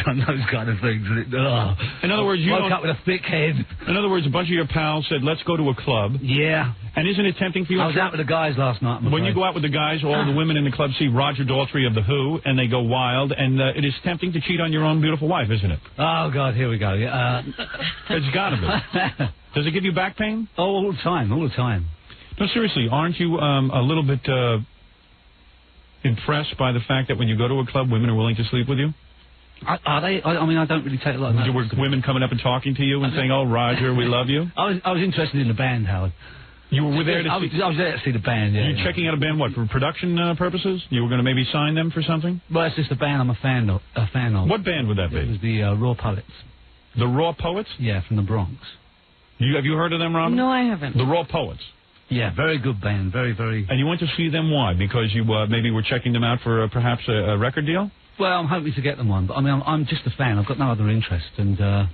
done those kind of things. And in other words, you woke up with a thick head. In other words, a bunch of your pals said, let's go to a club. Yeah. And isn't it tempting for you? I was out with the guys last night. When you go out with the guys, all the women in the club see Roger Daltrey of The Who, and they go wild, and it is tempting to cheat on your own beautiful wife, isn't it? Oh, God, here we go. It's got to be. Does it give you back pain? Oh, all the time, all the time. No, seriously, aren't you a little bit impressed by the fact that when you go to a club, women are willing to sleep with you? Are they? I mean, I don't really take a lot of notice. Were women coming up and talking to you and saying, oh, Roger, we love you? I was interested in the band, Howard. You were there to see... I was there to see the band, yeah. You checking out a band, what, for production purposes? You were going to maybe sign them for something? Well, it's just a band I'm a fan of. What band would that be? It was the Raw Poets. The Raw Poets? Yeah, from the Bronx. Have you heard of them, Robin? No, I haven't. The Raw Poets? Yeah, very good band, very, very... And you went to see them, why? Because you maybe were checking them out for perhaps a record deal? Well, I'm hoping to get them one, but I mean, I'm just a fan. I've got no other interest, and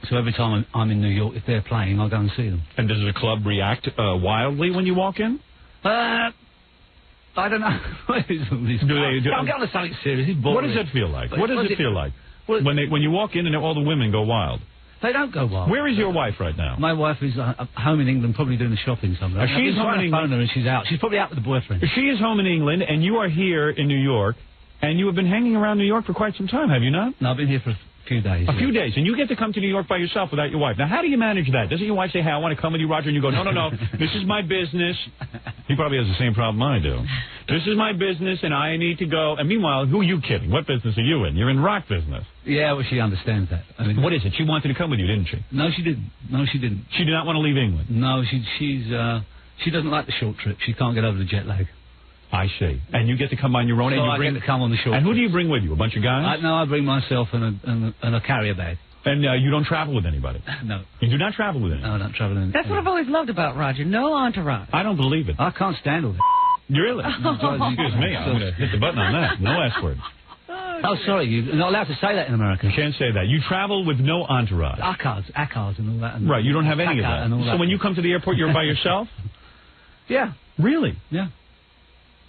so every time I'm in New York, if they're playing, I'll go and see them. And does the club react wildly when you walk in? I don't know. I'm going to something serious. What does it feel like? What does it feel like when you walk in and all the women go wild? They don't go wild. Where is your wife right now? My wife is home in England, probably doing the shopping somewhere. She's home in England, and she's out. She's probably out with the boyfriend. She is home in England, and you are here in New York. And you have been hanging around New York for quite some time, have you not? No, I've been here for a few days. A few days, and you get to come to New York by yourself without your wife. Now, how do you manage that? Doesn't your wife say, hey, I want to come with you, Roger? And you go, no, this is my business. He probably has the same problem I do. This is my business, and I need to go. And meanwhile, who are you kidding? What business are you in? You're in rock business. Yeah, well, she understands that. I mean, what is it? She wanted to come with you, didn't she? No, she didn't. No, she didn't. She did not want to leave England? No, she doesn't like the short trip. She can't get over the jet lag. I see. And you get to come on your own, so and you I get to come on the short. And who do you bring with you? A bunch of guys? No, I bring myself and a carrier bag. And you don't travel with anybody? No. You do not travel with anyone? No, I don't travel with anyone. That's what I've always loved about Roger. No entourage. I don't believe it. I can't stand all that. Really? Excuse me. I'm going to hit the button on that. No S word. Oh, sorry. You're not allowed to say that in America. You can't say that. You travel with no entourage. Acars and all that. And right. You don't have any of that. So when you come to the airport, you're by yourself? Yeah. Really? Yeah.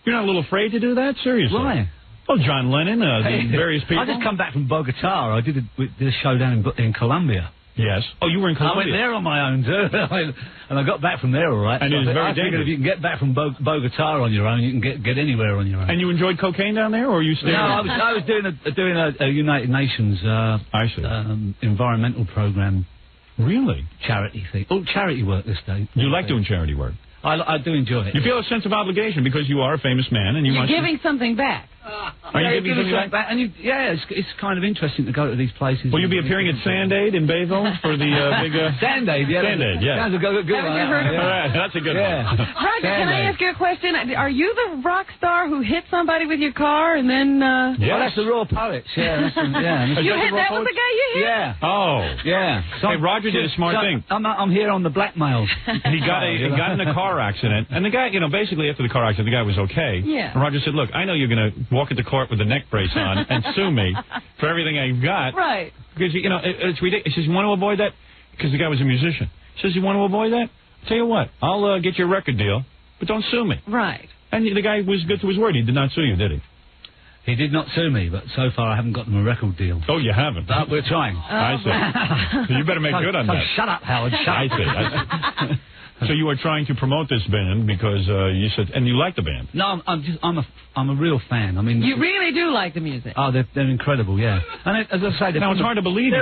You're not a little afraid to do that? Seriously? Why? Well, John Lennon, the various people. I just come back from Bogota. I did a show down in Colombia. Yes. Oh, you were in Colombia? I went there on my own, too. And I got back from there all right. And so it was very dangerous. If you can get back from Bogota on your own, you can get anywhere on your own. And you enjoyed cocaine down there, or you stayed? No, I was doing a United Nations environmental program. Really? Charity thing. Oh, charity work this day. You like doing charity work? I do enjoy it. You feel a sense of obligation because you are a famous man, and you're giving something back. Are you giving something back? And it's kind of interesting to go to these places. Will you be appearing at Sand-Aid in Bayville for the big... Sand-Aid, yeah. Sand-Aid, yeah. Sounds a good one. Haven't you heard of it? All right, that's a good one. Roger, can I ask you a question? Are you the rock star who hit somebody with your car and then... Yeah, that's the Raw Poets. Yeah, that was the guy you hit? Yeah. Oh. Yeah. Hey, Roger did a smart thing. I'm here on the blackmail. He got in a car accident, and the guy, basically after the car accident, the guy was okay. Yeah. And Roger said, look, I know you're going to walk into court with a neck brace on and sue me for everything I've got. Right. Because, it's ridiculous. He says, you want to avoid that? Because the guy was a musician. He says, you want to avoid that? I'll tell you what, I'll get you a record deal, but don't sue me. Right. And the guy was good to his word. He did not sue you, did he? He did not sue me, but so far I haven't got them a record deal. Oh, you haven't? But we're trying. I see. So you better make good on that. Shut up, Howard. Shut up. I see. So you are trying to promote this band because you said, and you like the band. No, I'm a real fan. I mean, you really do like the music. Oh, they're incredible, yeah. And as I say, now it's hard to believe.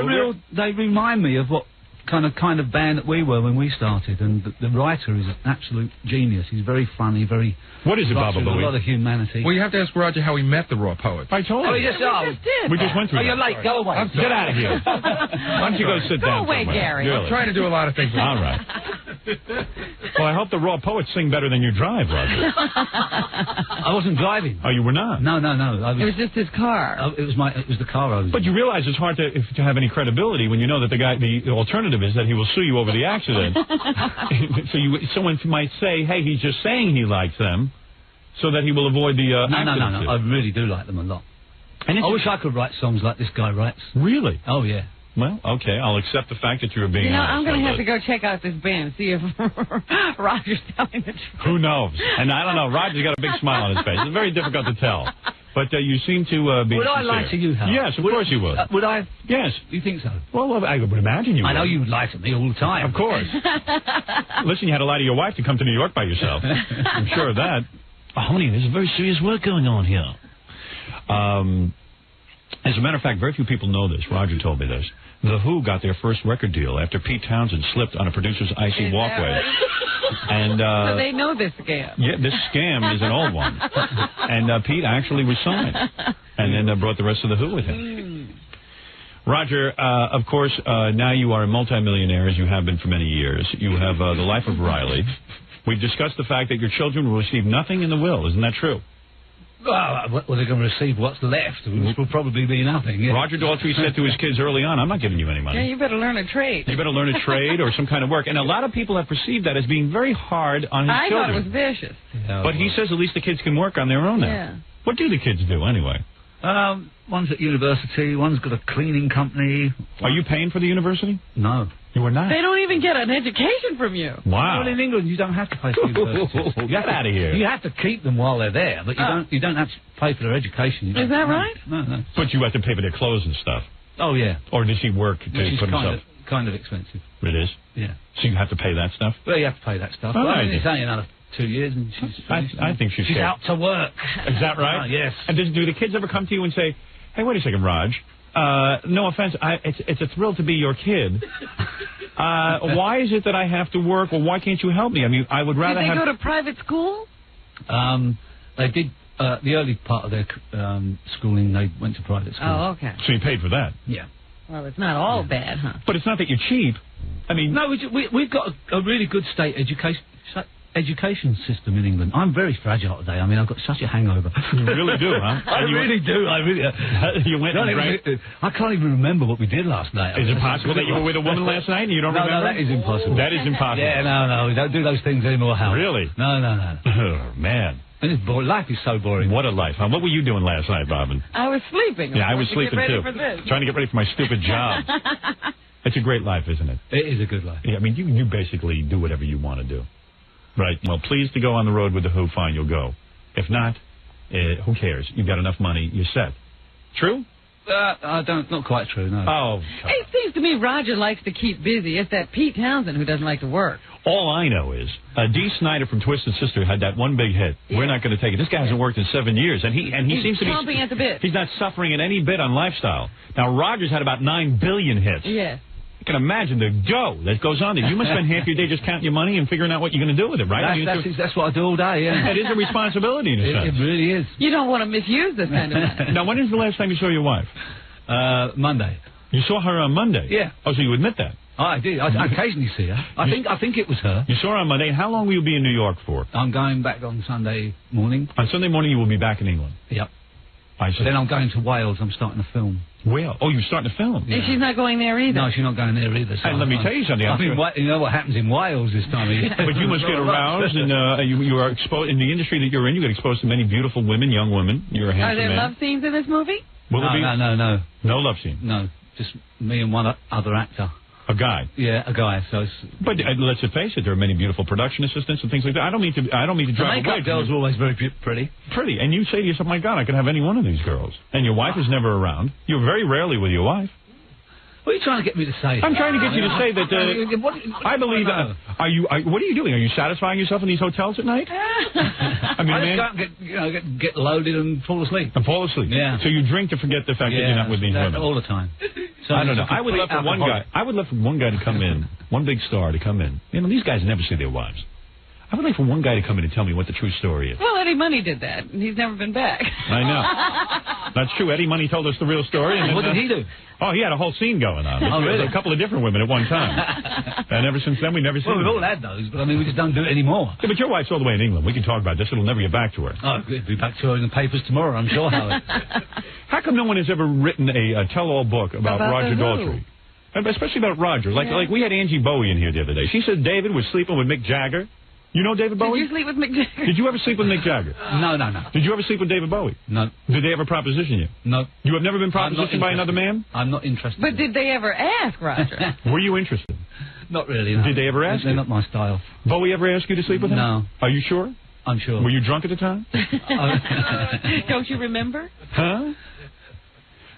They remind me of what kind of band that we were when we started, and the writer is an absolute genius. He's very funny, very. What is it, Baba Booey? A lot of humanity. Well, you have to ask Roger how he met the Raw Poets. I told you. We just did. We just went through. Oh, you're late. Go away. Get out of here. Why don't you go sit down? Go away, Gary. I'm trying to do a lot of things. All right. Well, I hope the Raw Poets sing better than you drive, Roger. I wasn't driving. Oh, you were not? No. It was just his car. It was the car I was. But you realize it's hard to have any credibility when you know that the alternative is that he will sue you over the accident. So someone might say, hey, he's just saying he likes them, so that he will avoid the accident. No. I really do like them a lot. And I wish I could write songs like this guy writes. Really? Oh, yeah. Well, okay, I'll accept the fact that you're being honest. I'm going to have to go check out this band, see if Roger's telling the truth. Who knows? And I don't know, Roger's got a big smile on his face. It's very difficult to tell. But you seem to be Would I sincere. lie to you, Hal? Yes, of course you would. Would I? Yes. You think so? Well, I would imagine you would. I know you would lie to me all the time. Of course. Listen, you had to lie to your wife to come to New York by yourself. I'm sure of that. Oh, honey, there's very serious work going on here. As a matter of fact, very few people know this. Roger told me this. The Who got their first record deal after Pete Townsend slipped on a producer's icy walkway. And so they know this scam. Yeah, this scam is an old one. And Pete actually was signed, and then brought the rest of the Who with him. Roger, of course, now you are a multimillionaire, as you have been for many years. You have the life of Riley. We've discussed the fact that your children will receive nothing in the will. Isn't that true? Well, they're going to receive what's left, which will probably be nothing. Yeah. Roger Daltrey said to his kids early on, I'm not giving you any money. Yeah, you better learn a trade. You better learn a trade or some kind of work. And a lot of people have perceived that as being very hard on his children. I thought it was vicious. Yeah, but he says at least the kids can work on their own now. Yeah. What do the kids do, anyway? One's at university, one's got a cleaning company. Are you paying for the university? No. You are not? They don't even get an education from you. Wow. Well, in England, you don't have to pay for university. Get out of here. You have to keep them while they're there, but you don't have to pay for their education. Is that right? No. But you have to pay for their clothes and stuff. Oh, yeah. Or does he work to Which is put himself? kind of expensive. It is? Yeah. So you have to pay that stuff? Well, you have to pay that stuff. Oh, Well, I it's only another 2 years, and I think she's out to work. Is that right? Yes. And do the kids ever come to you and say, hey, wait a second, Raj. No offense, it's a thrill to be your kid. Why is it that I have to work? Well, why can't you help me? I mean, I would rather Did they go to private school? They did the early part of their schooling. They went to private school. Oh, okay. So you paid for that? Yeah. Well, it's not all bad, huh? But it's not that you're cheap. I mean, No, we've got a really good state education system in England. I'm very fragile today. I mean, I've got such a hangover. you really do, huh? I really do. You went and drank. I can't even remember what we did last night. Is it possible that you were with a woman last night and you don't remember? No, that is impossible. That is impossible. Yeah, no, we don't do those things anymore, Hal. Really? No. Oh, man. And it's boring. Life is so boring. What a life, huh? What were you doing last night, Robin? I was sleeping. Yeah, I was sleeping, to get too. ready for this. Trying to get ready for my stupid job. It's a great life, isn't it? It is a good life. Yeah, I mean, you basically do whatever you want to do. Right. Well, pleased to go on the road with the Who, fine, you'll go. If not, who cares? You've got enough money, you're set. True? Not quite true, no. Oh. It seems to me Roger likes to keep busy. It's that Pete Townsend who doesn't like to work. All I know is Dee Snider from Twisted Sister had that one big hit. Yeah. We're not going to take it. This guy hasn't worked in 7 years, and he seems to be chomping at the bit. He's not suffering in any bit on lifestyle. Now Roger's had about 9 billion hits. Yeah. You can imagine the dough that goes on there. You must spend half your day just counting your money and figuring out what you're going to do with it, right? That's what I do all day, yeah. It is a responsibility in a sense. It really is. You don't want to misuse this kind of money. Now, when is the last time you saw your wife? Monday. You saw her on Monday? Yeah. Oh, so you admit that? Oh, I did. I occasionally see her. I think it was her. You saw her on Monday. How long will you be in New York for? I'm going back on Sunday morning. On Sunday morning, you will be back in England? Yep. I see. Then I'm going to Wales. I'm starting a film. Wales? Oh, you're starting a film? Yeah. And she's not going there either. No, she's not going there either. So and let me tell you something. You know what happens in Wales this time of year. But you must get aroused, and you are exposed in the industry that you're in. You get exposed to many beautiful women, young women. You're a handsome man. Are there love scenes in this movie? Will there be? No. No love scene? No, just me and one other actor. A guy? Yeah, a guy. So, but let's face it, there are many beautiful production assistants and things like that. I don't mean to drive away. The makeup girls are always very pretty. Pretty, and you say to yourself, "My God, I could have any one of these girls." And your wife is never around. You're very rarely with your wife. What are you trying to get me to say? I'm trying to get you to say that. I believe. What are you doing? Are you satisfying yourself in these hotels at night? I mean, I just can't get loaded and fall asleep. And fall asleep. Yeah. So you drink to forget the fact that you're not with these women all the time. So I don't know. I would love for one guy. I would love for one guy to come in, one big star to come in. You know, these guys never see their wives. I would like for one guy to come in and tell me what the true story is. Well, Eddie Money did that, and he's never been back. I know. That's true. Eddie Money told us the real story. And then, what did he do? Oh, he had a whole scene going on. Oh, really? A couple of different women at one time. And ever since then, we've never seen Well, we've all had those, but I mean, we just don't do it anymore. Yeah, but your wife's all the way in England. We can talk about this. It'll never get back to her. Oh, it'll be back to her in the papers tomorrow, I'm sure, Howard. How come no one has ever written a tell-all book about Roger Daltrey? Especially about Roger. Like we had Angie Bowie in here the other day. She said David was sleeping with Mick Jagger. You know David Bowie? Did you sleep with Mick Jagger? Did you ever sleep with Mick Jagger? No. Did you ever sleep with David Bowie? No. Did they ever proposition you? No. You have never been propositioned by another man? I'm not interested. But did they ever ask Roger? Were you interested? Not really, no. Did they ever ask you? They're not my style. Bowie ever ask you to sleep with him? No. Are you sure? I'm sure. Were you drunk at the time? Don't you remember? Huh?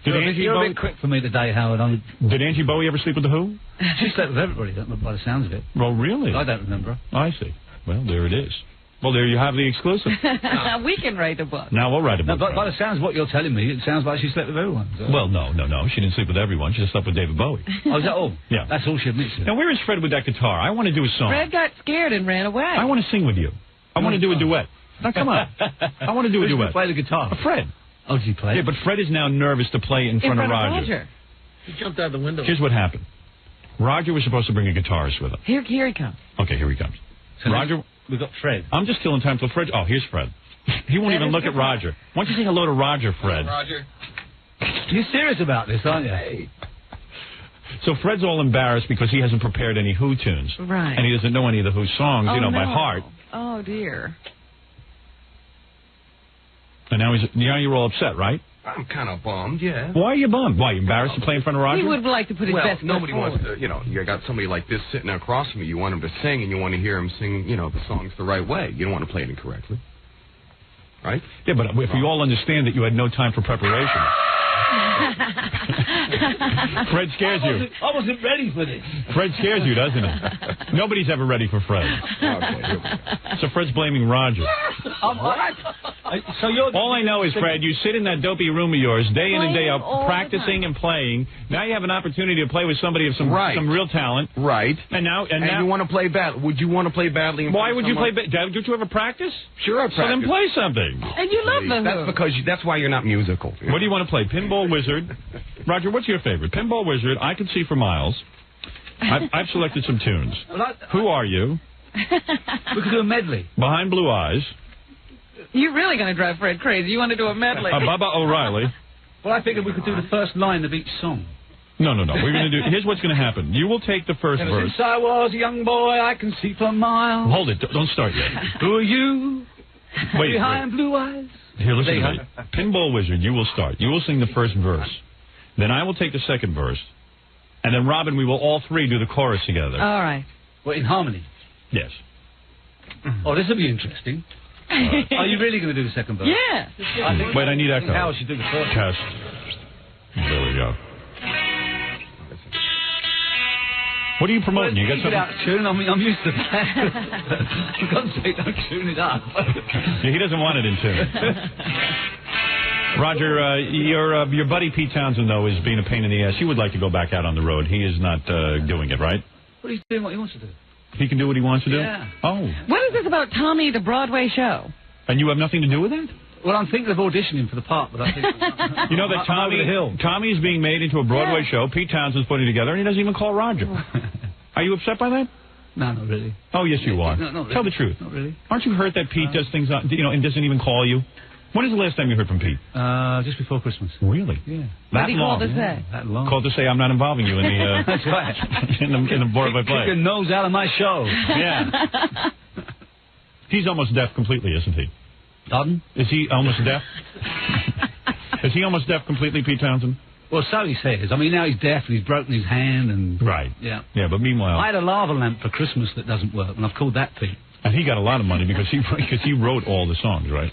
Did You're a bit quick for me today, Howard. Did Angie Bowie ever sleep with the Who? She slept with everybody, by the sounds of it. Well, really? I don't remember. I see. Well, there it is. Well, there you have the exclusive. We can write a book. Now we'll write a book. No, by the sounds of what you're telling me, it sounds like she slept with everyone. So. Well, no. She didn't sleep with everyone. She just slept with David Bowie. Oh, is that all? Yeah. That's all she admits to. Now, where is Fred with that guitar? I want to do a song. Fred got scared and ran away. I want to sing with you. I want to do a duet. Now, come on. I want to do a duet. Play the guitar. Fred. Oh, did he play? Yeah, but Fred is now nervous to play in front of Roger. He jumped out the window. Here's what happened. Roger was supposed to bring a guitarist with him. Here he comes. Okay, here he comes. So Roger... We've got Fred. I'm just killing time till Fred... Oh, here's Fred. He won't even look at Roger. Why don't you say hello to Roger, Fred? Roger. You're serious about this, aren't you? Hey. So Fred's all embarrassed because he hasn't prepared any Who tunes. Right. And he doesn't know any of the Who songs, by heart. Oh, dear. And now you're all upset, right? I'm kind of bummed, yeah. Why are you bummed? Why, you embarrassed to play in front of Roger? He would like to put his best foot nobody wants forward. to, you got somebody like this sitting across from you. You want him to sing, and you want to hear him sing, the songs the right way. You don't want to play it incorrectly. Right? Yeah, but if we all understand that you had no time for preparation. Fred scares you. I wasn't ready for this. Fred scares you, doesn't he? Nobody's ever ready for Fred. Okay. So Fred's blaming Roger. So you're... All I know is, Fred, you sit in that dopey room of yours day in and day out, practicing and playing. Now you have an opportunity to play with somebody of some real talent. Right. And now you want to play badly. Would you want to play badly? Why would you play badly? Don't you ever practice? Sure, I practice. So then play something. And you love the Who. That's because that's why you're not musical. What do you want to play? Pinball Wizard? Roger, what's your favorite? Pinball Wizard, I Can See for Miles. I've selected some tunes. Who Are You? We could do a medley. Behind Blue Eyes. You're really going to drive Fred crazy. You want to do a medley. Baba O'Reilly. Well, I figured we could do the first line of each song. No. We're going to do... Here's what's going to happen. You will take the first verse. Since I was a young boy, I can see for miles. Hold it. Don't start yet. Who are you? Wait. Behind blue eyes. Here, listen to me. Pinball Wizard, you will start. You will sing the first verse. Then I will take the second verse. And then, Robin, we will all three do the chorus together. All right. Well, in harmony? Yes. Oh, this will be interesting. Are you really going to do the second verse? Yeah. Wait, I need echo. How should do the first? Test. There we go. What are you promoting? You got something? Out of tune. I'm used to that. For God's sake, don't tune it up. Yeah, he doesn't want it in tune. Roger, your buddy Pete Townsend, though, is being a pain in the ass. He would like to go back out on the road. He is not doing it, right? Well, he's doing what he wants to do. He can do what he wants to do? Yeah. Oh. What is this about Tommy, the Broadway show? And you have nothing to do with that? Well, I'm thinking of auditioning for the part, but I think... You know that Tommy's being made into a Broadway show. Pete Townsend's putting it together, and he doesn't even call Roger. Are you upset by that? No, not really. Oh, yes, you are. No, not really. Tell the truth. Not really. Aren't you hurt that Pete does things, and doesn't even call you? When is the last time you heard from Pete? Just before Christmas. Really? Yeah. What did he call to say? That long. Called to say I'm not involving you in the... That's right. in the Broadway play. Keep your nose out of my show. Yeah. He's almost deaf completely, isn't he? Pardon? Is he almost deaf? Is he almost deaf completely, Pete Townsend? Well, so he says. I mean, now he's deaf and he's broken his hand and... Right. Yeah. Yeah, but meanwhile... I had a lava lamp for Christmas that doesn't work, and I've called that Pete. And he got a lot of money because he wrote all the songs, right?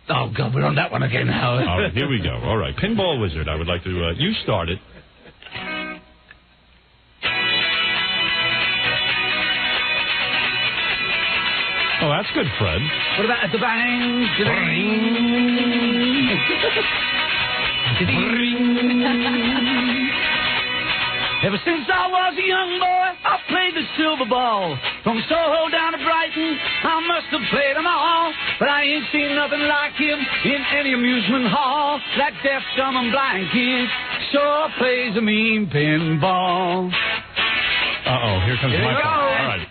Oh, God, we're on that one again now. All right, here we go. All right, Pinball Wizard, I would like to... you start it. Oh, that's good, Fred. What about the bang? Ever since I was a young boy, I played the silver ball. From Soho down to Brighton, I must have played them all. But I ain't seen nothing like him in any amusement hall. That deaf, dumb, and blind kid sure plays a mean pinball. Uh-oh, here comes my part. All right.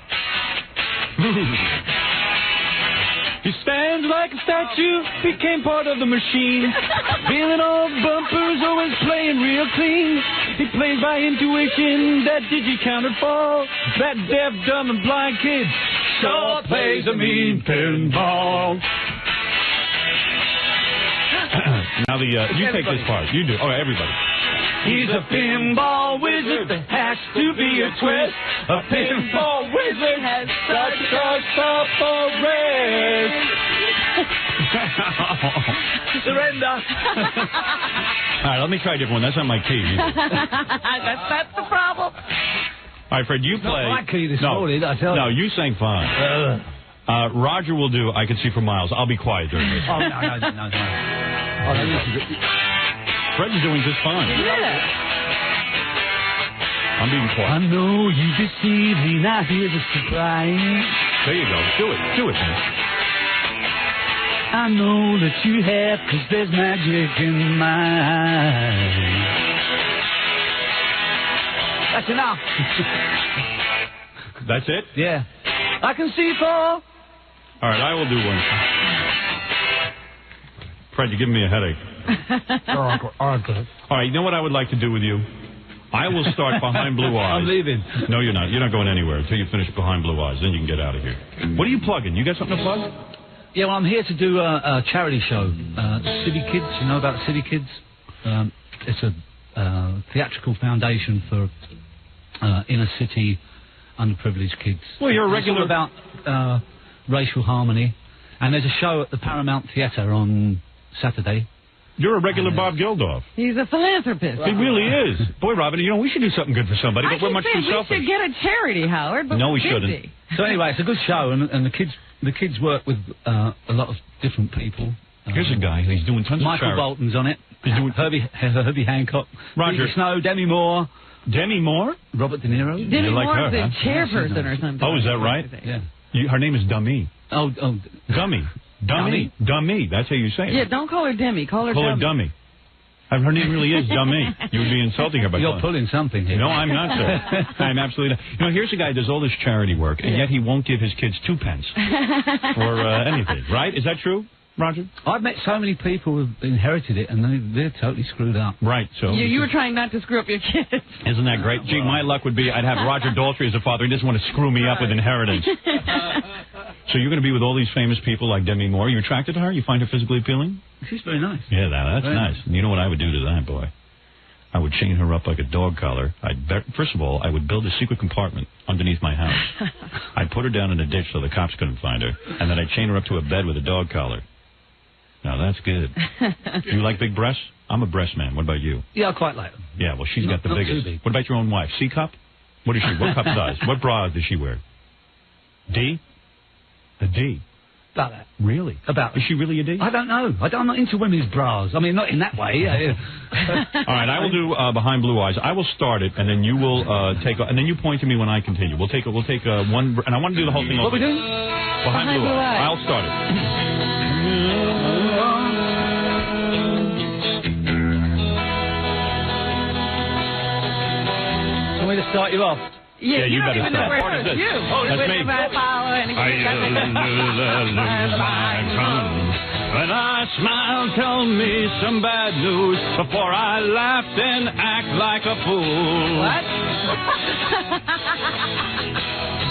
He stands like a statue, became part of the machine. Feeling all bumpers, always playing real clean. He plays by intuition, that digi-counterfall. That deaf, dumb, and blind kid sure plays a mean pinball. Now you take this part. You do. Oh, everybody. He's a pinball wizard. There has to be a twist. A pinball wizard has such a supple wrist. Surrender. All right, let me try a different one. That's not my key. That's the problem. All right, Fred, you play. Not my key this morning, I tell you. No, you sang fine. Roger will do I Can See for Miles. I'll be quiet during this. Oh, no. Oh, Fred's doing just fine. Yeah. I'm being quiet. I know you deceived me, now here's a surprise. There you go. Do it, man. I know that you have, 'cause there's magic in my eyes. That's enough. That's it? Yeah. I can see for... All right, I will do one. Fred, you're giving me a headache. All right, you know what I would like to do with you? I will start Behind Blue Eyes. I'm leaving. No, you're not. You're not going anywhere until you finish Behind Blue Eyes. Then you can get out of here. What are you plugging? You got something to plug? Yeah, well, I'm here to do a charity show. City Kids, you know about City Kids? It's a theatrical foundation for inner city underprivileged kids. Well, you're a regular... It's all about racial harmony. And there's a show at the Paramount Theatre on Saturday. You're a regular Bob Geldof. He's a philanthropist. He really is. Boy, Robin, we should do something good for somebody, but we're much too selfish. We should get a charity, Howard. But no, we shouldn't. So anyway, it's a good show, and the kids work with a lot of different people. Here's a guy. He's doing tons of charity. Michael Bolton's on it. He's doing Herbie Hancock. Roger Snow, Demi Moore. Demi Moore? Robert De Niro. Demi like Moore's her, the huh? chairperson or something. Oh, is that right? Yeah. Her name is Dummy. Oh. Dummy. Dummy. That's how you say it. Yeah, don't call her Demi. Call her Dummy. Her name really is Dummy. You would be insulting her by You're pulling something here. No, I'm not, sir. I'm absolutely not. Here's a guy who does all this charity work, and yet he won't give his kids 2 pence for anything, right? Is that true, Roger? I've met so many people who've inherited it, and they're totally screwed up. Right, so... You were trying not to screw up your kids. Isn't that great? Gee, my luck would be I'd have Roger Daltrey as a father. He doesn't want to screw me up with inheritance. So you're going to be with all these famous people like Demi Moore. You're attracted to her? You find her physically appealing? She's very nice. Yeah, that's very nice. You know what I would do to that, boy? I would chain her up like a dog collar. First of all, I would build a secret compartment underneath my house. I'd put her down in a ditch so the cops couldn't find her, and then I'd chain her up to a bed with a dog collar. Now, that's good. You like big breasts? I'm a breast man. What about you? Yeah, I quite like them. Yeah, well, she's got the not biggest. Too big. What about your own wife? C cup? What is she? What cup size? What bra does she wear? D? A D? About that. Really? About. Is she really a D? I don't know. I'm not into women's bras. I mean, not in that way. All right, I will do Behind Blue Eyes. I will start it, and then you will and then you point to me when I continue. We'll take one, and I want to do the whole thing over. What are we doing? Behind Blue Eyes. I'll start it. Want me to start you off? Yeah, you better start. What is this? That's me. When I smile, tell me some bad news before I laugh and act like a fool. What?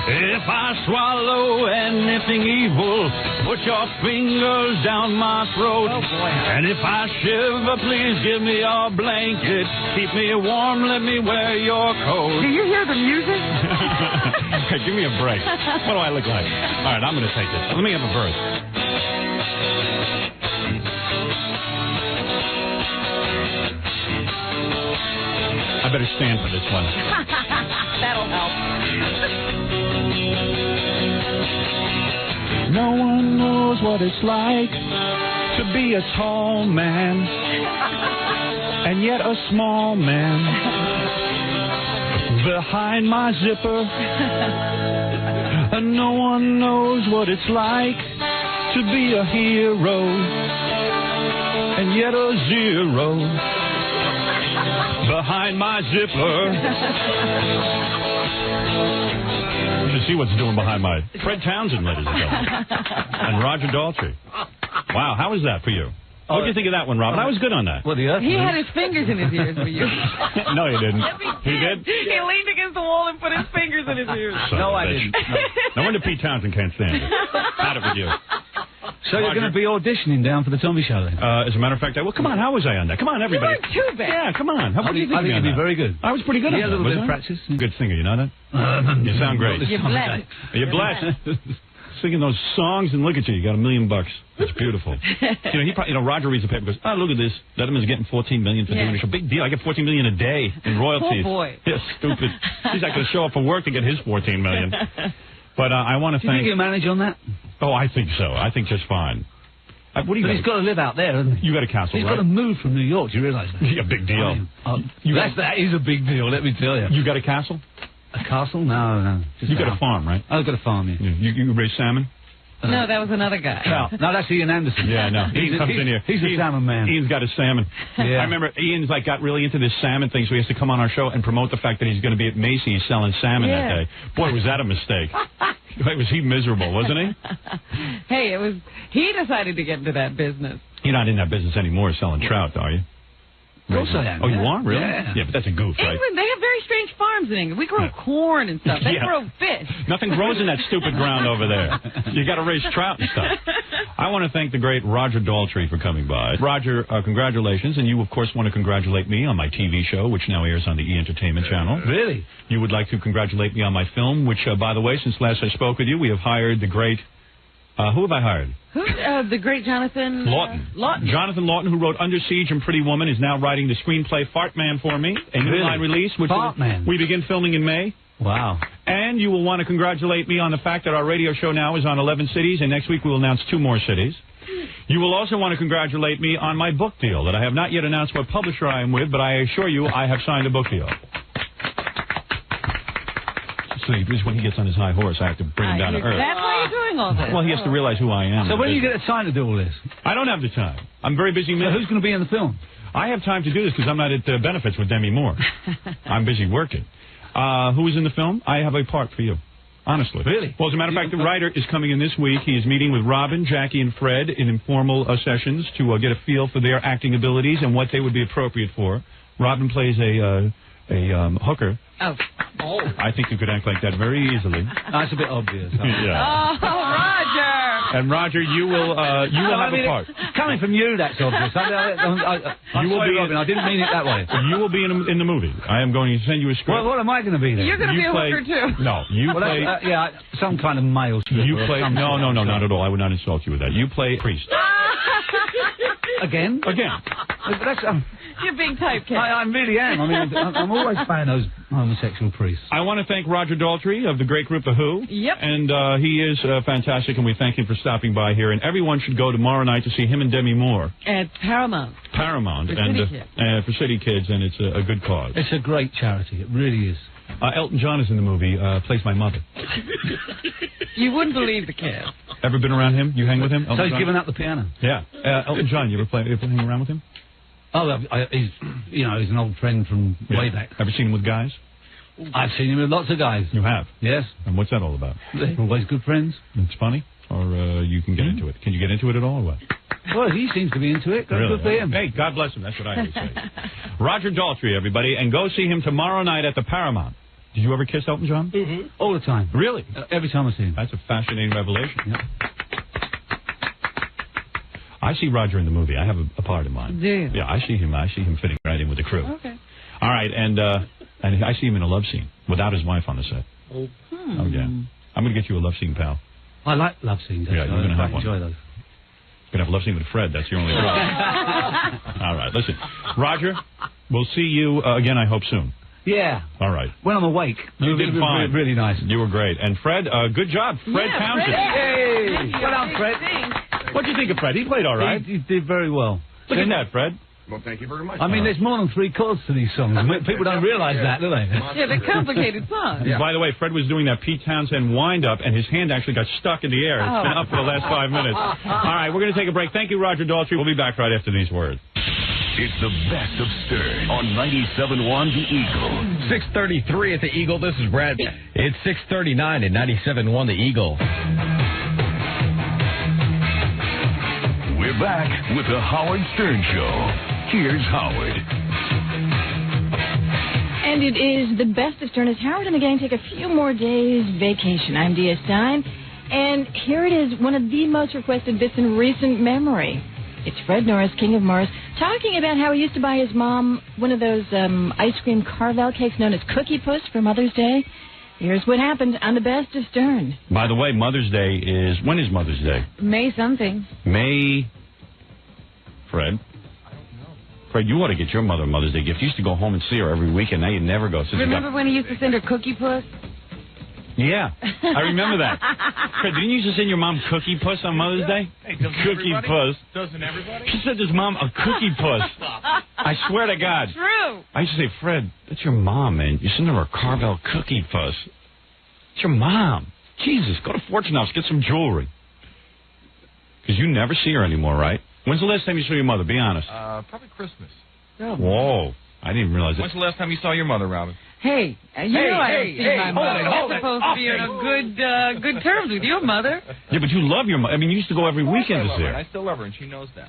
If I swallow anything evil, put your fingers down my throat. Oh, boy. And if I shiver, please give me your blanket. Keep me warm, let me wear your coat. Do you hear the music? Hey, give me a break. What do I look like? All right, I'm going to take this. Let me have a verse. I better stand for this one. That'll help. No one knows what it's like to be a tall man and yet a small man behind my zipper. And no one knows what it's like to be a hero and yet a zero behind my zipper. You should see what's doing behind my... Fred Townsend, ladies and gentlemen. And Roger Daltrey. Wow, how was that for you? What did you think of that one, Robin? I was good on that. Well, He had his fingers in his ears for you. No, he didn't. Yes, he did? He leaned against the wall and put his fingers in his ears. No, I didn't. No wonder Pete Townsend can't stand it. Had it with you. So you're going to be auditioning down for the Tommy Show then? As a matter of fact, come on, how was I on that? Come on, everybody. You weren't too bad. Yeah, come on. How I do you think think you'd be very good. I was pretty good. Yeah, at a little that, bit of wasn't I? practice. Good singer, you know that? You sound great. You're blessed. You're blessed. Singing those songs, and look at you. You got $1 million. It's beautiful. Roger reads the paper and goes, oh, look at this. Letterman's getting $14 million for doing a show. Big deal. I get $14 million a day in royalties. Oh, boy. Yeah, stupid. He's not going to show up for work to get his $14 million. But I want to Do you think you'll manage on that? Oh, I think so. I think just fine. What do you? But he's got to live out there, hasn't he? You got a castle, He's right? got to move from New York. Do you realise that? Yeah, big deal. That is a big deal, let me tell you. You got a castle? A castle? No. You got a farm, right? I've got a farm, yeah. You raise salmon? No, that was another guy. No, that's Ian Anderson. Yeah, no. Ian comes in here. He's a salmon man. Ian's got a salmon. Yeah. I remember Ian's got really into this salmon thing, so he has to come on our show and promote the fact that he's going to be at Macy's selling salmon that day. Boy, was that a mistake. Was he miserable, wasn't he? Hey, he decided to get into that business. You're not in that business anymore selling trout, are you? Of course I am. Oh, you are? Really? Yeah. But that's a goof, right? England, they have very strange farms in England. We grow corn and stuff. They grow fish. Nothing grows in that stupid ground over there. You got to raise trout and stuff. I want to thank the great Roger Daltrey for coming by. Roger, congratulations, and you, of course, want to congratulate me on my TV show, which now airs on the E! Entertainment Channel. Really? You would like to congratulate me on my film, which, by the way, since last I spoke with you, we have hired the great... who have I hired? Who? The great Jonathan... Lawton. Jonathan Lawton, who wrote Under Siege and Pretty Woman, is now writing the screenplay Fart Man for me, a new line release, which we begin filming in May. Wow. And you will want to congratulate me on the fact that our radio show now is on 11 cities, and next week we will announce 2 more cities. You will also want to congratulate me on my book deal that I have not yet announced what publisher I am with, but I assure you I have signed a book deal. See, this is when he gets on his high horse, I have to bring him down to earth. That's why you're doing all this. Well, he has to realize who I am. So when are you get the time to do all this? I don't have the time. I'm very busy. So who's going to be in the film? I have time to do this because I'm not at benefits with Demi Moore. I'm busy working. Who is in the film? I have a part for you. Honestly. Really? Well, as a matter of fact, the writer is coming in this week. He is meeting with Robin, Jackie, and Fred in informal sessions to get a feel for their acting abilities and what they would be appropriate for. Robin plays a hooker. Oh. I think you could act like that very easily. That's a bit obvious. Yeah. Oh, Roger. And Roger, you will have a part. Coming from you, that's obvious. I'm sorry, Robin, I didn't mean it that way. You will be in the movie. I am going to send you a script. Well, what am I going to be then? You're going to be a hooker, too. No, play... some kind of male stripper. You play... No, not at all. I would not insult you with that. You play priest. Again? That's... You're being typecast. I really am. I mean, I'm always a fan of those homosexual priests. I want to thank Roger Daltrey of the great group The Who. Yep. And he is fantastic, and we thank him for stopping by here. And everyone should go tomorrow night to see him and Demi Moore. At Paramount. For City Kids, and it's a good cause. It's a great charity. It really is. Elton John is in the movie, plays my mother. You wouldn't believe the cast. Ever been around him? You hang with him? So he's giving up the piano? Yeah. Elton John, you ever hang around with him? Oh, he's an old friend from way back. Ever seen him with guys? I've seen him with lots of guys. You have? Yes. And what's that all about? They're always good friends. It's funny? Or you can get into it? Can you get into it at all or what? Well, he seems to be into it. Really? Good for him. Hey, God bless him. That's what I always say. Roger Daltrey, everybody, and go see him tomorrow night at the Paramount. Did you ever kiss Elton John? Mm-hmm. All the time. Really? Every time I see him. That's a fascinating revelation. Yep. I see Roger in the movie. I have a part in mind. Do you? Yeah, I see him fitting right in with the crew. Okay. All right, and I see him in a love scene without his wife on the set. Oh yeah. I'm going to get you a love scene, pal. I like love scenes. Yeah, you're going to have one. Enjoy those. Going to have a love scene with Fred. That's your only problem. All right, listen. Roger, we'll see you again, I hope, soon. Yeah. All right. When I'm awake. You did fine. Really nice. You were great. And Fred, good job. Fred Townsend. Hey! Well done, Fred. What do you think of Fred? He played all right. He did very well. Look at that, Fred. Well, thank you very much. I mean, there's more than 3 chords to these songs. People don't realize that, do they? Yeah, they're complicated songs. Yeah. By the way, Fred was doing that Pete Townsend wind-up, and his hand actually got stuck in the air. It's been up for the last 5 minutes. All right, we're going to take a break. Thank you, Roger Daltrey. We'll be back right after these words. It's the best of Stern on 97.1 The Eagle. 6:33 at The Eagle. This is Brad. It's 6:39 at 97.1 The Eagle. We're back with the Howard Stern Show. Here's Howard. And it is the best of Stern as Howard and the gang take a few more days vacation. I'm Dia Stein. And here it is, one of the most requested bits in recent memory. It's Fred Norris, King of Mars, talking about how he used to buy his mom one of those ice cream Carvel cakes known as Cookie Puss for Mother's Day. Here's what happened on the Best of Stern. By the way, Mother's Day is... When is Mother's Day? May something. May... Fred? Fred, you ought to get your mother a Mother's Day gift. You used to go home and see her every weekend. Now you never go. Remember when he used to send her Cookie Puss? Yeah, I remember that. Fred, didn't you used to send your mom Cookie Puss on Mother's Day? Hey, doesn't Cookie everybody? Puss. Doesn't everybody? She sent his mom a Cookie Puss. I swear to God. True. I used to say, Fred, that's your mom, man. You send her a Carvel Cookie Puss. It's your mom. Jesus, go to Fortune House, get some jewelry. Because you never see her anymore, right? When's the last time you saw your mother? Be honest. Probably Christmas. Whoa. I didn't realize that. When's the last time you saw your mother, Robin? Hey, I don't see my mother. hold You're it. supposed to be on good terms with your mother. Yeah, but you love your mother. I mean, you used to go every weekend to see her. I still love her, and she knows that.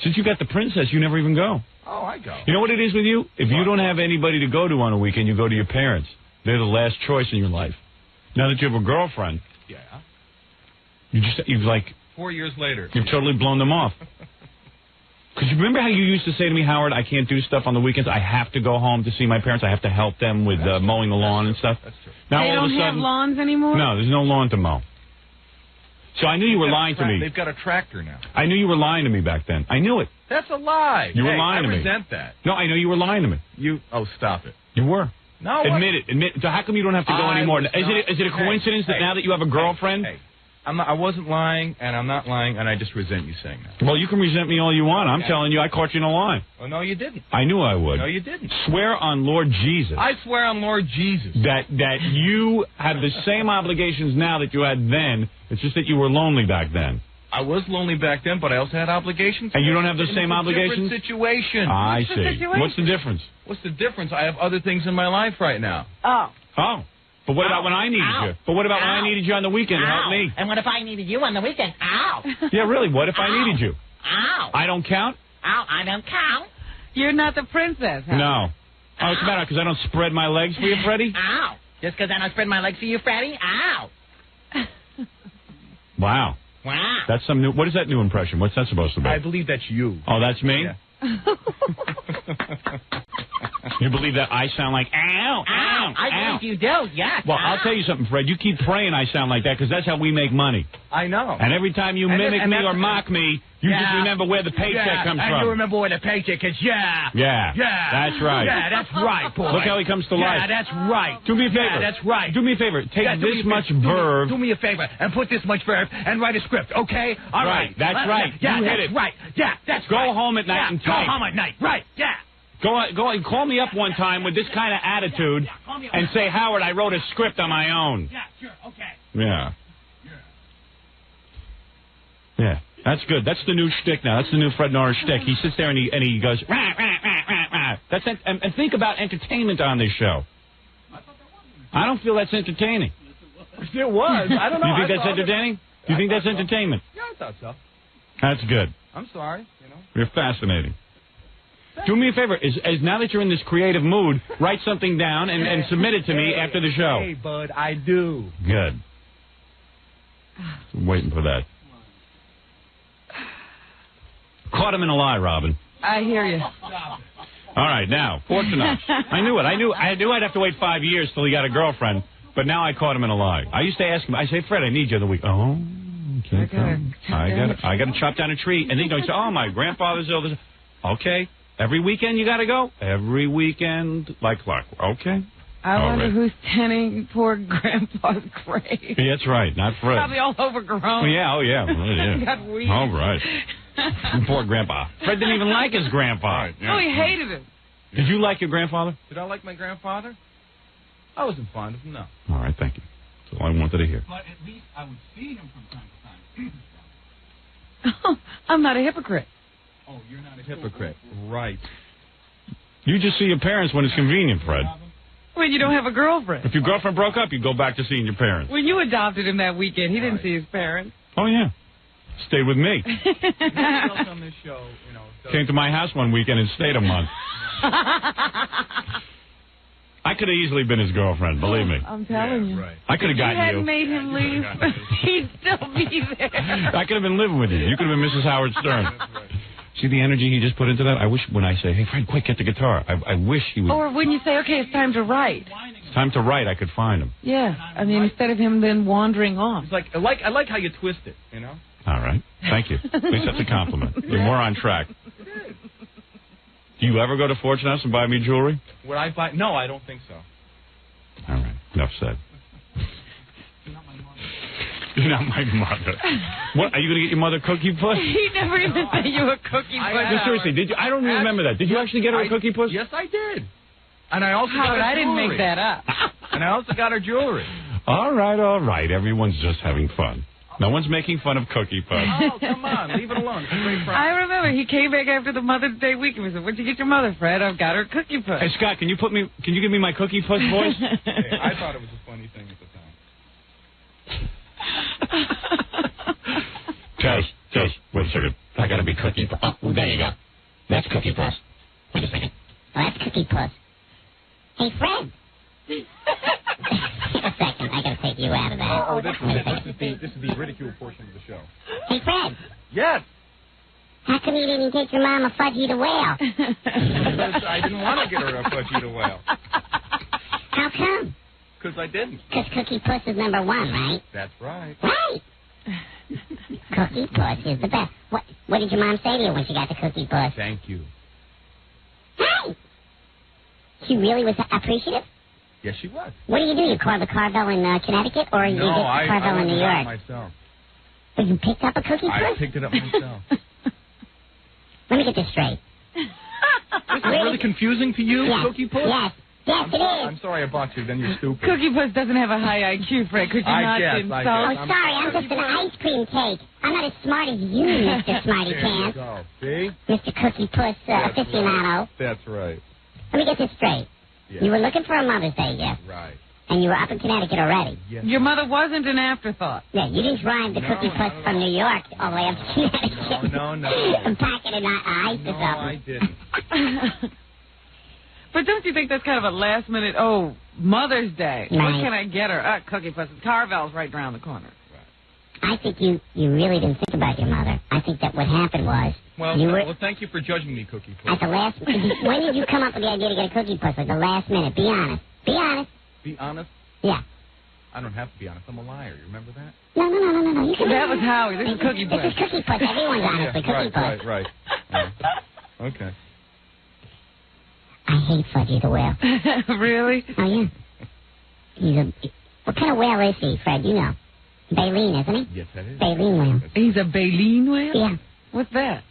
Since you got the princess, you never even go. Oh, I go. You know what it is with you? If you don't have anybody to go to on a weekend, you go to your parents. They're the last choice in your life. Now that you have a girlfriend, Yeah. you've like 4 years later. you've totally blown them off. Because you remember how you used to say to me, Howard, I can't do stuff on the weekends. I have to go home to see my parents. I have to help them with mowing the lawn and stuff. That's true. Now They all don't of a have sudden, lawns anymore? no, there's no lawn to mow. So I knew you were lying to me. They've got a tractor now. I knew you were lying to me back then. I knew it. That's a lie. You were lying to me. I resent that. No, I know you were lying to me. Oh, stop it. You were. No. Admit it. So how come you don't have to go anymore? Is it a coincidence that now that you have a girlfriend? Hey, I wasn't lying, and I'm not lying, and I just resent you saying that. Well, you can resent me all you want. I'm telling you, I caught you in a lie. Oh, no, you didn't. I knew I would. No, you didn't. Swear on Lord Jesus. I swear on Lord Jesus. That you have the same obligations now that you had then. It's just that you were lonely back then. I was lonely back then, but I also had obligations. And you don't have the It's same a obligations? different situation. I see. situation? What's the difference? What's the difference? I have other things in my life right now. Oh. Oh. But what about when I needed you? But what about when I needed you on the weekend to help me? And what if I needed you on the weekend? Ow! Yeah, really, what if I needed you? Ow! I don't count? Ow, I don't count. You're not the princess, huh? No. Oh, what's the matter? Because I don't spread my legs for you, Freddie? Ow! Just because I don't spread my legs for you, Freddie? Ow! Wow. Wow. That's some new... What is that new impression? What's that supposed to be? I believe that's you. Oh, that's me? Yeah. You believe that I sound like, ow, ow, I ow. believe you do, yes. Well, ow. I'll tell you something, Fred. You keep praying I sound like that because that's how we make money. I know. And every time you mimic me or mock me, you just remember where the paycheck comes and from. you remember where the paycheck is. Yeah. Yeah. Yeah. That's right. Yeah, that's right, boy. Look how he comes to life. Yeah, that's right. Do me a favor. Yeah, that's right. Do me a favor. Take Yeah, do me this a much favor. verve. Do me a favor and put this much verve and write a script, okay? All right. That's right. Yeah, You hit that's it. right. Yeah, that's Go right. home at night and Go type. home at night. Right. Yeah. Go and call me up one time with this kind of attitude and say, Howard, I wrote a script on my own. Yeah, sure. Okay. Yeah. Yeah. That's good. That's the new shtick now. That's the new Fred Norris shtick. He sits there and he goes, rah, rah, rah, rah, rah. That's it. And think about entertainment on this show. I don't feel that's entertaining. It was. I don't know. You think that's entertaining? You think that's entertainment? Yeah, I thought so. That's good. I'm sorry. You're fascinating. Do me a favor. As now that you're in this creative mood, write something down and submit it to me after the show. Hey, bud, I do. Good. I'm waiting for that. Caught him in a lie, Robin. I hear you. All right, now, Fortunato. I knew it. I knew I'd have to wait 5 years till he got a girlfriend, but now I caught him in a lie. I used to ask him, I say, Fred, I need you the week. Oh, can't come. I got to chop down a tree. And then he'd say, oh, my grandfather's ill. Okay. Every weekend you got to go? Every weekend, like clockwork. Okay. I wonder who's tending poor Grandpa's grave. Yeah, that's right. Not Fred. Probably all overgrown. Oh, yeah. Oh, yeah. Got weeds. All right. Poor Grandpa. Fred didn't even like his grandpa. Oh, he hated him. Did you like your grandfather? Did I like my grandfather? I wasn't fond of him, no. All right, thank you. That's all I wanted to hear. But at least I would see him from time to time. I'm not a hypocrite. Oh, you're not a Hypocrite. Right. You just see your parents when it's convenient, Fred. When you don't have a girlfriend. If your girlfriend broke up, you go back to seeing your parents. When you adopted him that weekend, he didn't see his parents. Oh, yeah. Stayed with me. Nobody else on this show, Does... Came to my house one weekend and stayed a month. I I could have easily been his girlfriend, believe me. I'm telling you. Right. I could have gotten you. If you hadn't made him leave, he'd still be there. I could have been living with you. You could have been Mrs. Howard Stern. That's right. See the energy he just put into that? I wish when I say, hey, Fred, quick, get the guitar. I wish he would. Or when you say, okay, it's time to write. It's time to write, I could find him. Yeah. I mean, instead of him then wandering off. It's like I like how you twist it, you know? All right. Thank you. At least that's a compliment. You're more on track. Do you ever go to Fortune House and buy me jewelry? Would I buy? No, I don't think so. All right. Enough said. You're not my mother. What? Are you going to get your mother Cookie Puss? He never even said you were Cookie Puss. No, seriously, did you? I don't remember that. Did you actually get her a Cookie Puss? Yes, I did. And I also got her jewelry. I didn't make that up. And I also got her jewelry. All right. Everyone's just having fun. No one's making fun of Cookie Puss. Oh, come on. Leave it alone. It's a great product. I remember he came back after the Mother's Day weekend. He said, what'd you get your mother, Fred? I've got her Cookie Puss. Hey, Scott, can you give me my Cookie Puss voice? Hey, I thought it was a funny thing at the time. Josh, wait a second. I gotta be Cookie Puss. Oh, there you go. That's Cookie Puss. Wait a second. Well, that's Cookie Puss. Hey, Fred. A second, I gotta take you out of that. This is the ridicule portion of the show. Hey, Fred. Yes. How come you didn't get your mom a Fudgy the Whale? Because I didn't want to get her a Fudgy the Whale. How come? Because I didn't. Because Cookie Puss is number one, right? That's right. Right. Cookie Puss is the best. What did your mom say to you when she got the Cookie Puss? Thank you. Hey! She really was appreciative? Yes, she was. What do? You carve a Carvel in Connecticut, or you did Carvel in New York? Myself. But you picked up a Cookie Puss? I picked it up myself. Let me get this straight. This is really confusing to you, yes. Cookie Puss? Yes, it is. I'm sorry I bought you, then you're stupid. Cookie Puss doesn't have a high IQ, Fred. Could you not insult? Oh, sorry, I'm just an ice cream cake. I'm not as smart as you, Mr. Smarty Pants. See? Mr. Cookie Puss aficionado. That's right. Let me get this straight. Yes. You were looking for a Mother's Day gift. Right. And you were up in Connecticut already. Yes. Your mother wasn't an afterthought. Yeah, you didn't drive the Cookie Puss from New York all the way up to Connecticut. No. And pack it in ice or something. I didn't. But don't you think that's kind of a last-minute, Mother's Day. Right. What can I get her? Cookie Puss. Carvel's right around the corner. I think you really didn't think about your mother. I think that what happened was... Well, thank you for judging me, Cookie Puss. At the last... when did you come up with the idea to get a Cookie Puss? At the last minute. Be honest. Be honest. Be honest? Yeah. I don't have to be honest. I'm a liar. You remember that? No. You can That was Howie. This is Cookie Puss. This is Cookie Puss. Everyone's honest with Cookie Puss. Right. Okay. I hate Fudgy the Whale. Really? Oh, yeah. What kind of whale is he, Fred? You know. Baleen, isn't he? Yes, that is. Baleen whale. He's a baleen whale? Yeah. What's that?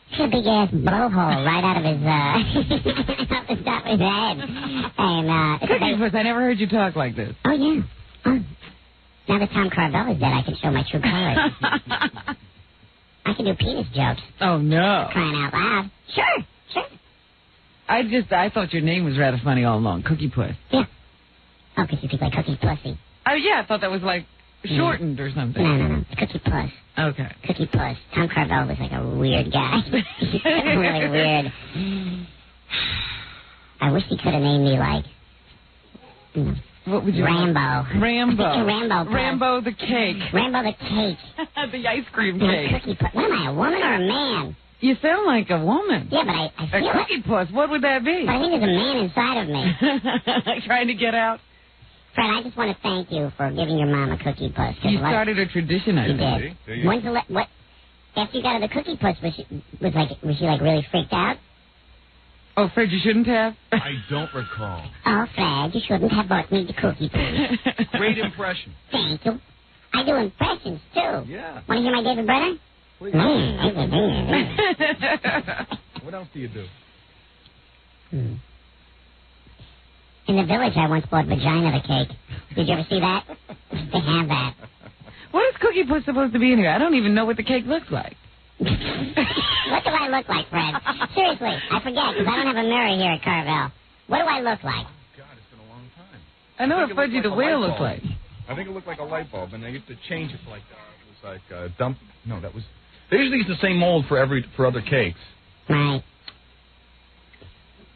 He's got a big-ass blowhole right out of his, off the top of his head. And, Cookie Puss, I never heard you talk like this. Oh, yeah. Oh. Now that Tom Carvel is dead, I can show my true colors. I can do penis jokes. Oh, no. Crying out loud. Sure. I thought your name was rather funny all along, Cookie Puss. Yeah. Oh, because you think like Cookie Pussy. Oh, yeah, I thought that was like shortened or something. No. It's Cookie Puss. Okay. Cookie Puss. Tom Carvel was like a weird guy. Really weird. I wish he could have named me like... What would you Rambo. Rambo. Puss. Rambo the cake. Rambo the cake. The ice cream cake. Cookie Puss. What am I, a woman or a man? You sound like a woman. Yeah, but I feel a Cookie Puss, what would that be? But I think there's a man inside of me. Trying to get out? Fred, I just want to thank you for giving your mom a Cookie Puss. You started a tradition, I think. You did. When's the what? After you got her the Cookie Puss, was she like really freaked out? Oh, Fred, you shouldn't have? I don't recall. Oh, Fred, you shouldn't have bought me the Cookie Puss. Great impression. Thank you. I do impressions, too. Yeah. Want to hear my David Brenner? Please. What else do you do? In the village, I once bought Vagina the Cake. Did you ever see that? They have that. What is Cookie Puss supposed to be in here? I don't even know what the cake looks like. What do I look like, Fred? Seriously, I forget, because I don't have a mirror here at Carvel. What do I look like? God, it's been a long time. I know what Fudgy the Whale looks like. I think it looked like a light bulb, and they used to change it like that. It was like dump. No, that was. They usually use the same mold for other cakes. Right.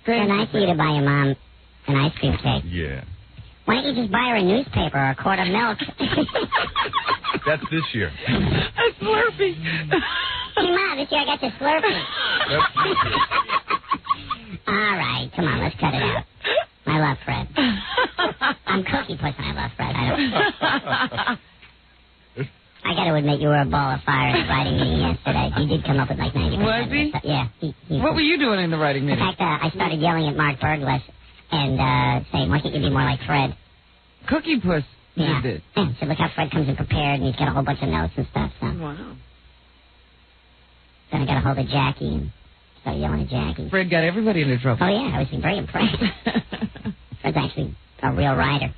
Very nice of you to buy your mom An ice cream cake. Yeah. Why don't you just buy her a newspaper or a quart of milk? That's this year. A Slurpee. Hey, Mom, this year I got the Slurpee. All right, come on, let's cut it out. I love Fred. I'm Cookie Puss and I love Fred. I got to admit, you were a ball of fire in the writing meeting yesterday. He did come up with like 90%. Was he? Yeah. What were you doing in the writing meeting? In fact, I started yelling at Mark Burglas and saying, why can't you be more like Fred? Cookie Puss Yeah. did. Yeah. So look how Fred comes in prepared, and he's got a whole bunch of notes and stuff. So. Wow. Then I got a hold of Jackie and started yelling at Jackie. Fred got everybody into trouble. Oh, yeah, I was very impressed. Fred's actually a real writer.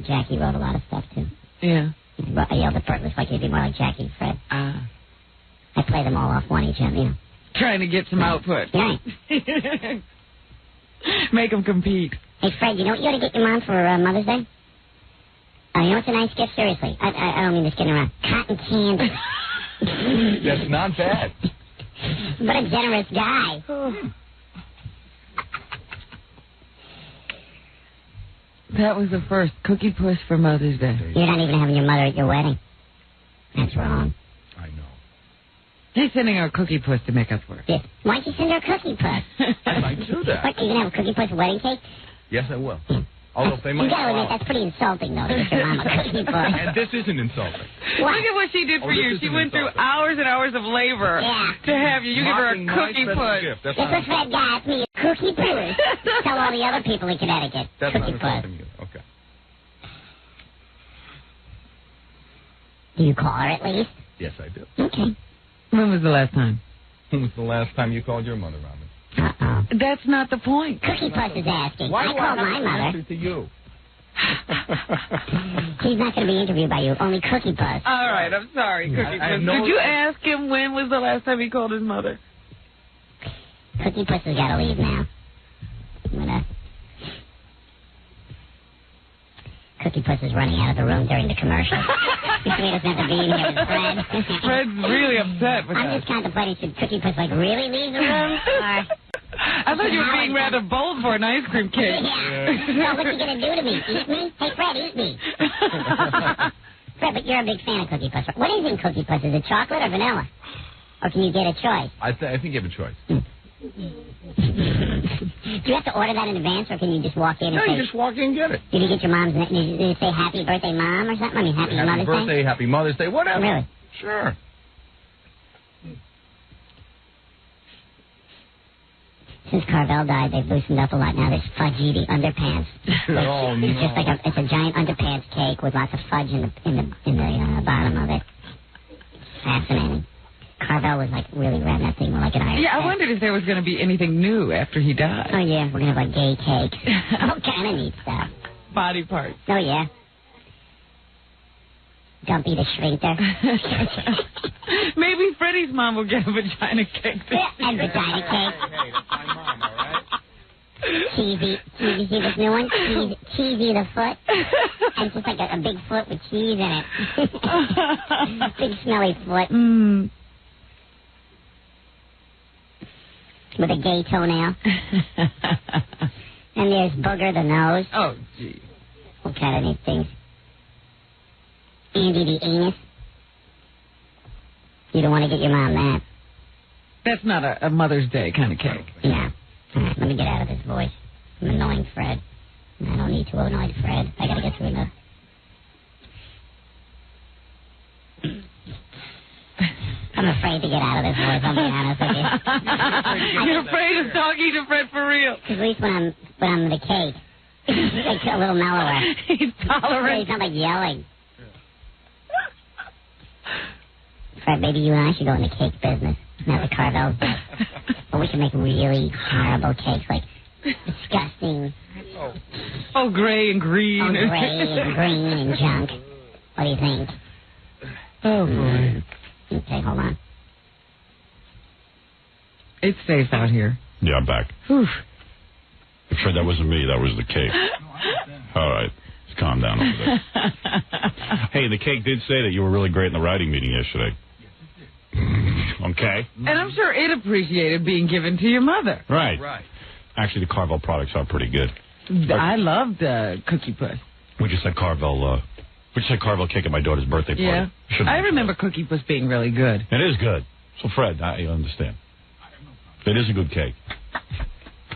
Jackie wrote a lot of stuff, too. Yeah. I yelled at Burglas, why can't you be more like Jackie and Fred? Ah. I play them all off one each other, you know. Trying to get some output. Right. Make them compete. Hey, Fred, you know what you ought to get your mom for Mother's Day? You know what's a nice gift? Seriously. I don't mean this kidding around. Cotton candy. That's not bad. What a generous guy. That was the first Cookie Puss for Mother's Day. You're not even having your mother at your wedding. That's wrong. I know. He's sending her a Cookie Puss to make up for it. Yeah. Why don't you send her a Cookie Puss? I might do that. What, are you going to have a Cookie Puss wedding cake? Yes, I will. Although they might. You got to admit, that's pretty insulting, though, to get your mom a Cookie Puss. And this isn't insulting. What? Look at what she did for you. She went through hours and hours of labor to have you. You give her a Cookie Puss. This was Fred got me a Cookie Puss. Tell all the other people in Connecticut. That's Cookie not Puss. insulting you. Okay. Do you call her at least? Yes, I do. Okay. When was the last time? When was the last time you called your mother, Robin? Uh-oh. That's not the point. Cookie Puss is asking. Why I do called I my have to mother. answer to you? He's not going to be interviewed by you. Only Cookie Puss. All right, I'm sorry, Cookie I have Puss. no- Could you ask him when was the last time he called his mother? Cookie Puss has got to leave now. Cookie Puss is running out of the room during the commercial. He doesn't have to be in here with Fred. Fred's really upset with I'm that. just contemplating, should Cookie Puss, like, really leave the room? Or... I thought you were being rather bold for an ice cream cake. Yeah. So what's he going to do to me? Eat me? Hey, Fred, eat me. Fred, but you're a big fan of Cookie Puss. What is in Cookie Puss? Is it chocolate or vanilla? Or can you get a choice? I think you have a choice. Do you have to order that in advance, or can you just walk in and No, say... you just walk in and get it. Did you get your mom's... Did you say Happy Birthday, Mom, or something? I mean, Happy Mother's birthday, Day? Happy Mother's Day, whatever. Really? Sure. Since Carvel died, they've loosened up a lot now. There's Fudgy, the underpants. Oh, no. It's just like it's a giant underpants cake with lots of fudge in the bottom of it. Fascinating. Carvel was like really ran that thing like an Irish. Yeah, I cat. wondered if there was going to be anything new after he died. Oh yeah, we're gonna have like gay cakes. All kind of neat stuff. Body parts. Oh yeah. Dumpy the Shrinker. Maybe Freddie's mom will get a vagina cake. And vagina cake. Hey, that's my mom, all right? Cheesy, see this new one? Cheesy the foot. And it's just like a big foot with cheese in it. Big smelly foot. Mm. With a gay toenail. And there's Booger the nose. Oh, gee. What kind of neat things? Andy the anus. You don't want to get your mom that. That's not a Mother's Day kind of cake. Yeah. All right, let me get out of this voice. I'm annoying Fred. I don't need to annoy Fred. I gotta get through enough. I'm afraid to get out of this voice, I'll be honest with you. You're afraid of talking to Fred for real. At least when I'm the cake. It's like a little mellower. He's tolerant. He's not like yelling. Fred, maybe you and I should go in the cake business. Now the Carvels do. But we should make really horrible cakes, like disgusting. Oh, gray and green. Oh, gray and green and junk. What do you think? Oh, boy. Okay, hold on. It's safe out here. Yeah, I'm back. Whew. Fred, that wasn't me. That was the cake. All right. Just calm down over there. Hey, the cake did say that you were really great in the writing meeting yesterday. Okay? And I'm sure it appreciated being given to your mother. Right. Actually, the Carvel products are pretty good. I loved Cookie Puss. We just had Carvel cake at my daughter's birthday party. Yeah. I remember Cookie Puss being really good. It is good. So, Fred, I understand. It is a good cake.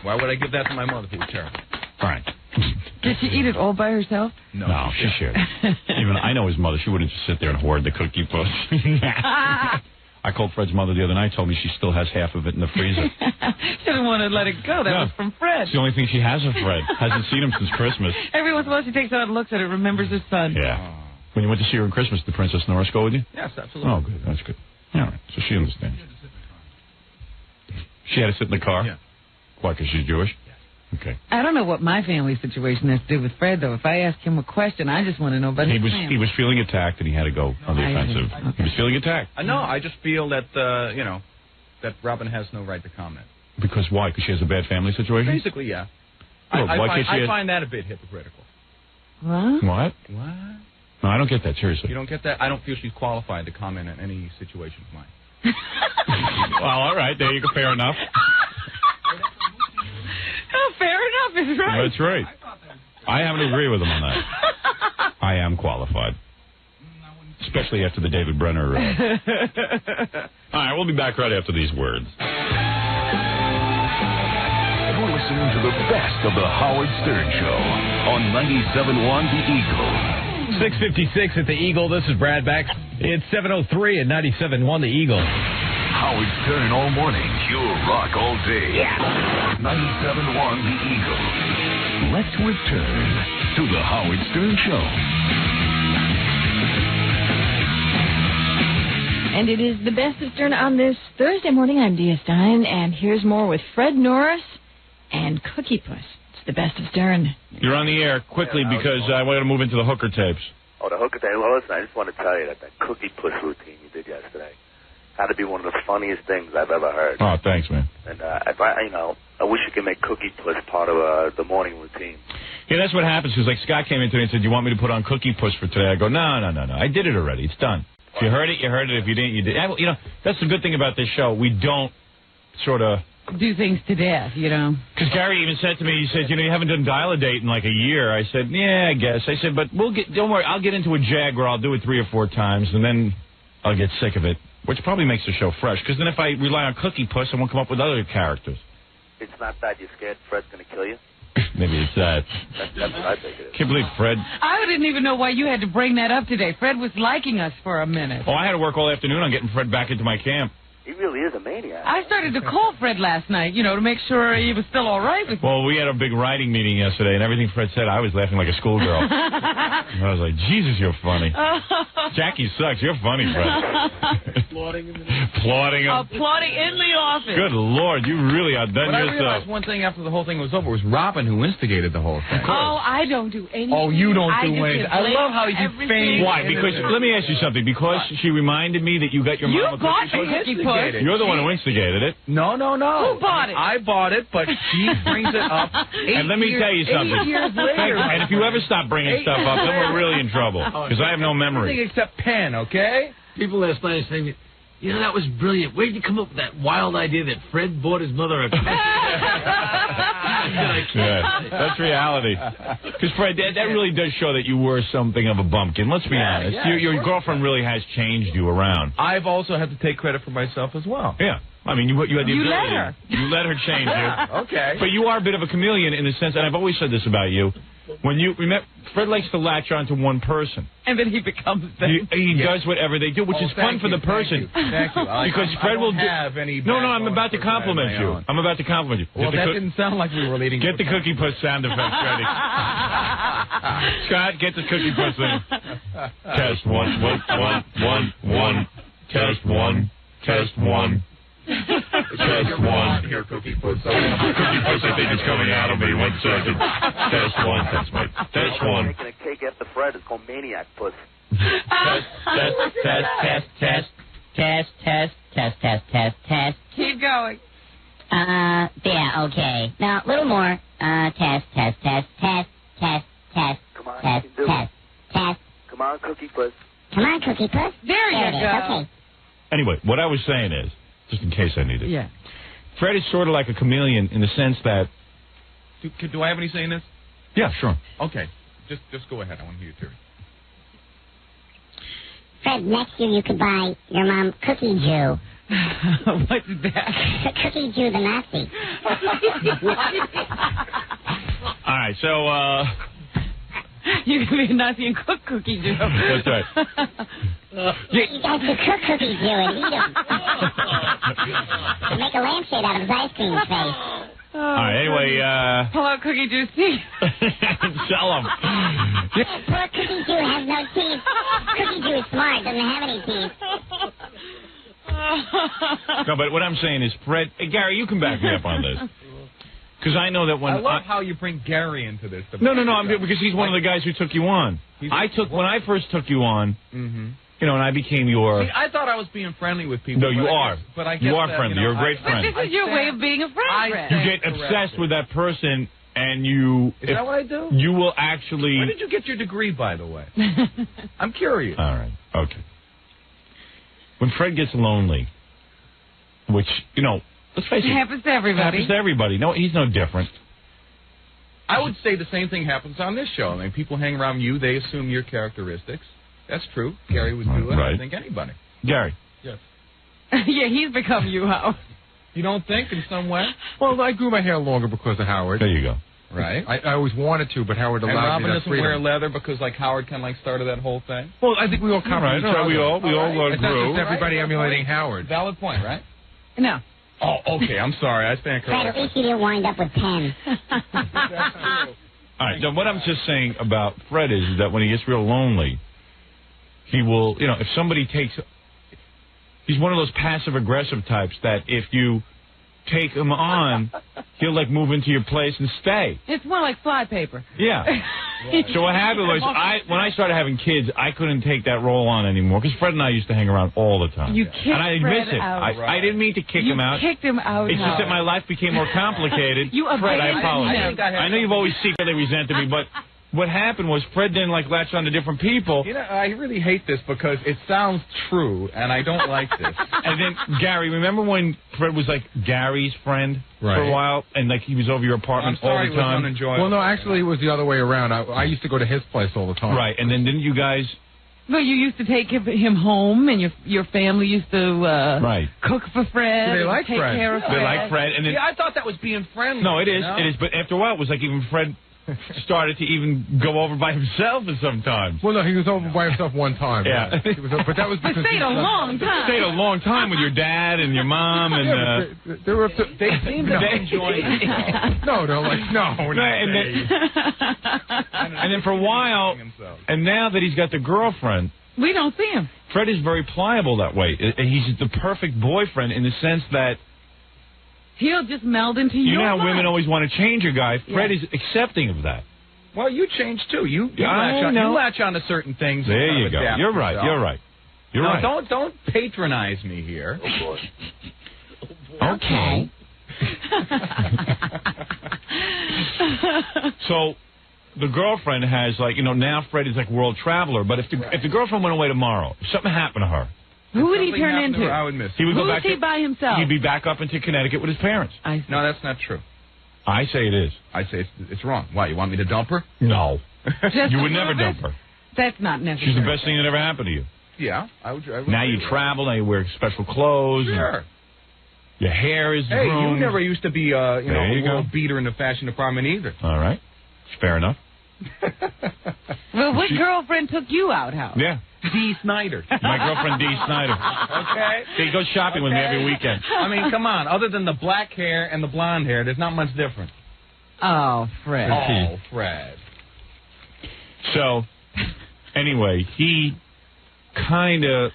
Why would I give that to my mother if it was terrible? Fine. Did she eat it all by herself? No, she shared it. Even I know his mother. She wouldn't just sit there and hoard the Cookie Puss. I called Fred's mother the other night, told me she still has half of it in the freezer. She didn't want to let it go. That was from Fred. It's the only thing she has of Fred. Hasn't seen him since Christmas. Every once in a while she takes it out and looks at it, remembers her son. Yeah. When you went to see her on Christmas, did Princess Norris go with you? Yes, absolutely. Oh, good. That's good. All right. So she understands. She had to sit in the car? Yeah. Why, because she's Jewish? Okay. I don't know what my family situation has to do with Fred, though. If I ask him a question, I just want to know about his family. He was feeling attacked, and he had to go on the offensive. Okay. He was feeling attacked. No, I just feel that, that Robin has no right to comment. Because why? Because she has a bad family situation? Basically, yeah. Well, I find that a bit hypocritical. What? What? What? No, I don't get that, seriously. You don't get that? I don't feel she's qualified to comment on any situation of mine. Well, all right. There you go. Fair enough. Oh, fair enough is right. That's right. I happen to agree with him on that. I am qualified. Especially after the David Brenner. All right, we'll be back right after these words. You're listening to the best of the Howard Stern Show on 97.1 The Eagle. 6:56 at the Eagle. This is Brad Bax. It's 7:03 at 97.1 The Eagle. Howard Stern all morning, pure rock all day. Yeah. 97.1 The Eagle. Let's return to the Howard Stern Show. And it is the best of Stern on this Thursday morning. I'm Dia Stein, and here's more with Fred Norris and Cookie Puss. It's the best of Stern. You're on the air quickly because I want to move into the hooker tapes. Oh, the hooker tape. Well, listen, I just want to tell you that Cookie Puss routine you did yesterday had to be one of the funniest things I've ever heard. Oh, thanks, man. And I wish you could make Cookie Puss part of the morning routine. Yeah, that's what happens, because like Scott came in today and said, "Do you want me to put on Cookie Puss for today?" I go, no. I did it already. It's done. If you heard it, you heard it. If you didn't, you did. You know, that's the good thing about this show. We don't sort of do things to death, you know. Because Gary even said to me, he said, you haven't done Dial-A-Date in like a year. I said, yeah, I guess. I said, but don't worry, I'll get into a jag where I'll do it 3 or 4 times, and then I'll get sick of it, which probably makes the show fresh. Because then if I rely on Cookie Puss, I won't come up with other characters. It's not that you're scared Fred's going to kill you? Maybe it's that. That's what I think it is. Can't believe Fred. I didn't even know why you had to bring that up today. Fred was liking us for a minute. Oh, I had to work all afternoon on getting Fred back into my camp. He really is a maniac. I started to call Fred last night, to make sure he was still all right with me. Well, we had a big writing meeting yesterday, and everything Fred said, I was laughing like a schoolgirl. I was like, Jesus, you're funny. Jackie sucks. You're funny, Fred. Applauding him. Applauding in the office. Good Lord, you really outdone yourself. I realized one thing after the whole thing was over was Robin who instigated the whole thing. Oh, I don't do anything. Oh, you don't do anything. I love how you feign. Why? Because, let me ask you something. Because she reminded me that you got your mom a Cookie Puss. You're the one who instigated it. No. Who bought it? I bought it, but she brings it up. And let me tell you something. 8 years later. And if you ever stop bringing stuff up, then we're really in trouble. Because I have no memory. Everything except pen, okay? People last night saying, that was brilliant. Where did you come up with that wild idea that Fred bought his mother a pen? Yeah, that's reality. Because, Fred, that really does show that you were something of a bumpkin. Let's be honest. Your girlfriend really has changed you around. I've also had to take credit for myself as well. Yeah. I mean, you had the ability. Let her. You let her change you. Okay. But you are a bit of a chameleon in the sense, and I've always said this about you. When Fred likes to latch on to one person. And then he becomes them. He does whatever they do, which is fun for the person. Thank you. Because Fred will have any. No, I'm about to compliment you. I'm about to compliment you. Well, that didn't sound like we were leading. Get the Cookie Puss sound effects ready. Scott, get the Cookie Puss in. Test 1, 1. Test 1. Test 1. Test 1. Here, Cookie Puss. Cookie Puss, I think it's coming out of me. 1 second. Test 1. That's my test 1. Making a cake after Fred is called Maniac Puss. Test. Keep going. Yeah, okay. Now, a little more. Test. Come on, you can do it. Test. Come on, Cookie Puss. Come on, Cookie Puss. There you it is. go. Okay. Anyway, what I was saying is, just in case I need it. Yeah. Fred is sort of like a chameleon in the sense that... Do I have any say in this? Yeah, sure. Okay. Just go ahead. I want to hear your theory. Fred, next year you could buy your mom Cookie Jew. What's that? Cookie Jew the Nazi. All right, so... You can be a Nazi and cook Cookie Jew. That's right. You guys could cook Cookie Jew and eat him. Make a lampshade out of his ice cream face. All right, anyway, pull out Cookie Jew's teeth. Sell them. Poor Cookie Jew has no teeth. Cookie Jew is smart, doesn't have any teeth. No, but what I'm saying is, Fred... Hey, Gary, you can back me up on this. Because I know that when... I love how you bring Gary into this. No, because he's one of the guys who took you on. When I first took you on, you know, and I became your... See, I thought I was being friendly with people. No, you are. But I guess you are friendly. You're a great friend. But this is your way of being a friend, Fred. You get obsessed with that person, and you... Is that what I do? You will actually... Where did you get your degree, by the way? I'm curious. All right. Okay. When Fred gets lonely, which, you know, let's face it. It happens to everybody. It happens to everybody. No, he's no different. I would say the same thing happens on this show. I mean, people hang around you, they assume your characteristics. That's true. Gary would do it. Right. I think anybody. Gary. Yes. Yeah, he's become you, Howard. You don't think in some way? Well, I grew my hair longer because of Howard. There you go. Right. I always wanted to, but Howard allowed and Robin me that doesn't freedom. wear leather because, like, Howard kind of, like, started that whole thing? Well, I think we all come right. We all grew. It's not just everybody emulating Howard. Valid point, right? No. Oh, okay. I'm sorry. I stand Fred, corrected. at least you didn't wind up with 10. All right. So what I'm just saying about Fred is that when he gets real lonely, he will, you know, if somebody takes... He's one of those passive-aggressive types that if you take him on, he'll, like, move into your place and stay. It's more like fly paper. Yeah. So what happened was, when I started having kids, I couldn't take that role on anymore, because Fred and I used to hang around all the time. You kicked and I Fred miss it. out. I didn't mean to kick him out. You kicked him out. It's just that my life became more complicated. You Fred, I abandoned apologize. him. I know you've always secretly resented me, but what happened was Fred didn't, like, latch on to different people. You know, I really hate this because it sounds true, and I don't like this. And then, Gary, remember when Fred was, like, Gary's friend for a while? And, like, he was over your apartment all the time? It was unenjoyable. Well, no, actually, it was the other way around. I used to go to his place all the time. Right, and then didn't you guys... Well, you used to take him home, and your family used to cook for Fred. They like take Fred. care of Fred. They like Fred. And then, I thought that was being friendly. No, it is. You know? It is. But after a while, it was like even Fred started to even go over by himself sometimes. Well, no, he was over by himself one time. Yeah. Right? But that was because... I stayed a long time. Stayed a long time with your dad and your mom and... they were... They seemed to be enjoying it. No, and then for a while, and now that he's got the girlfriend... We don't see him. Fred is very pliable that way. He's the perfect boyfriend in the sense that... He'll just meld into your You know how life. women always want to change a guy? Fred is accepting of that. Well, you change, too. You latch on to certain things. There you go. You're right. You're right. Don't patronize me here. Oh, boy. Okay. So the girlfriend has, like, you know, now Fred is like world traveler, but if the girlfriend went away tomorrow, if something happened to her, who would he turn into? I would miss. He would go Who back is he by himself? He'd be back up into Connecticut with his parents. No, that's not true. I say it is. I say it's wrong. Why, you want me to dump her? No. Just You would never dump her. That's not necessary. She's the best thing that ever happened to you. Yeah. I would now you travel, now you wear special clothes. Sure. Your hair is Hey, groomed. you never used to be a you world beater in the fashion department either. All right. Fair enough. Well, what girlfriend took you out, Howard? Yeah. Dee Snyder. My girlfriend Dee Snyder. Okay. She goes shopping with me every weekend. I mean, come on. Other than the black hair and the blonde hair, there's not much difference. Oh, Fred. Oh, Fred. So, anyway, he kind of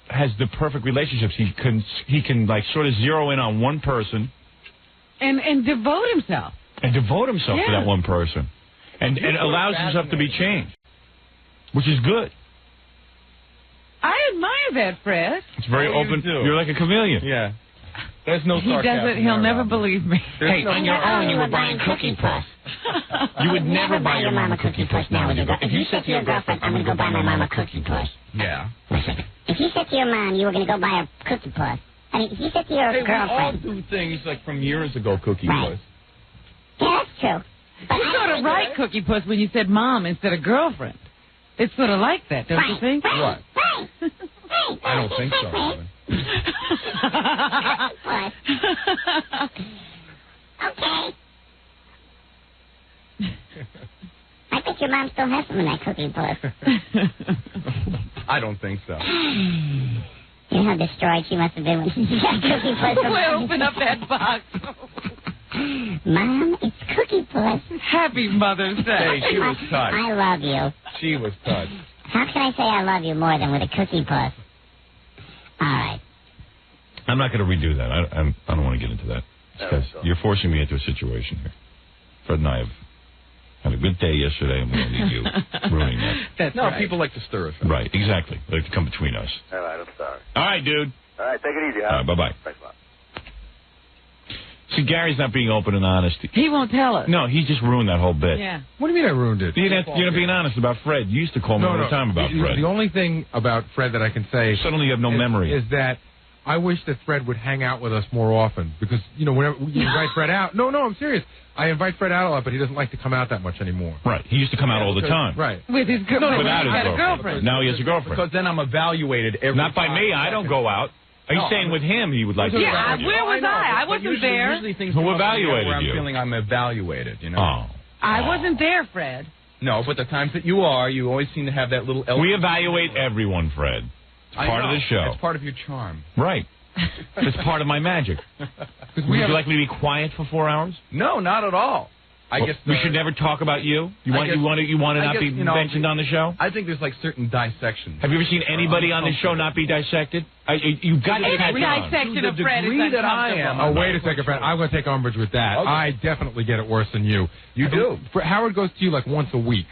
has the perfect relationships. He can like sort of zero in on one person and devote himself. And devote himself to that one person. And allows himself to be changed, which is good. I admire that, Fred. It's very open. You're like a chameleon. Yeah. There's no He sarcasm doesn't. He'll never believe me. Hey, on your own, you were buying Cookie Puss. You would never buy your mama Cookie Puss now, would you? If you said to your girlfriend, I'm going to go buy my mama Cookie Puss. Yeah. Wait a second. If you said to your mom you were going to go buy a cookie puss, I mean, if you said to your girlfriend... we all do things like from years ago, Cookie Puss. Yeah, that's true. But You sort of right, Cookie Puss, when you said mom instead of girlfriend. It's sort of like that, don't you think? What? I don't think so, Robin. Okay. I think your mom still has some of that cookie puss. I don't think so. You know how destroyed she must have been when she got cookie puss. We'll open up that box. Mom, it's cookie puss. Happy Mother's Day. Hey, she was touched. I love you. She was touched. How can I say I love you more than with a cookie puss? All right. I'm not going to redo that. I don't want to get into that. Because you're forcing me into a situation here. Fred and I have had a good day yesterday, and we don't need you ruining that. That's right. People like to stir us up. Right, exactly. They like to come between us. All right, I'm sorry. All right, dude. All right, take it easy, huh? All right, bye-bye. Thanks a lot. See, Gary's not being open and honest. He won't tell us. No, he just ruined that whole bit. Yeah. What do you mean I ruined it? You're not being honest about Fred. You used to call me all the time about Fred. The only thing about Fred that I can say... Suddenly you have no memory. ...is that I wish that Fred would hang out with us more often. Because, whenever you invite Fred out... No, I'm serious. I invite Fred out a lot, but he doesn't like to come out that much anymore. Right. He used to come out all the time. Right. With his girlfriend. Without his girlfriend. Now he has a girlfriend. Because then I'm evaluated every Not by time. me. I don't go out. Are you saying with him he would like to Yeah, where was I? I wasn't there. Usually things Who come up evaluated where I'm you? feeling I'm evaluated, Oh. I wasn't there, Fred. No, but the times that you are, you always seem to have that little element. We evaluate everyone, Fred. It's part of the show. It's part of your charm. Right. It's part of my magic. Would you like me to be quiet for 4 hours? No, not at all. I guess we should never talk about you. You want to not be mentioned on the show. I think there's like certain dissections. Have you ever seen anybody on the show not be dissected? You've got to catch on. Dissection of Fred is that I am. Oh, wait a second, Fred. I'm going to take umbrage with that. Okay. I definitely get it worse than you. You do. Howard goes to you like once a week.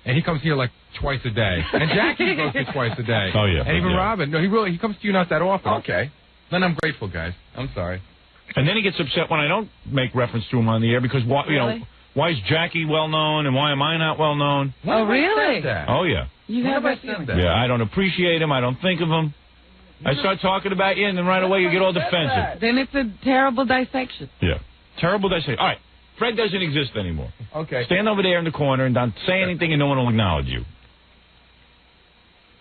And he comes here like twice a day. And Jackie goes to twice a day. Oh, yeah. And even Robin. No, he comes to you not that often. Okay. Then I'm grateful, guys. I'm sorry. And then he gets upset when I don't make reference to him on the air because, why is Jackie well known and why am I not well known? Oh, really? Oh, yeah. You have I said that? Yeah, I don't appreciate him. I don't think of him. I start talking about you, and then right away you get all defensive. Then it's a terrible dissection. Yeah. Terrible dissection. All right. Fred doesn't exist anymore. Okay. Stand over there in the corner and don't say anything and no one will acknowledge you.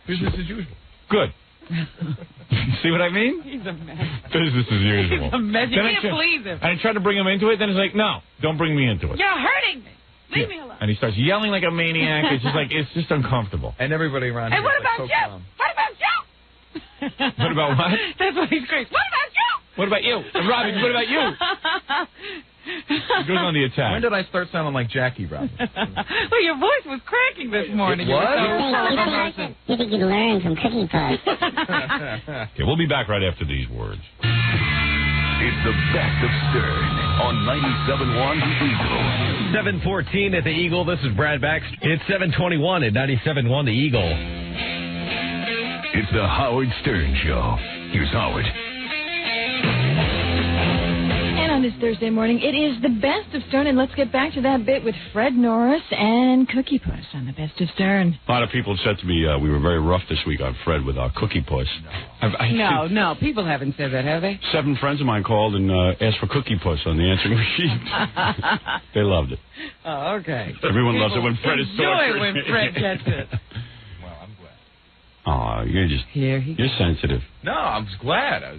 Business as usual. Good. See what I mean? He's a mess. Business as usual. He's a mess. You can't please him. And I tried to bring him into it, then it's like, no, don't bring me into it. You're hurting me. Leave me alone. And he starts yelling like a maniac. It's just like, it's just uncomfortable. And everybody around Hey, here what is about like, you? so calm. What about you? What about what? That's what he screams. What about you? What about you? Robin, what about you? He goes on the attack. When did I start sounding like Jackie, Robin? Well, your voice was cracking this morning. It was? You think you'd learn from Cookie Puss? Okay, we'll be back right after these words. It's the best of Stern on 97.1 The Eagle. 7:14 at the Eagle. This is Brad Bax. It's 7:21 at 97.1 The Eagle. It's the Howard Stern Show. Here's Howard. And on this Thursday morning, it is the best of Stern, and let's get back to that bit with Fred Norris and Cookie Puss on the best of Stern. A lot of people have said to me we were very rough this week on Fred with our Cookie Puss. No, people haven't said that, have they? 7 friends of mine called and asked for Cookie Puss on the answering machine. They loved it. Oh, okay. Everyone loves it when Fred is tortured. Enjoy when Fred gets it. Well, I'm glad. Aw, you're sensitive. No, I'm just glad. What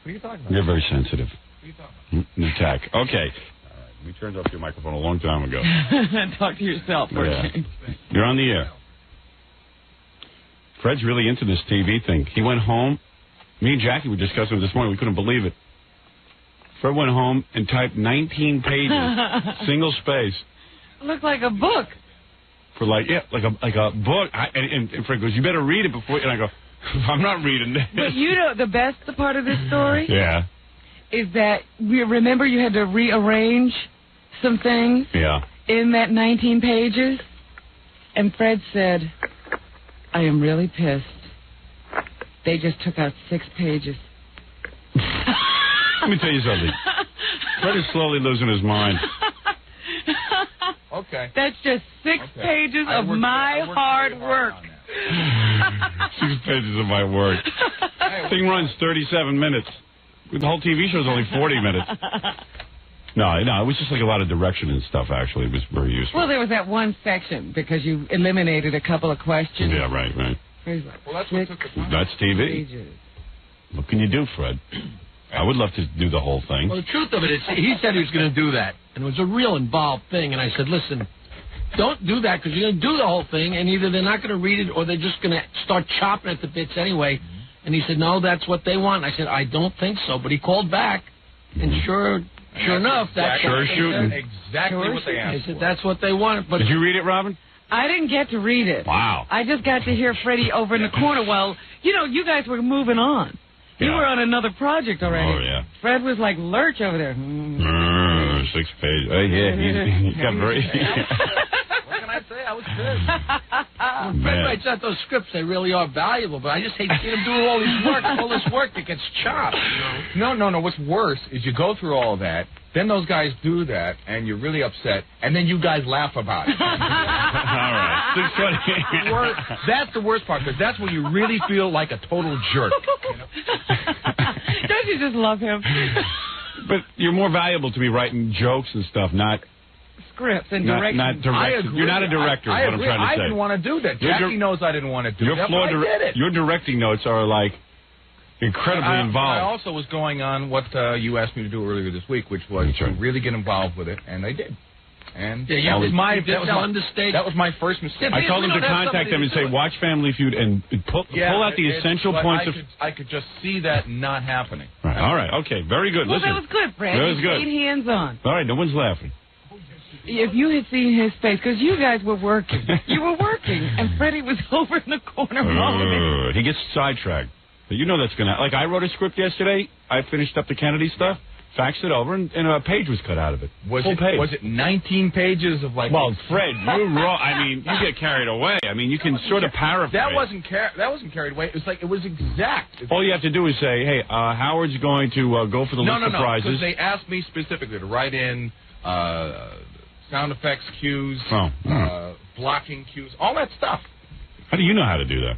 are you talking about? You're very sensitive. What are you talking about? Attack. Okay. All right. We turned off your microphone a long time ago. Talk to yourself. Yeah. You're on the air. Fred's really into this TV thing. He went home. Me and Jackie were discussing it this morning. We couldn't believe it. Fred went home and typed 19 pages, single space. Looked like a book. For like a book. And Fred goes, you better read it before. And I go, I'm not reading this. But you know the best part of this story? Yeah. Is that remember you had to rearrange some things in that 19 pages? And Fred said, I am really pissed. They just took out 6 pages. Let me tell you something. Fred is slowly losing his mind. Okay. That's just 6 pages of my hard work. 6 pages of my work. Thing runs 37 minutes. The whole TV show's only 40 minutes. No, it was just like a lot of direction and stuff, actually. It was very useful. Well, there was that one section because you eliminated a couple of questions. Yeah, right. Well, that's what took the time. That's TV. What can you do, Fred? I would love to do the whole thing. Well, the truth of it is, he said he was going to do that, and it was a real involved thing. And I said, listen, don't do that because you're going to do the whole thing, and either they're not going to read it or they're just going to start chopping at the bits anyway. And he said, no, that's what they want. And I said, I don't think so. But he called back, and sure enough, that's exactly what they asked. I said, that's what they want. But did you read it, Robin? I didn't get to read it. Wow. I just got to hear Freddie over in the corner while, you guys were moving on. You were on another project already. Oh, yeah. Fred was like Lurch over there. 6 pages. He got very... What can I say? I was pissed. When Fred writes out those scripts, they really are valuable, but I just hate seeing him do all this work that gets chopped. No. What's worse is you go through all that, then those guys do that, and you're really upset, and then you guys laugh about it. All right. 6:20. That's the worst part, because that's when you really feel like a total jerk. Don't you just love him? But you're more valuable to be writing jokes and stuff, not scripts and direction. Not direction. You're not a director, is what I'm trying to say. I didn't want to do that. Jackie knows I didn't want to do that, but I did it. Your directing notes are like incredibly involved. I also was going on what you asked me to do earlier this week, which was to really get involved with it, and I did. And that was my first mistake. I told him to contact them and say, watch Family Feud and pull out the essential points of... I could just see that not happening. Right. All right, okay, very good. Well, Listen, that was good, Fred. That was good. Hands-on. All right, no one's laughing. If you had seen his face, because you guys were working. You were working, and Freddie was over in the corner moaning. He gets sidetracked. But you know that's going to... Like, I wrote a script yesterday. I finished up the Kennedy stuff. Faxed it over, and a page was cut out of it. Was it 19 pages of like... Well, Fred, you're wrong. I mean, you get carried away. I mean, you can sort of paraphrase. That wasn't carried away. It was like, it was exact. All you have to do is say, hey, Howard's going to go for the list of prizes. No, because they asked me specifically to write in sound effects cues, blocking cues, all that stuff. How do you know how to do that?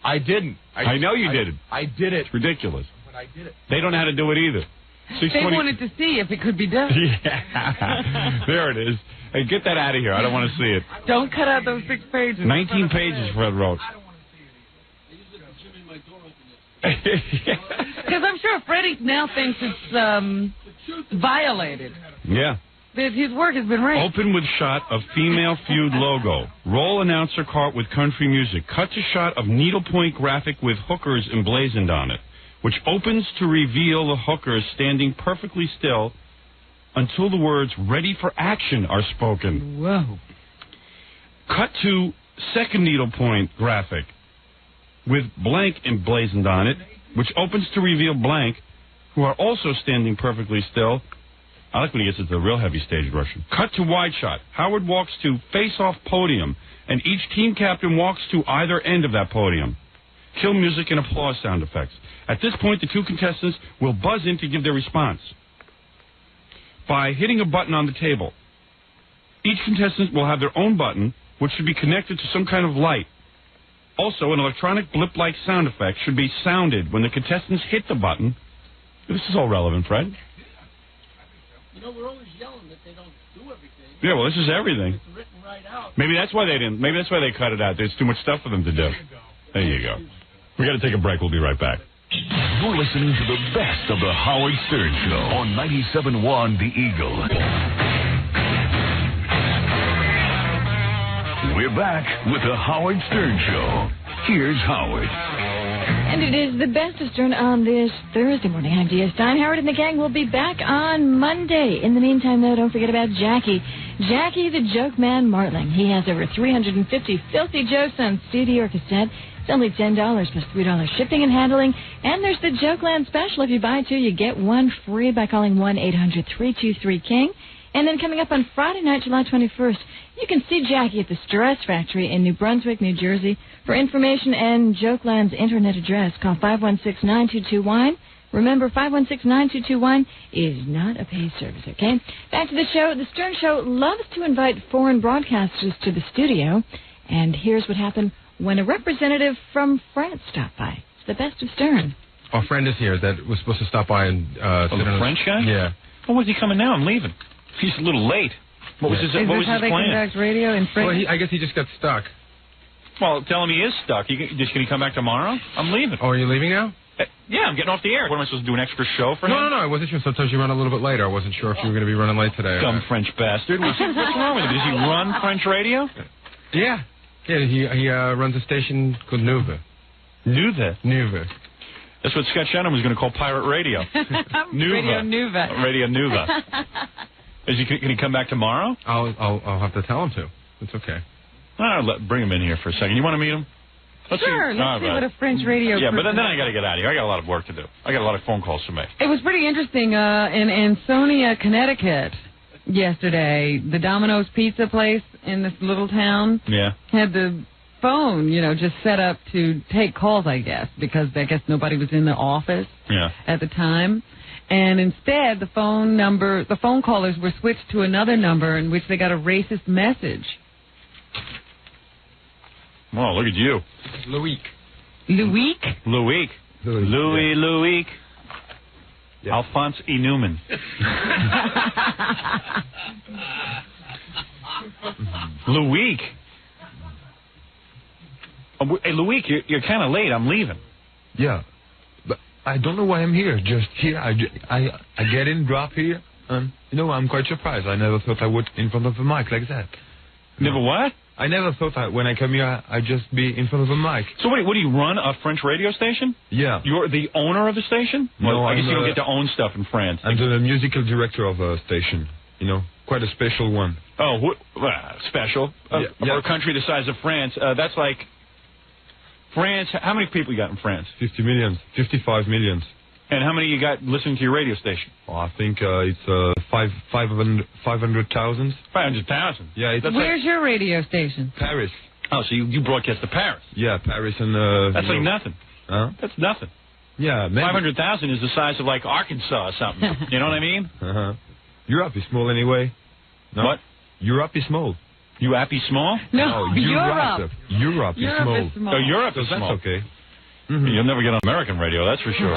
I didn't. I know you did it. I did it. It's ridiculous. But I did it. They don't know how to do it either. They wanted to see if it could be done. Yeah. There it is. Hey, get that out of here. I don't want to see it. Don't cut out those 6 pages. 19 pages, Fred wrote. Because I'm sure Freddie now thinks it's violated. Yeah. That his work has been raped. Open with shot of Female Feud logo. Roll announcer cart with country music. Cut to shot of needlepoint graphic with hookers emblazoned on it, which opens to reveal the hookers standing perfectly still until the words ready for action are spoken. Whoa. Cut to second needlepoint graphic with blank emblazoned on it, which opens to reveal blank, who are also standing perfectly still. I like when he gets into the real heavy stage Russian. Cut to wide shot. Howard walks to face-off podium, and each team captain walks to either end of that podium. Kill music and applause sound effects. At this point, the 2 contestants will buzz in to give their response by hitting a button on the table. Each contestant will have their own button, which should be connected to some kind of light. Also, an electronic blip-like sound effect should be sounded when the contestants hit the button. This is all relevant, Fred. We're always yelling that they don't do everything. Yeah, well, this is everything. It's written right out. Maybe that's why they didn't. Maybe that's why they cut it out. There's too much stuff for them to do. There you go. We got to take a break. We'll be right back. You're listening to the best of the Howard Stern Show on 97.1 The Eagle. We're back with the Howard Stern Show. Here's Howard. And it is the best of Stern on this Thursday morning. I'm D.S. Stein. Howard and the gang will be back on Monday. In the meantime, though, don't forget about Jackie. Jackie the Joke Man Martling. He has over 350 filthy jokes on CD or cassette. It's only $10 plus $3 shipping and handling. And there's the Jokeland special. If you buy 2, you get 1 free by calling 1-800-323-KING. And then coming up on Friday night, July 21st, you can see Jackie at the Stress Factory in New Brunswick, New Jersey. For information and Jokeland's internet address, call 516-9221. Remember, 516-9221 is not a paid service, okay? Back to the show. The Stern Show loves to invite foreign broadcasters to the studio. And here's what happened when a representative from France stopped by. It's the best of Stern. Our friend is here that was supposed to stop by and... the French guy? Yeah. Oh, when's he coming now? I'm leaving. He's a little late. What was his Is what this was how his they plan? conduct radio in French? Well, I guess he just got stuck. Well, tell him he is stuck. Can he come back tomorrow? I'm leaving. Oh, are you leaving now? Yeah, I'm getting off the air. What am I supposed to do, an extra show for him? No, I wasn't sure. Sometimes you run a little bit later. I wasn't sure if you were going to be running late today. Dumb French bastard. What's wrong with him? Does he run French radio? Yeah. Yeah, he runs a station called Nuva. Nuva? That's what Scott Shannon was going to call pirate radio. Radio Nuva. Radio Nuva. Can he come back tomorrow? I'll have to tell him to. It's okay. Bring him in here for a second. You want to meet him? Let's see what a French radio... Yeah, but then I got to get out of here. I got a lot of work to do. I got a lot of phone calls to make. It was pretty interesting. In Ansonia, Connecticut, yesterday, the Domino's Pizza place in this little town had the phone, just set up to take calls, I guess, because I guess nobody was in the office at the time. And instead, the phone callers were switched to another number in which they got a racist message. Oh, look at you. Louis. Yeah. Alphonse E. Newman. Louis. Hey, Louis, you're kind of late. I'm leaving. Yeah. But I don't know why I'm here. Just here. I get in, drop here, and, I'm quite surprised. I never thought I would in front of a mic like that. Never what? I never thought when I come here, I'd just be in front of a mic. So what do you run, a French radio station? Yeah. You're the owner of the station? No, I guess you don't get to own stuff in France. I'm the musical director of a station. Quite a special one. Oh, special? For a country the size of France, that's like... France, how many people you got in France? 50 million, 55 million. And how many you got listening to your radio station? Oh, I think it's 500,000. 500,000? Yeah. Where's your radio station? Paris. Oh, so you broadcast to Paris? Yeah, Paris and... That's like nothing. Huh? That's nothing. Yeah, maybe. 500,000 is the size of like Arkansas or something. You know what I mean? Uh-huh. Europe is small anyway. No? What? Europe is small. You appy small? No, Europe. Europe is small. Oh, Europe is small. That's okay. Mm-hmm. You'll never get on American radio, that's for sure.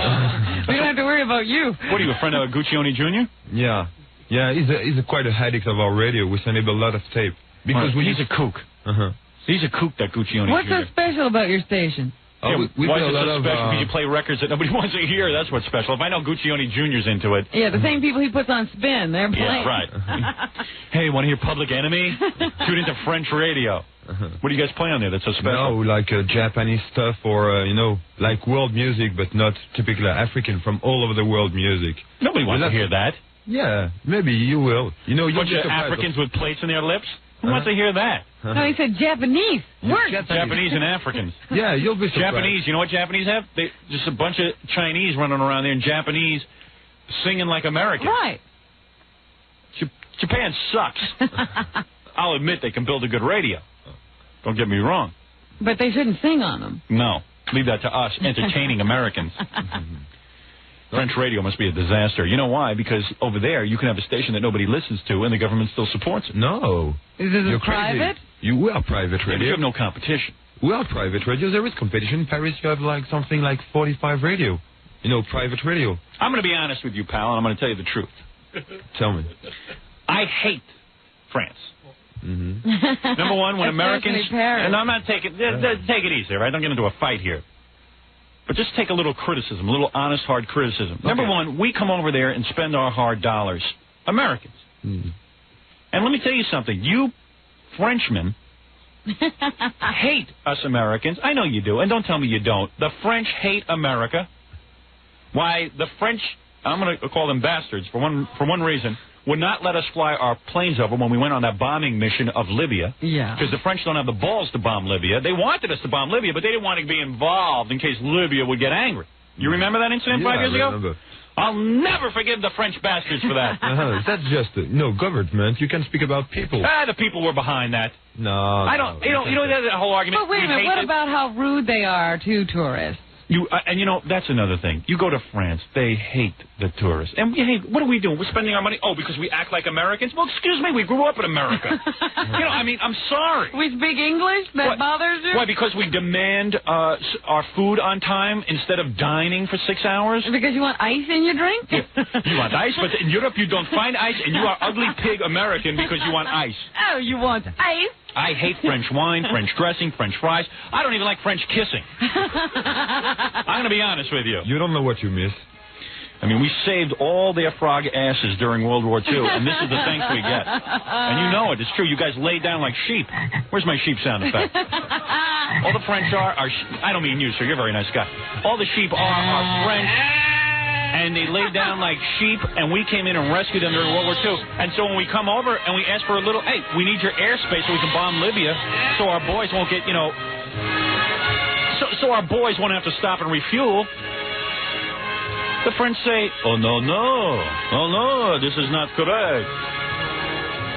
We don't have to worry about you. What are you, a friend of Guccione Jr.? Yeah. Yeah, he's quite a addict of our radio. We send him a lot of tape. Because he's a kook. Uh-huh. He's a kook, that Guccione What's Jr. so special about your station? Oh, we why do is a it lot so of... special? Because you play records that nobody wants to hear. That's what's special. If I know Guccione Jr.'s into it... Yeah, the same people he puts on spin. They're playing. Yeah, right. Hey, want to hear Public Enemy? Tune into French radio. What do you guys play on there that's so special? No, like Japanese stuff or, like world music, but not typically African, from all over the world music. Nobody wants to hear that. Yeah, maybe you will. A bunch of Africans with plates in their lips? Who wants to hear that? No, he said Japanese. Words. Japanese and Africans. Yeah, you'll be surprised. Japanese, you know what Japanese have? Just a bunch of Chinese running around there, and Japanese singing like Americans. Right. Japan sucks. I'll admit they can build a good radio. Don't get me wrong. But they shouldn't sing on them. No. Leave that to us, entertaining Americans. French radio must be a disaster. You know why? Because over there, you can have a station that nobody listens to, and the government still supports it. No. Is it private? We are private radio. You have no competition. We are private radio. There is competition. In Paris, you have something like 45 radio. Private radio. I'm going to be honest with you, pal, and I'm going to tell you the truth. Tell me. I hate France. Mm-hmm. Number one, when Americans... Paris. And I'm not taking... Take it easy, right? Don't get into a fight here. But just take a little criticism, a little honest, hard criticism. Okay. Number one, we come over there and spend our hard dollars. Americans. Mm. And let me tell you something. You Frenchmen hate us Americans. I know you do, and don't tell me you don't. The French hate America. Why, the French, I'm going to call them bastards for one reason, would not let us fly our planes over when we went on that bombing mission of Libya. Yeah. Because the French don't have the balls to bomb Libya. They wanted us to bomb Libya, but they didn't want to be involved in case Libya would get angry. You remember that incident 5 years ago? Remember. I'll never forgive the French bastards for that. That's just government. You can speak about people. The people were behind that. No. I don't. You know that whole argument. But wait a minute. What about how rude they are to tourists? And that's another thing. You go to France, they hate The tourists. And hey, what are we doing? We're spending our money. Oh, because we act like Americans? Well, excuse me, we grew up in America. I mean, I'm sorry. We speak English? That bothers you? Why, because we demand our food on time instead of dining for 6 hours? Because you want ice in your drink? You want ice, but in Europe you don't find ice, and you are ugly pig American because you want ice. Oh, you want ice? I hate French wine, French dressing, French fries. I don't even like French kissing. I'm going to be honest with you. You don't know what you miss. I mean, we saved all their frog asses during World War II, and this is the thanks we get. And you know it. It's true. You guys lay down like sheep. Where's my sheep sound effect? All the French are I don't mean you, sir. You're a very nice guy. All the sheep are French, and they laid down like sheep, and we came in and rescued them during World War II. And so when we come over and we ask for a little, hey, we need your airspace so we can bomb Libya so our boys won't get, so our boys won't have to stop and refuel. The French say, oh, no, this is not correct.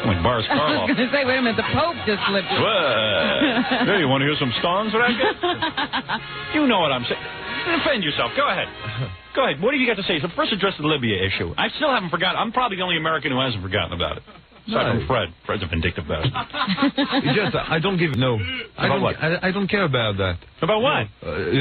Like Boris Karloff. I was going to say, wait a minute, the Pope just slipped. Well, hey, you want to hear some songs, Racket? You know what I'm saying. Defend yourself. Go ahead. Go ahead. What do you got to say? So first address the Libya issue. I still haven't forgotten. I'm probably the only American who hasn't forgotten about it. Aside from Fred. Fred's a vindictive bastard. Just, I don't give no. I don't care about that. About what?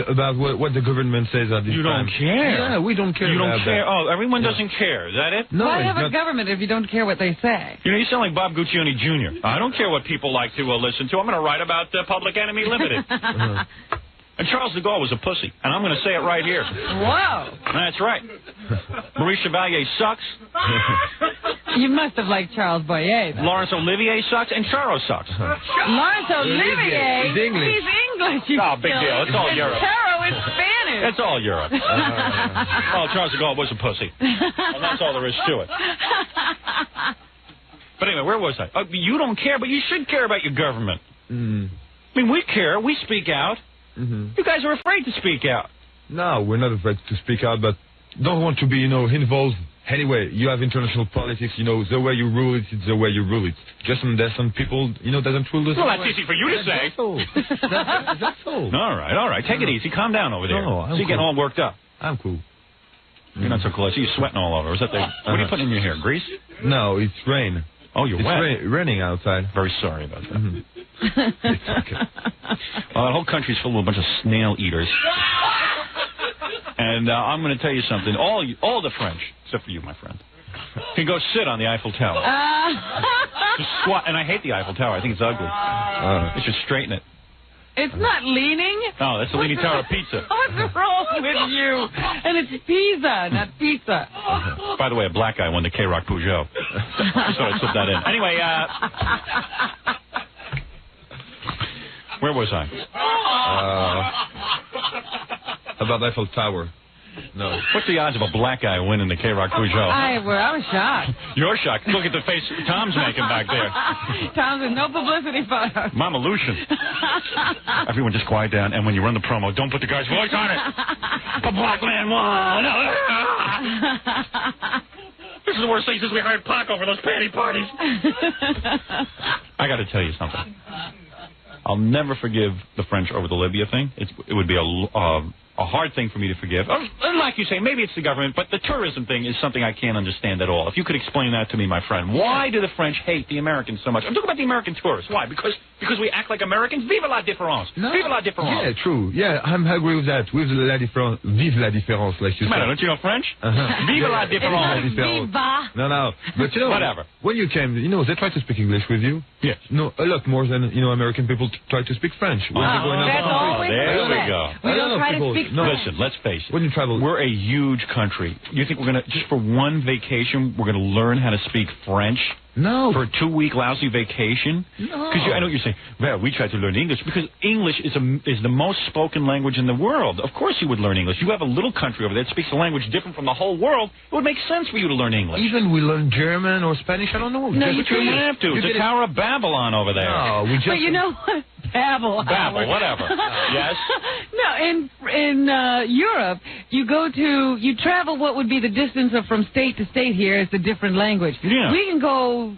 About what the government says at this time. You don't care? Yeah, we don't care. You don't about care? That. Oh, everyone doesn't care. Is that it? No, why have a government if you don't care what they say? You sound like Bob Guccione Jr. I don't care what people like to listen to. I'm going to write about Public Enemy Limited. And Charles de Gaulle was a pussy, and I'm going to say it right here. Whoa. That's right. Marie Chevalier sucks. You must have liked Charles Boyer, though. Laurence Olivier sucks, and Charo sucks. Lawrence Olivier? He's English. He's English. Oh, big deal. It's all Europe. Charo is Spanish. It's all Europe. Oh, Charles de Gaulle was a pussy. And that's all there is to it. But anyway, where was I? You don't care, but you should care about your government. I mean, we care. We speak out. You guys are afraid to speak out. No, we're not afraid to speak out, but don't want to be, involved. Anyway, you have international politics, the way you rule it, it's the way you rule it. Just some people, doesn't rule this. Well, that's easy for you to say. That's all. That's all. All right. Take it easy. Calm down over there. No, I'm you're getting all worked up. I'm cool. You're not so cool. I see you sweating all over. Is that what are you putting in your hair? Grease? No, it's rain. Oh, you're wet. It's raining outside. Very sorry about that. It's okay. Well, that whole country's full of a bunch of snail eaters. And I'm going to tell you something. All the French, except for you, my friend, can go sit on the Eiffel Tower. Just squat. And I hate the Eiffel Tower. I think it's ugly. They should straighten it. It's not leaning. No, that's the Leaning Tower of Pizza. What's wrong with you? And it's pizza, not pizza. By the way, a black guy won the K-Rock Peugeot. I thought I'd slip that in. Anyway, where was I? About Eiffel Tower. No. What's the odds of a black guy winning the K-Rock Peugeot? I was shocked. You're shocked. Look at the face Tom's making back there. Tom's with no publicity photos. Mama Lucian. Everyone just quiet down, and when you run the promo, don't put the guy's voice on it. A black man won. This is the worst thing since we hired Pac over those panty parties. I got to tell you something. I'll never forgive the French over the Libya thing. It would be a hard thing for me to forgive. And like you say, maybe it's the government, but the tourism thing is something I can't understand at all. If you could explain that to me, my friend. Why do the French hate the Americans so much? I'm talking about the American tourists. Why? Because we act like Americans? Vive la différence. No. Vive la différence. Yeah, true. Yeah, I agree with that. With la différence. Vive la différence, like you said. Don't you know French? Vive la différence. Viva. No. But whatever. When you came, they tried to speak English with you. Yes. No, a lot more than, American people try to speak French. When that's always there we go. We don't try to speak French. Listen, let's face it. When you travel, we're a huge country. You think we're going to, just for one vacation, we're going to learn how to speak French? No. For a 2-week lousy vacation? No. Because I know what you're saying. Well, we tried to learn English because English is the most spoken language in the world. Of course you would learn English. You have a little country over there that speaks a language different from the whole world. It would make sense for you to learn English. Even we learn German or Spanish. I don't know. No, you don't have to. It's a Tower of Babylon over there. No, we just. But you know what? Babble, whatever. Yes. No, in Europe, you travel what would be the distance from state to state. Here is the different language. Yeah. We can go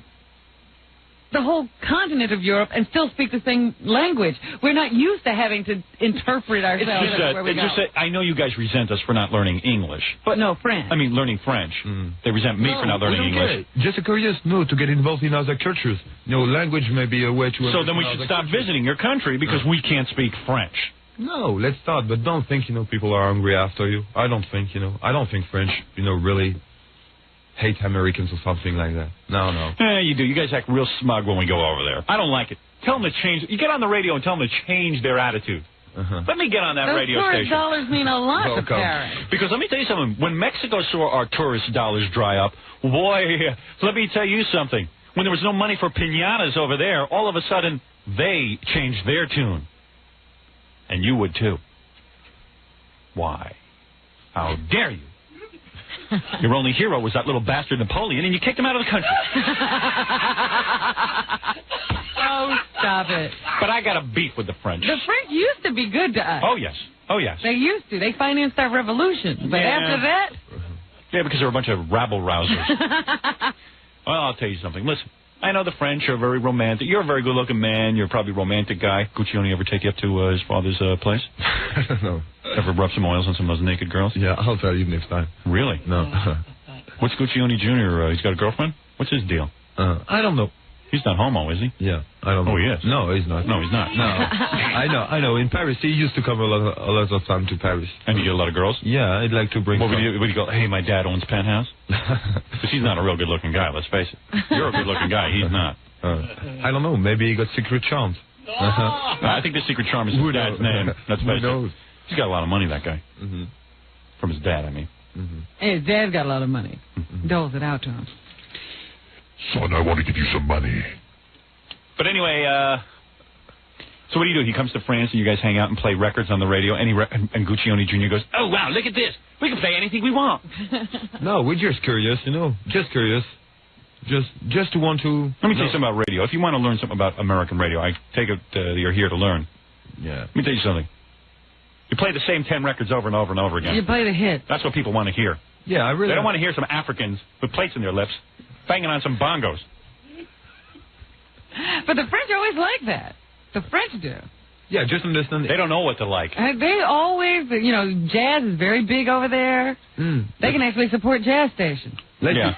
the whole continent of Europe and still speak the same language. We're not used to having to interpret ourselves where we go. I know you guys resent us for not learning English. But no, French. I mean, learning French. They resent me for not learning English. Just a curious to get involved in other cultures. Language may be a way to... So then we should stop visiting your country because we can't speak French. No, let's start, but don't think, people are hungry after you. I don't think, I don't think French, really hate Americans or something like that. No. Yeah, you do. You guys act real smug when we go over there. I don't like it. Tell them to change. You get on the radio and tell them to change their attitude. Let me get on that radio station. Those tourist dollars mean a lot to Paris. Because let me tell you something. When Mexico saw our tourist dollars dry up, boy, let me tell you something. When there was no money for piñatas over there, all of a sudden, they changed their tune. And you would, too. Why? How dare you? Your only hero was that little bastard Napoleon, and you kicked him out of the country. Oh, stop it. But I got a beef with the French. The French used to be good to us. Oh, yes. Oh, yes. They used to. They financed our revolution. But after that... Yeah, because they're a bunch of rabble-rousers. Well, I'll tell you something. Listen, I know the French are very romantic. You're a very good-looking man. You're probably a romantic guy. Guccione ever take you up to his father's place? I don't know. Ever rub some oils on some of those naked girls? Yeah, I'll tell you next time. Really? No. What's Guccione Jr.? He's got a girlfriend? What's his deal? I don't know. He's not homo, is he? Yeah, I don't know. Oh, he is? No, he's not. No, he's not. No. I know. In Paris, he used to come a lot of time to Paris. And you get a lot of girls? Yeah, I'd like to bring... Would you go, hey, my dad owns Penthouse? Because he's not a real good-looking guy, let's face it. You're a good-looking guy. He's not. I don't know. Maybe he got secret charms. I think the secret charm is his dad's name. Let's face it. He's got a lot of money, that guy. From his dad, I mean. Hey, his dad's got a lot of money. Doles it out to him. Son, I want to give you some money. But anyway, so what do? He comes to France and you guys hang out and play records on the radio. And Guccione Jr. goes, oh, wow, look at this. We can play anything we want. No, we're just curious, Just curious. Just to want to... Let me tell you something about radio. If you want to learn something about American radio, I take it you're here to learn. Yeah. Let me tell you something. You play the same 10 records over and over and over again. You play the hit. That's what people want to hear. Yeah, I really... They don't want to hear some Africans with plates in their lips banging on some bongos. But the French always like that. The French do. Yeah, just understand. They don't know what to like. They always, jazz is very big over there. They can actually support jazz stations. Yeah.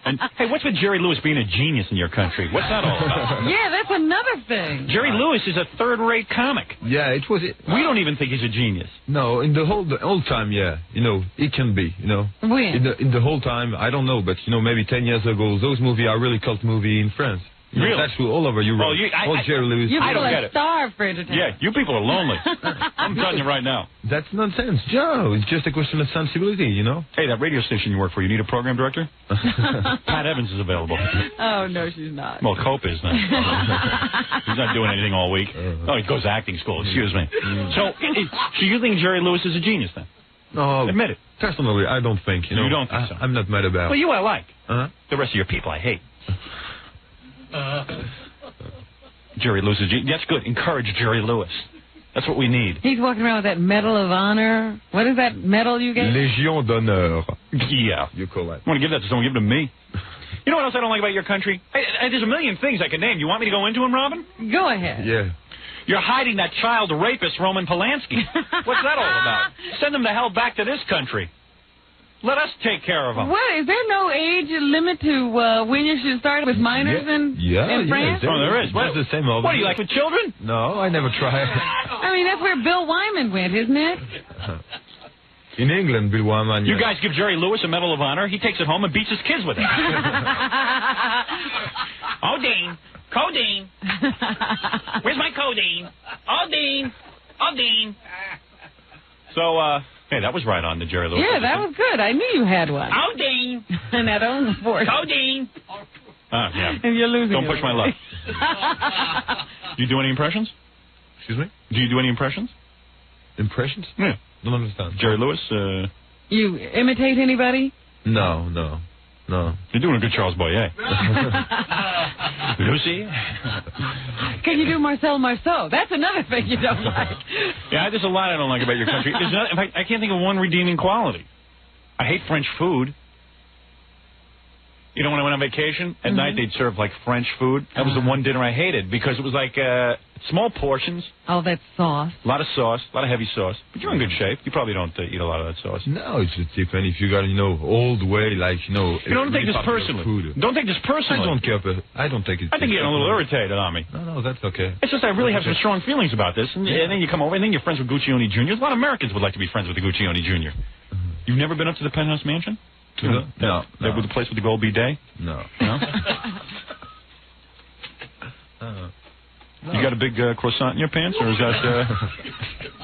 And hey, what's with Jerry Lewis being a genius in your country? What's that all about? Yeah, that's another thing. Jerry Lewis is a third-rate comic. Yeah, it was. We don't even think he's a genius. No, in the whole time, yeah, it can be, When? In the whole time, I don't know, but maybe 10 years ago, those movies are really cult movie in France. Really? That's true all over Europe. Well, Jerry Lewis. You I people don't get are it. starved for entertainment. Yeah, you people are lonely. I'm telling you right now. That's nonsense, Joe. It's just a question of sensibility, Hey, that radio station you work for, you need a program director? Pat Evans is available. Oh, no, she's not. Well, Cope is not. He's not doing anything all week. Oh, he goes to acting school, excuse me. So you think Jerry Lewis is a genius, then? No. Admit it. Personally, I don't think. You don't think so? I'm not mad about it. Well, you I like. The rest of your people I hate. Jerry Lewis is genius. That's good. Encourage Jerry Lewis. That's what we need. He's walking around with that Medal of Honor. What is that medal you gave? Légion d'honneur. Yeah. You call that. You want to give that to someone? Give it to me. You know what else I don't like about your country? There's a million things I could name. You want me to go into them, Robin? Go ahead. Yeah. You're hiding that child rapist, Roman Polanski. What's that all about? Send him the hell back to this country. Let us take care of them. What? Is there no age limit to when you should start with minors in France? There is. That's the same over. What, do you like with children? No, I never tried. I mean, that's where Bill Wyman went, isn't it? In England, Bill Wyman. You guys give Jerry Lewis a Medal of Honor. He takes it home and beats his kids with it. Dean. Codeine. Where's my codeine? Dean. So, hey, that was right on the Jerry Lewis. Yeah, that was good. I knew you had one. Dean. And that own force. Dean. Yeah. And you're losing. Don't push my luck. Do you do any impressions? Excuse me? Do you do any impressions? Impressions? Yeah. Don't understand. Jerry Lewis? You imitate anybody? No. You're doing a good Charles Boyer. Lucy? Can you do Marcel Marceau? That's another thing you don't like. Yeah, there's a lot I don't like about your country. In fact, I can't think of one redeeming quality. I hate French food. You know, when I went on vacation, at night they'd serve, like, French food. That was the one dinner I hated because it was, like, small portions. Oh, that sauce. A lot of sauce, a lot of heavy sauce. But you're in good shape. You probably don't eat a lot of that sauce. No, it's just different. If you got, old way, like, You don't take this personally. Food. Don't take this personally. I don't care, but I don't take it. I think you're getting a little irritated on me. No, that's okay. It's just I really have some strong feelings about this. And then you come over, and then you're friends with Guccione Jr. A lot of Americans would like to be friends with the Guccione Jr. You've never been up to the penthouse mansion? No. With the place with the gold bidet? No. No? You got a big croissant in your pants, or is that...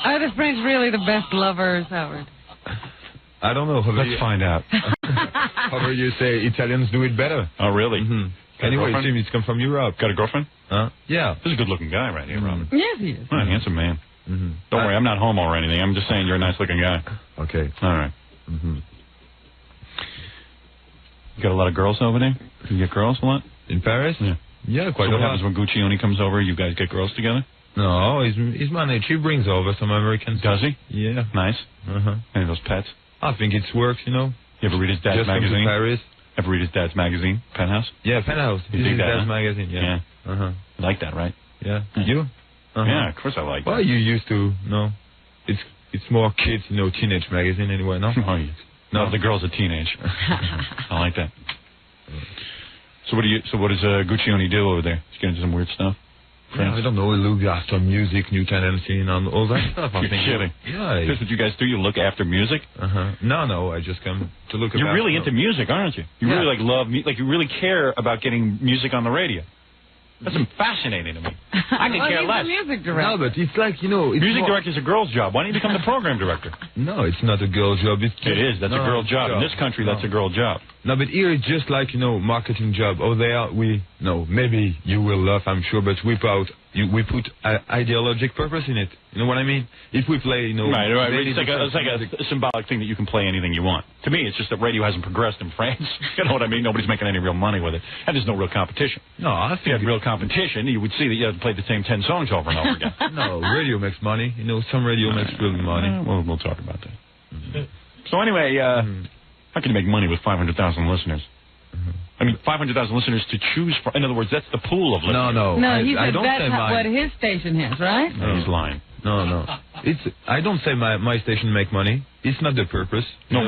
Are the French really the best lovers, Howard? I don't know. Let's find out. However you say Italians do it better. Oh, really? Anyway, it seems it's come from Europe. Got a girlfriend? Yeah. This is a good-looking guy right here, Robin. Yes, he is. What a handsome man. Don't worry, I'm not homo or anything. I'm just saying you're a nice-looking guy. Okay. All right. You got a lot of girls over there? You get girls a lot? In Paris? Yeah, quite a lot. What happens when Guccione comes over? You guys get girls together? No, he's managed. He brings over some Americans. Does he? Yeah. Nice. Any of those pets? I think it works, You ever read his dad's magazine? Just Paris. Ever read his dad's magazine, Penthouse? Yeah, Penthouse. You This dig is that, dad's magazine, yeah. You like that, right? Yeah. You? Yeah, of course I like that. Well, you used to, no. It's more kids, teenage magazine anyway, no? Oh, yeah. No, the girl's a teenage. I like that. So what does Guccione do over there? He's getting into some weird stuff? Yeah, I don't know. We look after music, new tendency, and all that stuff. You're kidding. Yeah. That's what you guys do? You look after music? No, I just come to look You're really into music, aren't you? You really love music. You really care about getting music on the radio. That's fascinating to me. I could care less. He's a music director. No, but it's like, it's music director's a girl's job. Why don't you become the program director? No, it's not a girl's job. It is. That's a girl's job. In this country, that's a girl's job. No, but here it's just like, marketing job. Over there, maybe you will laugh, I'm sure, but we put ideologic purpose in it. You know what I mean? If we play, Right. It's like a symbolic thing that you can play anything you want. To me, it's just that radio hasn't progressed in France. You know what I mean? Nobody's making any real money with it. And there's no real competition. No, I think... If you had real competition, you would see that you had to play the same 10 songs over and over again. No, radio makes money. Some radio makes real money. We'll talk about that. So anyway, how can you make money with 500,000 listeners? I mean, 500,000 listeners to choose from. In other words, that's the pool of listeners. No. He said that's what his station has, right? No, he's lying. No. I don't say my station make money. It's not the purpose. No.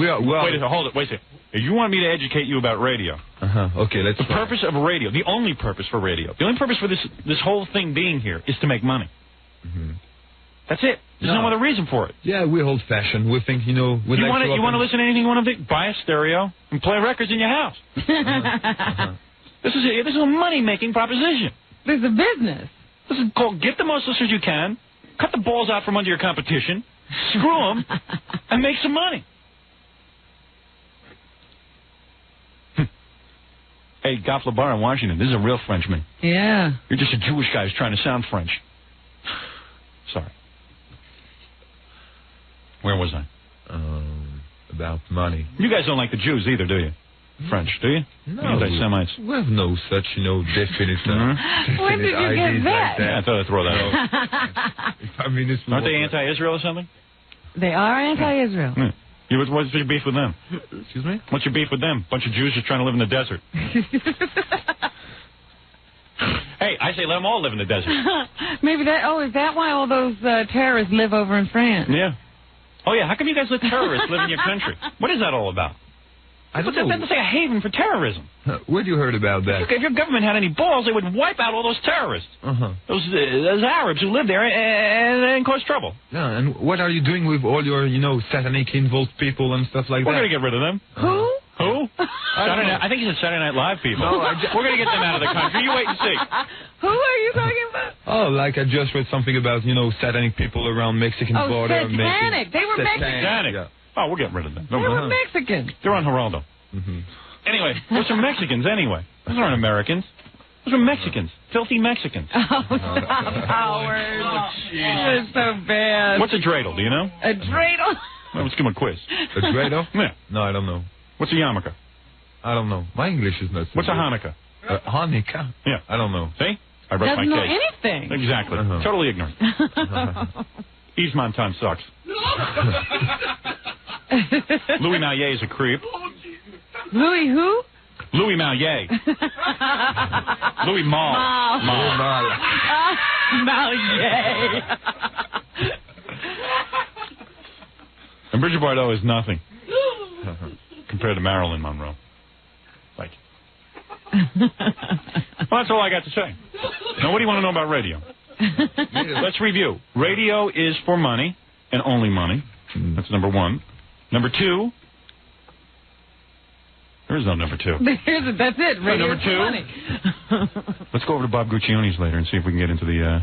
We are, wait a second. You want me to educate you about radio? Okay, let's The purpose of radio, the only purpose for radio, the only purpose for this whole thing being here is to make money. That's it. There's no other reason for it. Yeah, we're old-fashioned. We think, you want to listen to anything you want to think? Buy a stereo and play records in your house. This is a money-making proposition. This is a business. This is called get the most listeners you can, cut the balls out from under your competition, screw them, and make some money. Hey, Goffler Bar in Washington, this is a real Frenchman. Yeah. You're just a Jewish guy who's trying to sound French. Sorry. Where was I? About money. You guys don't like the Jews either, do you? French, do you? No. Anti-Semites. We have no such, definite... When did you get that? Yeah, I thought I'd throw that out. I mean, aren't they anti-Israel or something? They are anti-Israel. What's your beef with them? Excuse me? What's your beef with them? Bunch of Jews just trying to live in the desert. Hey, I say let them all live in the desert. Maybe is that why all those terrorists live over in France? Yeah. Oh, yeah, how come you guys let terrorists live in your country? What is that all about? That's like a haven for terrorism. Where'd you heard about that? If your government had any balls, they would wipe out all those terrorists. Those Arabs who live there and cause trouble. Yeah, and what are you doing with all your, satanic involved people and stuff like that? We're going to get rid of them. Who? I think he said Saturday Night Live people. No, we're going to get them out of the country. You wait and see. Who are you talking about? Oh, like I just read something about, satanic people around Mexican border. Satanic. They were Mexican. Satanic. Yeah. Oh, we'll get rid of them. They were Mexican. They're on Geraldo. Anyway, those are Mexicans anyway. Those aren't Americans. Those are Mexicans. Filthy Mexicans. Oh, stop, Howard. You're so bad. What's a dreidel? Do you know? A dreidel? Well, let's give him a quiz. A dreidel? Yeah. No, I don't know. What's a yarmulke? I don't know. My English is not so What's good. a Hanukkah? Hanukkah? Yeah. I don't know. See? I wrote my case. Doesn't know anything. Exactly. Totally ignorant. Yves Montand sucks. Louis Maillet is a creep. Louis who? Louis Mallier. Louis Malle. Mallier. And Bridget Bardot is nothing compared to Marilyn Monroe. Like, well, that's all I got to say. Now, what do you want to know about radio? Let's review. Radio is for money and only money. That's number one. Number two. There is no number two. That's it. Radio number two. Money. Let's go over to Bob Guccione's later and see if we can get into the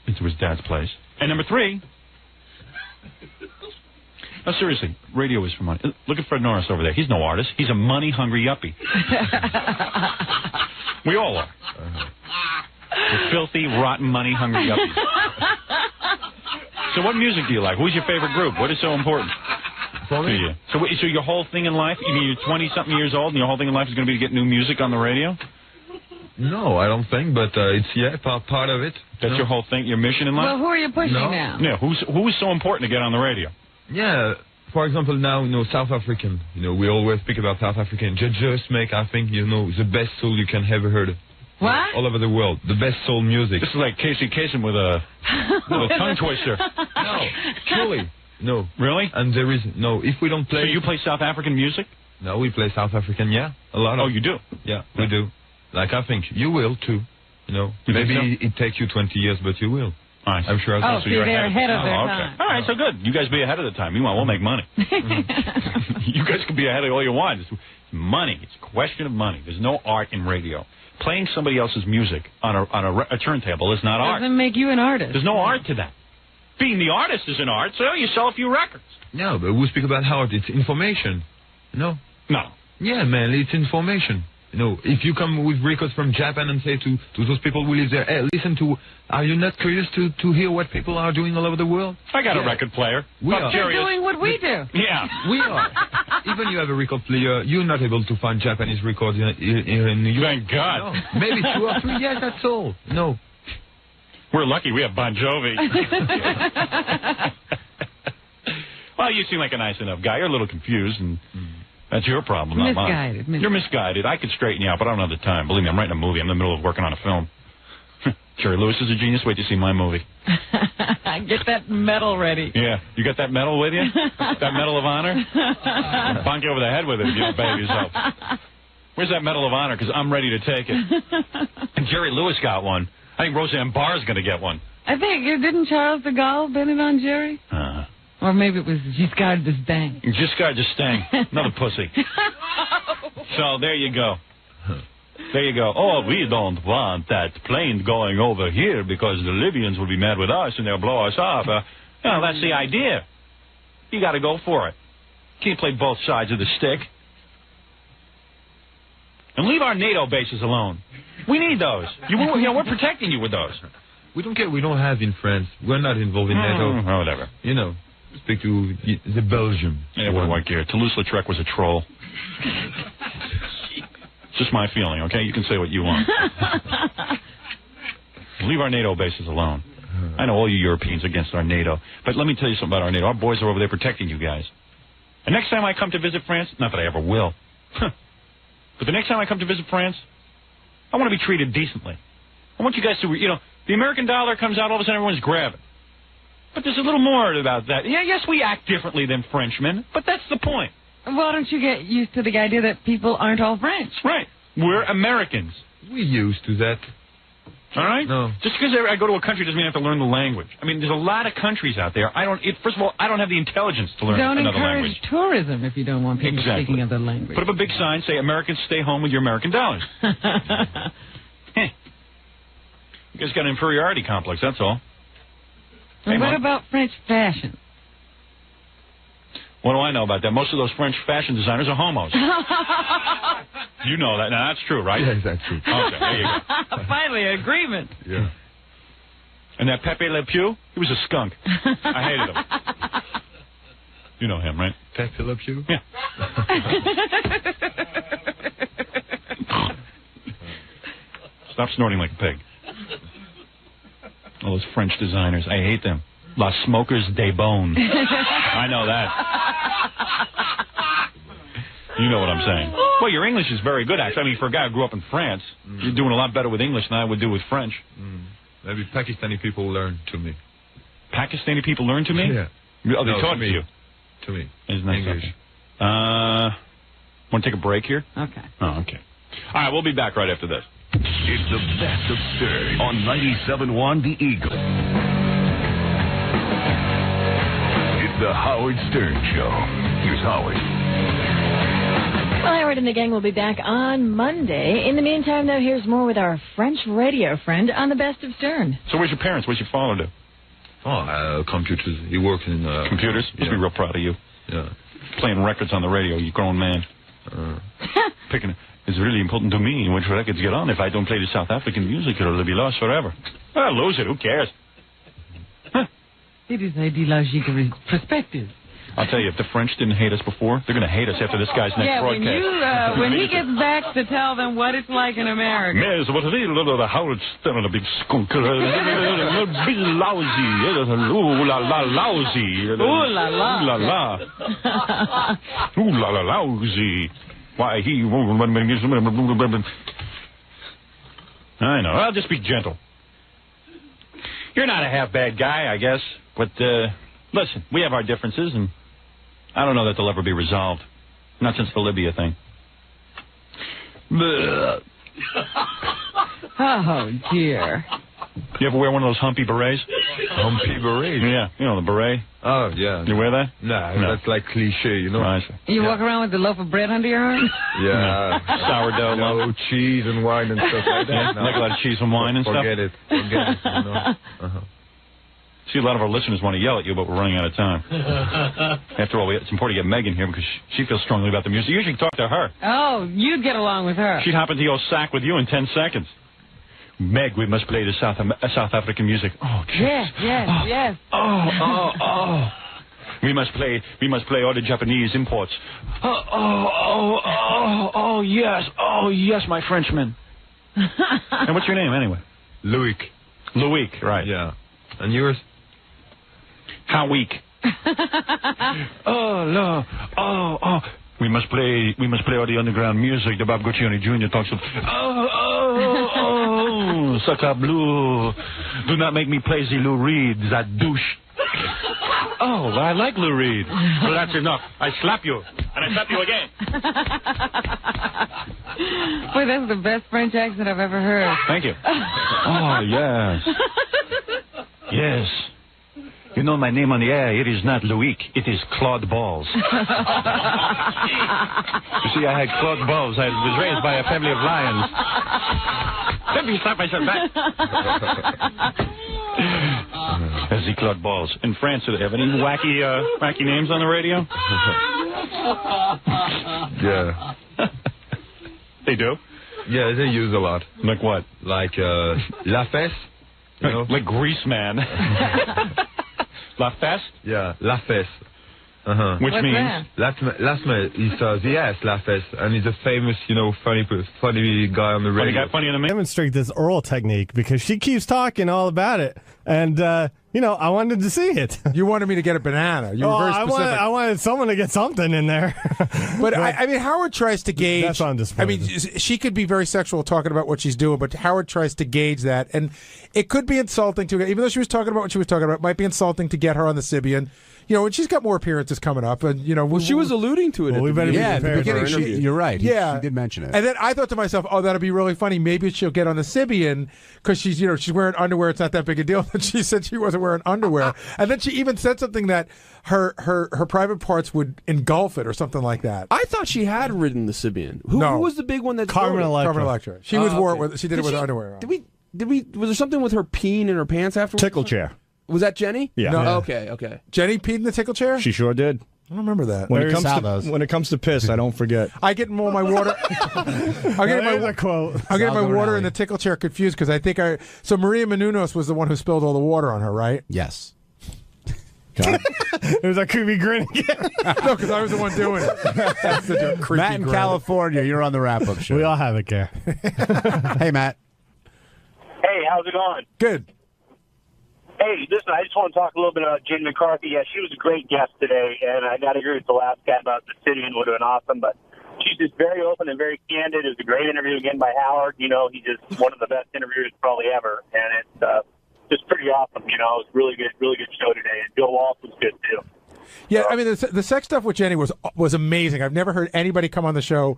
into his dad's place. And number three. No, seriously, radio is for money. Look at Fred Norris over there. He's no artist. He's a money-hungry yuppie. We all are. We're filthy, rotten, money-hungry yuppies. So what music do you like? Who's your favorite group? What is so important to you? So your whole thing in life, you mean you're 20-something years old and your whole thing in life is going to be to get new music on the radio? No, I don't think, but it's part of it. That's your whole thing, your mission in life? Well, who are you pushing now? Yeah, who's so important to get on the radio? Yeah, for example, now, South African. We always speak about South African. Just make, I think, the best soul you can ever heard. What? All over the world. The best soul music. This is like Casey Kasem with a tongue twister. No, truly. No. Really? And there is, if we don't play... So you play South African music? No, we play South African, yeah. A lot of... Oh, you do? Yeah, we do. Like, I think you will, too. Maybe it takes you 20 years, but you will. Nice. I'm sure. So you're ahead of their time. All right, so good. You guys be ahead of the time. Meanwhile, we'll make money. You guys can be ahead of all you want. It's money. It's a question of money. There's no art in radio. Playing somebody else's music on a turntable is not art. Doesn't make you an artist. There's no art to that. Being the artist is an art, so you sell a few records. No, but we speak about art. It's information. No. Yeah, man, it's information. If you come with records from Japan and say to those people who live there, hey, listen to, are you not curious to hear what people are doing all over the world? I got a record player. You're doing what we do. Yeah. We are. Even you have a record player, you're not able to find Japanese records here in New York. Thank God. No. Maybe 2 or 3, yes, that's all. No. We're lucky we have Bon Jovi. Well, you seem like a nice enough guy. You're a little confused, and that's your problem, not mine. You're misguided. I could straighten you out, but I don't have the time. Believe me, I'm writing a movie. I'm in the middle of working on a film. Jerry Lewis is a genius. Wait to see my movie. Get that medal ready. Yeah. You got that medal with you? That Medal of Honor? I'll bonk you over the head with it if you don't behave yourself. Where's that Medal of Honor? Because I'm ready to take it. And Jerry Lewis got one. I think Roseanne Barr is going to get one. I think, didn't Charles de Gaulle bend it on Jerry? Or maybe it was Giscard d'Estaing. Giscard d'Estaing. Another pussy. So there you go. There you go. Oh, we don't want that plane going over here because the Libyans will be mad with us and they'll blow us up. That's the idea. You got to go for it. Can't play both sides of the stick. And leave our NATO bases alone. We need those. We're protecting you with those. We don't care. We don't have in France. We're not involved in NATO. Whatever. Speak to the Belgium. Yeah, what do I care? Toulouse-Lautrec was a troll. Just my feeling, okay? You can say what you want. Leave our NATO bases alone. I know all you Europeans are against our NATO, but let me tell you something about our NATO. Our boys are over there protecting you guys. And next time I come to visit France, not that I ever will, but the next time I come to visit France, I want to be treated decently. I want you guys to, the American dollar comes out, all of a sudden everyone's grabbing. But there's a little more about that. Yeah, yes, we act differently than Frenchmen, but that's the point. Why don't you get used to the idea that people aren't all French? Right. We're Americans. We're used to that. All right? No. Just because I go to a country doesn't mean I have to learn the language. I mean, there's a lot of countries out there. First of all, I don't have the intelligence to learn another language. Don't encourage tourism if you don't want people speaking other language. Put up a big sign, say, Americans stay home with your American dollars. You guys got an inferiority complex, that's all. And what about French fashion? What do I know about that? Most of those French fashion designers are homos. You know that. Now, that's true, right? Yes, that's true. Okay, there you go. Finally, agreement. Yeah. And that Pepe Le Pew, he was a skunk. I hated him. You know him, right? Pepe Le Pew? Yeah. Stop snorting like a pig. All those French designers. I hate them. La Smokers des Bonnes. I know that. You know what I'm saying. Well, your English is very good, actually. I mean, for a guy who grew up in France, you're doing a lot better with English than I would do with French. Maybe Pakistani people learn to me. Pakistani people learn to me? Yeah. Oh, they taught me. to you? To me. Isn't that English. Want to take a break here? Okay. Oh, okay. All right, we'll be back right after this. It's the best of Stern on 97.1 The Eagle. It's the Howard Stern Show. Here's Howard. Well, Howard and the gang will be back on Monday. In the meantime, though, here's more with our French radio friend on the Best of Stern. So where's your parents? What's your father do? Oh, computers. He works in... computers? Must be real proud of you. Yeah. Playing records on the radio, you grown man. It's really important to me which records get on. If I don't play the South African music, it'll be lost forever. I'll lose it. Who cares? It is ideological perspective. I'll tell you, if the French didn't hate us before, they're going to hate us after this guy's next broadcast. When he gets back to tell them what it's like in America. Yes, what it is, the Howard Stern, a big skunk. Be lousy. Ooh la la lousy. Ooh la la. Ooh la la. Ooh la la lousy. Why, he... I know. I'll just be gentle. You're not a half-bad guy, I guess. But, listen, we have our differences, and I don't know that they'll ever be resolved. Not since the Libya thing. Oh, dear. You ever wear one of those humpy berets? Humpy berets? Yeah, you know, the beret. Oh, yeah. You wear that? No, that's like cliche, you know. Right. You walk around with the loaf of bread under your arm? Yeah. Sourdough. No, cheese and wine and stuff like that. Like a lot of cheese and wine and Forget stuff? Forget it, you know. See, a lot of our listeners want to yell at you, but we're running out of time. After all, it's important to get Megan here because she feels strongly about the music. You usually talk to her. Oh, you'd get along with her. She'd hop into your sack with you in 10 seconds. Meg, we must play the South African music. Oh, yes, yes, oh, yes. Oh. We must play all the Japanese imports. Oh, yes, my Frenchman. And what's your name, anyway? Louis, right. Yeah. And yours? How weak? Oh. We must play all the underground music. The Bob Guccione Jr. talks of. Oh, Sucker Blue. Do not make me play the Lou Reed, that douche. Oh, I like Lou Reed. Well, that's enough. I slap you. And I slap you again. Boy, that's the best French accent I've ever heard. Thank you. Oh, yes. Yes. You know my name on the air, it is not Louis, it is Claude Balls. You see, I had Claude Balls. I was raised by a family of lions. Let me slap myself back. That's the Claude Balls. In France, do they have any wacky names on the radio? Yeah. They do? Yeah, they use a lot. Like what? Like La Fesse. You know? Like Grease Man. La Feste? Yeah, La Fesse. Which What's means? That? Last man is yes, La Fesse, and he's a famous, funny guy on the radio. Funny in the demonstrate this oral technique because she keeps talking all about it, and I wanted to see it. You wanted me to get a banana. You were very specific. I wanted someone to get something in there. But I mean, Howard tries to gauge. That's on display. I mean, she could be very sexual talking about what she's doing, but Howard tries to gauge that, and it could be insulting to her. Even though she was talking about what she was talking about, it might be insulting to get her on the Sybian. And she's got more appearances coming up, and she was alluding to it. Well, at the beginning. You're right. Yeah, she did mention it. And then I thought to myself, "Oh, that'll be really funny. Maybe she'll get on the Sybian because she's wearing underwear. It's not that big a deal." And she said she wasn't wearing underwear, and then she even said something that her private parts would engulf it or something like that. I thought she had ridden the Sybian. Who was the big one that Carmen Electra? She wore it with. She did it with underwear on. Did we? Was there something with her peeing in her pants afterwards? Tickle chair. Was that Jenny? Yeah. No. Yeah. Okay. Jenny peed in the tickle chair? She sure did. I don't remember that. When it comes to piss, I don't forget. I get all my water. I'm getting my water in the tickle chair confused because I think So Maria Menounos was the one who spilled all the water on her, right? Yes. It was a creepy grin again. No, because I was the one doing it. That's the creepy Matt in grin. California, you're on the wrap-up show. We all have it, Care. Hey, Matt. Hey, how's it going? Good. Hey, listen, I just want to talk a little bit about Jen McCarthy. Yeah, she was a great guest today, and I got to agree with the last guy about the city and would have been awesome. But she's just very open and very candid. It was a great interview again by Howard. You know, he's just one of the best interviewers probably ever, and it's just pretty awesome. You know, it was really good show today. And Joe Walsh was good too. Yeah, I mean, the sex stuff with Jenny was amazing. I've never heard anybody come on the show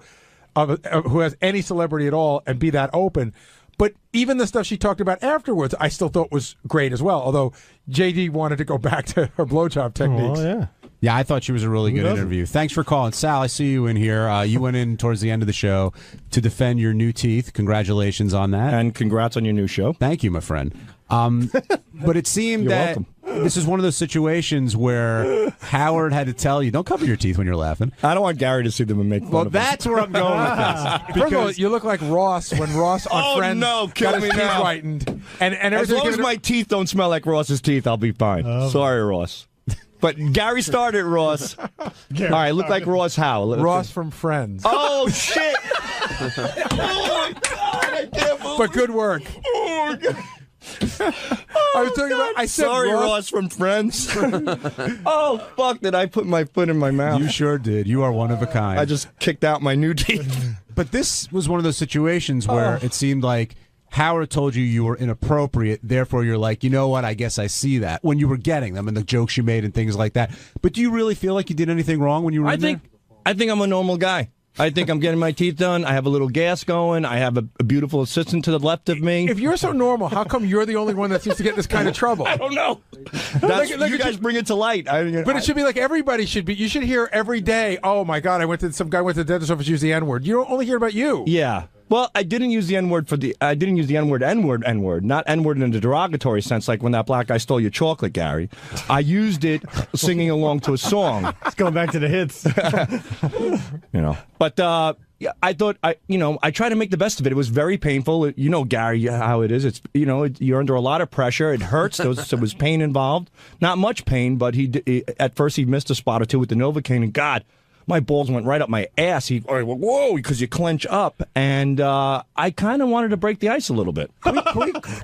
who has any celebrity at all and be that open. But even the stuff she talked about afterwards, I still thought was great as well. Although JD wanted to go back to her blowjob techniques. Oh, yeah. Yeah, I thought she was a really good interview. Thanks for calling. Sal, I see you in here. You went in towards the end of the show to defend your new teeth. Congratulations on that. And congrats on your new show. Thank you, my friend. But it seemed that this is one of those situations where Howard had to tell you, don't cover your teeth when you're laughing. I don't want Gary to see them and make fun of them. That's where I'm going with this. First of all, you look like Ross when Ross on Friends got his teeth whitened. And as long as my teeth don't smell like Ross's teeth, I'll be fine. Sorry, Ross. But Gary started Ross. All right, look like Ross how? Ross from Friends. Oh, shit. Oh, my God. I can't believe But good work. Oh, my God. I was talking about. I said Sorry, Ross from Friends. Oh, fuck, did I put my foot in my mouth? You sure did. You are one of a kind. I just kicked out my new teeth. But this was one of those situations where it seemed like Howard told you were inappropriate, therefore you're like, you know what, I guess I see that, when you were getting them and the jokes you made and things like that. But do you really feel like you did anything wrong when you were in there? I think I'm a normal guy. I think I'm getting my teeth done. I have a little gas going. I have a beautiful assistant to the left of me. If you're so normal, how come you're the only one that seems to get this kind of trouble? I don't know. You guys bring it to light. But it should be like everybody should be. You should hear every day, oh, my God, some guy went to the dentist office, used the N-word. You don't only hear about you. Yeah. Well, I didn't use the N-word N-word, not N-word in a derogatory sense, like when that black guy stole your chocolate, Gary. I used it singing along to a song. It's going back to the hits. But I thought, I tried to make the best of it. It was very painful. You know, Gary, how it is. It's, you're under a lot of pressure. It hurts. There was pain involved. Not much pain, but at first he missed a spot or two with the Novocaine, and God, my balls went right up my ass. He went, whoa, because you clench up. And I kind of wanted to break the ice a little bit. Can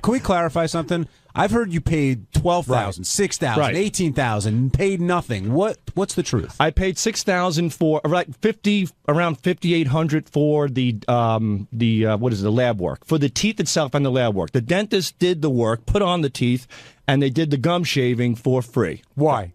we clarify something? I've heard you paid $12,000, $6,000, $18,000, paid nothing. What's the truth? I paid $6,000 for around $5,800 for the lab work, for the teeth itself and the lab work. The dentist did the work, put on the teeth, and they did the gum shaving for free. Why?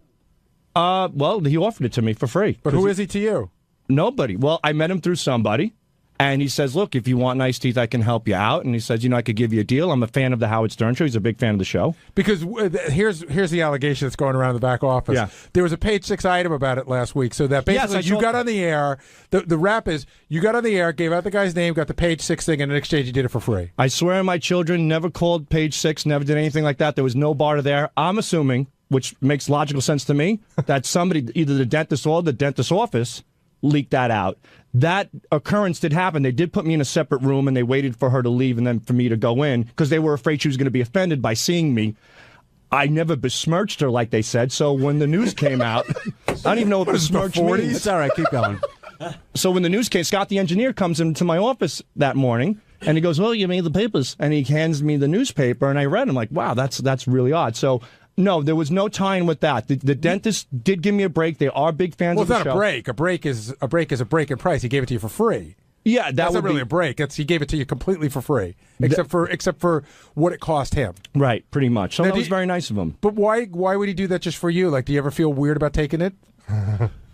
Well, he offered it to me for free. But who is he to you? Nobody. Well, I met him through somebody, and he says, look, if you want nice teeth, I can help you out. And he says, I could give you a deal. I'm a fan of the Howard Stern Show. He's a big fan of the show. Because here's the allegation that's going around the back office. Yeah. There was a Page 6 item about it last week. So that basically you got on the air. The rap is you got on the air, gave out the guy's name, got the Page 6 thing, and in exchange you did it for free. I swear on my children, never called Page 6, never did anything like that. There was no barter there. I'm assuming, which makes logical sense to me, that somebody, either the dentist or the dentist's office, leaked that out. That occurrence did happen. They did put me in a separate room, and they waited for her to leave and then for me to go in because they were afraid she was going to be offended by seeing me. I never besmirched her like they said, so when the news came out, I don't even know what besmirch means. It's all right, keep going. So when the news came, Scott the engineer comes into my office that morning, and he goes, well, you made the papers. And he hands me the newspaper, and I read it. I'm like, wow, that's really odd. So no, there was no tie-in with that. The dentist did give me a break. They are big fans of the show. Well, it's not a break. A break is a break in price. He gave it to you for free. Yeah, that's not really a break. He gave it to you completely for free, except for what it cost him. Right, pretty much. So that was very nice of him. But why would he do that just for you? Like, do you ever feel weird about taking it?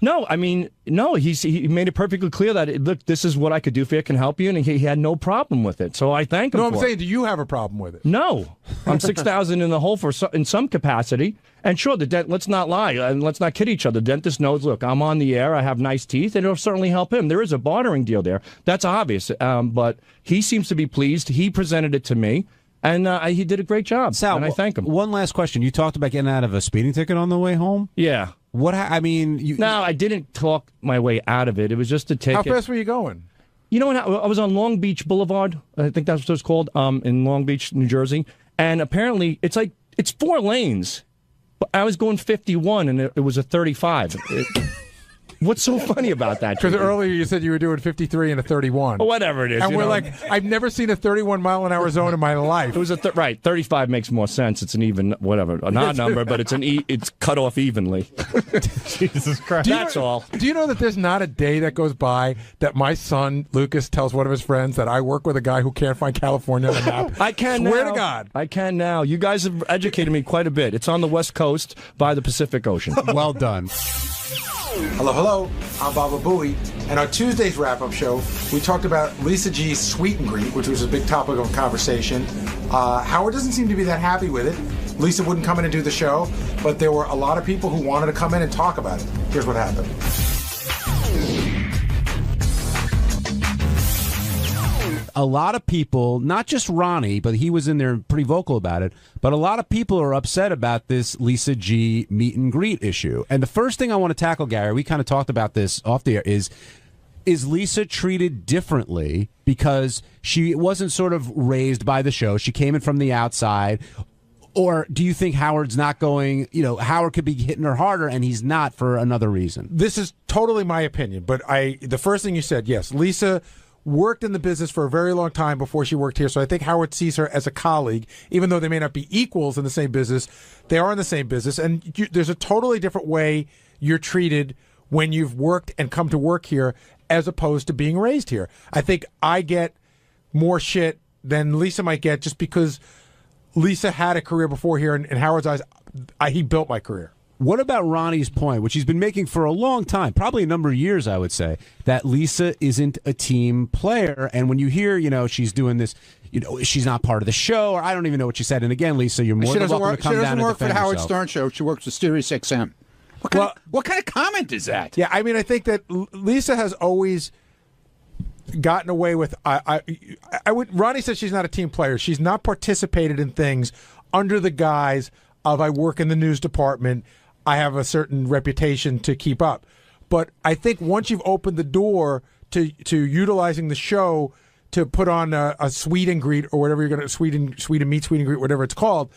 No, I mean, no. He made it perfectly clear that look, this is what I could do for you, can help you, and he had no problem with it. So I thank him. No, I'm saying, do you have a problem with it? No, I'm $6,000 in the hole in some capacity. And sure, let's not lie and let's not kid each other. The dentist knows. Look, I'm on the air. I have nice teeth, and it'll certainly help him. There is a bartering deal there. That's obvious. But he seems to be pleased. He presented it to me. And he did a great job, Sal, and I thank him. One last question. You talked about getting out of a speeding ticket on the way home? Yeah. No, I didn't talk my way out of it. It was just a ticket. How fast were you going? You know what? I was on Long Beach Boulevard. I think that's what it's called, in Long Beach, New Jersey. And apparently, it's 4 lanes. But I was going 51, and it was a 35. What's so funny about that? Because earlier you said you were doing 53 and a 31. Well, whatever it is. And we're like, I've never seen a 31-mile-an-hour zone in my life. It was right. 35 makes more sense. It's an even, whatever, an odd number, but it's cut off evenly. Jesus Christ. That's all. Do you know that there's not a day that goes by that my son, Lucas, tells one of his friends that I work with a guy who can't find California on the map? I can Swear now. to God. I can now. You guys have educated me quite a bit. It's on the West Coast by the Pacific Ocean. Well done. Hello, hello. I'm Baba Booey. And on Tuesday's wrap-up show, we talked about Lisa G's sweet and greet, which was a big topic of conversation. Howard doesn't seem to be that happy with it. Lisa wouldn't come in and do the show, but there were a lot of people who wanted to come in and talk about it. Here's what happened. A lot of people, not just Ronnie, but he was in there pretty vocal about it, but a lot of people are upset about this Lisa G meet and greet issue. And the first thing I want to tackle, Gary, we kind of talked about this off the air, is Lisa treated differently because she wasn't sort of raised by the show? She came in from the outside. Or do you think Howard's not going, Howard could be hitting her harder and he's not for another reason? This is totally my opinion, but the first thing you said, yes, Lisa worked in the business for a very long time before she worked here, so I think Howard sees her as a colleague. Even though they may not be equals in the same business, they are in the same business, and there's a totally different way you're treated when you've worked and come to work here as opposed to being raised here. I think I get more shit than Lisa might get just because Lisa had a career before here, and in Howard's eyes, he built my career. What about Ronnie's point, which he's been making for a long time, probably a number of years, I would say, that Lisa isn't a team player. And when you hear, she's doing this, she's not part of the show, or I don't even know what she said. And again, Lisa, you're more than welcome to come down and defend yourself. She doesn't work for the Howard Stern show. She works for Sirius XM. What kind of comment is that? Yeah, I mean, I think that Lisa has always gotten away with. Ronnie says she's not a team player. She's not participated in things under the guise of I work in the news department. I have a certain reputation to keep up. But I think once you've opened the door to utilizing the show to put on a sweet and greet or whatever you're going to sweet and greet, whatever it's called,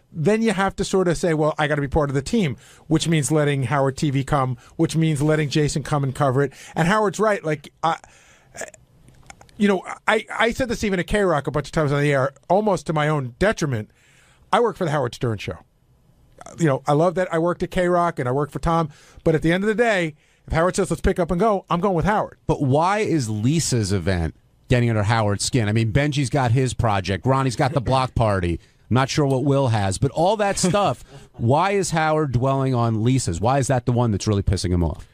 then you have to sort of say, well, I got to be part of the team, which means letting Howard TV come, which means letting Jason come and cover it. And Howard's right. Like, I said this even at K-Rock a bunch of times on the air, almost to my own detriment. I work for the Howard Stern show. I love that I worked at K-Rock and I worked for Tom, but at the end of the day, if Howard says let's pick up and go, I'm going with Howard. But why is Lisa's event getting under Howard's skin? I mean, Benji's got his project. Ronnie's got the block party. I'm not sure what Will has, but all that stuff, why is Howard dwelling on Lisa's? Why is that the one that's really pissing him off?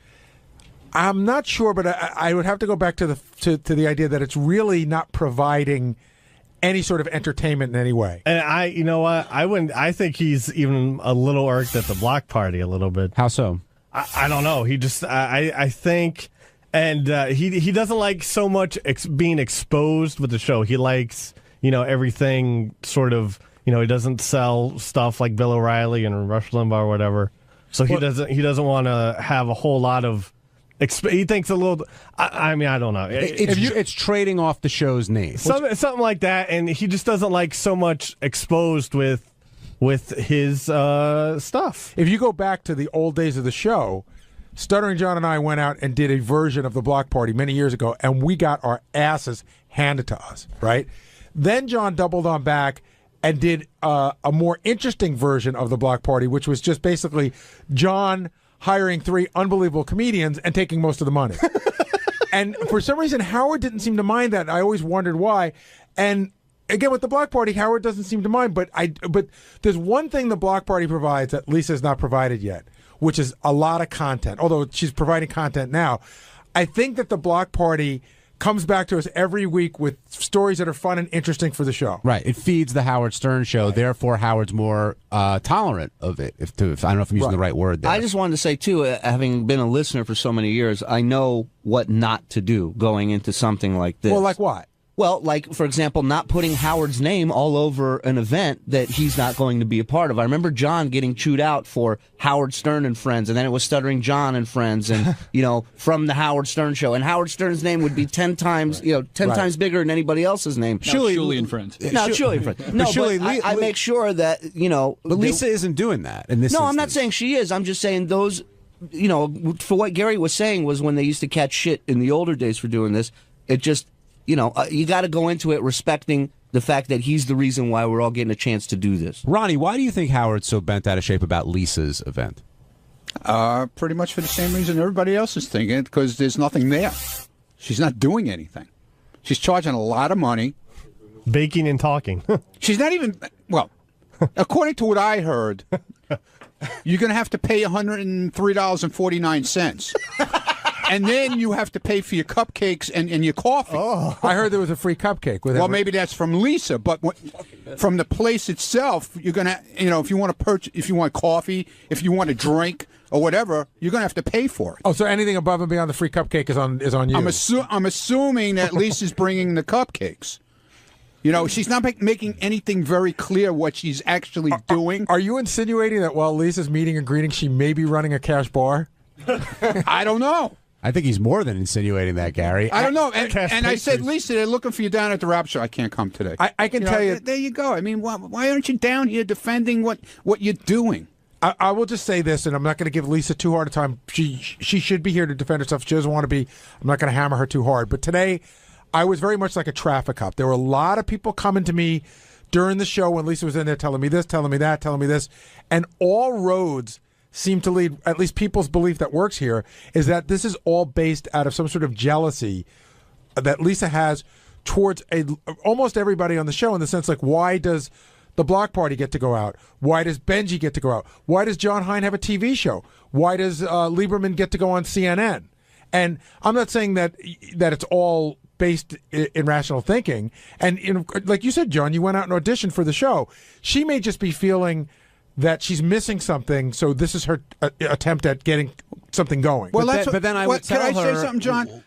I'm not sure, but I would have to go back to the idea that it's really not providing any sort of entertainment in any way. And I think he's even a little irked at the block party a little bit. How so? I don't know. He just, I think, and he doesn't like so much being exposed with the show. He likes, everything sort of, he doesn't sell stuff like Bill O'Reilly and Rush Limbaugh or whatever. So he doesn't want to have a whole lot of. He thinks a little. I mean, I don't know. It's trading off the show's name, something like that, and he just doesn't like so much exposed with his stuff. If you go back to the old days of the show, Stuttering John and I went out and did a version of the block party many years ago, and we got our asses handed to us. Right? Then John doubled on back and did a more interesting version of the block party, which was just basically John hiring 3 unbelievable comedians and taking most of the money. And for some reason, Howard didn't seem to mind that. I always wondered why. And again, with the block party, Howard doesn't seem to mind. But there's one thing the block party provides that Lisa's not provided yet, which is a lot of content. Although she's providing content now, I think that the block party comes back to us every week with stories that are fun and interesting for the show. Right. It feeds the Howard Stern show. Right. Therefore, Howard's more tolerant of it. If I don't know if I'm using the right word there. I just wanted to say, too, having been a listener for so many years, I know what not to do going into something like this. Well, like what? Well, like, for example, not putting Howard's name all over an event that he's not going to be a part of. I remember John getting chewed out for Howard Stern and Friends, and then it was Stuttering John and Friends, and, from the Howard Stern show. And Howard Stern's name would be 10 times, 10 times bigger than anybody else's name. Shuley and Friends. No, Shuley and Friends. No, but I make sure that, But Lisa isn't doing that in this instance. I'm not saying she is. I'm just saying those for what Gary was saying was when they used to catch shit in the older days for doing this, it just, you got to go into it respecting the fact that he's the reason why we're all getting a chance to do this. Ronnie, why do you think Howard's so bent out of shape about Lisa's event? Pretty much for the same reason everybody else is thinking it, because there's nothing there. She's not doing anything. She's charging a lot of money. Baking and talking. She's not even, well, according to what I heard, you're going to have to pay $103.49. And then you have to pay for your cupcakes and your coffee. Oh, I heard there was a free cupcake. Well, maybe that's from Lisa, but from the place itself, you're going to, if you want to purchase, if you want coffee, if you want a drink or whatever, you're going to have to pay for it. Oh, so anything above and beyond the free cupcake is on you. I'm assuming that Lisa's bringing the cupcakes. She's not making anything very clear what she's actually doing. Are you insinuating that while Lisa's meeting and greeting, she may be running a cash bar? I don't know. I think he's more than insinuating that, Gary. I don't know. And I said, Lisa, they're looking for you down at the rap show. I can't come today. I can tell you. There you go. I mean, why aren't you down here defending what you're doing? I will just say this, and I'm not going to give Lisa too hard a time. She should be here to defend herself. She doesn't want to be. I'm not going to hammer her too hard. But today, I was very much like a traffic cop. There were a lot of people coming to me during the show when Lisa was in there telling me this, telling me that, telling me this. And all roads seem to lead, at least people's belief that works here, is that this is all based out of some sort of jealousy that Lisa has towards almost everybody on the show, in the sense like, why does the Block Party get to go out? Why does Benji get to go out? Why does John Hein have a TV show? Why does Lieberman get to go on CNN? And I'm not saying that it's all based in rational thinking. And like you said, John, you went out and auditioned for the show. She may just be feeling that she's missing something, so this is her attempt at getting something going. Well, but then I would tell her. Can I say something, John?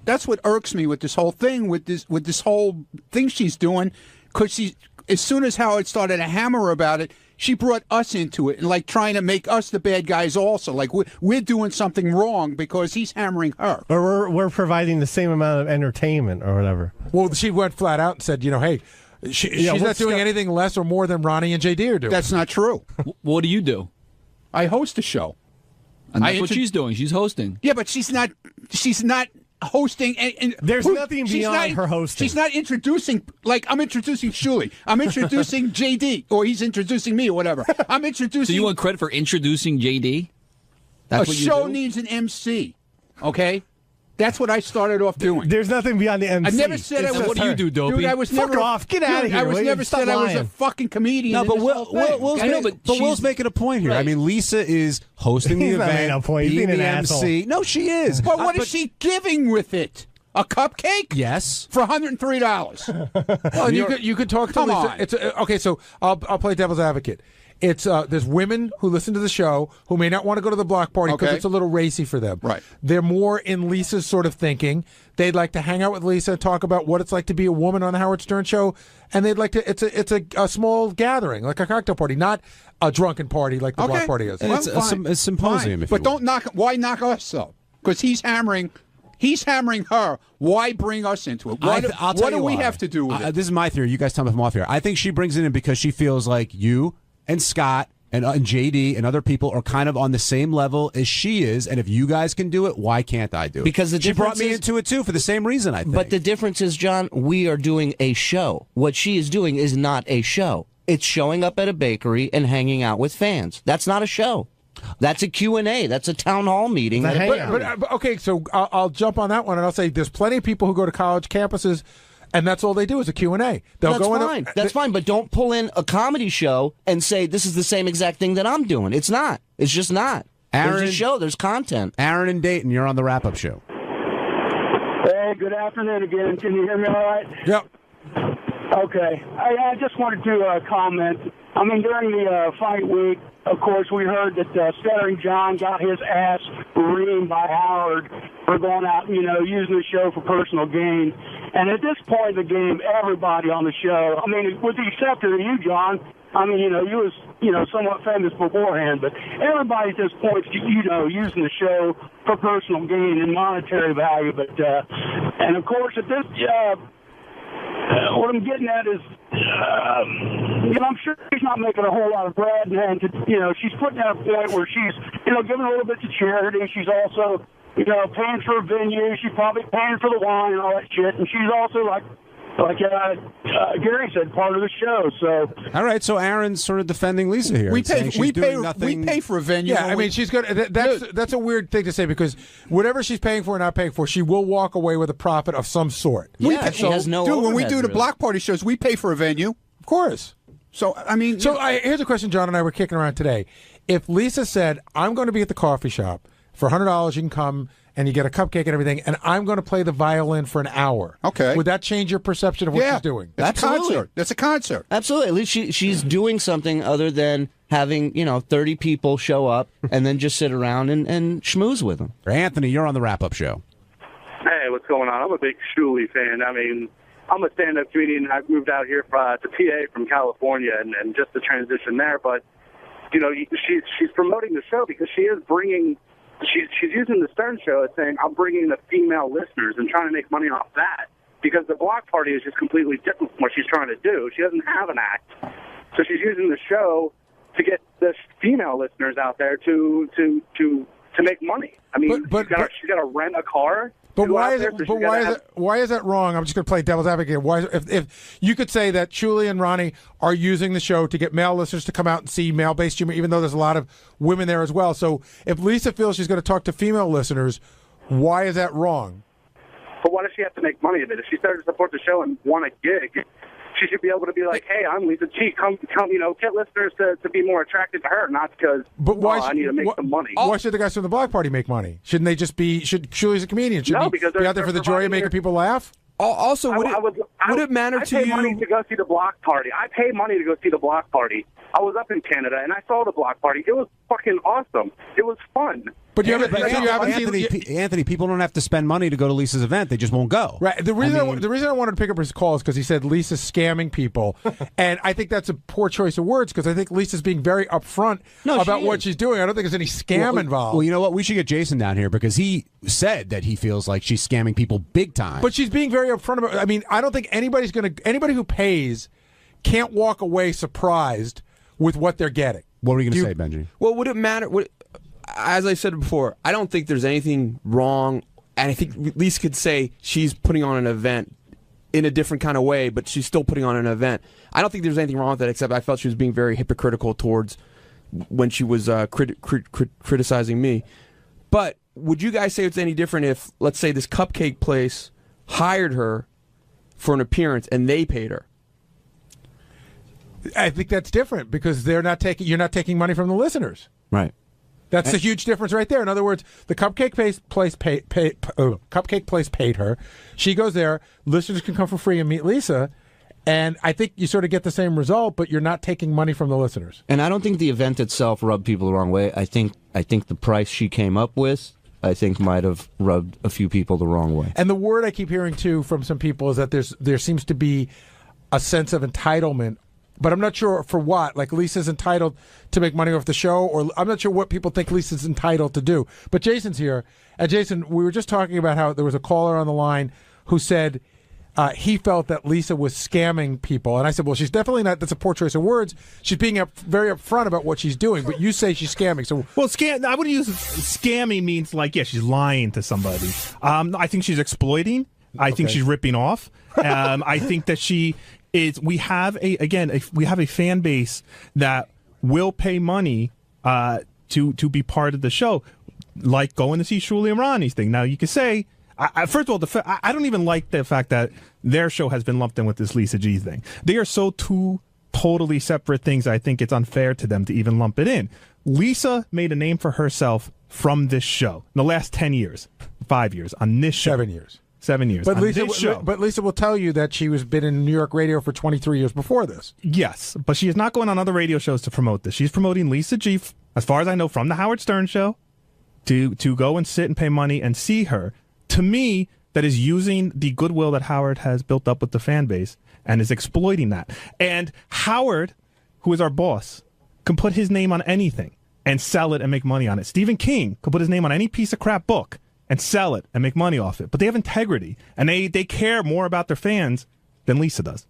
That's what irks me with this whole thing, with this whole thing she's doing, because as soon as Howard started to hammer her about it, she brought us into it and like trying to make us the bad guys also. Like we're doing something wrong because he's hammering her. Or we're providing the same amount of entertainment or whatever. Well, she went flat out and said, hey, she's not doing anything less or more than Ronnie and JD are doing. That's not true. What do you do? I host a show. And that's what she's doing. She's hosting. Yeah, but she's not hosting. And there's nothing beyond her hosting. She's not introducing, like I'm introducing Shuli. I'm introducing JD, or he's introducing me, or whatever. I'm introducing. So you want credit for introducing JD? That's what you show do? needs an MC, okay? That's what I started off doing. There's nothing beyond the MC. I never said I was. What do you do, Dopey? Dude, I was Fuck never off. Get out of here. I was never said I was a fucking comedian. No, but Will's making a point here. Right. I mean, Lisa is hosting the event, being the MC. No, she is. But what is she giving with it? A cupcake? Yes. For $103. Well, you could talk to Come Lisa. on. It's okay, so I'll play devil's advocate. It's there's women who listen to the show who may not want to go to the Block Party because it's a little racy for them. Right. They're more in Lisa's sort of thinking. They'd like to hang out with Lisa, talk about what it's like to be a woman on the Howard Stern show, and they'd like to. It's a small gathering, like a cocktail party, not a drunken party like the Block Party is. Well, it's a symposium. Fine. If but you don't knock. Why knock us though? Because he's hammering her. Why bring us into it? What do we have to do with it? This is my theory. You guys tell me if I'm off here. I think she brings it in because she feels like you and Scott and JD and other people are kind of on the same level as she is, and if you guys can do it, why can't I do it? Because she brought me into it too for the same reason, I think. But the difference is, John, we are doing a show. What she is doing is not a show. It's showing up at a bakery and hanging out with fans. That's not a show. That's a Q&A. That's a town hall meeting. But okay, so I'll jump on that one, and I'll say there's plenty of people who go to college campuses, and that's all they do is a Q&A. They'll go in. That's fine, but don't pull in a comedy show and say this is the same exact thing that I'm doing. It's not. It's just not. There's a show. There's content. Aaron and Dayton, you're on the wrap-up show. Hey, good afternoon again. Can you hear me all right? Yep. Okay. I just wanted to comment. I mean, during the fight week, of course, we heard that Stuttering John got his ass reamed by Howard for going out, using the show for personal gain. And at this point in the game, everybody on the show, I mean, with the exception of you, John, I mean, you was, somewhat famous beforehand, but everybody at this point, using the show for personal gain and monetary value. But, and of course, at this, what I'm getting at is, I'm sure she's not making a whole lot of bread, and she's putting at a point where she's giving a little bit to charity. She's also, paying for a venue. She's probably paying for the wine and all that shit. And she's also like Gary said, part of the show. So all right, so Aaron's sort of defending Lisa here. We pay for a venue. Yeah, I mean, she's good. That's a weird thing to say because whatever she's paying for or not paying for, she will walk away with a profit of some sort. She has no dude, when we overhead, do the really. block party shows, we pay for a venue. Of course. So, I mean... here's a question John and I were kicking around today. If Lisa said, I'm going to be at the coffee shop, for $100 you can come and you get a cupcake and everything, and I'm going to play the violin for an hour. Okay. Would that change your perception of what she's doing? That's a concert. That's a concert. Absolutely. At least she's doing something other than having, 30 people show up and then just sit around and schmooze with them. Anthony, you're on the wrap-up show. Hey, what's going on? I'm a big Shuli fan. I mean, I'm a stand-up comedian. I've moved out here to PA from California, and just the transition there. But, she's promoting the show because she is bringing... She's using the Stern Show as saying, I'm bringing the female listeners and trying to make money off that because the block party is just completely different from what she's trying to do. She doesn't have an act. So she's using the show to get the female listeners out there to make money. I mean, she's got to rent a car. But why is that wrong? I'm just going to play devil's advocate. Why, if you could say that Julie and Ronnie are using the show to get male listeners to come out and see male-based humor, even though there's a lot of women there as well. So if Lisa feels she's going to talk to female listeners, why is that wrong? But why does she have to make money of it? If she started to support the show and won a gig, she should be able to be like, hey, I'm Lisa G. Come, get listeners to be more attracted to her, not because I need to make some money. Why should the guys from the block party make money? Shouldn't they just be, Julie's a comedian, shouldn't he be out there for the joy of making people laugh? Also, would it matter to you? I pay money to go see the block party. I pay money to go see the block party. I was up in Canada, and I saw the block party. It was fucking awesome. It was fun. But Anthony, people don't have to spend money to go to Lisa's event. They just won't go. Right. The reason I wanted to pick up his call is because he said Lisa's scamming people. And I think that's a poor choice of words because I think Lisa's being very upfront about what she's doing. I don't think there's any scam involved. Well, you know what? We should get Jason down here because he said that he feels like she's scamming people big time. But she's being very upfront about it. I mean, I don't think anybody who pays can't walk away surprised with what they're getting. What were you going to say, Benji? Well, would it matter? As I said before, I don't think there's anything wrong, and I think Lisa could say she's putting on an event in a different kind of way, but she's still putting on an event. I don't think there's anything wrong with that, except I felt she was being very hypocritical towards when she was criticizing me. But would you guys say it's any different if, let's say, this cupcake place hired her for an appearance and they paid her? I think that's different because you're not taking money from the listeners. Right. That's the huge difference right there. In other words, the cupcake place paid her. She goes there. Listeners can come for free and meet Lisa. And I think you sort of get the same result, but you're not taking money from the listeners. And I don't think the event itself rubbed people the wrong way. I think the price she came up with, I think, might have rubbed a few people the wrong way. And the word I keep hearing, too, from some people is that there seems to be a sense of entitlement. But I'm not sure for what. Like, Lisa's entitled to make money off the show, or I'm not sure what people think Lisa's entitled to do. But Jason's here. And Jason, we were just talking about how there was a caller on the line who said he felt that Lisa was scamming people. And I said, well, she's definitely not. That's a poor choice of words. She's being very upfront about what she's doing. But you say she's scamming. So, well, I would use scamming means like, she's lying to somebody. I think she's exploiting. I think she's ripping off. I think that we have a fan base that will pay money to be part of the show, like going to see Shuli and Ronnie's thing. Now you can say, first of all, I don't even like the fact that their show has been lumped in with this Lisa G thing. They are so two totally separate things. I think it's unfair to them to even lump it in. Lisa made a name for herself from this show in the last 10 years, 5 years on this show. 7 years. 7 years. But Lisa will tell you that she was been in New York radio for 23 years before this. Yes, but she is not going on other radio shows to promote this. She's promoting Lisa G, as far as I know, from the Howard Stern Show, to go and sit and pay money and see her. To me, that is using the goodwill that Howard has built up with the fan base and is exploiting that. And Howard, who is our boss, can put his name on anything and sell it and make money on it. Stephen King could put his name on any piece of crap book and sell it and make money off it. But they have integrity, and they care more about their fans than Lisa does.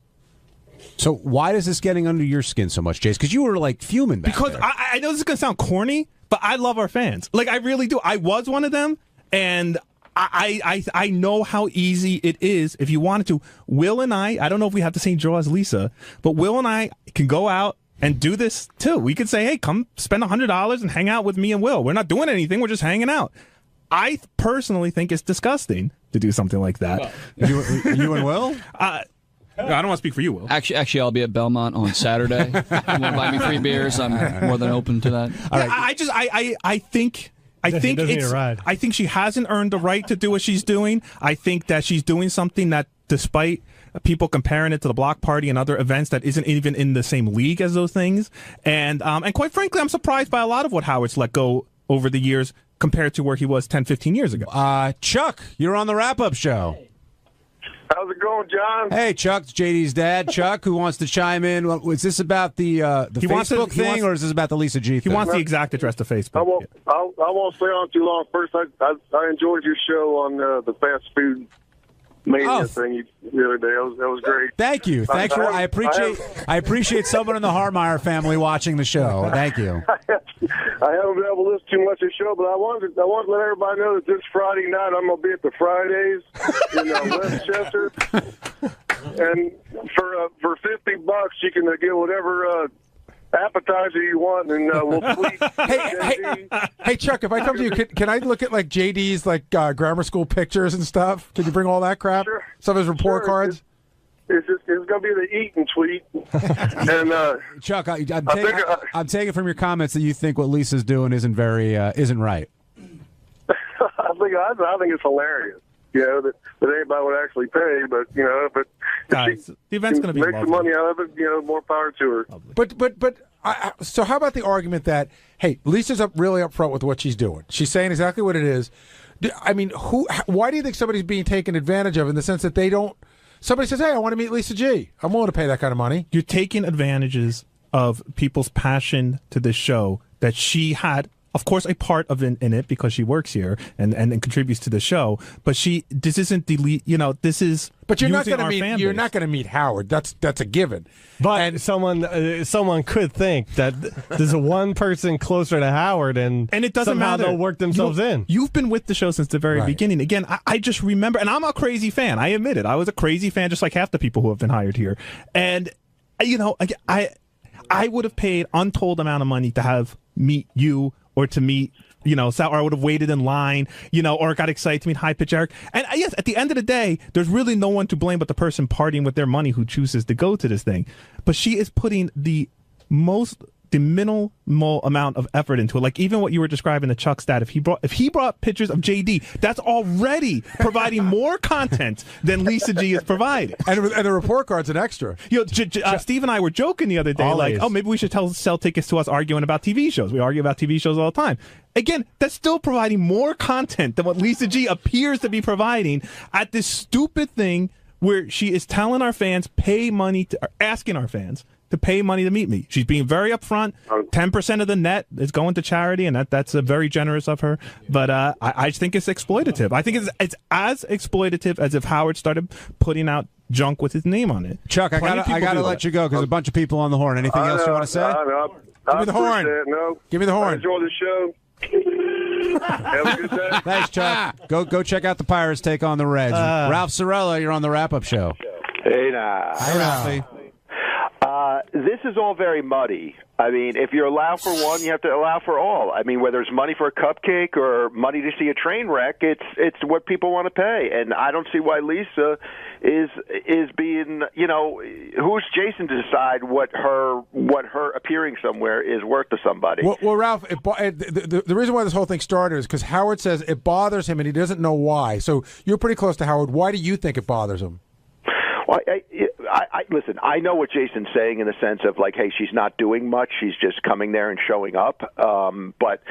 So why is this getting under your skin so much, Jace? Because you were like fuming back there. I know this is going to sound corny, But I love our fans. Like, I really do. I was one of them, and I know how easy it is if you wanted to. Will and I don't know if we have the same draw as Lisa, but Will and I can go out and do this too. We could say, hey, come spend $100 and hang out with me and Will. We're not doing anything. We're just hanging out. I personally think it's disgusting to do something like that. You and Will? I don't want to speak for you, Will. Actually, I'll be at Belmont on Saturday. If you want to buy me free beers, I'm more than open to that. All right. I think she hasn't earned the right to do what she's doing. I think that she's doing something that, despite people comparing it to the block party and other events, that isn't even in the same league as those things. And quite frankly, I'm surprised by a lot of what Howard's let go over the years compared to where he was 10, 15 years ago. Chuck, you're on the wrap-up show. How's it going, John? Hey, Chuck, it's JD's dad. Chuck, who wants to chime in? Is this about the Facebook thing, or is this about the Lisa G thing? He wants the exact address to Facebook. I won't stay on too long. First, I enjoyed your show on the fast food mania thing the other day. That was great. Thank you. I appreciate someone in the Harmeyer family watching the show. Thank you. I haven't been able to listen too much of the show, but I wanted to let everybody know that this Friday night I'm going to be at the Fridays in Westchester, and for $50 you can get whatever appetizer you want, and we'll tweet. Hey, Chuck, if I come to you, can I look at like JD's like grammar school pictures and stuff? Can you bring all that crap? Sure. Some of his report cards. It's going to be the eat and tweet. And Chuck, I'm taking from your comments that you think what Lisa's doing isn't right. I think it's hilarious. That anybody would actually pay, but if the event's going to be make some money out of it, more power to her. But so how about the argument that, hey, Lisa's really upfront with what she's doing? She's saying exactly what it is. I mean, why do you think somebody's being taken advantage of in the sense that they don't? Somebody says, hey, I want to meet Lisa G. I'm willing to pay that kind of money. You're taking advantages of people's passion to this show that she had, of course, a part of in it because she works here and contributes to the show. But this isn't this is. But you're not going to meet. You're not going to meet Howard. That's a given. But someone could think that there's a one person closer to Howard, and it doesn't somehow matter. They'll work themselves in. You've been with the show since the very beginning. Again, I just remember, and I'm a crazy fan. I admit it. I was a crazy fan, just like half the people who have been hired here. And I would have paid untold amount of money to meet you. Or to meet, or I would have waited in line, or got excited to meet High Pitch Eric. And yes, at the end of the day, there's really no one to blame but the person partying with their money who chooses to go to this thing. But she is putting the minimal amount of effort into it. Like even what you were describing, the Chuck stat, if he brought pictures of JD, that's already providing more content than Lisa G is providing. And the report card's an extra. Steve and I were joking the other day, maybe we should sell tickets to us arguing about TV shows. We argue about TV shows all the time. Again, that's still providing more content than what Lisa G appears to be providing at this stupid thing where she is telling our fans, asking our fans to pay money to meet me. She's being very upfront. 10% of the net is going to charity, and that's very generous of her. But I just think it's exploitative. I think it's as exploitative as if Howard started putting out junk with his name on it. Chuck, I gotta let you go because a bunch of people on the the Anything else you want to say? Give me the horn. Give me the horn. I enjoy the show. Have a good day. Thanks, Chuck. Go check out the Pirates take on the Reds. Ralph Sorella, you're on the wrap-up show. Hey, now. Hi, Ralphie. This is all very muddy. I mean, if you allow for one, you have to allow for all. I mean, whether it's money for a cupcake or money to see a train wreck, it's what people want to pay. And I don't see why Lisa is being, who's Jason to decide what her appearing somewhere is worth to somebody. Well Ralph, the reason why this whole thing started is because Howard says it bothers him and he doesn't know why. So you're pretty close to Howard. Why do you think it bothers him? Well, listen, I know what Jason's saying in the sense of like, hey, she's not doing much. She's just coming there and showing up. But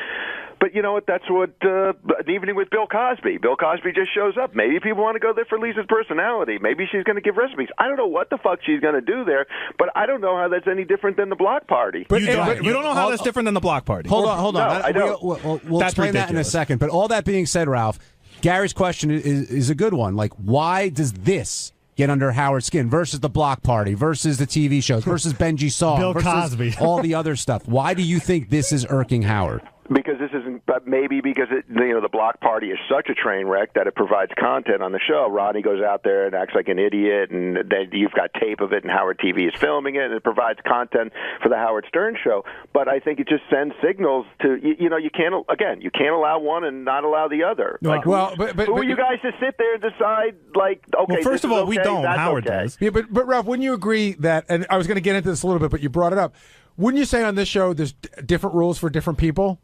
you know what? That's what an evening with Bill Cosby. Bill Cosby just shows up. Maybe people want to go there for Lisa's personality. Maybe she's going to give recipes. I don't know what the fuck she's going to do there, but I don't know how that's any different than the block party. But you don't know how that's different than the block party. Hold on. No, I don't. We'll explain that in a second. But all that being said, Ralph, Gary's question is a good one. Like, why does this get under Howard's skin versus the block party, versus the TV shows, versus Benji's song, Bill versus Cosby, all the other stuff? Why do you think this is irking Howard? Because this isn't, but maybe because the block party is such a train wreck that it provides content on the show. Ronnie goes out there and acts like an idiot, and then you've got tape of it, and Howard TV is filming it, and it provides content for the Howard Stern show. But I think it just sends signals to you can't allow one and not allow the other. Like, who are you guys to sit there and decide? Like, okay, well, first of all, we don't. Howard does. Yeah, but Ralph, wouldn't you agree that? And I was going to get into this a little bit, but you brought it up. Wouldn't you say on this show there's different rules for different people?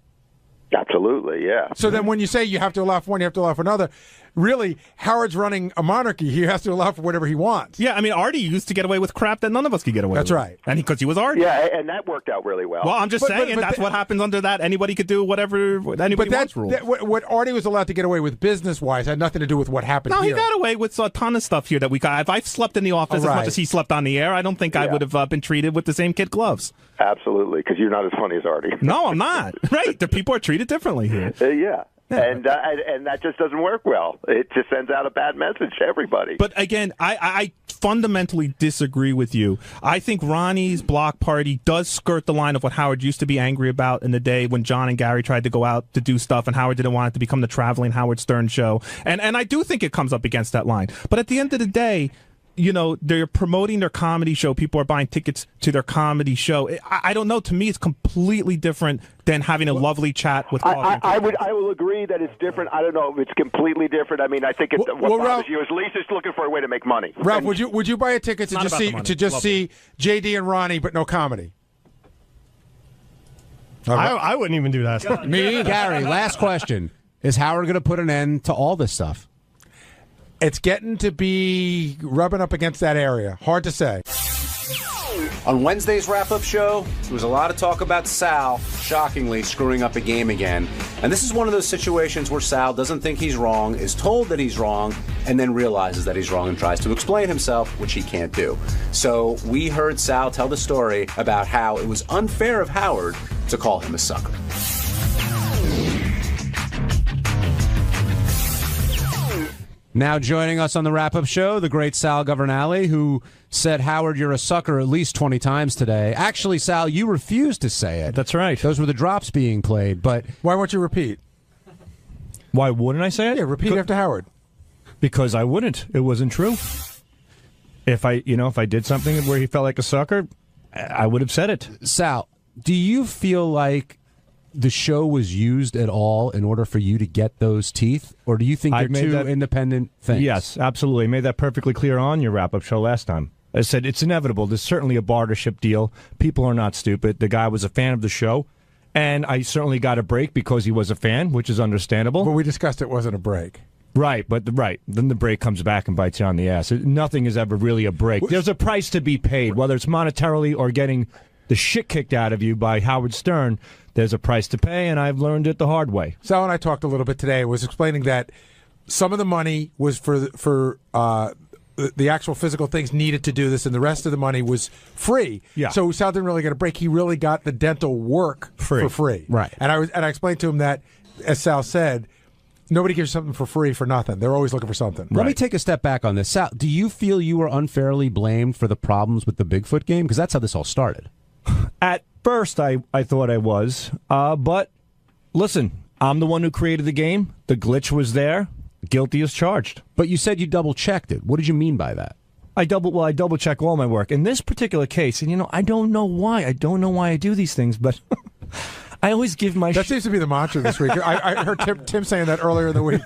Absolutely, yeah. So then when you say you have to allow for one, you have to allow for another, really, Howard's running a monarchy. He has to allow for whatever he wants. Yeah, I mean, Artie used to get away with crap that none of us could get away with. That's right. And because he was Artie. Yeah, and that worked out really well. Well, I'm just saying that's what happens under that. Anybody could do whatever anybody wants rules. What Artie was allowed to get away with business-wise had nothing to do with what happened here. No, he got away with a ton of stuff here that we got. If I slept in the office as much as he slept on the air, I don't think I would have been treated with the same kid gloves. Absolutely, because you're not as funny as Artie. No, I'm not. Right. The people are treated differently here. Yeah. And that just doesn't work well. It just sends out a bad message to everybody. But again, I fundamentally disagree with you. I think Ronnie's block party does skirt the line of what Howard used to be angry about in the day when John and Gary tried to go out to do stuff and Howard didn't want it to become the traveling Howard Stern show. And I do think it comes up against that line. But at the end of the day, they're promoting their comedy show. People are buying tickets to their comedy show. I don't know. To me, it's completely different than having a lovely chat with coffee. I will agree that it's different. I don't know if it's completely different. I mean, I think what bothers you is Lisa's looking for a way to make money. Ralph, would you buy a ticket to just see JD and Ronnie, but no comedy? I wouldn't even do that. Me, Gary. Last question: is Howard going to put an end to all this stuff? It's getting to be rubbing up against that area. Hard to say. On Wednesday's wrap-up show, there was a lot of talk about Sal, shockingly, screwing up a game again. And this is one of those situations where Sal doesn't think he's wrong, is told that he's wrong, and then realizes that he's wrong and tries to explain himself, which he can't do. So we heard Sal tell the story about how it was unfair of Howard to call him a sucker. Now joining us on the wrap-up show, the great Sal Governale, who said, Howard, you're a sucker at least 20 times today. Actually, Sal, you refused to say it. That's right. Those were the drops being played, but... Why won't you repeat? Why wouldn't I say it? Yeah, repeat after Howard. Because I wouldn't. It wasn't true. If I did something where he felt like a sucker, I would have said it. Sal, do you feel like the show was used at all in order for you to get those teeth? Or do you think they're two independent things? Yes, absolutely. I made that perfectly clear on your wrap-up show last time. I said it's inevitable. There's certainly a bartership deal. People are not stupid. The guy was a fan of the show, and I certainly got a break because he was a fan, which is understandable. But we discussed it wasn't a break. Right. Then the break comes back and bites you on the ass. Nothing is ever really a break. There's a price to be paid, whether it's monetarily or getting the shit kicked out of you by Howard Stern. There's a price to pay, and I've learned it the hard way. Sal and I talked a little bit today. I was explaining that some of the money was for the actual physical things needed to do this, and the rest of the money was free. Yeah. So Sal didn't really get a break. He really got the dental work for free. Right. And I explained to him that, as Sal said, nobody gives you something for free for nothing. They're always looking for something. Let me take a step back on this. Sal, do you feel you were unfairly blamed for the problems with the Bigfoot game? Because that's how this all started. At first, I thought I was. But listen, I'm the one who created the game. The glitch was there. Guilty as charged. But you said you double-checked it. What did you mean by that? I double-check all my work. In this particular case, and I don't know why. I don't know why I do these things, but I always give my... That seems to be the mantra this week. I heard Tim saying that earlier in the week.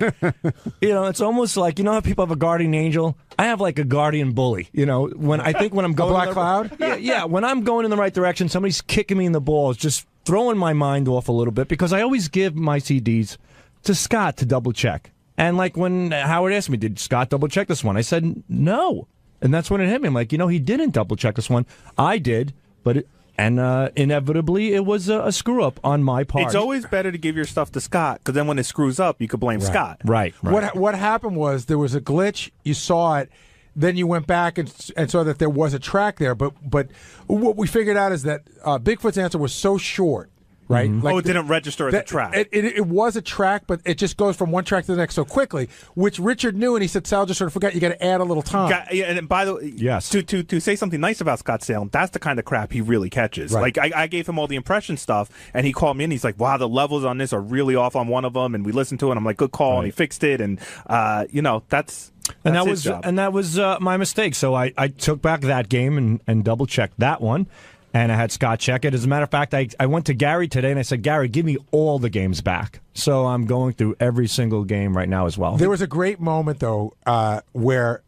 It's almost like, how people have a guardian angel? I have like a guardian bully. When I'm going... A black cloud? Yeah, when I'm going in the right direction, somebody's kicking me in the balls, just throwing my mind off a little bit, because I always give my CDs to Scott to double-check. And like when Howard asked me, did Scott double-check this one? I said, no. And that's when it hit me. I'm like, he didn't double-check this one. I did, but... inevitably, it was a screw-up on my part. It's always better to give your stuff to Scott, because then when it screws up, you could blame Scott. Right. What happened was there was a glitch. You saw it. Then you went back and saw that there was a track there. But what we figured out is that Bigfoot's answer was so short right? Oh, it didn't register as a track. It was a track, but it just goes from one track to the next so quickly, which Richard knew, and he said, Sal just sort of forgot you got to add a little time. And by the way, yes, to say something nice about Scott Salem, that's the kind of crap he really catches. Right. Like I gave him all the impression stuff, and he called me in. He's like, "Wow, the levels on this are really off on one of them," and we listened to it. And I'm like, "Good call," and he fixed it, and that's his job. that was my mistake. So I took back that game and double checked that one. And I had Scott check it. As a matter of fact, I went to Gary today and I said, Gary, give me all the games back. So I'm going through every single game right now as well. There was a great moment, though, where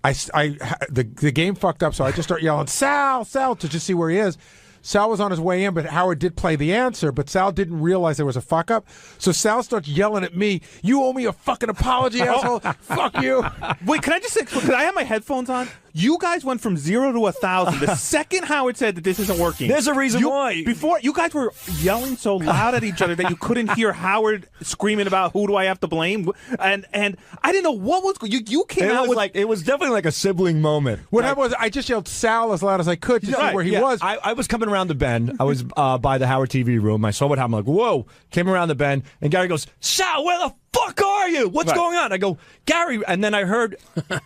the game fucked up, so I just start yelling, Sal, to just see where he is. Sal was on his way in, but Howard did play the answer, but Sal didn't realize there was a fuck-up. So Sal starts yelling at me, you owe me a fucking apology, asshole. Fuck you. Wait, can I just say, because I have my headphones on, you guys went from 0 to 1,000 the second Howard said that this isn't working. There's a reason why. Before, you guys were yelling so loud at each other that you couldn't hear Howard screaming about who do I have to blame, and I didn't know what was going. You came out with it was definitely like a sibling moment. What happened was I just yelled Sal as loud as I could to see where he was. I was coming around the bend. I was by the Howard TV room. I saw what happened. I'm like, whoa! Came around the bend, and Gary goes, Sal, where the fuck are you? What's going on? I go, Gary, and then I heard,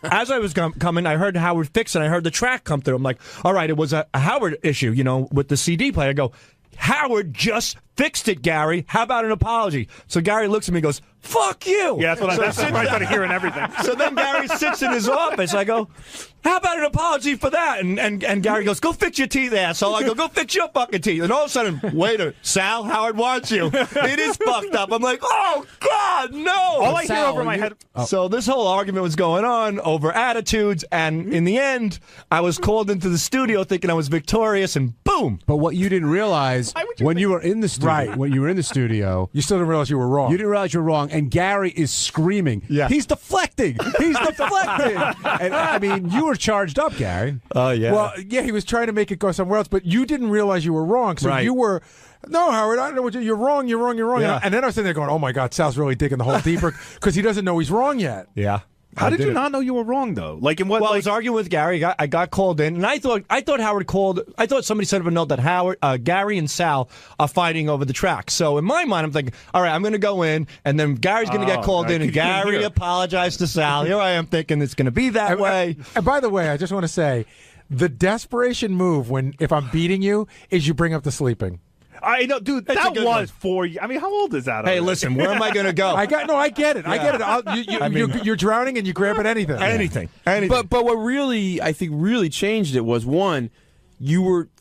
as I was coming, I heard Howard fix, and I heard the track come through. I'm like, all right, it was a Howard issue, with the CD player. I go, Howard just fixed it, Gary. How about an apology? So Gary looks at me and goes, fuck you. Yeah, that's what I started hearing everything. So then Gary sits in his office. I go, how about an apology for that? And Gary goes, go fix your teeth, asshole. I go fix your fucking teeth. And all of a sudden, wait Sal, Howard wants you. It is fucked up. I'm like, oh, God, no. All I hear over my head. So this whole argument was going on over attitudes, and in the end, I was called into the studio thinking I was victorious, and boom. But what you didn't realize when you were in the studio, you still didn't realize you were wrong. You didn't realize you were wrong, and Gary is screaming. Yeah. He's deflecting. He's deflecting. And I mean, you were charged up, Gary. Oh, yeah. Well, yeah, he was trying to make it go somewhere else, but you didn't realize you were wrong. So you were, no, Howard, I don't know what you're wrong. Yeah. And then I was sitting there going, oh, my God, Sal's really digging the hole deeper because he doesn't know he's wrong yet. Yeah. How did you not know you were wrong, though? Like in what? Well, I was arguing with Gary. I got called in, and I thought Howard called. I thought somebody sent up a note that Gary and Sal are fighting over the track. So in my mind, I'm thinking, all right, I'm going to go in, and then Gary's going to get called in, and Gary apologized to Sal. Here I am thinking it's going to be that way. And by the way, I just want to say, the desperation move if I'm beating you is you bring up the sleeping. I know, dude. That was 4 years. I mean, how old is that? Hey, listen, where am I going to go? I get it. Yeah. I get it. You're drowning and you grab at anything. Anything. But what really, I think, really changed it was, one,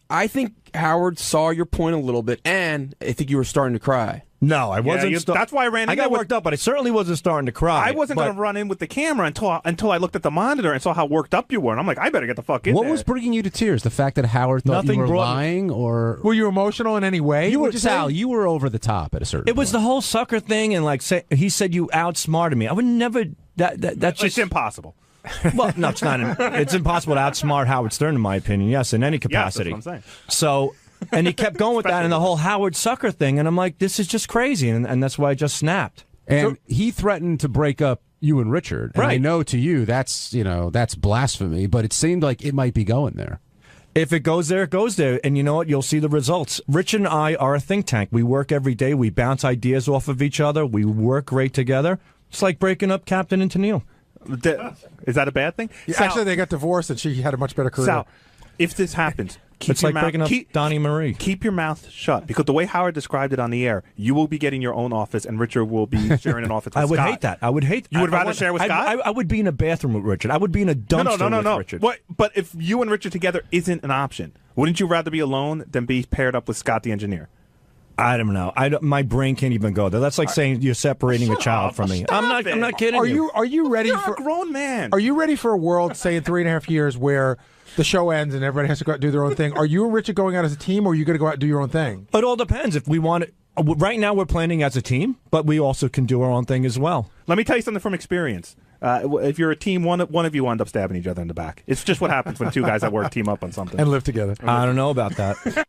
I think Howard saw your point a little bit, and I think you were starting to cry. No, I wasn't. That's why I ran in. I got worked up, but I certainly wasn't starting to cry. I wasn't going to run in with the camera until I looked at the monitor and saw how worked up you were, and I'm like, I better get the fuck in What there. was bringing you to tears? The fact that Howard thought you were lying, or were you emotional in any way? Sal, you were over the top at a certain. It was the whole sucker thing, and he said you outsmarted me. I would never. That's just impossible. Well, no, it's not. It's impossible to outsmart Howard Stern, in my opinion. Yes, in any capacity. Yes, that's what I'm saying. So. And he kept going with that and the whole Howard Sucker thing, and I'm like, this is just crazy, and that's why I just snapped. And he threatened to break up you and Richard. And I know to you that's blasphemy, but it seemed like it might be going there. If it goes there, it goes there, and you know what? You'll see the results. Richard and I are a think tank. We work every day. We bounce ideas off of each other. We work great together. It's like breaking up Captain and Tennille. Is that a bad thing? Yeah, actually, they got divorced, and she had a much better career. Sal, if this happens, it's like breaking up Donnie Marie. Keep your mouth shut, because the way Howard described it on the air, you will be getting your own office, and Richard will be sharing an office with I would Scott. hate that. I would hate. You would rather share with Scott? I would be in a bathroom with Richard. I would be in a dumpster with Richard. What? But if you and Richard together isn't an option, wouldn't you rather be alone than be paired up with Scott the engineer? I don't know. My brain can't even go there. That's like saying you're separating a child from me. I'm not kidding you. Are you ready You're for a grown man? Are you ready for a world, say in 3.5 years, where the show ends and everybody has to go out and do their own thing? Are you and Richard going out as a team, or are you going to go out and do your own thing? It all depends. If we want it, right now we're planning as a team, but we also can do our own thing as well. Let me tell you something from experience. If you're a team, one of you end up stabbing each other in the back. It's just what happens when two guys at work team up on something and live together. I don't know about that.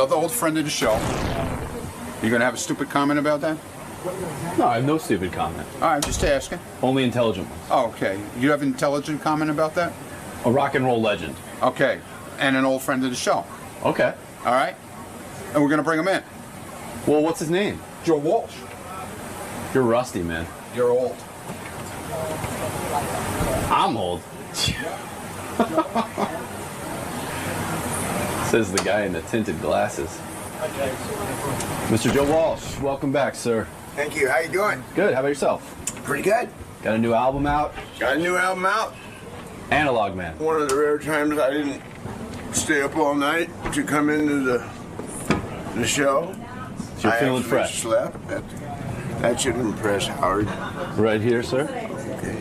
another old friend of the show. You going to have a stupid comment about that? No, I have no stupid comment. All right, just asking. Only intelligent ones. Oh, okay. You have an intelligent comment about that? A rock and roll legend. Okay. And an old friend of the show. Okay. All right. And we're going to bring him in. Well, what's his name? Joe Walsh. You're rusty, man. You're old. I'm old. Says the guy in the tinted glasses. Mr. Joe Walsh, welcome back, sir. Thank you. How you doing? Good. How about yourself? Pretty good. Got a new album out? Got a new album out. Analog Man. One of the rare times I didn't stay up all night to come into the show. So you're feeling actually fresh. Slept. That should impress Howard. Right here, sir. Okay.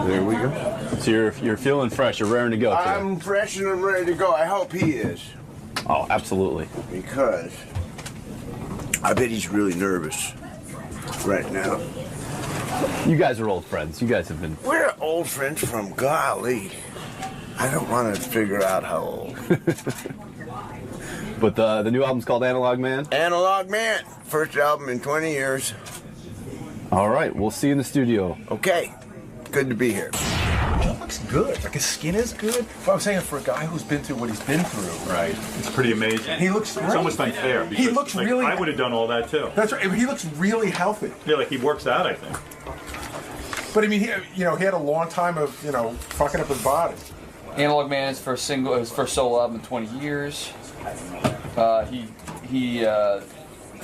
There we go. So you're feeling fresh. You're raring to go. Today. I'm fresh and I'm ready to go. I hope he is. Oh, absolutely. Because I bet he's really nervous right now. You guys are old friends. You guys have been... We're old friends from golly. I don't want to figure out how old. But the new album's called Analog Man? Analog Man. First album in 20 years. All right. We'll see you in the studio. Okay. Good to be here. He looks good. Like his skin is good. But I'm saying for a guy who's been through what he's been through. Right. It's pretty amazing. He looks great. It's almost unfair. Because, He looks like, really... I would have done all that, too. That's right. He looks really healthy. Yeah, like he works out, I think. But I mean, he had a long time of, fucking up his body. Analog Man is for his first solo album in 20 years. He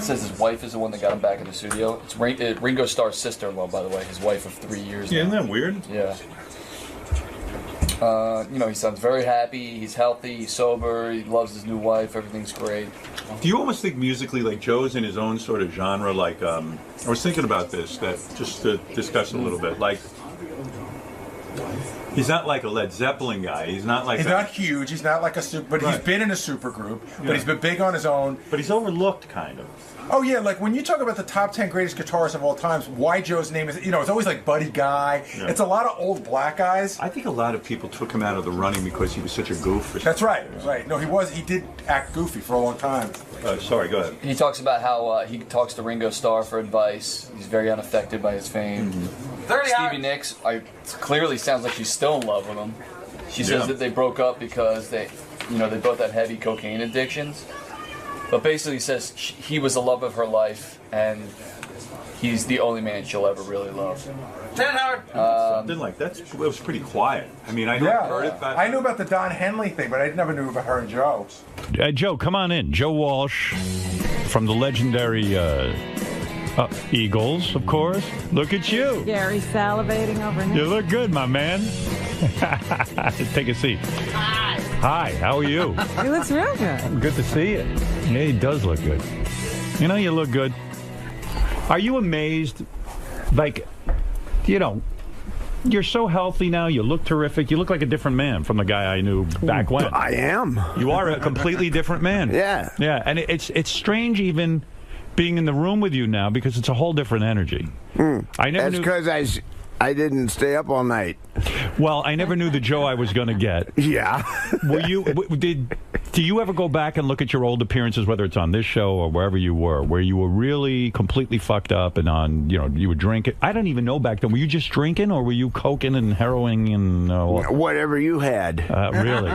says his wife is the one that got him back in the studio. It's Ringo Starr's sister-in-law, by the way, his wife of 3 years. Yeah, isn't that weird? Yeah. He sounds very happy. He's healthy. He's sober. He loves his new wife. Everything's great. Do you almost think musically, like Joe's in his own sort of genre? Like, I was thinking about this, that just to discuss a little bit. Like, he's not like a Led Zeppelin guy. He's not like He's not huge. He's not like a super, but he's been in a super group. But he's been big on his own. But he's overlooked, kind of. Oh yeah, like when you talk about the top 10 greatest guitarists of all times, why Joe's name is, it's always like Buddy Guy. Yeah. It's a lot of old black guys. I think a lot of people took him out of the running because he was such a goof. That's right. Right. No, he did act goofy for a long time. Sorry, go ahead. He talks about how he talks to Ringo Starr for advice. He's very unaffected by his fame. Stevie Nicks, clearly sounds like she's still in love with him. She says that they broke up because they both had heavy cocaine addictions. But basically says he was the love of her life, and he's the only man she'll ever really love. Something like that. It was pretty quiet. I mean, I heard it. But I knew about the Don Henley thing, but I never knew about her and Joe. Joe, come on in. Joe Walsh from the legendary Eagles, of course. Look at you. Gary's salivating over here. You look good, my man. Take a seat. Hi, how are you? He looks real good. Good to see you. Yeah, he does look good. You look good. Are you amazed? Like, you're so healthy now. You look terrific. You look like a different man from the guy I knew back when. I am. You are a completely different man. Yeah. Yeah, and it's strange even being in the room with you now because it's a whole different energy. I never That's because I didn't stay up all night. Well, I never knew the Joe I was going to get. Yeah. Do you ever go back and look at your old appearances, whether it's on this show or wherever you were, where you were really completely fucked up and on, you were drinking? I don't even know back then. Were you just drinking or were you coking and heroing and whatever you had? Really?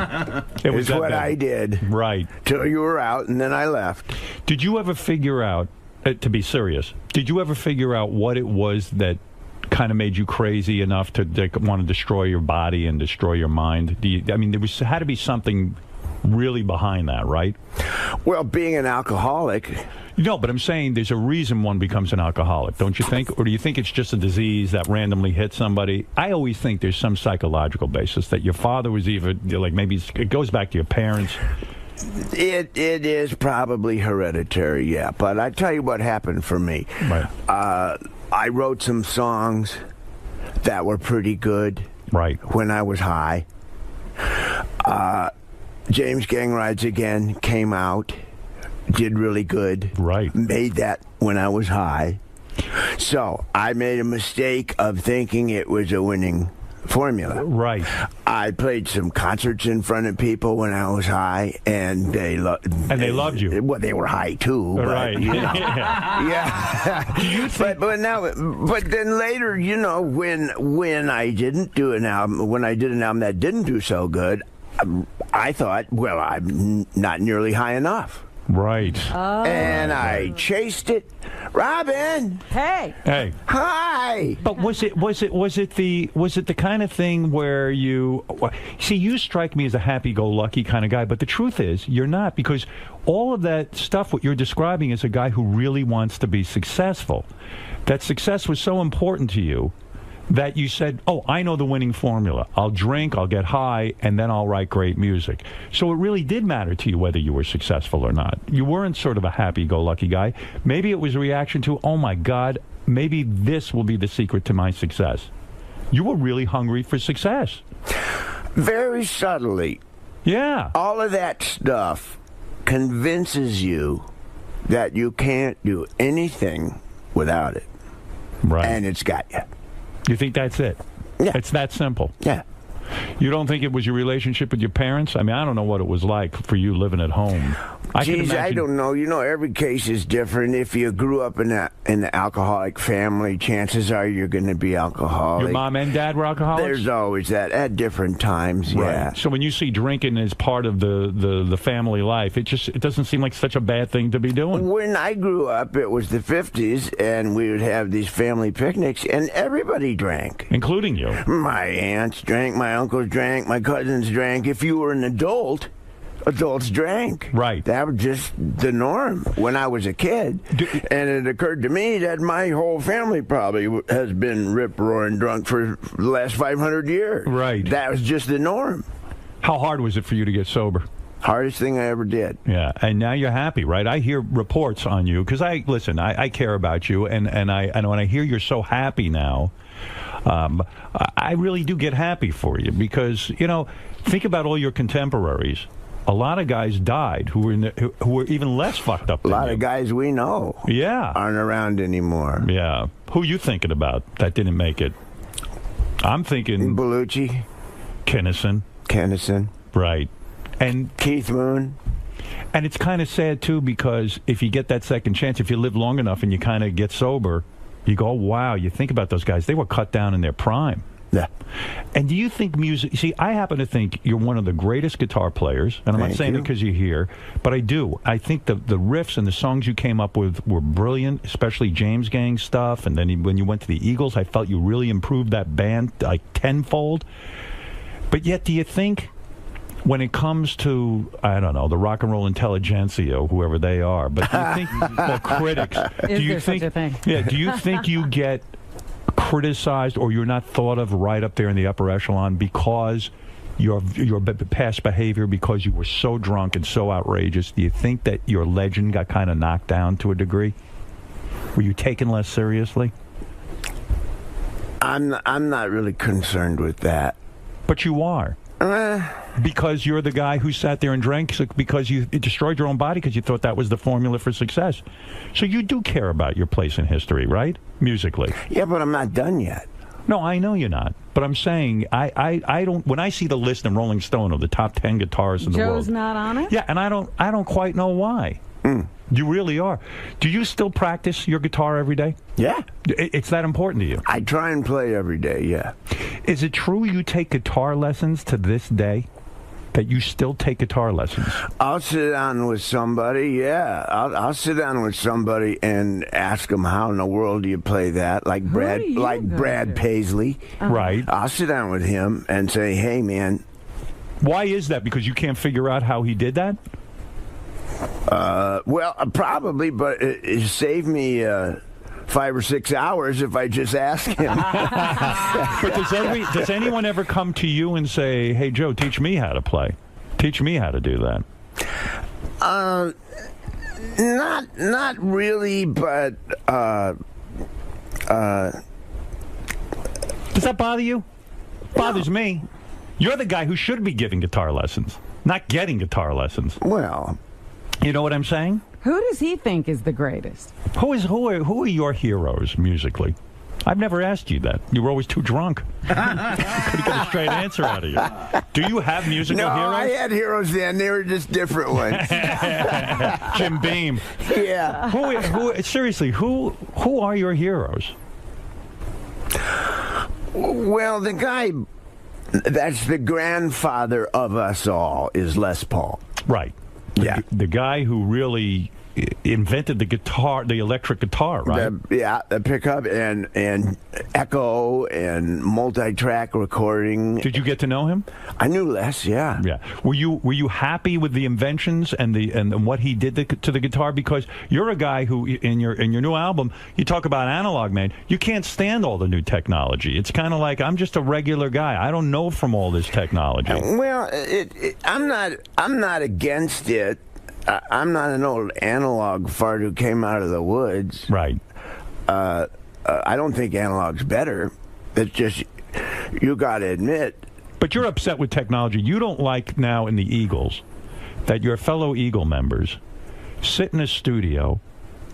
It was what I did. Right. Till you were out, and then I left. Did you ever figure out, to be serious, did you ever figure out what it was that kind of made you crazy enough to want to destroy your body and destroy your mind? There had to be something really behind that, right? Well, being an alcoholic. No, but I'm saying there's a reason one becomes an alcoholic, don't you think? Or do you think it's just a disease that randomly hits somebody? I always think there's some psychological basis that your father was either, maybe it goes back to your parents. It is probably hereditary, yeah. But I tell you what happened for me. Right. I wrote some songs that were pretty good. Right. When I was high. James Gang Rides Again came out, did really good. Right. Made that when I was high. So I made a mistake of thinking it was a winning formula. Right. I played some concerts in front of people when I was high, and they loved you. Well, they were high too. But, Right. You know, yeah. But then later, you know, when I didn't do an album, when I did an album that didn't do so good, I thought, well, I'm not nearly high enough. Right. Oh. And I chased it. Robin. Hey. Hey. Hi. But was it the kind of thing where you see, you strike me as a happy-go-lucky kind of guy, but the truth is you're not, because all of that stuff what you're describing is a guy who really wants to be successful. That success was so important to you that you said, oh, I know the winning formula. I'll drink, I'll get high, and then I'll write great music. So it really did matter to you whether you were successful or not. You weren't sort of a happy-go-lucky guy. Maybe it was a reaction to, oh, my God, maybe this will be the secret to my success. You were really hungry for success. Very subtly. Yeah. All of that stuff convinces you that you can't do anything without it. Right. And it's got you. You think that's it? Yeah. It's that simple? Yeah. You don't think it was your relationship with your parents? I mean, I don't know what it was like for you living at home. I don't know. You know, every case is different. If you grew up in an alcoholic family, chances are you're going to be alcoholic. Your mom and dad were alcoholics? There's always that at different times, yeah. Right. So when you see drinking as part of the family life, it doesn't seem like such a bad thing to be doing. When I grew up, it was the 50s, and we would have these family picnics, and everybody drank. Including you. My aunts drank, my uncles drank, my cousins drank. If you were an adult, adults drank. Right. That was just the norm when I was a kid. And it occurred to me that my whole family probably has been rip-roaring drunk for the last 500 years. Right. That was just the norm. How hard was it for you to get sober? Hardest thing I ever did. Yeah, and now you're happy, right? I hear reports on you, because I care about you, and when I hear you're so happy now, I really do get happy for you, because, you know, think about all your contemporaries. A lot of guys died who were even less fucked up than you. A lot of guys we know aren't around anymore. Yeah. Who you thinking about that didn't make it? I'm thinking Bellucci. Kennison. Right. And Keith Moon. And it's kind of sad, too, because if you get that second chance, if you live long enough and you kind of get sober, you go, oh, wow, you think about those guys. They were cut down in their prime. Yeah. And do you think music... See, I happen to think you're one of the greatest guitar players, and I'm not saying it because you're here, but I do. I think the riffs and the songs you came up with were brilliant, especially James Gang stuff, and then when you went to the Eagles, I felt you really improved that band like tenfold. But yet, do you think... when it comes to, I don't know, the rock and roll intelligentsia, or whoever they are, but do you think, well, critics, do you think, such a thing? Yeah, do you think you get criticized, or you're not thought of right up there in the upper echelon because your past behavior, because you were so drunk and so outrageous? Do you think that your legend got kind of knocked down to a degree? Were you taken less seriously? I'm not really concerned with that. But you are. Because you're the guy who sat there and drank because you destroyed your own body because you thought that was the formula for success. So you do care about your place in history, right? Musically. Yeah, but I'm not done yet. No, I know you're not. But I'm saying, I don't, when I see the list in Rolling Stone of the top 10 guitarists in the world. Joe's not on it? Yeah, and I don't quite know why. You really are. Do you still practice your guitar every day? Yeah. It's that important to you? I try and play every day, yeah. Is it true you take guitar lessons to this day? That you still take guitar lessons? I'll sit down with somebody, yeah. I'll sit down with somebody and ask them, how in the world do you play that? Like Brad Paisley. Right. I'll sit down with him and say, hey, man. Why is that? Because you can't figure out how he did that? Well, probably, but it saved me 5 or 6 hours if I just ask him. But does anyone ever come to you and say, hey, Joe, teach me how to play? Teach me how to do that? Not really, but does that bother you? Bothers me. You're the guy who should be giving guitar lessons, not getting guitar lessons. Well, you know what I'm saying? Who does he think is the greatest? Who are your heroes musically? I've never asked you that. You were always too drunk. Couldn't get a straight answer out of you. Do you have musical No, heroes? I had heroes then. They were just different ones. Jim Beam. Yeah. Seriously, who are your heroes? Well, the guy that's the grandfather of us all is Les Paul. Right. The guy who really invented the guitar, the electric guitar, right? The pickup and echo and multi-track recording. Did you get to know him? I knew Les, yeah. Yeah. Were you happy with the inventions and what he did to the guitar? Because you're a guy who in your new album you talk about analog, man. You can't stand all the new technology. It's kind of like I'm just a regular guy. I don't know from all this technology. Well, I'm not against it. I'm not an old analog fart who came out of the woods. Right. I don't think analog's better. It's just, you got to admit. But you're upset with technology. You don't like now in the Eagles that your fellow Eagle members sit in a studio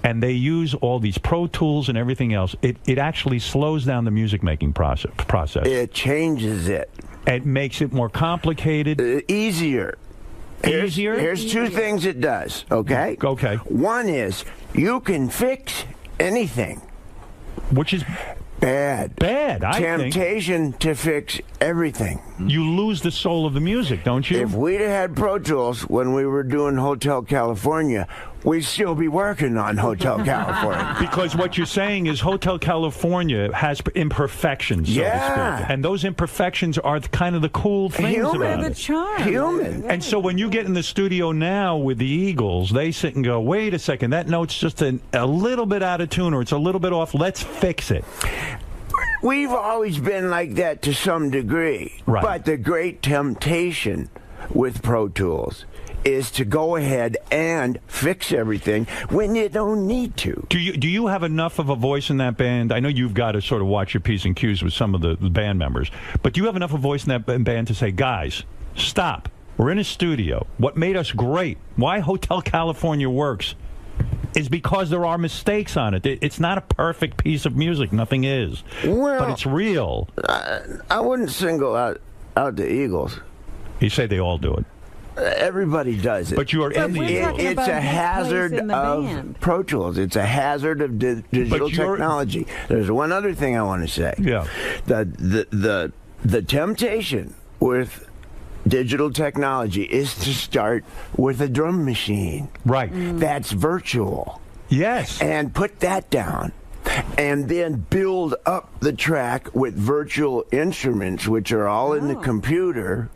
and they use all these Pro Tools and everything else. It actually slows down the music-making process. It changes it. It makes it more complicated. Easier. Here's two things it does, okay? Okay. One is you can fix anything. Which is bad. Bad, I think. Temptation to fix everything. You lose the soul of the music, don't you? If we'd had Pro Tools when we were doing Hotel California, we'd still be working on Hotel California. Because what you're saying is Hotel California has imperfections, so to speak. And those imperfections are kind of the cool things about it. Human. And so when you get in the studio now with the Eagles, they sit and go, wait a second, that note's just a little bit out of tune or it's a little bit off. Let's fix it. We've always been like that to some degree. Right. But the great temptation with Pro Tools is to go ahead and fix everything when you don't need to. Do you have enough of a voice in that band? I know you've got to sort of watch your P's and Q's with some of the band members, but do you have enough of a voice in that band to say, guys, stop. We're in a studio. What made us great, why Hotel California works, is because there are mistakes on it. It's not a perfect piece of music. Nothing is. Well, but it's real. I wouldn't single out the Eagles. You say they all do it. Everybody does it. But you are in the Eagles. It's a hazard of Pro Tools. It's a hazard of digital technology. There's one other thing I want to say. Yeah. The temptation with digital technology is to start with a drum machine. Right. That's virtual. Yes. And put that down. And then build up the track with virtual instruments, which are all in the computer,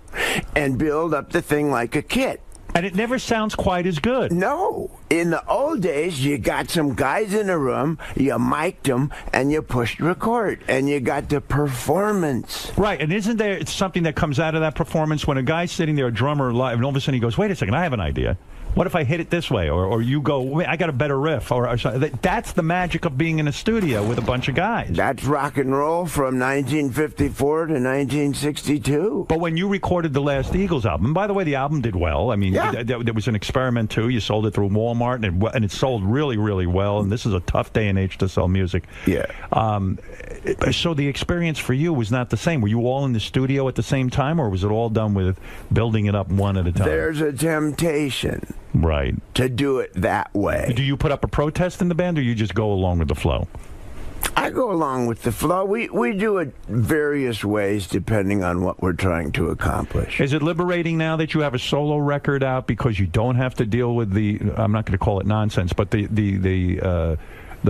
and build up the thing like a kit. And it never sounds quite as good. No. In the old days, you got some guys in a room, you mic'd them, and you pushed record, and you got the performance. Right, and isn't there something that comes out of that performance when a guy's sitting there, a drummer live, and all of a sudden he goes, wait a second, I have an idea. What if I hit it this way? Or you go, wait, I got a better riff. Or that's the magic of being in a studio with a bunch of guys. That's rock and roll from 1954 to 1962. But when you recorded the last Eagles album, and by the way, the album did well. I mean, there was an experiment, too. You sold it through Walmart, and it sold really, really well. And this is a tough day and age to sell music. Yeah. So the experience for you was not the same. Were you all in the studio at the same time, or was it all done with building it up one at a time? There's a temptation. Right. To do it that way. Do you put up a protest in the band, or you just go along with the flow? I go along with the flow. We do it various ways depending on what we're trying to accomplish. Is it liberating now that you have a solo record out because you don't have to deal with the, I'm not going to call it nonsense, but the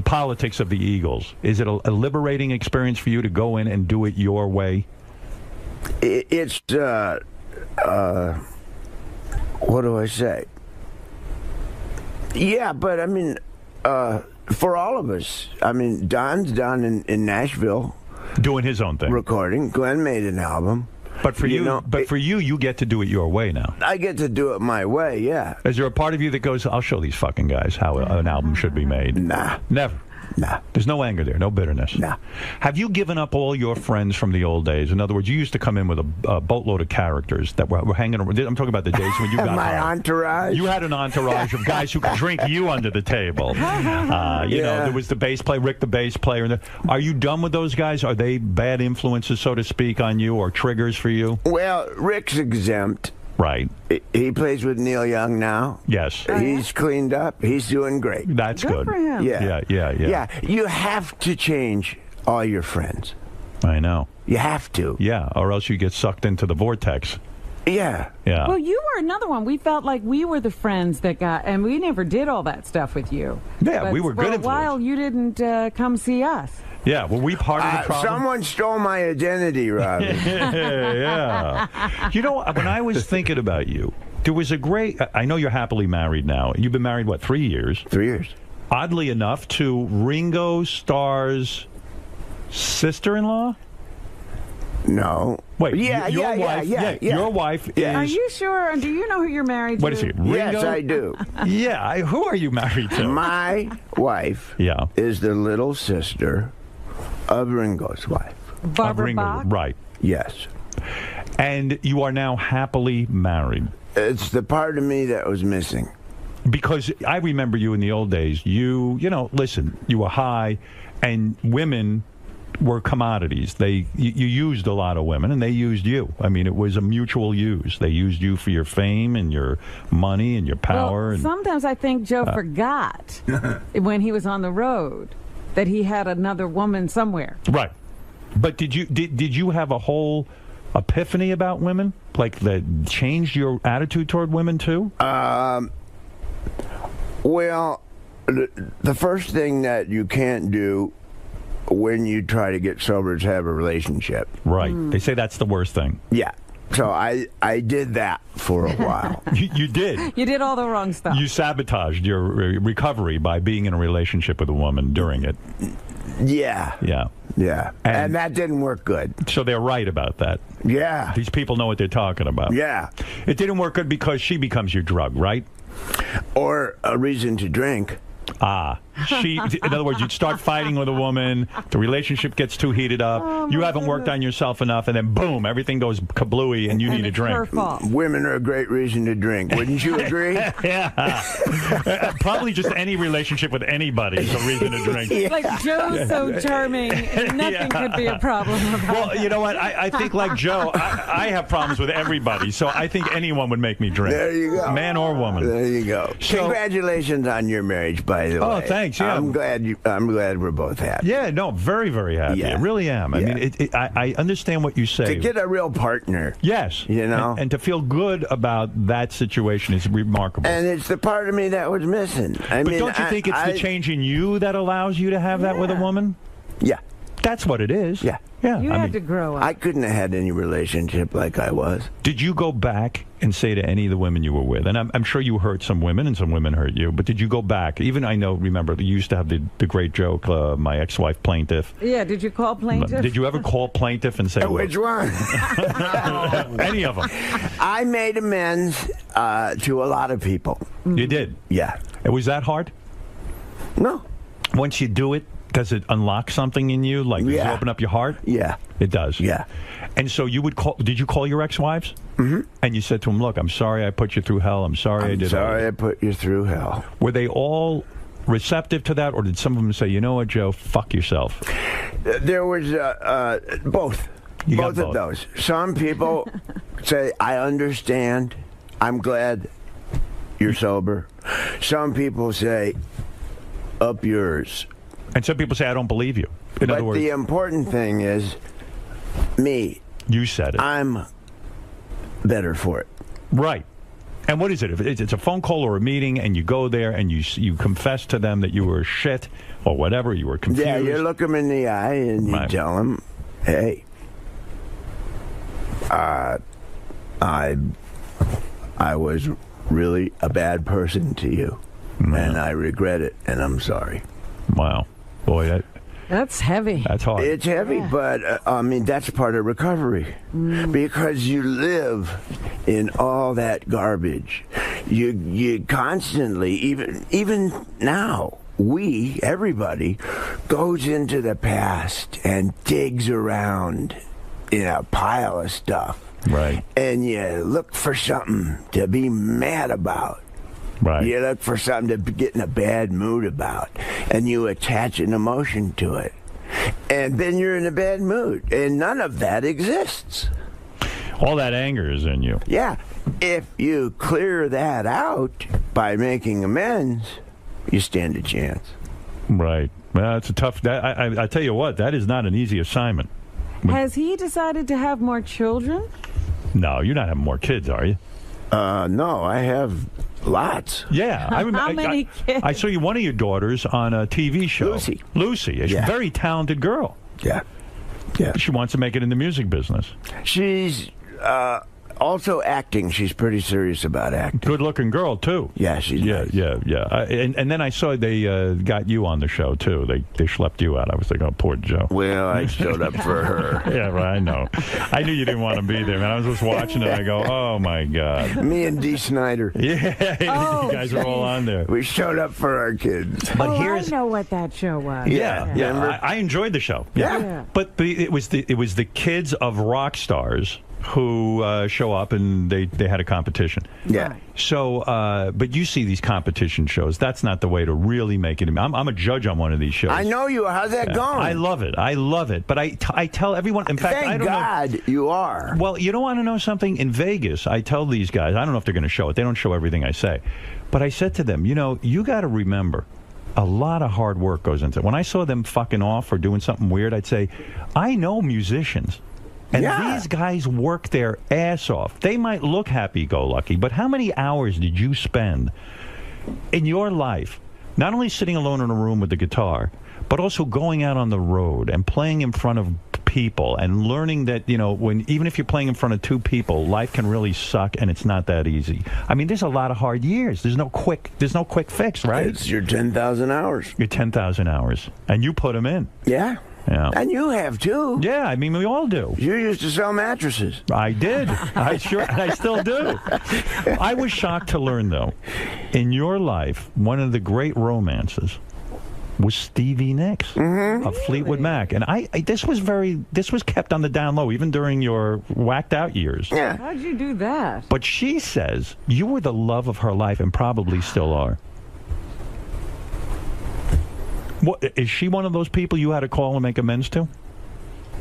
politics of the Eagles? Is it a liberating experience for you to go in and do it your way? It's, what do I say? Yeah, but I mean, for all of us, I mean, Don's down in Nashville, doing his own thing, recording. Glenn made an album, but for you, you get to do it your way now. I get to do it my way. Yeah. Is there a part of you that goes, "I'll show these fucking guys how an album should be made"? Nah, never. Nah. There's no anger there, no bitterness. Nah. Have you given up all your friends from the old days? In other words, you used to come in with a boatload of characters that were hanging around. I'm talking about the days when you got my entourage. You had an entourage of guys who could drink you under the table. You know, there was the bass player, Rick the bass player. Are you done with those guys? Are they bad influences, so to speak, on you or triggers for you? Well, Rick's exempt. Right. He plays with Neil Young now. Yes. He's cleaned up. He's doing great. That's good. for him. Yeah. Yeah. You have to change all your friends. I know. You have to. Yeah, or else you get sucked into the vortex. Yeah. Yeah. Well, you were another one. We felt like we were the friends that got, and we never did all that stuff with you. Yeah, But we were good for a influence. while, you didn't come see us. Yeah, were we part of the problem? Someone stole my identity, Robbie. Yeah. You know, when I was thinking about you, there was a great... I know you're happily married now. You've been married, what, 3 years? 3 years. Oddly enough, to Ringo Starr's sister-in-law? No. Wait, Yeah, your wife, your wife is... Are you sure? Do you know who you're married to? What is he, Ringo? Yes, I do. Yeah, who are you married to? My wife is the little sister of Ringo's wife. Barbara Ringo, Bach? right. Yes. And you are now happily married. It's the part of me that was missing. Because I remember you in the old days. You know, listen, you were high, and women were commodities. You used a lot of women, and they used you. I mean, it was a mutual use. They used you for your fame and your money and your power. Well, sometimes I think Joe forgot when he was on the road that he had another woman somewhere. Right. But did you have a whole epiphany about women? Like that changed your attitude toward women too? Well, the first thing that you can't do when you try to get sober is have a relationship. Right. They say that's the worst thing. Yeah. So I did that for a while. You did. You did all the wrong stuff. You sabotaged your recovery by being in a relationship with a woman during it. Yeah. Yeah. Yeah. And that didn't work good. So they're right about that. Yeah. These people know what they're talking about. Yeah. It didn't work good because she becomes your drug, right? Or a reason to drink. In other words, you'd start fighting with a woman, the relationship gets too heated up, you haven't worked on yourself enough, and then boom, everything goes kablooey and you need a drink. Women are a great reason to drink. Wouldn't you agree? Yeah. Probably just any relationship with anybody is a reason to drink. Like Joe's so charming, nothing could be a problem about Well, you know what? I think like Joe, I have problems with everybody, so I think anyone would make me drink. There you go. Man or woman. There you go. So, congratulations on your marriage, by the way. Oh, thanks. Yeah. I'm glad we're both happy. Yeah, no, very, very happy. Yeah. I really am. I Yeah. mean, I understand what you say. To get a real partner. Yes. You know? And to feel good about that situation is remarkable. And it's the part of me that was missing. But don't you think it's the change in you that allows you to have that with a woman? Yeah. That's what it is. Yeah. Yeah. You had to grow up. I couldn't have had any relationship like I was. Did you go back and say to any of the women you were with, and I'm sure you hurt some women and some women hurt you, but did you go back? Even remember, you used to have the great joke, my ex-wife plaintiff. Yeah, did you call plaintiff? Did you ever call plaintiff and say, which one? Any of them. I made amends to a lot of people. You did? Yeah. Was that hard? No. Once you do it, does it unlock something in you? Like, does it open up your heart? Yeah. It does? Yeah. And so you would call, did you call your ex-wives? Mm-hmm. And you said to them, look, I'm sorry I put you through hell. I'm sorry I did I put you through hell. Were they all receptive to that, or did some of them say, you know what, Joe, fuck yourself? There was both. Both of those. Some people say, I understand. I'm glad you're sober. Some people say, up yours. And some people say, I don't believe you. In other words, the important thing is me. You said it. I'm better for it. Right. And what is it? If it's a phone call or a meeting, and you go there and you confess to them that you were shit or whatever, you were confused. Yeah, you look them in the eye and you tell them, hey, I was really a bad person to you, and I regret it, and I'm sorry. Wow. Boy, that's heavy. That's hard. It's heavy, but I mean, that's part of recovery. Because you live in all that garbage. You constantly, even now, everybody, goes into the past and digs around in a pile of stuff. Right. And you look for something to be mad about. Right. You look for something to get in a bad mood about. And you attach an emotion to it. And then you're in a bad mood. And none of that exists. All that anger is in you. Yeah. If you clear that out by making amends, you stand a chance. Right. Well, it's a tough... I tell you what, that is not an easy assignment. Has he decided to have more children? No, you're not having more kids, are you? No, I have lots. Yeah. How many kids? I saw one of your daughters on a TV show. Lucy. She's a very talented girl. Yeah. Yeah. She wants to make it in the music business. She's also acting. She's pretty serious about acting. Good-looking girl, too. Yeah, she's nice. Yeah. And then I saw they got you on the show, too. They schlepped you out. I was like, oh, poor Joe. Well, I showed up for her. Yeah, right, I know. I knew you didn't want to be there, man. I was just watching it. I go, oh, my God. Me and Dee Snider. Yeah, you guys are all on there. We showed up for our kids. But I know what that show was. Yeah. I enjoyed the show. Yeah. But it was the kids of rock stars who show up, and they had a competition. Yeah. So, but you see these competition shows. That's not the way to really make it. I'm a judge on one of these shows. I know you. How's that going? I love it. But I tell everyone. In fact, I don't know. You are. Well, you don't want to know something? In Vegas, I tell these guys. I don't know if they're going to show it. They don't show everything I say. But I said to them, you got to remember, a lot of hard work goes into it. When I saw them fucking off or doing something weird, I'd say, I know musicians. And these guys work their ass off. They might look happy-go-lucky, but how many hours did you spend in your life not only sitting alone in a room with the guitar, but also going out on the road and playing in front of people and learning that, even if you're playing in front of two people, life can really suck and it's not that easy. I mean, there's a lot of hard years. There's no quick fix, right? It's your 10,000 hours. Your 10,000 hours. And you put them in. Yeah. Yeah. And you have too. Yeah, I mean, we all do. You used to sell mattresses. I did. I still do. I was shocked to learn, though, in your life, one of the great romances was Stevie Nicks of Fleetwood Mac, and this was kept on the down low even during your whacked out years. Yeah. How'd you do that? But she says you were the love of her life and probably still are. What, is she one of those people you had to call and make amends to?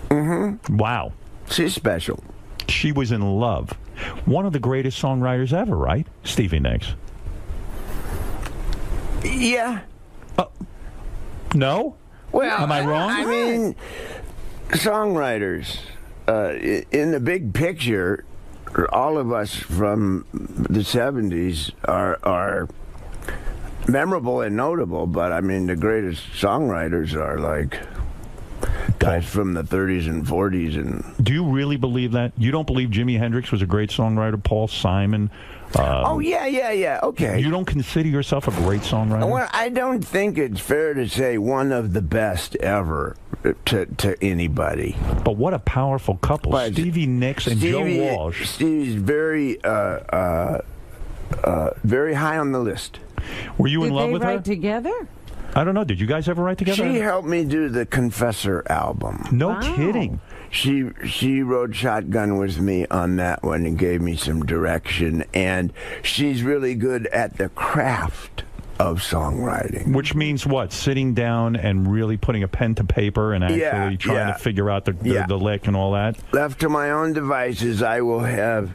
Mm-hmm. Wow. She's special. She was in love. One of the greatest songwriters ever, right? Stevie Nicks. Yeah. No? Well, am I wrong? I mean, songwriters, in the big picture, all of us from the 70s are memorable and notable, but I mean the greatest songwriters are like guys from the 30s and 40s. And do you really believe that? You don't believe Jimi Hendrix was a great songwriter? Paul Simon? Yeah. Okay. You don't consider yourself a great songwriter? Well, I don't think it's fair to say one of the best ever to anybody. But what a powerful couple, Stevie Nicks and Joe Walsh. Stevie's very high on the list. Were you in love with her? Did they write together? I don't know. Did you guys ever write together? She helped me do the Confessor album. No kidding. She rode shotgun with me on that one and gave me some direction. And she's really good at the craft of songwriting. Which means what? Sitting down and really putting a pen to paper and actually trying to figure out the lick and all that? Left to my own devices, I will have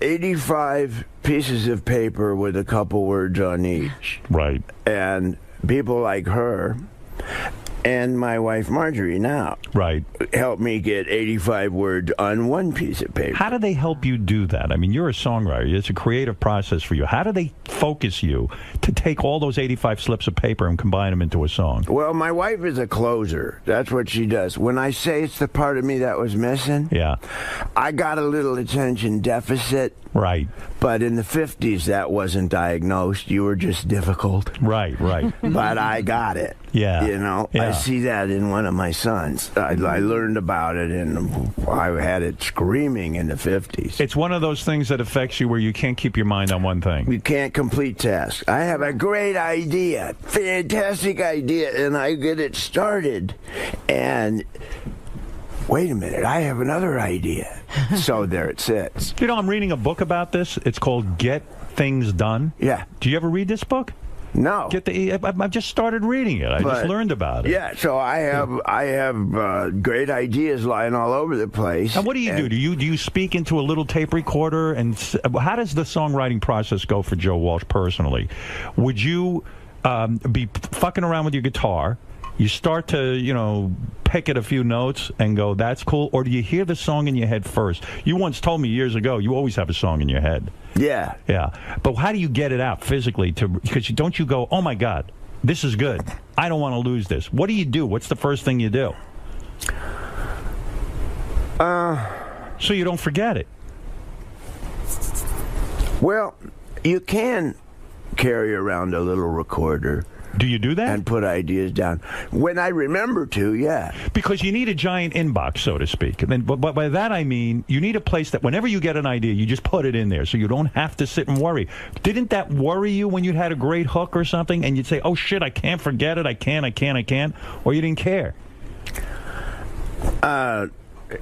85 pieces of paper with a couple words on each. Right. And people like her and my wife Marjorie now help me get 85 words on one piece of paper. How do they help you do that? I mean, you're a songwriter. It's a creative process for you. How do they focus you to take all those 85 slips of paper and combine them into a song? Well, my wife is a closer. That's what she does. When I say it's the part of me that was missing, I got a little attention deficit. Right. But in the 50s, that wasn't diagnosed. You were just difficult. Right. But I got it. Yeah. You know, Yeah. I see that in one of my sons. I learned about it, and I had it screaming in the 50s. It's one of those things that affects you where you can't keep your mind on one thing. You can't complete tasks. I have a great idea, fantastic idea, and I get it started, and wait a minute, I have another idea. So there it sits. You know, I'm reading a book about this. It's called Get Things Done. Yeah. Do you ever read this book? No. I've just started reading it. I just learned about it. Yeah, so I have great ideas lying all over the place. And what do you do? Do you speak into a little tape recorder? And how does the songwriting process go for Joe Walsh personally? Would you be fucking around with your guitar? You start to, pick at a few notes and go, that's cool? Or do you hear the song in your head first? You once told me years ago, you always have a song in your head. Yeah. Yeah. But how do you get it out physically? Because don't you go, oh, my God, this is good. I don't want to lose this. What do you do? What's the first thing you do? So you don't forget it. Well, you can carry around a little recorder. Do you do that? And put ideas down. When I remember to, yeah. Because you need a giant inbox, so to speak. And then, but by that I mean you need a place that whenever you get an idea, you just put it in there so you don't have to sit and worry. Didn't that worry you when you had a great hook or something and you'd say, oh, shit, I can't forget it, I can't, or you didn't care?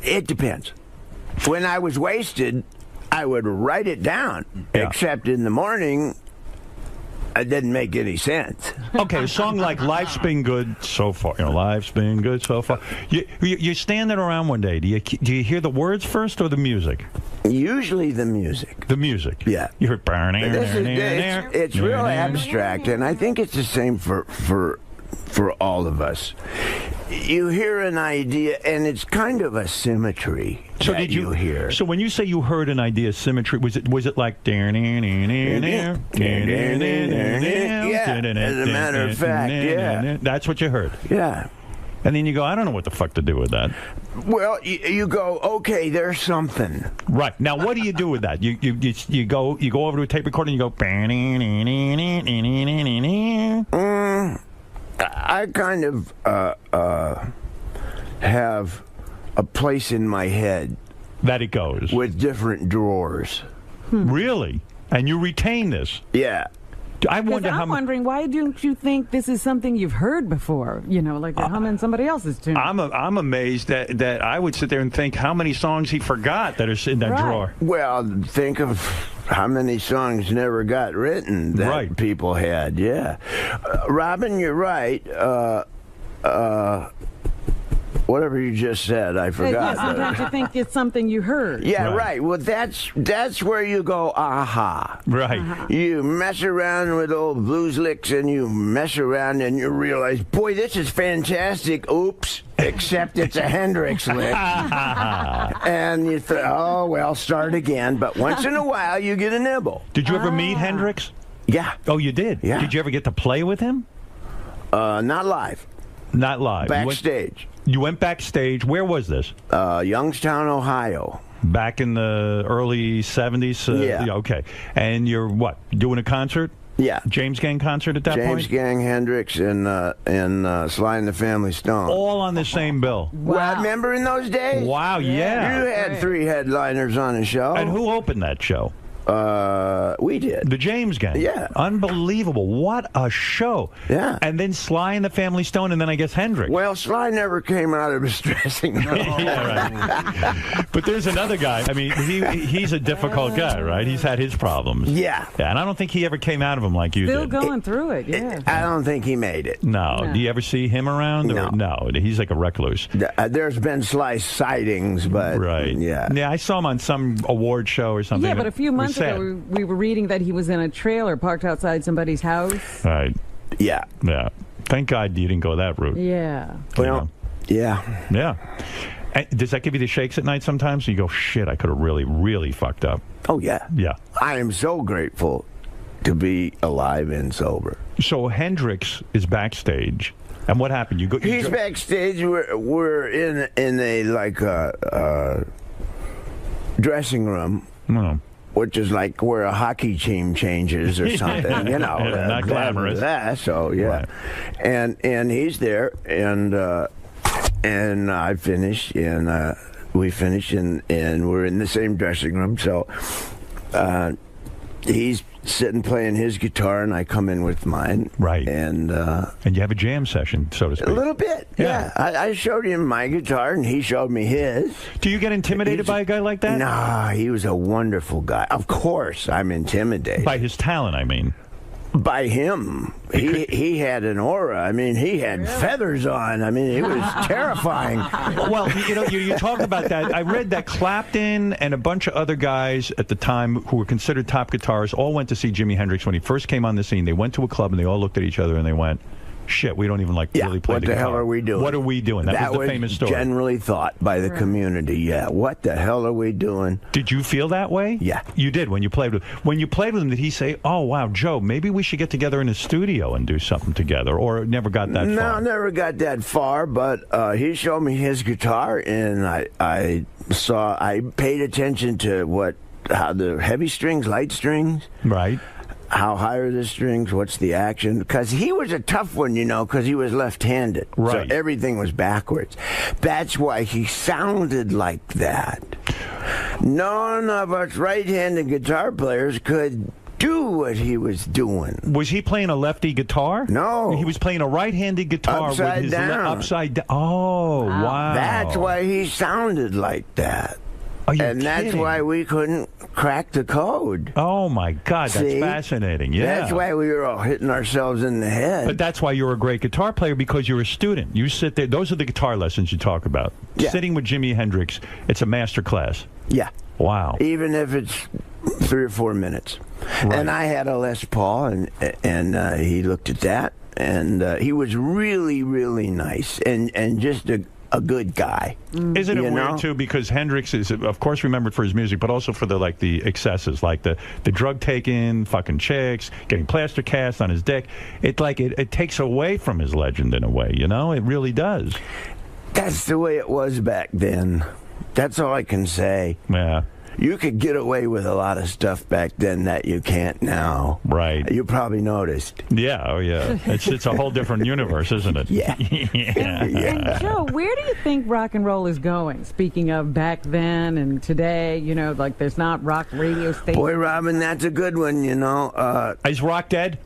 It depends. When I was wasted, I would write it down, except in the morning, it didn't make any sense. Okay, a song like Life's Been Good So Far. Life's Been Good So Far. You're standing around one day. Do you hear the words first or the music? Usually the music. The music? Yeah. You heard... It's real abstract, and I think it's the same for all of us. You hear an idea, and it's kind of a symmetry. So did you hear? So when you say you heard an idea, symmetry, was it like? Yeah, as a matter of fact, yeah. That's what you heard. Yeah. And then you go, I don't know what the fuck to do with that. Well, you go, okay, there's something. Right. Now, what do you do with that? You go over to a tape recorder and you go. I kind of have a place in my head that it goes with different drawers. Really? And you retain this? Yeah. I wonder I'm wondering, why don't you think this is something you've heard before? Like you're humming somebody else's tune. I'm amazed that I would sit there and think how many songs he forgot that are in that drawer. Well, think of how many songs never got written that people had. Yeah, Robin, you're right. Whatever you just said, I forgot. Sometimes you think it's something you heard. Yeah, right. Well, that's where you go, aha. Right. You mess around with old blues licks, and you mess around, and you realize, boy, this is fantastic. Oops. Except it's a Hendrix lick. And you think, oh, well, start again. But once in a while, you get a nibble. Did you ever meet Hendrix? Yeah. Oh, you did? Yeah. Did you ever get to play with him? Not live. Not live. Backstage. You went backstage. Where was this? Youngstown, Ohio. Back in the early 70s? Yeah. Okay. And you're, what, doing a concert? Yeah. James Gang concert at that point? James Gang, Hendrix, and Sly and the Family Stone. All on the same bill. Wow. Well, remember in those days? Wow, yeah. You had 3 headliners on a show. And who opened that show? We did. The James Gang. Yeah. Unbelievable. What a show. Yeah. And then Sly and the Family Stone, and then I guess Hendrix. Well, Sly never came out of his dressing room. Yeah, right. But there's another guy. I mean, he's a difficult guy, right? He's had his problems. Yeah. And I don't think he ever came out of them like you Still did. going through it, yeah. I don't think he made it. No. Do you ever see him around? No. No. He's like a recluse. There's been Sly sightings, but... Right. Yeah. Yeah, I saw him on some award show or something. Yeah, but a few months ago, we were reading that he was in a trailer parked outside somebody's house. Right. Yeah. Yeah. Thank God you didn't go that route. Yeah. Well, yeah. Yeah. And does that give you the shakes at night sometimes? You go, shit, I could have really, really fucked up. Oh, yeah. Yeah. I am so grateful to be alive and sober. So Hendrix is backstage. And what happened? He's backstage. We're in a, like, dressing room. Oh. which is like where a hockey team changes or something, you know. Not glamorous. That, so yeah, right. and he's there, and I finished, and we finished, and we're in the same dressing room. So he's sitting playing his guitar, and I come in with mine. Right. And you have a jam session, so to speak. A little bit, yeah. I showed him my guitar, and he showed me his. Do you get intimidated by a guy like that? Nah, he was a wonderful guy. Of course, I'm intimidated. By his talent, I mean. By him. He had an aura. I mean, he had feathers on. I mean, it was terrifying. Well, you talk about that. I read that Clapton and a bunch of other guys at the time who were considered top guitarists all went to see Jimi Hendrix when he first came on the scene. They went to a club and they all looked at each other and they went, shit, we don't even really play the guitar. What the hell are we doing? What are we doing? That was the famous story. Generally thought by the community. Yeah, what the hell are we doing? Did you feel that way? Yeah, you did when you played with. When you played with him, did he say, "Oh wow, Joe, maybe we should get together in a studio and do something together," or never got that far? No, never got that far. But he showed me his guitar, and I paid attention to how the heavy strings, light strings, right. How high are the strings? What's the action? Because he was a tough one, because he was left-handed. Right. So everything was backwards. That's why he sounded like that. None of us right-handed guitar players could do what he was doing. Was he playing a lefty guitar? No. He was playing a right-handed guitar upside with his down. Upside down. Oh, wow. That's why he sounded like that. And that's why we couldn't crack the code. Oh, my God. That's fascinating. Yeah. That's why we were all hitting ourselves in the head. But that's why you're a great guitar player, because you're a student. You sit there. Those are the guitar lessons you talk about. Yeah. Sitting with Jimi Hendrix, it's a master class. Yeah. Wow. Even if it's 3 or 4 minutes. Right. And I had a Les Paul, and he looked at that, and he was really, really nice, and just a good guy. Isn't it weird too? Because Hendrix is, of course, remembered for his music, but also for the excesses, like the drug taking, fucking chicks, getting plaster cast on his dick. It takes away from his legend in a way. It really does. That's the way it was back then. That's all I can say. Yeah. You could get away with a lot of stuff back then that you can't now. Right. You probably noticed. Yeah, oh yeah. It's a whole different universe, isn't it? Yeah. And Joe, where do you think rock and roll is going? Speaking of back then and today, like there's not rock radio stations. Boy, Robin, that's a good one, Is rock dead?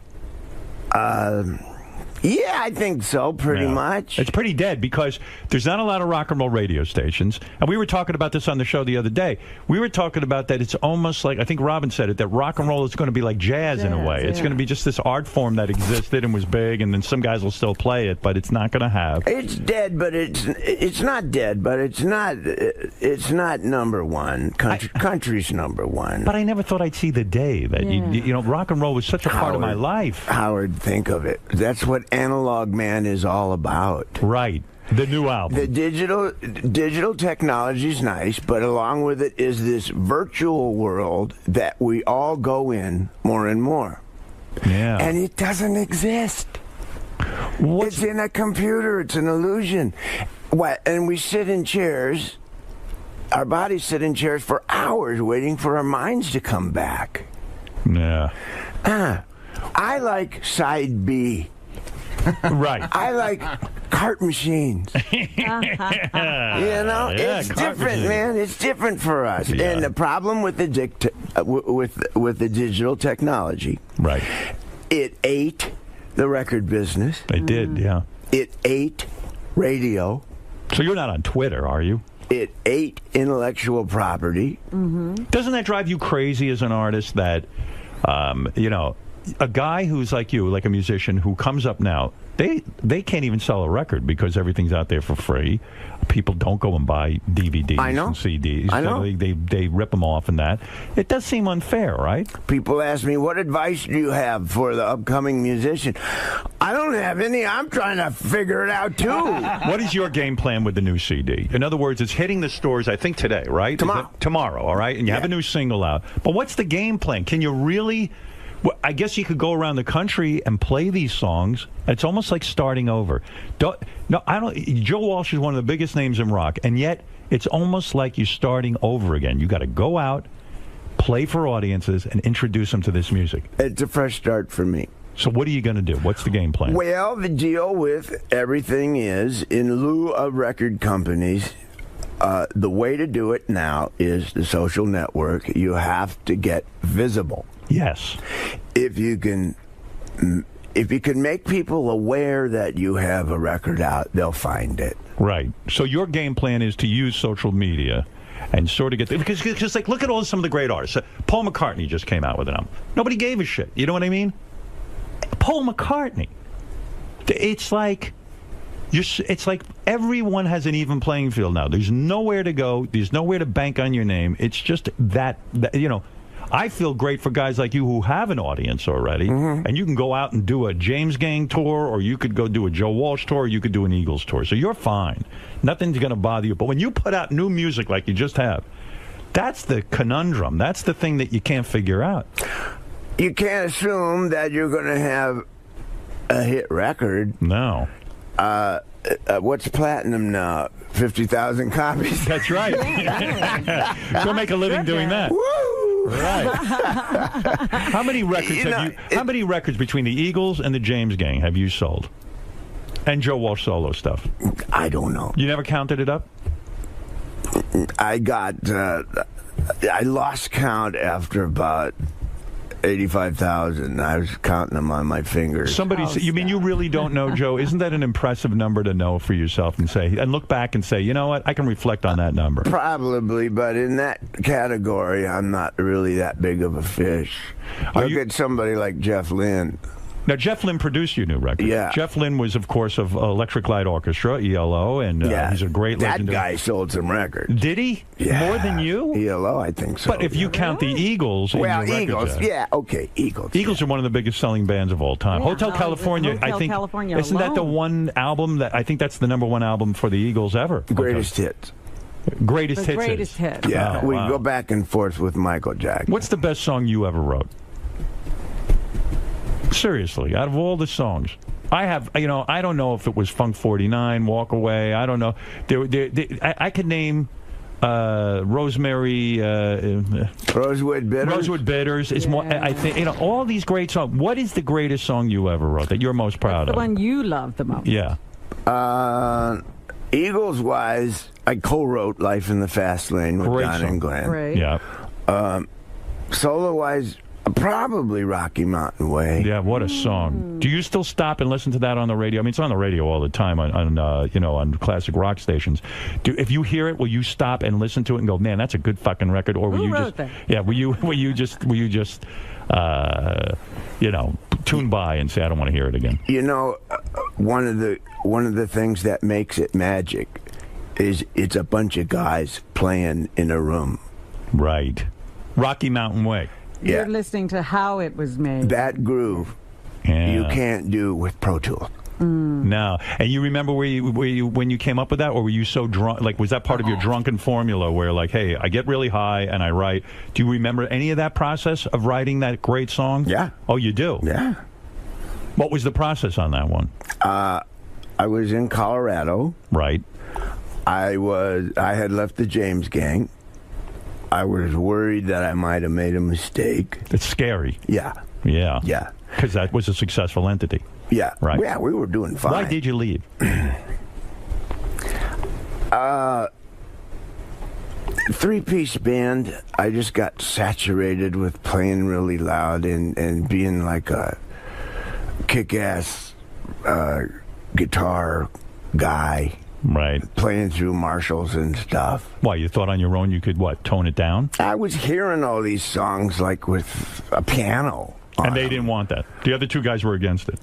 Yeah, I think so, pretty much. It's pretty dead because there's not a lot of rock and roll radio stations. And we were talking about this on the show the other day. We were talking about that it's almost like, I think Robin said it, that rock and roll is going to be like jazz in a way. It's going to be just this art form that existed and was big, and then some guys will still play it, but it's not going to have. It's dead, but it's not dead, but it's not number one. Country's number one. But I never thought I'd see the day that, rock and roll was such a part of my life. Howard, think of it. That's what Analog Man is all about. Right. The new album. The digital technology is nice, but along with it is this virtual world that we all go in more and more. Yeah. And it doesn't exist. It's in a computer. It's an illusion. And we sit in chairs. Our bodies sit in chairs for hours waiting for our minds to come back. Yeah. I like side B. Right. I like cart machines. It's different, man. It's different for us. Yeah. And the problem with the with the digital technology, right? It ate the record business. It did, yeah. It ate radio. So you're not on Twitter, are you? It ate intellectual property. Mm-hmm. Doesn't that drive you crazy as an artist that, a guy who's like you, like a musician who comes up now, they can't even sell a record because everything's out there for free. People don't go and buy DVDs and CDs. I know. They rip them off and that. It does seem unfair, right? People ask me, what advice do you have for the upcoming musician? I don't have any. I'm trying to figure it out, too. What is your game plan with the new CD? In other words, it's hitting the stores, I think, today, right? Tomorrow, all right? And you have a new single out. But what's the game plan? Can you really... Well, I guess you could go around the country and play these songs. It's almost like starting over. Joe Walsh is one of the biggest names in rock, and yet it's almost like you're starting over again. You got to go out, play for audiences, and introduce them to this music. It's a fresh start for me. So what are you going to do? What's the game plan? Well, the deal with everything is, in lieu of record companies, the way to do it now is the social network. You have to get visible. Yes. If you can make people aware that you have a record out, they'll find it. Right. So your game plan is to use social media and sort of get because like look at some of the great artists. Paul McCartney just came out with an album. Nobody gave a shit. You know what I mean? Paul McCartney. It's like everyone has an even playing field now. There's nowhere to go. There's nowhere to bank on your name. It's just that you know. I feel great for guys like you who have an audience already, and you can go out and do a James Gang tour, or you could go do a Joe Walsh tour, or you could do an Eagles tour. So you're fine. Nothing's going to bother you. But when you put out new music like you just have, that's the conundrum. That's the thing that you can't figure out. You can't assume that you're going to have a hit record. No. What's platinum now? 50,000 copies. That's right. Go make a living doing that. Woo! Right. How many records how many records between the Eagles and the James Gang have you sold? And Joe Walsh solo stuff? I don't know. You never counted it up? I lost count after about 85,000. I was counting them on my fingers. Somebody said, you mean you really don't know, Joe? Isn't that an impressive number to know for yourself and look back and say, you know what, I can reflect on that number? Probably, but in that category, I'm not really that big of a fish. Look at somebody like Jeff Lynne. Now, Jeff Lynne produced your new record. Yeah. Jeff Lynne was, of course, of Electric Light Orchestra, ELO, and he's a great That guy sold some records. Did he? Yeah. More than you? ELO, I think so. But if you count the Eagles in your Eagles, record, Eagles. Eagles are one of the biggest selling bands of all time. Yeah, Hotel California, Hotel I think, California isn't that the alone. one album that, I think that's the #1 album for the Eagles ever? Greatest hits. Greatest The hits. greatest hits. Yeah, Oh, we wow. go back and forth with Michael Jackson. What's the best song you ever wrote? Seriously, out of all the songs. I don't know if it was Funk 49, Walk Away. I don't know. I could name Rosemary, Rosewood Bitters. Rosewood Bitters. It's more. I think all these great songs. What is the greatest song you ever wrote that you're most proud The of? one you love the most. Yeah. Eagles wise, I co-wrote "Life in the Fast Lane" with Great Don song. and Glenn. Right. Yeah. Solo wise, probably Rocky Mountain Way. Yeah, what a song. Do you still stop and listen to that on the radio? I mean, it's on the radio all the time on classic rock stations. If you hear it, will you stop and listen to it and go, man, that's a good fucking record? Or will Who you wrote just that? Yeah, will you just tune by and say I don't want to hear it again? You know, one of the things that makes it magic is it's a bunch of guys playing in a room. Right. Rocky Mountain Way. You're listening to how it was made. That groove you can't do with Pro Tools. No. And you remember when you came up with that, or were you so drunk? Like, was that part of your drunken formula where, like, hey, I get really high and I write? Do you remember any of that process of writing that great song? Yeah. Oh, you do? Yeah. What was the process on that one? I was in Colorado. Right. I had left the James Gang. I was worried that I might have made a mistake. It's scary. Yeah. Yeah. Yeah. Because that was a successful entity. Yeah. Right. Yeah, we were doing fine. Why did you leave? 3-piece band. I just got saturated with playing really loud and being like a kick-ass guitar guy. Right. Playing through Marshalls and stuff. Why, you thought on your own you could, tone it down? I was hearing all these songs like with a piano. And they didn't want that. The other two guys were against it.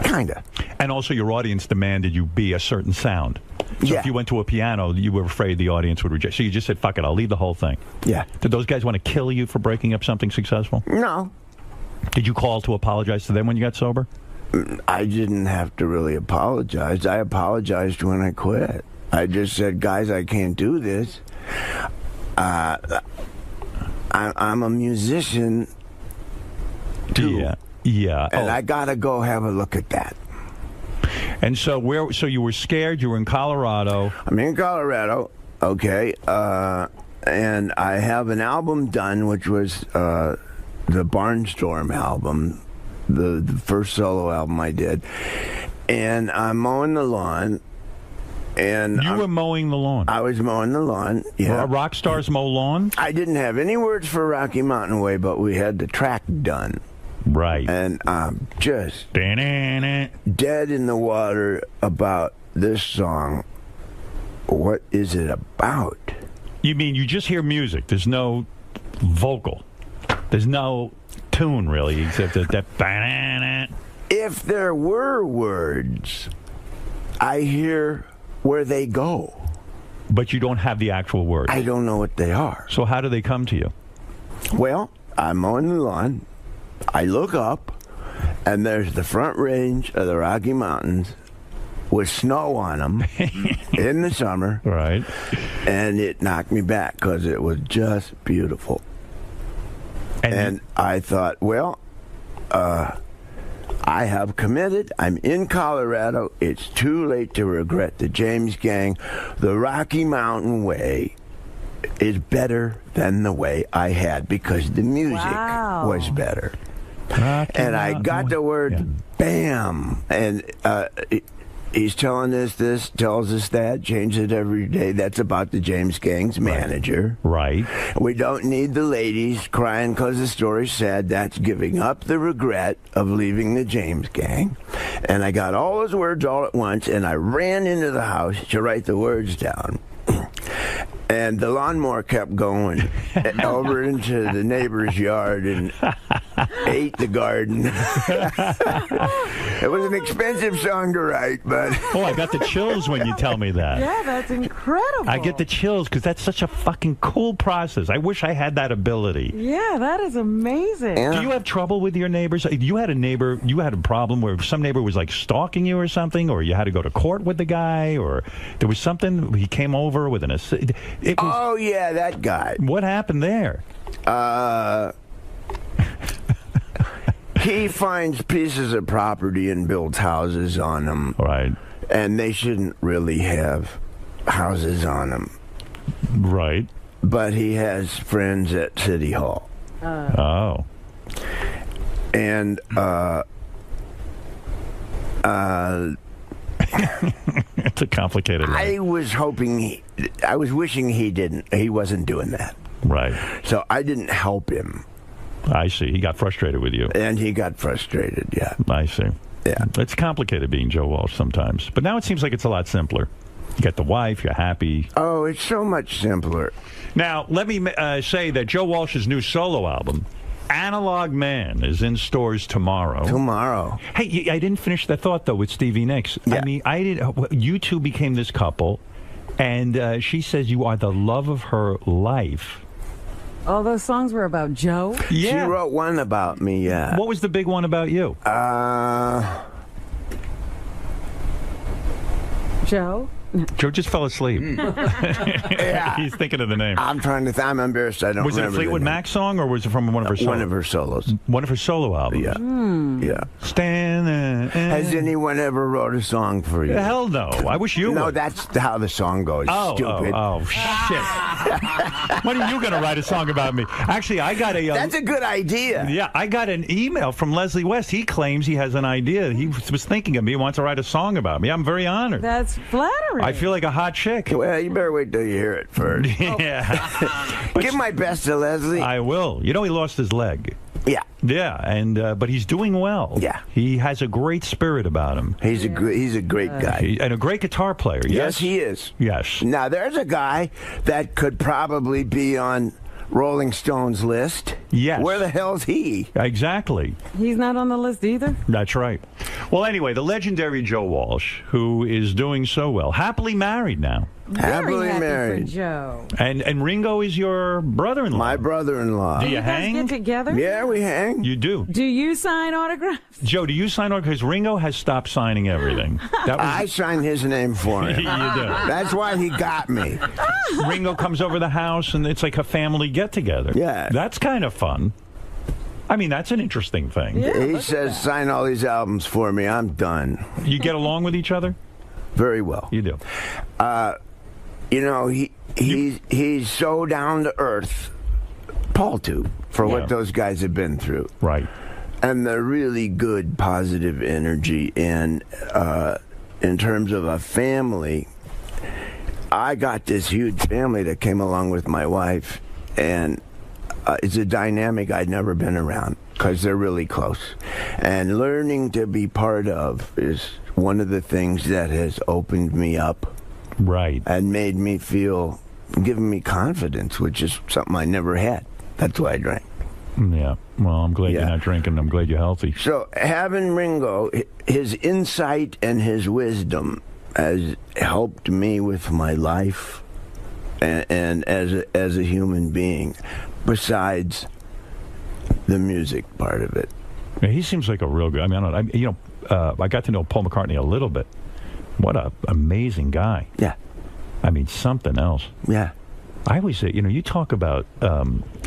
Kinda. And also your audience demanded you be a certain sound. So Yeah. if you went to a piano, you were afraid the audience would reject. So you just said, fuck it, I'll leave the whole thing. Yeah. Did those guys want to kill you for breaking up something successful? No. Did you call to apologize to them when you got sober? I didn't have to really apologize. I apologized when I quit. I just said, guys, I can't do this. I'm a musician too. Yeah. And I gotta go have a look at that. And so you were scared, you were in Colorado. I'm in Colorado, okay. and I have an album done, which was the Barnstorm album, the first solo album I did. And I'm mowing the lawn. And you were mowing the lawn. I was mowing the lawn. Yeah. Rock stars mow lawns? I didn't have any words for Rocky Mountain Way, but we had the track done. Right. And I'm just dead in the water about this song. What is it about? You mean you just hear music? There's no vocal. There's no tune, really, except that. If there were words, I hear where they go. But you don't have the actual words. I don't know what they are. So how do they come to you? Well, I'm mowing the lawn. I look up, and there's the front range of the Rocky Mountains with snow on them in the summer. Right. And it knocked me back because it was just beautiful. And I thought, well, I have committed. I'm in Colorado. It's too late to regret the James Gang. The Rocky Mountain Way is better than the way I had because the music was better. And I got the word bam. And he's telling us this, tells us that, changes it every day. That's about the James Gang's manager. Right. We don't need the ladies crying because the story's sad. That's giving up the regret of leaving the James Gang. And I got all those words all at once, and I ran into the house to write the words down. And the lawnmower kept going over into the neighbor's yard and ate the garden. It was an expensive song to write, but... Oh, I got the chills when you tell me that. Yeah, that's incredible. I get the chills because that's such a fucking cool process. I wish I had that ability. Yeah, that is amazing. Do you have trouble with your neighbors? You had a neighbor, you had a problem where some neighbor was like stalking you or something, or you had to go to court with the guy, or there was something, he came over with an... Oh, yeah, that guy. What happened there? He finds pieces of property and builds houses on them. Right. And they shouldn't really have houses on them. Right. But he has friends at City Hall. Oh. And, it's a complicated life. I was wishing he wasn't doing that. Right. So I didn't help him. I see. He got frustrated with you. And he got frustrated, yeah. I see. Yeah. It's complicated being Joe Walsh sometimes. But now it seems like it's a lot simpler. You got the wife, you're happy. Oh, it's so much simpler. Now, let me say that Joe Walsh's new solo album, Analog Man, is in stores tomorrow. Tomorrow. Hey, I didn't finish that thought, though, with Stevie Nicks. Yeah. I mean, you two became this couple, and she says you are the love of her life. All those songs were about Joe? Yeah. She wrote one about me, yeah. What was the big one about you? Joe? Joe just fell asleep. Yeah. He's thinking of the name. I'm trying to I'm embarrassed. I don't remember. Was it a Fleetwood Mac song, or was it from one of her solos? One of her solos. One of her solo albums? Yeah. Yeah. Stand there. Has anyone ever wrote a song for you? Hell no. I wish you No, would. that's how the song goes, stupid. Oh, shit. When are you going to write a song about me? Actually, I got a... That's a good idea. Yeah, I got an email from Leslie West. He claims he has an idea. He was thinking of me. He wants to write a song about me. I'm very honored. That's flattering. I feel like a hot chick. Well, you better wait till you hear it first. Yeah. Give my best to Leslie. I will. You know, he lost his leg. Yeah. Yeah, and but he's doing well. Yeah. He has a great spirit about him. He's a great guy. And a great guitar player. Yes, he is. Yes. Now, there's a guy that could probably be on Rolling Stone's list. Yes. Where the hell's he? Exactly. He's not on the list either? That's right. Well, anyway, the legendary Joe Walsh, who is doing so well, happily married now. Happily Very married. happy for Joe. And Ringo is your brother-in-law. My brother-in-law. Do you guys hang? get together? Yeah, we hang. You do. Do you sign autographs? Joe, do you sign autographs? Because Ringo has stopped signing everything. I signed his name for him. You do. That's why he got me. Ringo comes over the house, and it's like a family get-together. Yeah. That's kind of fun. I mean, that's an interesting thing. Yeah, He says, sign all these albums for me. I'm done. You get along with each other? Very well. You do. he's so down to earth. Paul too, for what those guys have been through. Right. And the really good positive energy. And in terms of a family, I got this huge family that came along with my wife, and it's a dynamic I'd never been around because they're really close. And learning to be part of is one of the things that has opened me up. Right. And made me feel, given me confidence, which is something I never had. That's why I drank. Yeah. Well, I'm glad you're not drinking. I'm glad you're healthy. So having Ringo, his insight and his wisdom has helped me with my life and as a human being, besides the music part of it. Yeah, he seems like a real good. I mean, I got to know Paul McCartney a little bit. What a amazing guy. Yeah. I mean, something else. Yeah. I always say, you talk about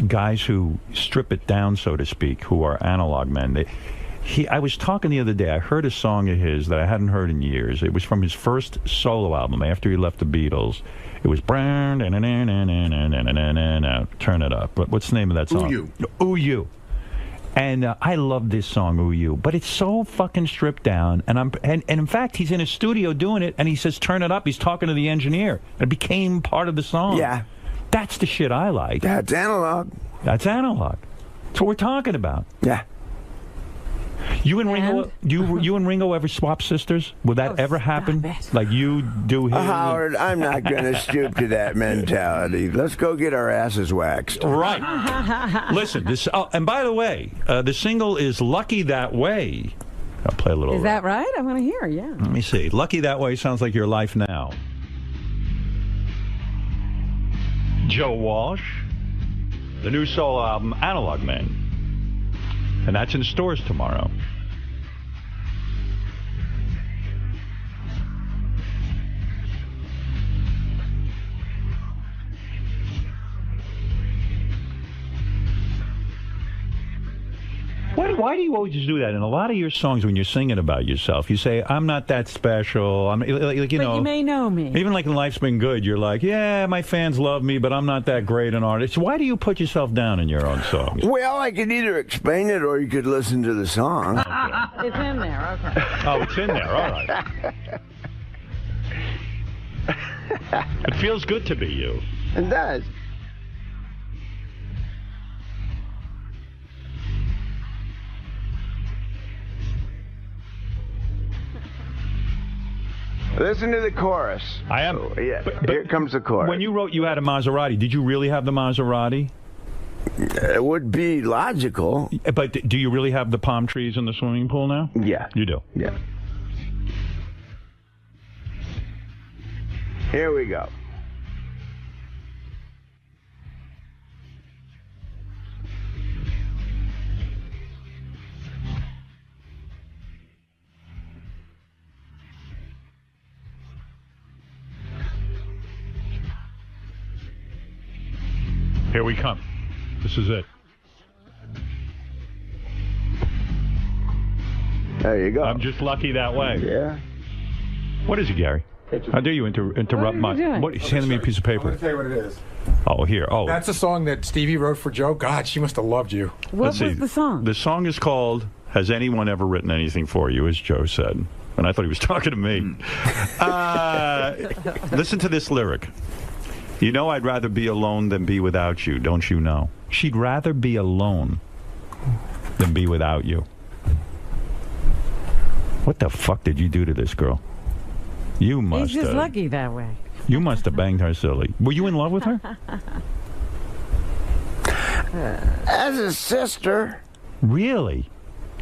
guys who strip it down, so to speak, who are analog men. I was talking the other day, I heard a song of his that I hadn't heard in years. It was from his first solo album after he left the Beatles. It was Turn It Up. What's the name of that song? Ooh You. Ooh You. And I love this song, Ooh You, but it's so fucking stripped down. And in fact, he's in a studio doing it, and he says, "Turn it up." He's talking to the engineer. It became part of the song. Yeah, that's the shit I like. That's analog. That's analog. That's what we're talking about. Yeah. You and Ringo, you and Ringo ever swap sisters? Would that ever happen? Like you do him? Howard, I'm not going to stoop to that mentality. Let's go get our asses waxed. Right. Listen, this. Oh, and by the way, the single is "Lucky That Way." I'll play a little. Is that right? I want to hear. Yeah. Let me see. "Lucky That Way" sounds like your life now. Joe Walsh, the new solo album, Analog Men. And that's in stores tomorrow. Why do you always do that? In a lot of your songs, when you're singing about yourself, you say, "I'm not that special." I'm like, but you may know me. Even like in Life's Been Good, you're like, "Yeah, my fans love me, but I'm not that great an artist." Why do you put yourself down in your own songs? Well, I could either explain it or you could listen to the song. It's in there. Okay. Oh, it's in there. All right. It feels good to be you. It does. Listen to the chorus. I am. Oh, yeah. Here comes the chorus. When you wrote you had a Maserati, did you really have the Maserati? It would be logical. But do you really have the palm trees in the swimming pool now? Yeah. You do? Yeah. Here we go. Here we come. This is it. There you go. I'm just lucky that way. Yeah. What is it, Gary? How dare you interrupt my... What? He's handing me a piece of paper. Let me tell you what it is. Oh, here. Oh. That's a song that Stevie wrote for Joe. God, she must have loved you. What was the song? The song is called "Has Anyone Ever Written Anything for You?" as Joe said. And I thought he was talking to me. Listen to this lyric. "You know I'd rather be alone than be without you, don't you know? She'd rather be alone than be without you." What the fuck did you do to this girl? You must He's just lucky that way. You must have banged her silly. Were you in love with her? As a sister. Really?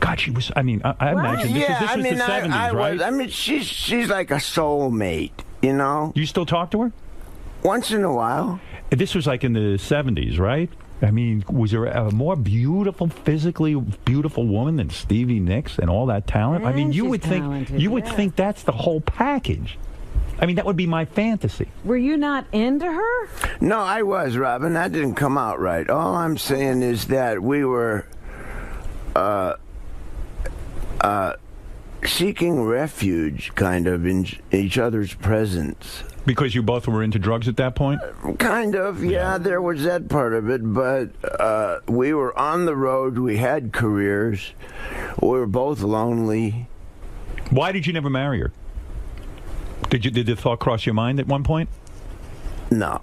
God, she was. I mean, I imagine this was the 70s, right? I mean, she's like a soulmate, you know? You still talk to her? Once in a while. This was like in the 70s, right? I mean, was there a more beautiful, physically beautiful woman than Stevie Nicks and all that talent? I mean, you would think that's the whole package. I mean, that would be my fantasy. Were you not into her? No, I was, Robin. That didn't come out right. All I'm saying is that we were seeking refuge, kind of, in each other's presence. Because you both were into drugs at that point? Kind of, yeah, there was that part of it, but we were on the road, we had careers, we were both lonely. Why did you never marry her? Did the thought cross your mind at one point? No.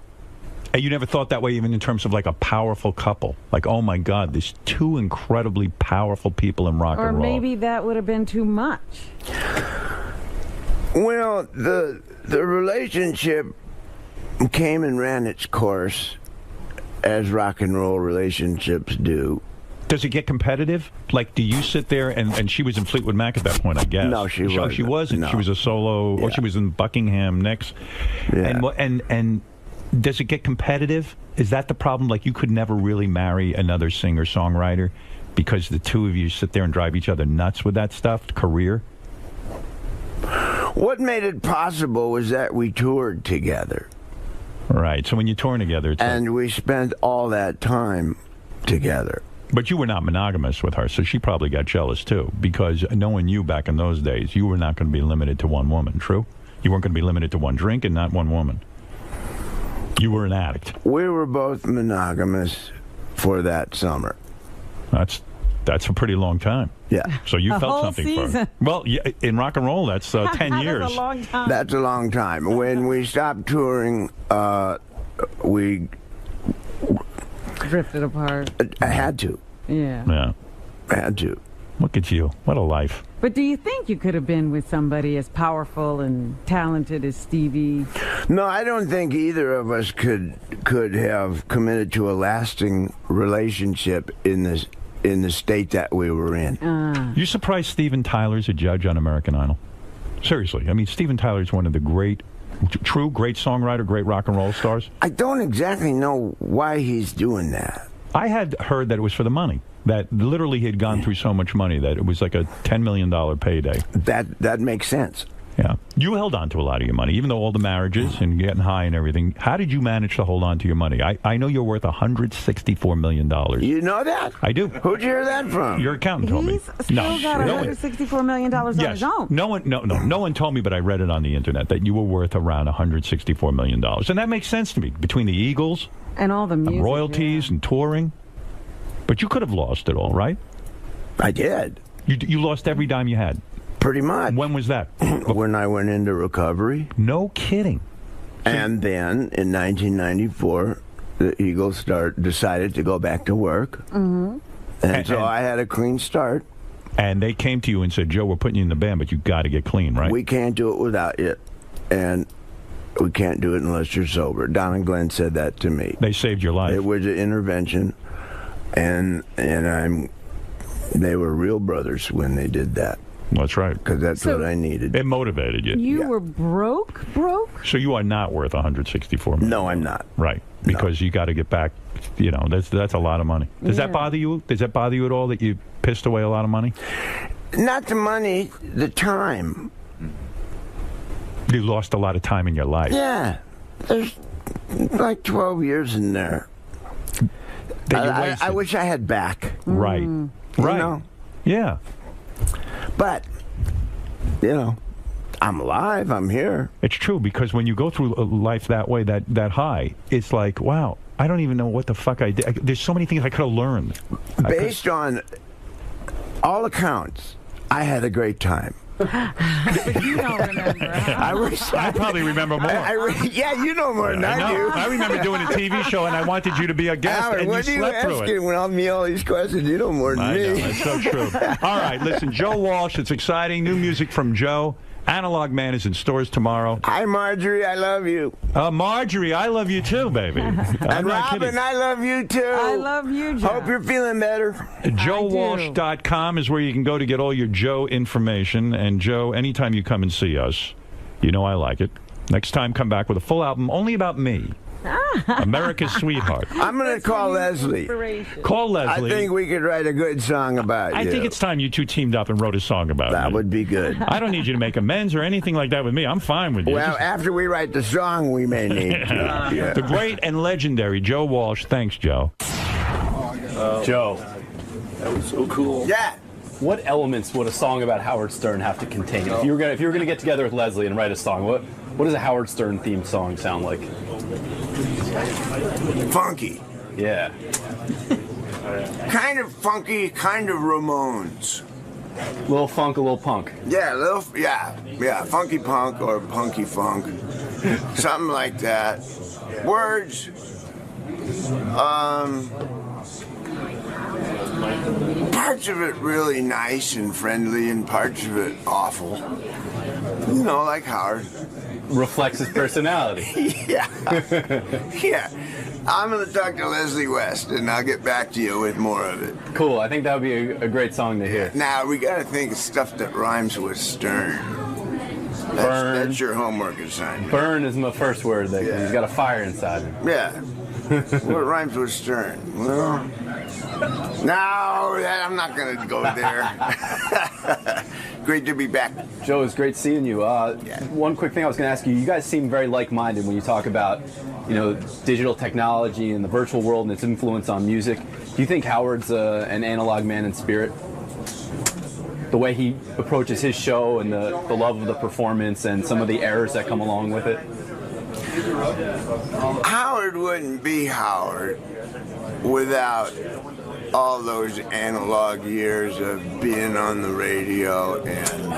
And you never thought that way even in terms of like a powerful couple? Like, oh my God, there's two incredibly powerful people in rock Or and roll. maybe that would have been too much. Well, the relationship came and ran its course, as rock and roll relationships do. Does it get competitive? Like, do you sit there and she was in Fleetwood Mac at that point, I guess? No, she wasn't. She wasn't. No. She was a solo, or she was in Buckingham next. Yeah. And does it get competitive? Is that the problem? Like, you could never really marry another singer-songwriter because the two of you sit there and drive each other nuts with that stuff, career? What made it possible was that we toured together. Right. So when you tour together, it's and we spent all that time together. But you were not monogamous with her, so she probably got jealous too. Because knowing you back in those days, you were not going to be limited to one woman. True? You weren't going to be limited to one drink and not one woman. You were an addict. We were both monogamous for that summer. That's a pretty long time. Yeah. So you A felt whole something for season. her. Well, yeah, in rock and roll, that's 10 years. That's a long time. That's a long time. When we stopped touring, we drifted apart. I had to. Yeah. Yeah. I had to. Look at you. What a life. But do you think you could have been with somebody as powerful and talented as Stevie? No, I don't think either of us could have committed to a lasting relationship in the state that we were in. You surprised Steven Tyler's a judge on American Idol? Seriously. I mean, Steven Tyler's one of the great songwriter, great rock and roll stars. I don't exactly know why he's doing that. I had heard that it was for the money. That literally he had gone through so much money that it was like a $10 million payday. That makes sense. Yeah. You held on to a lot of your money, even though all the marriages and getting high and everything. How did you manage to hold on to your money? I know you're worth $164 million. You know that? I do. Who'd you hear that from? Your accountant told me. He's still got $164 million on Yes. his own. No one told me, but I read it on the internet that you were worth around $164 million. And that makes sense to me. Between the Eagles And all the music. and royalties and touring. But you could have lost it all, right? I did. You lost every dime you had? Pretty much. When was that? When I went into recovery. No kidding. And then, in 1994, the Eagles decided to go back to work. Mm-hmm. And so I had a clean start. And they came to you and said, Joe, we're putting you in the band, but you got to get clean, right? We can't do it without you. And we can't do it unless you're sober. Don and Glenn said that to me. They saved your life. It was an intervention. And they were real brothers when they did that. That's right. Because that's what I needed. It motivated you. You were broke? So you are not worth $164 million. No, I'm not. Right. Because you got to get back, that's a lot of money. Does that bother you? Does that bother you at all that you pissed away a lot of money? Not the money, the time. You lost a lot of time in your life. Yeah. There's like 12 years in there. I wish I had back. Right. Right. You know? Yeah. But, I'm alive. I'm here. It's true, because when you go through life that way, that high, it's like, wow, I don't even know what the fuck I did. There's so many things I could have learned. Based on all accounts, I had a great time. But you don't remember. Huh? I probably remember more. Yeah, you know more than I do. I remember doing a TV show, and I wanted you to be a guest, Howard, and you what slept through it. When I'm me all these questions, you know more than me. I know, that's so true. All right, listen, Joe Walsh, it's exciting. New music from Joe. Analog Man is in stores tomorrow. Hi, Marjorie, I love you. Marjorie, I love you too, baby. I'm And not Robin, kidding. I love you too. I love you, Joe. Hope you're feeling better. JoeWalsh.com is where you can go to get all your Joe information. And Joe, anytime you come and see us, you know I like it. Next time, come back with a full album only about me. America's Sweetheart. I'm going to call Leslie. Call Leslie. I think we could write a good song about you. I think it's time you two teamed up and wrote a song about That me. would be good. I don't need you to make amends or anything like that with me. I'm fine with you. Well, after we write the song, we may need to. Yeah. The great and legendary Joe Walsh. Thanks, Joe. Joe, that was so cool. Yeah. what elements would a song about Howard Stern have to contain? If you were gonna get together with Leslie and write a song, what does a Howard Stern themed song sound like? Funky. Yeah. Kind of funky, kind of Ramones. Little funk, a little punk. Yeah, yeah, funky punk or punky funk, something like that. Words. Parts of it really nice and friendly, and parts of it awful. You know, like Howard. Reflects his personality. Yeah. Yeah. I'm going to talk to Leslie West, and I'll get back to you with more of it. Cool. I think that would be a great song to hear. Now, we got to think of stuff that rhymes with Stern. Burn. That's your homework assignment. Burn is my first word. He's got a fire inside him. Yeah. What rhymes with Stern? Well, no, I'm not going to go there. Great to be back. Joe, it's great seeing you. One quick thing I was going to ask you. You guys seem very like-minded when you talk about, digital technology and the virtual world and its influence on music. Do you think Howard's an analog man in spirit? The way he approaches his show and the love of the performance and some of the errors that come along with it? Howard wouldn't be Howard without all those analog years of being on the radio and,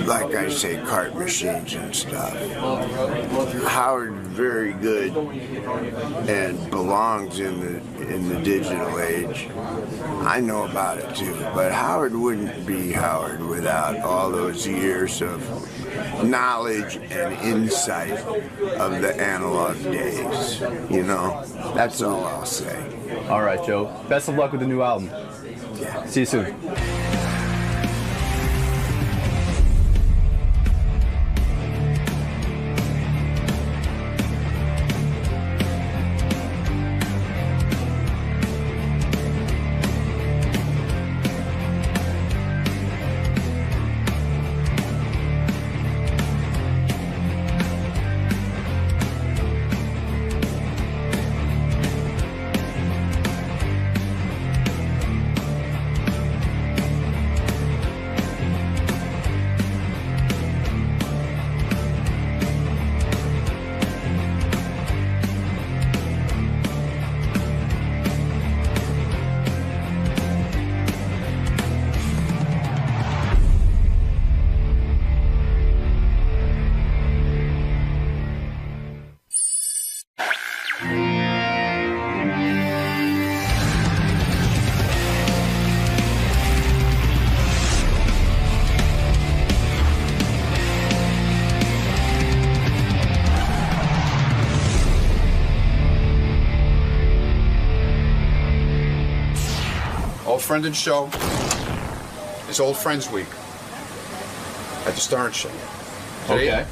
like I say, cart machines and stuff. Howard very good and belongs in the digital age. I know about it too, but Howard wouldn't be Howard without all those years of knowledge and insight of the analog days. That's all I'll say. All right, Joe. Best of luck with the new album. Yeah. See you soon. Friend and show is Old Friends Week at the Stern Show.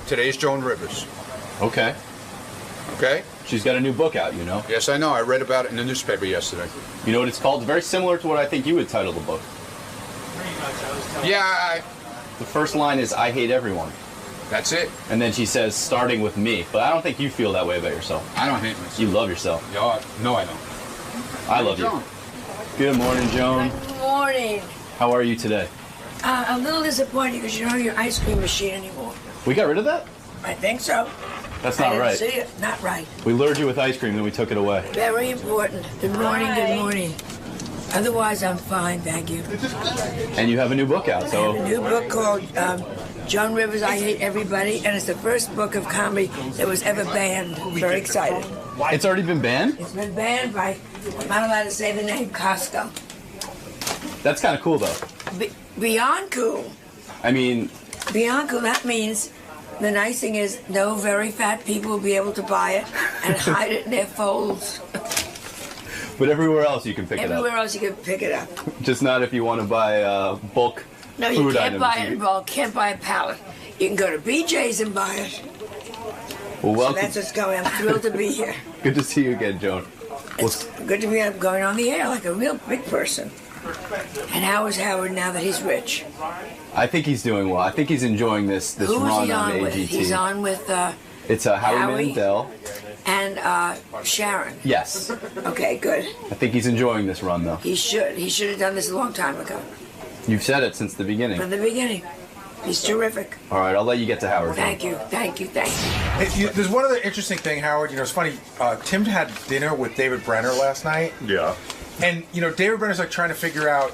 Today's Joan Rivers. Okay. She's got a new book out, Yes, I know. I read about it in the newspaper yesterday. You know what it's called? Very similar to what I think you would title the book. Yeah. The first line is, I hate everyone. That's it. And then she says, starting with me. But I don't think you feel that way about yourself. I don't hate myself. You love yourself. No, I don't. I love you. Good morning, Joan. Good morning. How are you today? A little disappointed because you don't have your ice cream machine anymore. We got rid of that? I think so. That's not right. I didn't see it. Not right. We lured you with ice cream, then we took it away. Very important. Good morning, good morning. Otherwise, I'm fine, thank you. And you have a new book out, so... I have a new book called Joan Rivers, I Hate Everybody, and it's the first book of comedy that was ever banned. Very excited. It's already been banned? It's been banned by, I'm not allowed to say the name, Costco. That's kind of cool, though. Beyond cool. I mean... Beyond cool, that means the nice thing is no very fat people will be able to buy it and hide it in their folds. But everywhere else you can pick it up. Everywhere else you can pick it up. Just not if you want to buy bulk no, food you can't items. buy it in bulk, can't buy a pallet. You can go to BJ's and buy it. Well, welcome. So that's what's going on. I'm thrilled to be here. Good to see you again, Joan. It's good to be going on the air like a real big person. And how is Howard now that he's rich? I think he's doing well. I think he's enjoying this Who run is he on AGT. with? He's on with it's Howie Mandel and Sharon. Yes. Okay, good. I think he's enjoying this run, though. He should. He should have done this a long time ago. You've said it since the beginning. From the beginning. He's terrific. All right, I'll let you get to Howard. Thank you. There's one other interesting thing, Howard. It's funny. Tim had dinner with David Brenner last night. Yeah. And David Brenner's like trying to figure out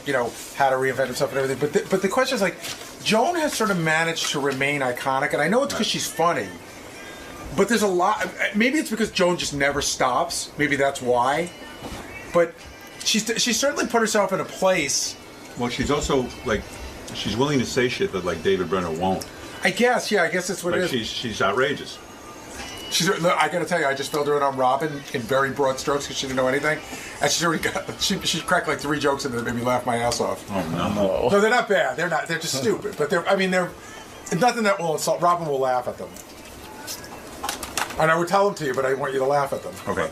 how to reinvent himself and everything. But the question is like, Joan has sort of managed to remain iconic, and I know it's because she's funny. But there's a lot. Maybe it's because Joan just never stops. Maybe that's why. But she's certainly put herself in a place. Well, she's also like, she's willing to say shit that like David Brenner won't. I guess that's what it is. She's outrageous. I got to tell you, I just filled her in on Robin in very broad strokes because she didn't know anything, and she's already got. She cracked like 3 jokes in there that made me laugh my ass off. Oh no! No, they're not bad. They're not. They're just stupid. But they're nothing that will insult. Robin will laugh at them. And I would tell them to you, but I want you to laugh at them. Okay.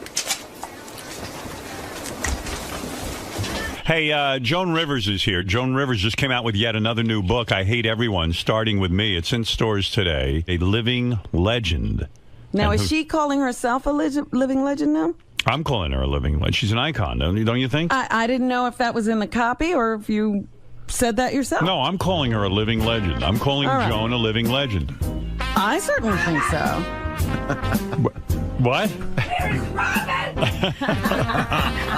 Hey, Joan Rivers is here. Joan Rivers just came out with yet another new book, I Hate Everyone, Starting With Me. It's in stores today. A living legend. Now, is she calling herself a living legend now? I'm calling her a living legend. She's an icon, don't you think? I didn't know if that was in the copy or if you said that yourself. No, I'm calling her a living legend. I'm calling Joan a living legend. I certainly think so. What?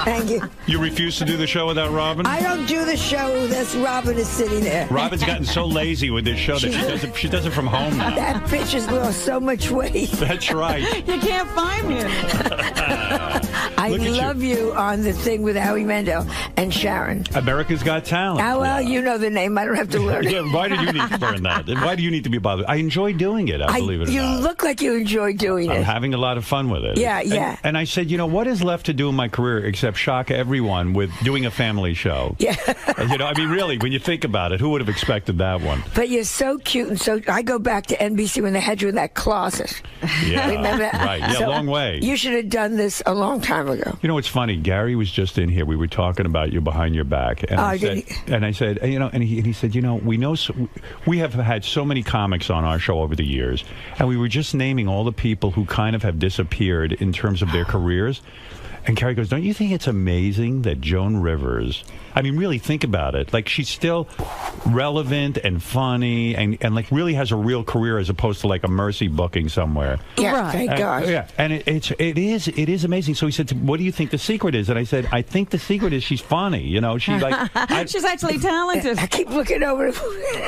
Thank you. You refuse to do the show without Robin? I don't do the show unless Robin is sitting there. Robin's gotten so lazy with this show that she does it from home now. That bitch has lost so much weight. That's right. You can't find me. I love you on the thing with Howie Mandel and Sharon. America's Got Talent. Oh, well, you know the name. I don't have to learn it. Yeah, why do you need to learn that? Why do you need to be bothered? I enjoy doing it, I believe it or you not. You look like you enjoy doing it. I'm having a lot of fun with it. Yeah. And I said, what is left to do in my career except shock everyone with doing a family show? Yeah. Really, when you think about it, who would have expected that one? But you're so cute, and so I go back to NBC when they had you in that closet. Yeah. Remember that? Right. Yeah, long way. You should have done this a long time ago. It's funny. Gary was just in here. We were talking about you behind your back. And I said, and he said, we know, we have had so many comics on our show over the years, and we were just naming all the people who kind of have disappeared in terms of their careers. And Gary goes, don't you think it's amazing that Joan Rivers, really think about it, like she's still relevant and funny and like really has a real career as opposed to like a Mercy booking somewhere. Yeah, thank God. Yeah, and it is amazing. So he said, what do you think the secret is? And I said, I think the secret is she's funny. She's she's actually talented. I keep looking over.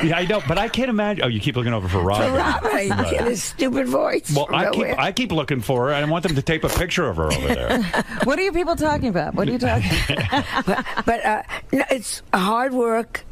Yeah, I know, but I can't imagine. Oh, you keep looking over for Robin. For Robin, I get his stupid voice. Well, I keep looking for her. I want them to tape a picture of her over there. What are you people talking about? What are you talking about? But no, it's hard work.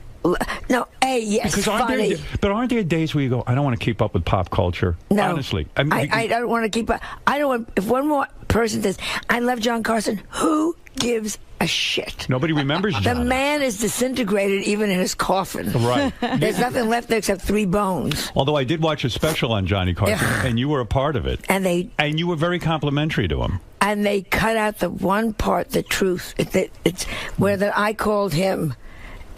No, yes, because funny. Aren't there days where you go, I don't want to keep up with pop culture? No. Honestly. I don't want to keep up. I don't want, if one more person says, I love John Carson, who gives a shit? Nobody remembers John. The man is disintegrated even in his coffin. Right. There's nothing left there except 3 bones. Although I did watch a special on Johnny Carson, and you were a part of it. And you were very complimentary to him. And they cut out the one part, the truth. It's where I called him,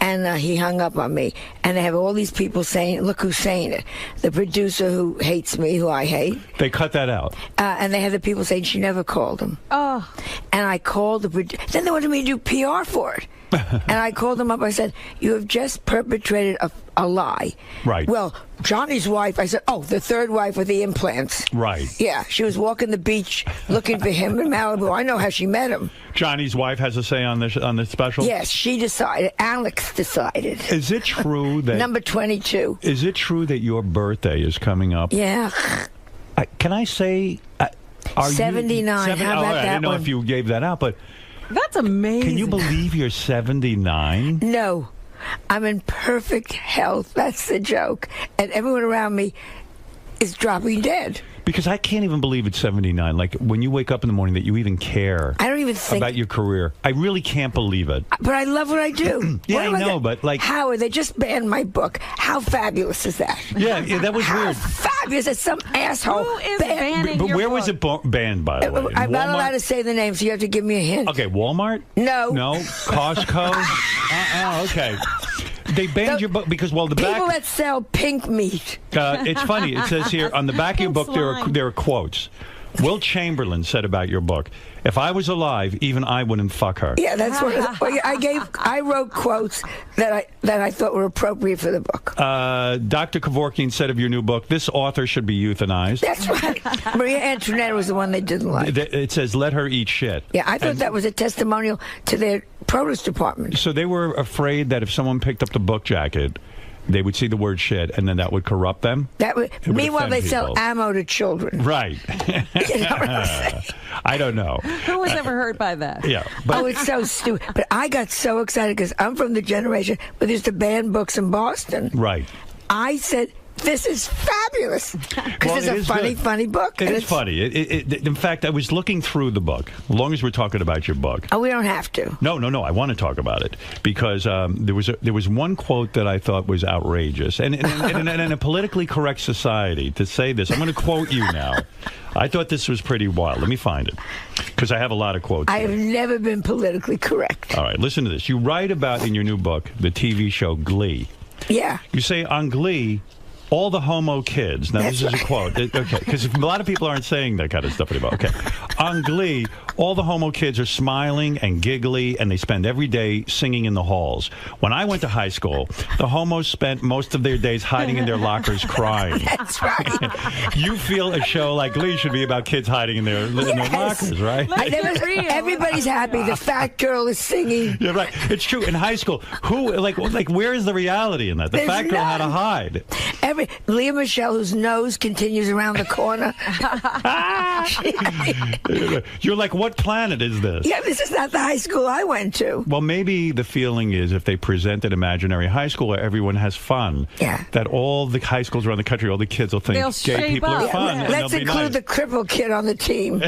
and he hung up on me. And they have all these people saying, look who's saying it. The producer who hates me, who I hate. They cut that out. And they have the people saying she never called him. Oh. And I called the producer. Then they wanted me to do PR for it. And I called them up. I said, you have just perpetrated a lie. Right. Well, Johnny's wife, I said, the 3rd wife with the implants. Right. Yeah, she was walking the beach looking for him in Malibu. I know how she met him. Johnny's wife has a say on this special? Yes, she decided. Alex decided. Is it true that... Number 22. Is it true that your birthday is coming up? Yeah. Can I say... are 79. You, How about that I didn't know one? If you gave that out, but... That's amazing. Can you believe you're 79? No. I'm in perfect health. That's the joke. And everyone around me is dropping dead. Because I can't even believe it's 79. Like, when you wake up in the morning that you even care I don't even think about your career. I really can't believe it. But I love what I do. Yeah, I know, but like... Howard, they just banned my book. How fabulous is that? Yeah, that was weird. Fabulous. It's some asshole. Who is banning But your where book? was it banned, by the way? I'm not allowed to say the name, so you have to give me a hint. Okay, Walmart? No. No? Costco? Okay. They banned your book because, the people back... that sell pink meat. It's funny. It says here, on the back of your book, there are quotes. Will Chamberlain said about your book, "If I was alive, even I wouldn't fuck her." Yeah, that's what I wrote quotes that I thought were appropriate for the book. Dr. Kevorkian said of your new book, "This author should be euthanized." That's right. Maria Antoinette was the one they didn't like. It says, "Let her eat shit." Yeah, I thought that was a testimonial to their produce department. So they were afraid that if someone picked up the book jacket, they would see the word shit, and then that would corrupt them. Meanwhile, they offend sell people. ammo to children. Right. You know what I'm saying? I don't know. Who was ever hurt by that? Yeah. Oh, it's so stupid. But I got so excited because I'm from the generation where they used to ban books in Boston. Right. I said, this is fabulous. Because Well, it's it a is funny, good. funny book. It and is funny. In fact, I was looking through the book. As long as we're talking about your book. Oh, we don't have to. No. I want to talk about it because there was one quote that I thought was outrageous, and in a politically correct society to say this, I'm going to quote you now. I thought this was pretty wild. Let me find it because I have a lot of quotes. I have never been politically correct. All right, listen to this. You write about in your new book the TV show Glee. Yeah. You say on Glee, all the homo kids. Now, this is a quote. Okay, because a lot of people aren't saying that kind of stuff anymore. Okay. On Glee, all the homo kids are smiling and giggly, and they spend every day singing in the halls. When I went to high school, the homos spent most of their days hiding in their lockers crying. That's right. You feel a show like Glee should be about kids hiding in their lockers, right? Everybody's happy. The fat girl is singing. Yeah, right. It's true. In high school, who like where is the reality in that? The There's fat girl had to none. hide. Leah Michelle, whose nose continues around the corner. You're like, what planet is this? Yeah, this is not the high school I went to. Well, maybe the feeling is if they present an imaginary high school where everyone has fun, that all the high schools around the country, all the kids will think gay people are fun. And Let's they'll be include nice. the crippled kid on the team.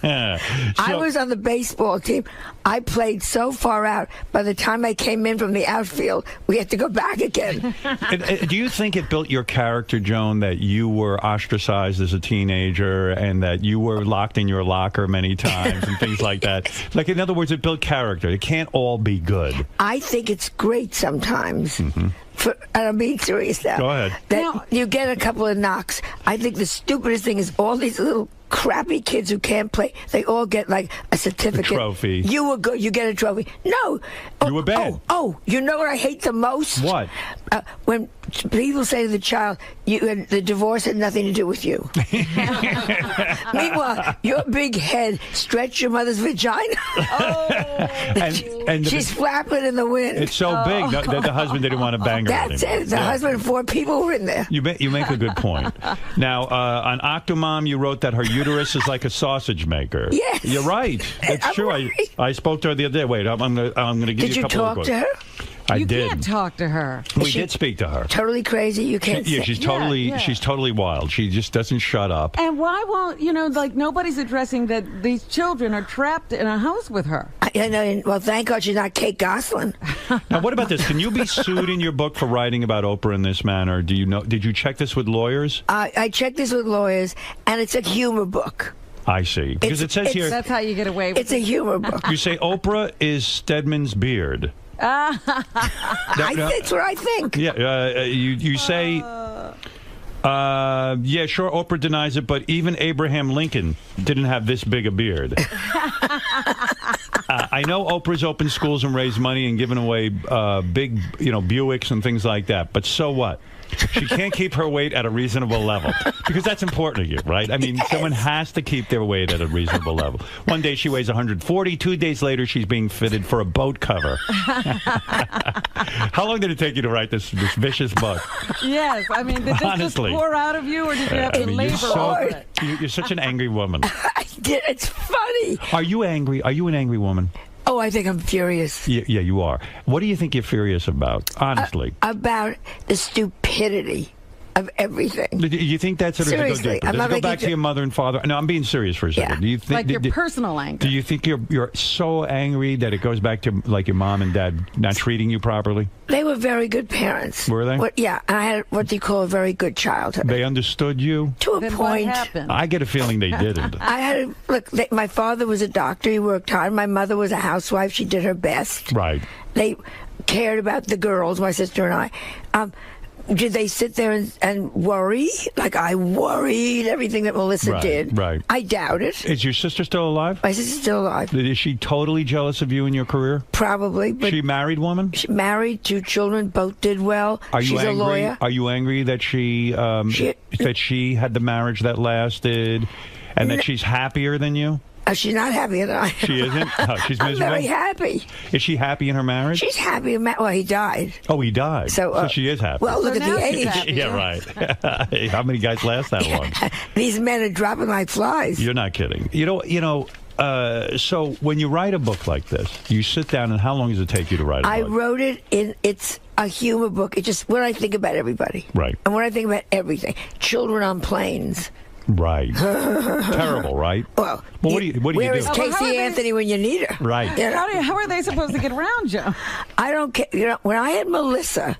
I was on the baseball team. I played so far out. By the time I came in from the outfield, we had to go back again. Do you think it built your character, Joan, that you were ostracized as a teenager and that you were locked in your locker many times and things like that? Like, in other words, it built character. It can't all be good. I think it's great sometimes. And I'm being serious now. Go ahead. That you get a couple of knocks. I think the stupidest thing is all these little crappy kids who can't play. They all get like a certificate. A trophy. You were good. You get a trophy. No. You were bad. Oh, you know what I hate the most? What? When people say to the child, the divorce had nothing to do with you. Meanwhile, your big head stretched your mother's vagina. And She's flapping in the wind. It's so big that the husband didn't want to bang her That's anymore. it. The husband and 4 people were in there. You make a good point. Now, on Octomom, you wrote that her uterus is like a sausage maker. Yes. You're right. It's I'm true. right. I spoke to her the other day. Wait, I'm going to give Did you a you couple of talk quotes. to her? I You did. can't talk to her. We did speak to her. Totally crazy. You can't. Yeah, say. she's totally wild. She just doesn't shut up. And why won't, nobody's addressing that these children are trapped in a house with her. I know. Well, thank God she's not Kate Gosselin. Now, what about this? Can you be sued in your book for writing about Oprah in this manner? Do you know? Did you check this with lawyers? I checked this with lawyers, and it's a humor book. I see. Because it says here. That's how you get away with It's a humor book. You say Oprah is Stedman's beard. That's what I think. Yeah, you say, yeah, sure, Oprah denies it, but even Abraham Lincoln didn't have this big a beard. I know Oprah's opened schools and raised money and given away big, Buicks and things like that, but so what? She can't keep her weight at a reasonable level because that's important to you, right? I mean, someone has to keep their weight at a reasonable level. One day she weighs 140. 2 days later, she's being fitted for a boat cover. How long did it take you to write this vicious book? Yes, I mean, did this Honestly. just pour out of you, or did you have to labor over it? You're such an angry woman. I did. It's funny. Are you angry? Are you an angry woman? Oh, I think I'm furious. Yeah, you are. What do you think you're furious about, honestly? About the stupidity of everything. Do you think that's sort of Seriously, go I'm deeper? Does not it go making back to your mother and father? No, I'm being serious for a second. Yeah. Do you think Like your personal anger. Do you think you're so angry that it goes back to like your mom and dad not treating you properly? They were very good parents. Were they? Yeah, and I had what they call a very good childhood. They understood you? To a Then point. what happened? I get a feeling they didn't. I had my father was a doctor. He worked hard. My mother was a housewife. She did her best. Right. They cared about the girls, my sister and I. Did they sit there and worry? Like I worried everything that Melissa did. Right. I doubt it. Is your sister still alive? My sister's still alive. Is she totally jealous of you and your career? Probably. But she married woman? She married, 2 children, both did well. She's a lawyer. Are you angry that she had the marriage that lasted and that she's happier than you? She's not happy than I am. She isn't? Oh, she's miserable? I'm very happy. Is she happy in her marriage? She's happy. Well, he died. Oh, he died. So she is happy. Well, look at the age. Yeah, right. How many guys last that long? These men are dropping like flies. You're not kidding. So when you write a book like this, you sit down, and how long does it take you to write a book? I wrote it it's a humor book. It's just what I think about everybody. Right. And what I think about everything. Children on planes. Right. Terrible, right? Well, what do you do? Where is Casey Anthony when you need her? Right. You know? How are they supposed to get around, Joe? I don't care. You know, when I had Melissa,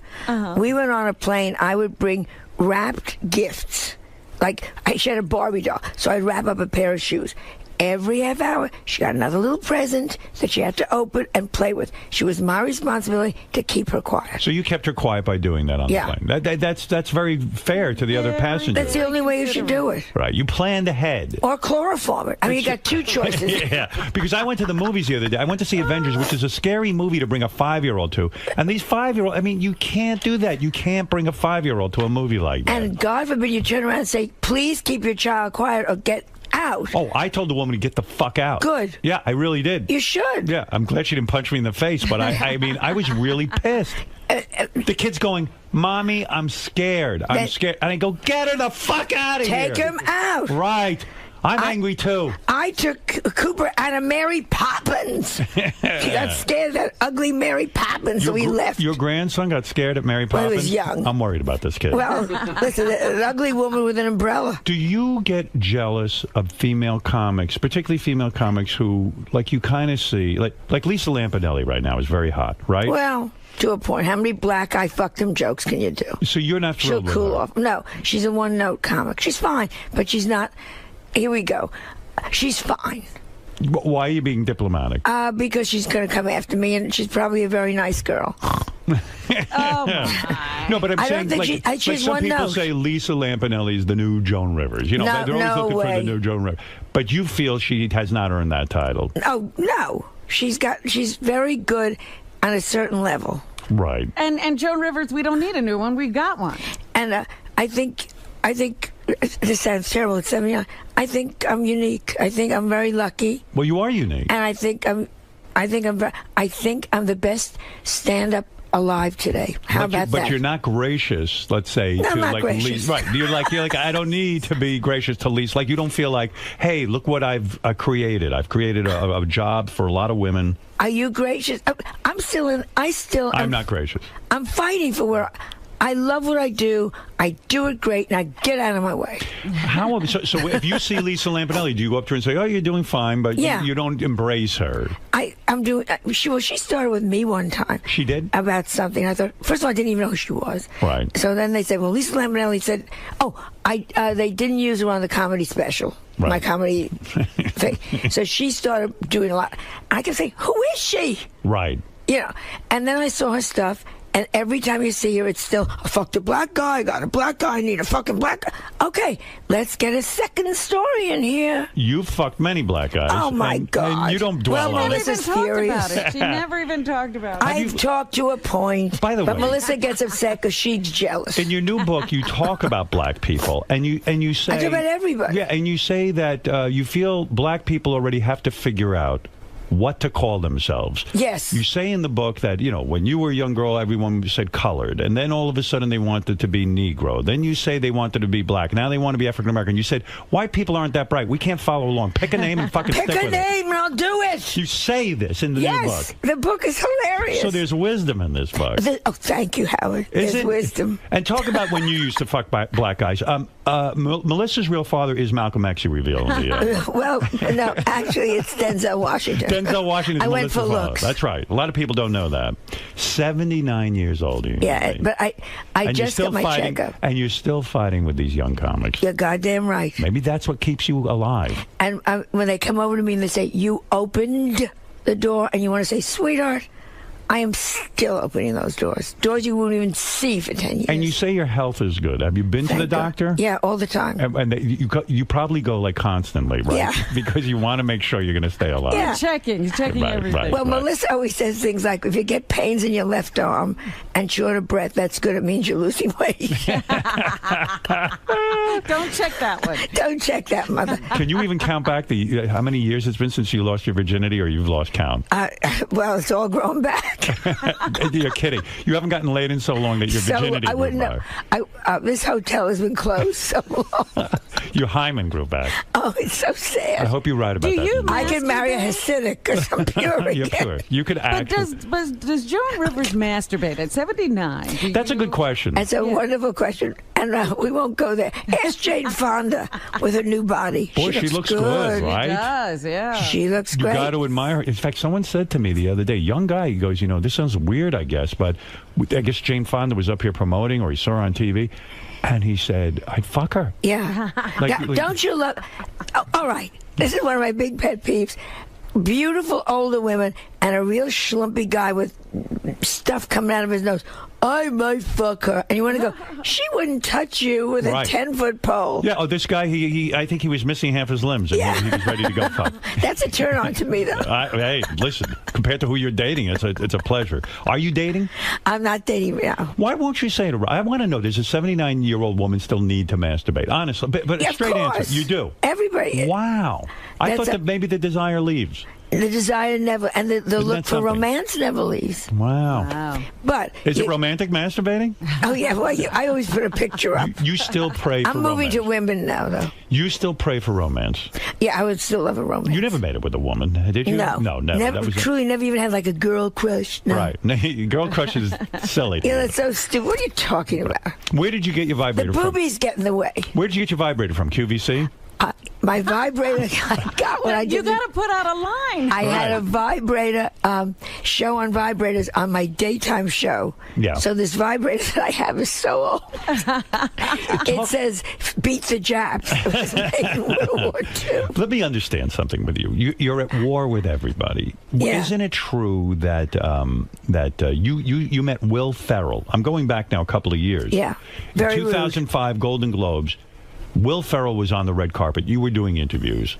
we went on a plane. I would bring wrapped gifts. Like, she had a Barbie doll, so I'd wrap up a pair of shoes. Every half hour, she got another little present that she had to open and play with. She was my responsibility to keep her quiet. So you kept her quiet by doing that on the plane. That's very fair to the other passengers. That's the only way you should do it. Right. You planned ahead. Or chloroform it. I mean, you got 2 choices. Yeah, because I went to the movies the other day. I went to see Avengers, which is a scary movie to bring a 5-year-old to. And these 5-year-olds, I mean, you can't do that. You can't bring a 5-year-old to a movie like that. And God forbid you turn around and say, please keep your child quiet or get out. Oh, I told the woman to get the fuck out. Good. Yeah, I really did. You should. Yeah, I'm glad she didn't punch me in the face, but I mean, I was really pissed. The kid's going, Mommy, I'm scared. I'm scared. And I go, get her the fuck out of here. Take him out. Right. I'm angry too. I took Cooper out of Mary Poppins. He got scared of that ugly Mary Poppins, so he left. Your grandson got scared at Mary Poppins? When he was young. I'm worried about this kid. Well, listen, an ugly woman with an umbrella. Do you get jealous of female comics, particularly female comics who, like, you kind of see, like Lisa Lampanelli right now is very hot, right? Well, to a point. How many black I fucked him jokes can you do? So you're not thrilled with her? She'll cool off. No, she's a one-note comic. She's fine, but she's not. Here we go. She's fine. Why are you being diplomatic? Because she's going to come after me, and she's probably a very nice girl. Oh, my. No, but I'm I saying, don't think like she's some one people note. say Lisa Lampanelli is the new Joan Rivers. You know, No, they're always no looking way. for the new Joan Rivers. But you feel she has not earned that title. Oh, no. She's very good on a certain level. Right. And Joan Rivers, we don't need a new one. We got one. And I think this sounds terrible at 79. I think I'm unique. I think I'm very lucky. Well, you are unique. And I think I'm the best stand-up alive today. How about that? But you're not gracious, let's say, No, to I'm not like gracious. Lisa. Right. You're like I don't need to be gracious to Lisa. Like you don't feel like, hey, look what I've created. I've created a job for a lot of women. Are you gracious? I'm not gracious. I'm fighting for where I love what I do. I do it great, and I get out of my way. So if you see Lisa Lampanelli, do you go up to her and say, "Oh, you're doing fine," but you don't embrace her? I'm doing. She started with me one time. She did? About something. I thought, first of all, I didn't even know who she was. Right. So then they said, well, Lisa Lampanelli said, they didn't use her on the comedy special. Right. My comedy thing. So she started doing a lot. I kept saying, who is she? Right. You know. And then I saw her stuff. And every time you see her, it's still, I fucked a black guy, I got a black guy, I need a fucking black guy. Okay, let's get a second story in here. You've fucked many black guys. Oh, my God. And you don't dwell on it. Melissa's furious. She never even talked about it. I've talked to a point. By the but way, Melissa gets upset because she's jealous. In your new book, you talk about black people, and you say... I talk about everybody. Yeah, and you say that you feel black people already have to figure out what to call themselves. Yes. You say in the book that, when you were a young girl, everyone said colored, and then all of a sudden they wanted to be Negro. Then you say they wanted to be black. Now they want to be African American. You said, white people aren't that bright. We can't follow along. Pick a name and fucking stick with it. Pick a name and I'll do it. You say this in the new book. Yes, the book is hilarious. So there's wisdom in this book. Thank you, Howard. There's wisdom. And talk about when you used to fuck black guys. Melissa's real father is Malcolm X, you reveal in the end. Well, no, actually it's Denzel Washington. Denzel Washington is I went Melissa's for father. looks. That's right. A lot of people don't know that. 79 years old. Yeah, but I just got my checkup. And you're still fighting with these young comics. You're goddamn right. Maybe that's what keeps you alive. And when they come over to me and they say, you opened the door, and you want to say, sweetheart, I am still opening those doors. Doors you won't even see for 10 years. And you say your health is good. Have you been to the doctor? Yeah, all the time. And you probably go like constantly, right? Yeah. Because you want to make sure you're going to stay alive. Yeah. Checking Right, everything. right, Well, right. Melissa always says things like, if you get pains in your left arm and short of breath, that's good. It means you're losing weight. Don't check that one. Don't check that, mother. Can you even count back how many years it's been since you lost your virginity, or you've lost count? Well, it's all grown back. You're kidding. You haven't gotten laid in so long that your virginity I wouldn't grew know. This hotel has been closed so long. back. Your hymen grew back. Oh, it's so sad. I hope you write about that. I could marry a Hasidic because I'm pure You're again. pure. You could But act. does Joan Rivers masturbate at 79? That's a good question. That's a wonderful question, and we won't go there. Ask Jane Fonda with her new body. Boy, she looks good, right? She does, yeah. She looks You great. got to admire her. In fact, someone said to me the other day, young guy, he goes, this sounds weird, I guess, but I guess Jane Fonda was up here promoting, or he saw her on TV, and he said, I'd fuck her. Yeah. Don't you love... Oh, all right. This is one of my big pet peeves. Beautiful older women and a real schlumpy guy with stuff coming out of his nose. I might fuck her. And you want to go, she wouldn't touch you with a Right. 10-foot pole. Yeah, this guy, I think he was missing half his limbs, and he was ready to go fuck. That's a turn on to me, though. Hey, listen, compared to who you're dating, it's a pleasure. Are you dating? I'm not dating now. Why won't you say it? I want to know, does a 79-year-old woman still need to masturbate? Honestly, but Yeah, a of straight answer. course. You do? Everybody. Wow. I That's thought that maybe the desire leaves. The desire never, and the Isn't look that for something? romance never leaves. Wow. But Is it romantic masturbating? Oh yeah, well, I always put a picture up. You still pray for I'm moving romance. to women now, though. You still pray for romance. Yeah, I would still love a romance. You never made it with a woman, did you? No, No, never. That was truly, never even had like a girl crush. No. Right. Girl crush is silly. Yeah, that's so stupid. What are you talking about? Where did you get your The vibrator from? boobies get in the way. Where did you get your vibrator from? QVC? My vibrator, I got when I did. You got to put out a line. I had a vibrator show on vibrators on my daytime show. Yeah. So this vibrator that I have is so old. It says "Beat the Japs." It was made in World War II. Let me understand something with you. You're at war with everybody. Yeah. Isn't it true that you met Will Ferrell? I'm going back now a couple of years. Yeah. Very In 2005 Golden Globes, Will Ferrell was on the red carpet. You were doing interviews.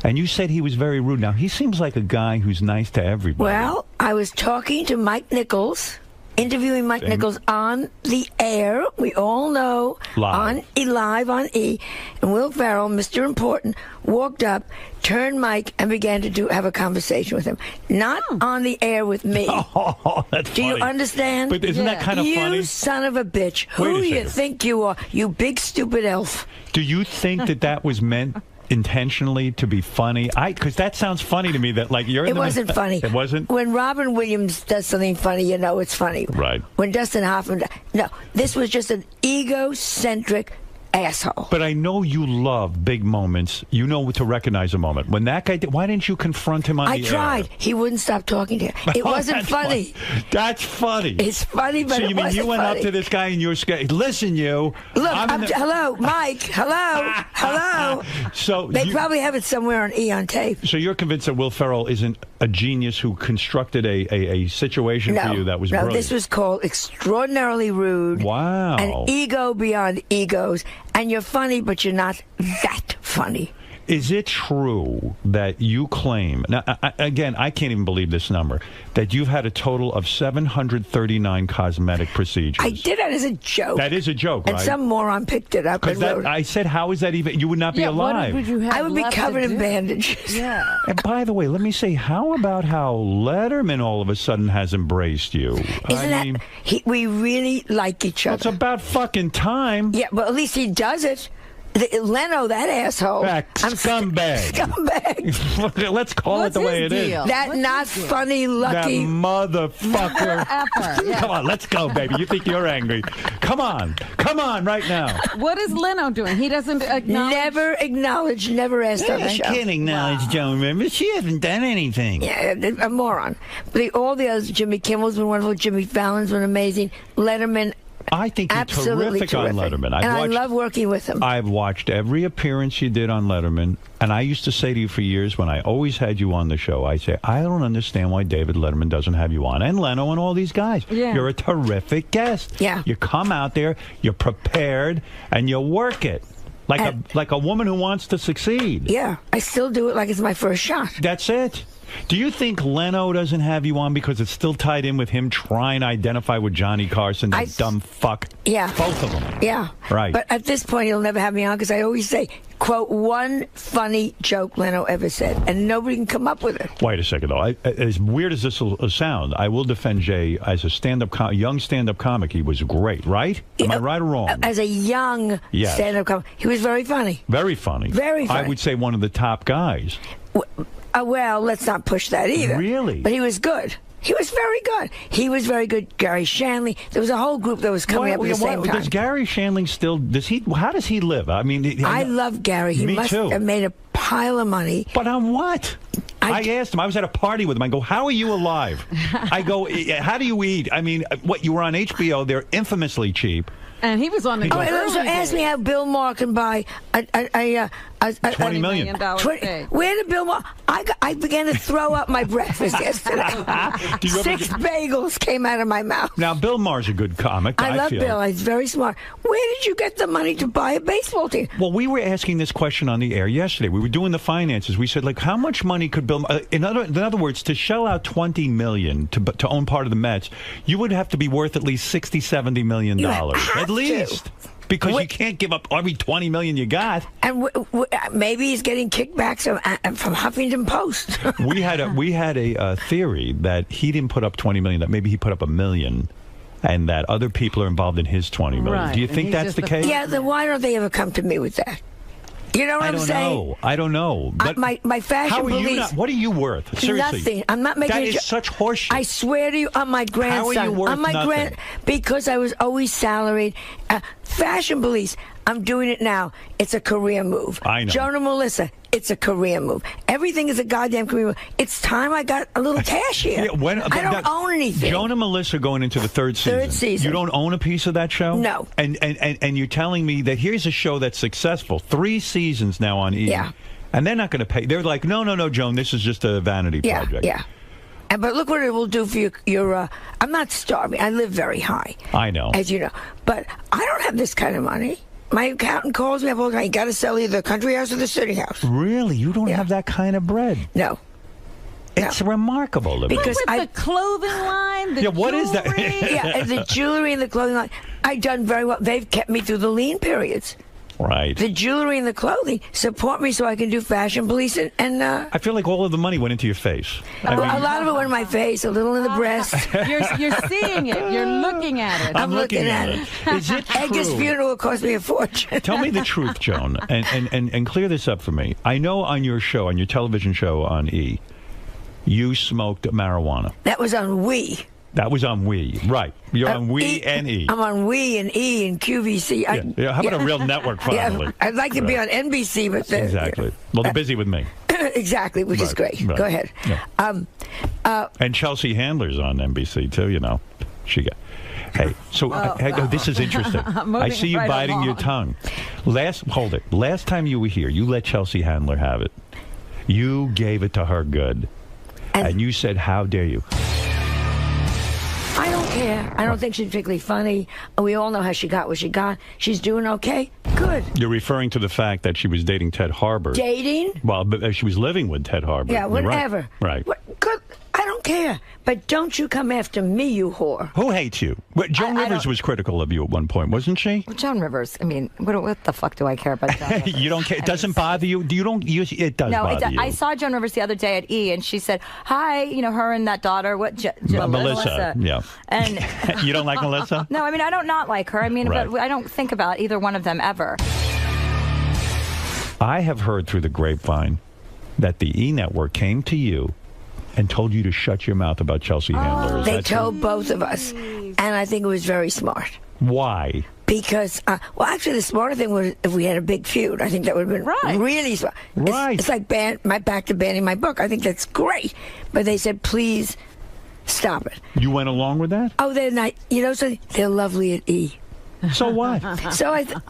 And you said he was very rude. Now, he seems like a guy who's nice to everybody. Well, I was talking to Mike Nichols, interviewing Mike Nichols on the air. We all know Live. live on E. And Will Ferrell, Mr. Important, walked up, turned Mike, and began to have a conversation with him. Not on the air with me. Oh, that's Do you funny. understand? But isn't that kind of funny? You son of a bitch. Wait Who a do you second. think you are? You big stupid elf. Do you think that was meant intentionally to be funny? Because that sounds funny to me. That like you're. It wasn't funny. It wasn't. When Robin Williams does something funny, you know it's funny. Right. When Dustin Hoffman, no, this was just an egocentric asshole. But I know you love big moments. You know to recognize a moment. When that guy did, why didn't you confront him on I the tried. air? He wouldn't stop talking to her. It Oh, wasn't that's funny. That's funny. It's funny, but so you it mean wasn't you went funny. up to this guy and you're scared? Listen, you. Look, I'm in the- hello, Mike. Hello, hello. So They you- probably have it somewhere on E on tape. So you're convinced that Will Ferrell isn't a genius who constructed a situation No, for you that was no, brilliant? this was called extraordinarily rude. Wow. An ego beyond egos. And you're funny, but you're not that funny. Is it true that you claim, now, again, I can't even believe this number, that you've had a total of 739 cosmetic procedures? I did it as a joke. That is a joke, And right? some moron picked it up and wrote it. I said, how is that even? You would not be alive. I would be covered in bandages. Yeah. And by the way, let me say, how about how Letterman all of a sudden has embraced you? Isn't that... we really like each other. It's about fucking time. Yeah, well, at least he does it. Leno, that asshole. Scumbag. Scumbag. Let's call it the way it is. That not funny, lucky... That motherfucker. Yeah. Come on, let's go, baby. You think you're angry. Come on right now. What is Leno doing? He doesn't acknowledge. Never acknowledged, never asked on the show. I can't acknowledge Joan Rivers. She hasn't done anything. Yeah, a moron. But all the others, Jimmy Kimmel's been wonderful. Jimmy Fallon's been amazing. Letterman, I think you're Absolutely terrific on Letterman. I love working with him. I've watched every appearance you did on Letterman, and I used to say to you for years when I always had you on the show, I say, I don't understand why David Letterman doesn't have you on, and Leno and all these guys. Yeah. You're a terrific guest. Yeah. You come out there, you're prepared, and you work it. Like a woman who wants to succeed. Yeah, I still do it like it's my first shot. That's it. Do you think Leno doesn't have you on because it's still tied in with him trying to identify with Johnny Carson, that dumb fuck? Yeah. Both of them. Yeah. Right. But at this point, he'll never have me on because I always say, quote, one funny joke Leno ever said, and nobody can come up with it. Wait a second, though. As weird as this will sound, I will defend Jay as a young stand-up comic. He was great, right? Am I right or wrong? As a young stand-up comic, he was very funny. Very funny. Very funny. I would say one of the top guys. Well, let's not push that either. Really? But he was good. He was very good. He was very good. Gary Shanley. There was a whole group that was coming up at the same time. Does Gary Shanley still? How does he live? I mean, I love Gary. He must have made a pile of money. But on what? I asked him. I was at a party with him. I go, "How are you alive?" I go, "How do you eat?" I mean, what? You were on HBO. They're infamously cheap. And he was on the. So ask me how Bill Maher can buy a $20 million. Where did Bill Maher? I began to throw up my breakfast yesterday. 6 bagels came out of my mouth. Now, Bill Maher's a good comic. I love Bill. He's very smart. Where did you get the money to buy a baseball team? Well, we were asking this question on the air yesterday. We were doing the finances. We said, like, how much money could Bill? In other words, to shell out $20 million to own part of the Mets, you would have to be worth at least $60-70 million at least. Because you can't give up every $20 million you got. And maybe he's getting kickbacks from Huffington Post. we had a theory that he didn't put up $20 million, that maybe he put up $1 million, and that other people are involved in his $20 million. Right. Do you think that's the case? Yeah, then why don't they ever come to me with that? You know what I'm saying? I don't know. But my fashion how are police. you not, what are you worth? Seriously. Nothing. I'm not making that is such horseshit. I swear to you, on my grandson. How are you worth on my nothing? Because I was always salaried. Fashion police. I'm doing it now. It's a career move. I know. Joan and Melissa. It's a career move. Everything is a goddamn career move. It's time I got a little cash here. I don't own anything. Joan and Melissa going into the third season. Third season. You don't own a piece of that show? No. And you're telling me that here's a show that's successful. 3 seasons now on E! Yeah. And they're not going to pay. They're like, no, Joan, this is just a vanity project. Yeah. But look what it will do for your I'm not starving. I live very high. I know. As you know. But I don't have this kind of money. My accountant calls me up all the time. You got to sell either the country house or the city house. Really? You don't have that kind of bread? No. It's remarkable to me. Because the clothing line, the what is that? Yeah, the jewelry and the clothing line. I've done very well. They've kept me through the lean periods. Right. The jewelry and the clothing support me so I can do fashion police and I feel like all of the money went into your face. a lot of it went in my face, a little in the breast. You're seeing it. You're looking at it. I'm looking at it. Is it true? Edgar's funeral cost me a fortune. Tell me the truth, Joan, and clear this up for me. I know on your show, on your television show on E!, you smoked marijuana. That was on We. That was on We, right? You're on We and E. I'm on We and E and QVC. How about a real network finally? Yeah, I'd like to be on NBC, but exactly. Well, they're busy with me. Exactly, which is great. Right. Go ahead. Yeah. And Chelsea Handler's on NBC too. You know, she got. Hey, so this is interesting. I see you biting your tongue. Hold it. Last time you were here, you let Chelsea Handler have it. You gave it to her good, and you said, "How dare you?" I don't care. I don't think she's particularly funny. We all know how she got what she got. She's doing okay. Good. You're referring to the fact that she was dating Ted Harbor. Dating? Well, but she was living with Ted Harbor. Yeah, whatever. Right. Good. I don't care. But don't you come after me, you whore. Who hates you? Joan Rivers was critical of you at one point, wasn't she? Well, Joan Rivers. I mean, what the fuck do I care about Joan Rivers? You don't care? It doesn't bother you? It does bother you. I saw Joan Rivers the other day at E! And she said, "Hi, her and that daughter." Melissa. Yeah. And you don't like Melissa? No, I mean I don't not like her. I mean, Right. but I don't think about either one of them ever. I have heard through the grapevine that the E! Network came to you and told you to shut your mouth about Chelsea Handler. They told both of us, and I think it was very smart. Why? Because, actually, the smarter thing was if we had a big feud. I think that would have been really smart. Right. It's like back to banning my book. I think that's great. But they said, please Stop it. You went along with that? Oh, they're not. You know something? They're lovely at E. So what? So I said,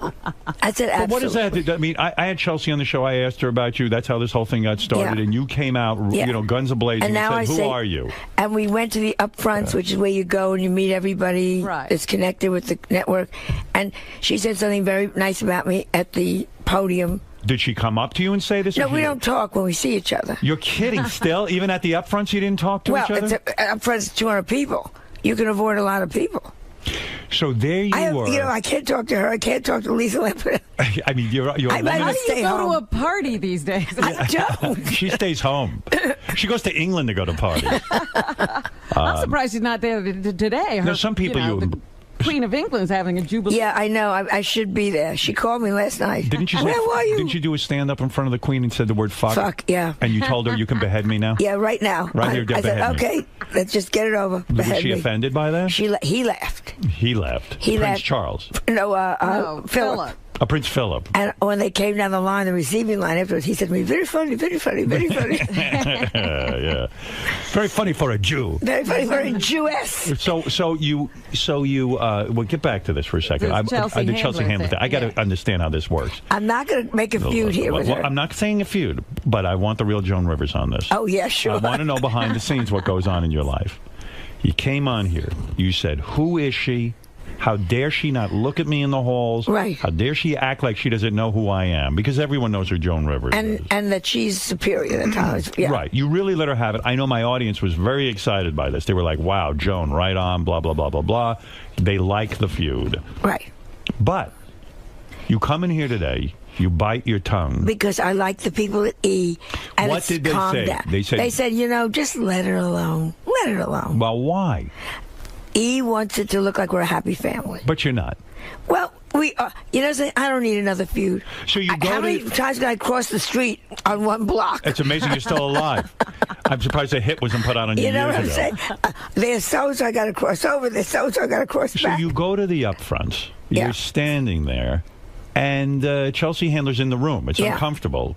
absolutely. But what is that? I mean, I had Chelsea on the show. I asked her about you. That's how this whole thing got started. Yeah. And you came out, you know, guns a-blazing And now said, I who say, are you? And we went to the upfronts, which is where you go and you meet everybody that's connected with the network. And she said something very nice about me at the podium. Did she come up to you and say this? No, we don't talk when we see each other. You're kidding still? Even at the upfronts, you didn't talk to each other? Well, upfronts 200 people. You can avoid a lot of people. So there you were. You know, I can't talk to her. I can't talk to Lisa Lepre. I mean, you're How do you go to a party these days? I don't. She stays home. She goes to England to go to parties. I'm surprised she's not there today. There's some people the Queen of England's having a jubilee. Yeah, I know. I should be there. She called me last night. Didn't you? Where were you? Didn't you do a stand up in front of the Queen and said the word fuck? Fuck, yeah. And you told her you can behead me now? Yeah, right now. Right here, I said, behead me. okay, let's just get it over. Was Behead she me. offended by that? He laughed. He left. He Prince left. Charles. No, Philip. Prince Philip. And when they came down the line, the receiving line afterwards, he said to me, very funny, very funny, very funny. Yeah. Very funny for a Jew. Very funny for a Jewess. So you well, get back to this for a second. This Chelsea the Chelsea Handler Handler thing. I got to understand how this works. I'm not going to make a feud here with her. I'm not saying a feud, but I want the real Joan Rivers on this. Oh, yeah, sure. I want to know behind the scenes what goes on in your life. You came on here. You said, who is she? How dare she not look at me in the halls? Right. How dare she act like she doesn't know who I am? Because everyone knows who Joan Rivers is. And that she's superior at times. Yeah. Right. You really let her have it. I know my audience was very excited by this. They were like, wow, Joan, right on, blah, blah, blah, blah, blah. They like the feud. Right. But you come in here today, you bite your tongue. Because I like the people at E. And What it's did they calmed say? down. They said, you know, just let her alone. Let her alone. Well, why? E wants it to look like we're a happy family. But you're not. Well, we are. You know, I don't need another feud. So you go How many times did I cross the street on one block? It's amazing you're still alive. I'm surprised a hit wasn't put out on you You know what I'm years saying? ago. There's so-and-so I got to cross over. There's so-and-so I got to cross So back. you go to the upfronts. You're standing there, and Chelsea Handler's in the room. It's uncomfortable.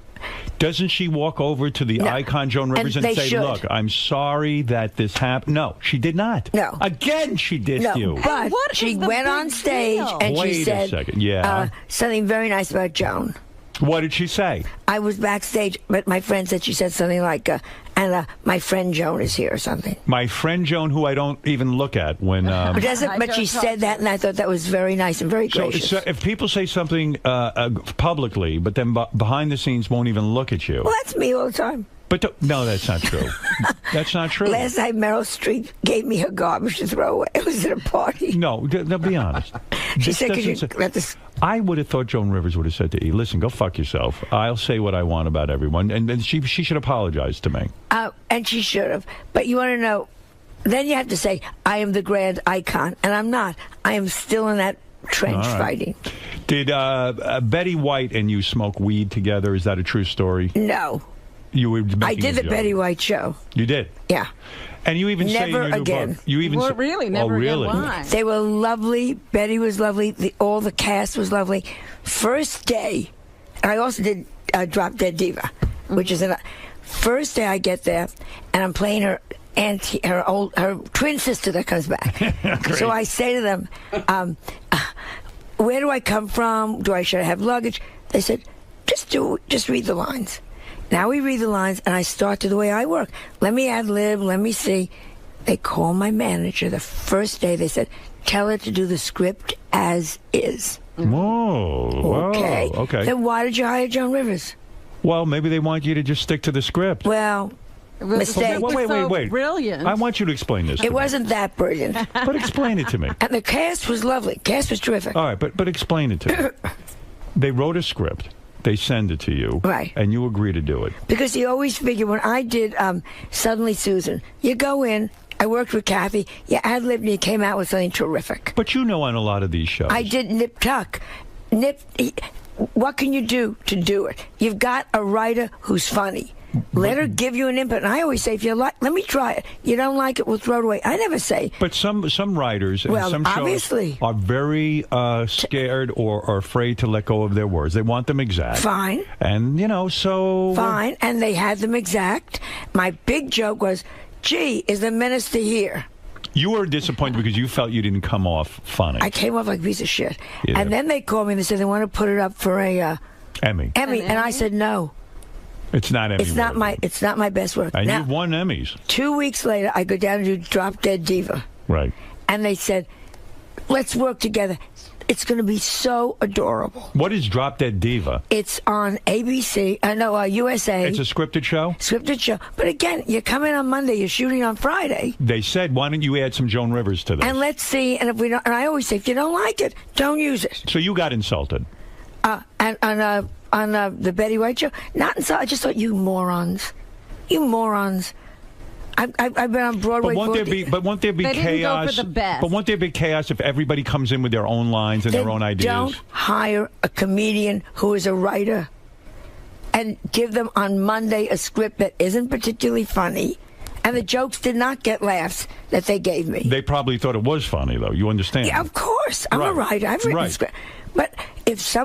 Doesn't she walk over to the icon Joan Rivers and say, look, I'm sorry that this happened? No, she did not. No. Again, she dissed you. But she went on stage and Wait she a said second. something very nice about Joan. What did she say? I was backstage, but my friend said she said something like, and my friend Joan is here or something. My friend Joan, who I don't even look at when... But she said that, and I thought that was very nice and very gracious. So if people say something publicly, but then behind the scenes won't even look at you... Well, that's me all the time. But no, that's not true. That's not true. Last night, Meryl Streep gave me her garbage to throw away. It was at a party. No, be honest. She said, "Could you let this?" I would have thought Joan Rivers would have said to E, listen, go fuck yourself. I'll say what I want about everyone. And then she should apologize to me. And she should have. But you want to know, then you have to say, I am the grand icon. And I'm not. I am still in that trench fighting. Did Betty White and you smoke weed together? Is that a true story? No. You were I did the Betty White show. You did? Yeah. And you even never say in your new again. book, you even really never again. Why? They were lovely. Betty was lovely. All the cast was lovely. First day, I also did Drop Dead Diva, which is first day I get there, and I'm playing her auntie, her twin sister that comes back. So I say to them, "Where do I come from? Should I have luggage?" They said, "Just read the lines." Now we read the lines, and I start to the way I work. Let me ad-lib, let me see. They call my manager the first day. They said, tell her to do the script as is. Whoa. Okay. Whoa, okay. Then why did you hire Joan Rivers? Well, maybe they want you to just stick to the script. Well, mistake. Wait. Brilliant. I want you to explain this. It wasn't that brilliant. But explain it to me. And the cast was lovely. Cast was terrific. All right, but explain it to me. They wrote a script. They send it to you, right? And you agree to do it because you always figure when I did Suddenly Susan, you go in. I worked with Kathy. You ad-libbed and you came out with something terrific. But you know, on a lot of these shows, I did Nip Tuck. What can you do to do it? You've got a writer who's funny. Let her give you an input. And I always say, if you like, let me try it. You don't like it, we'll throw it away. I never say. But some writers and some shows obviously are very scared or afraid to let go of their words. They want them exact. Fine. And, so... Fine. And they had them exact. My big joke was, G is the minister here. You were disappointed because you felt you didn't come off funny. I came off like a piece of shit. Yeah. And then they called me and they said they want to put it up for a Emmy. And I said no. It's not Emmy. It's not my best work. And Now, you've won Emmys. 2 weeks later, I go down to do Drop Dead Diva. Right. And they said, let's work together. It's going to be so adorable. What is Drop Dead Diva? It's on ABC. USA. It's a scripted show? Scripted show. But again, you come in on Monday, you're shooting on Friday. They said, why don't you add some Joan Rivers to this? And let's see. And if we don't, and I always say, if you don't like it, don't use it. So you got insulted. And on the Betty White show, not insulted. I just thought, you morons. You morons. I've been on Broadway. But won't there be They didn't go chaos? for the best. But won't there be chaos if everybody comes in with their own lines and their own ideas? Don't hire a comedian who is a writer and give them on Monday a script that isn't particularly funny. And the jokes did not get laughs that they gave me. They probably thought it was funny, though. You understand? Yeah, of course. I'm a writer. I've written a script. But if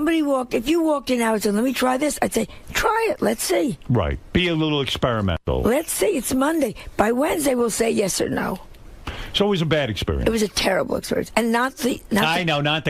you walked in now and said, let me try this, I'd say, try it. Let's see. Right. Be a little experimental. Let's see. It's Monday. By Wednesday, we'll say yes or no. It's always a bad experience. It was a terrible experience. And not the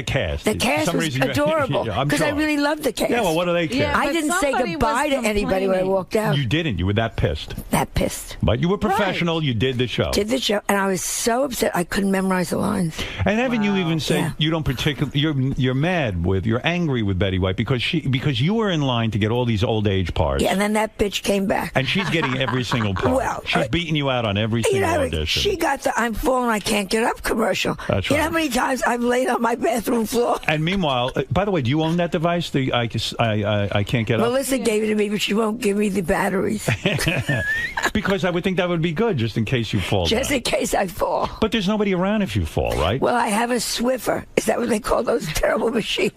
cast. The cast some was reason adorable because I really loved the cast. Yeah, well, what do they care? Yeah, I didn't say goodbye to anybody when I walked out. You didn't. You were that pissed. That pissed. But you were professional. Right. You did the show. Did the show, and I was so upset I couldn't memorize the lines. And haven't you even said you don't particularly? You're angry with Betty White because you were in line to get all these old age parts. Yeah, and then that bitch came back. And she's getting every single part. Well, she's beating you out on every single audition. She got the "I'm falling, I can't get up" commercial. That's You right. know how many times I've laid on my bathroom floor? And meanwhile, by the way, do you own that device? The I can't get up. Melissa gave it to me, but she won't give me the batteries. Because I would think that would be good, just in case you fall. Just in case I fall. But there's nobody around if you fall, right? Well, I have a Swiffer. Is that what they call those terrible machines?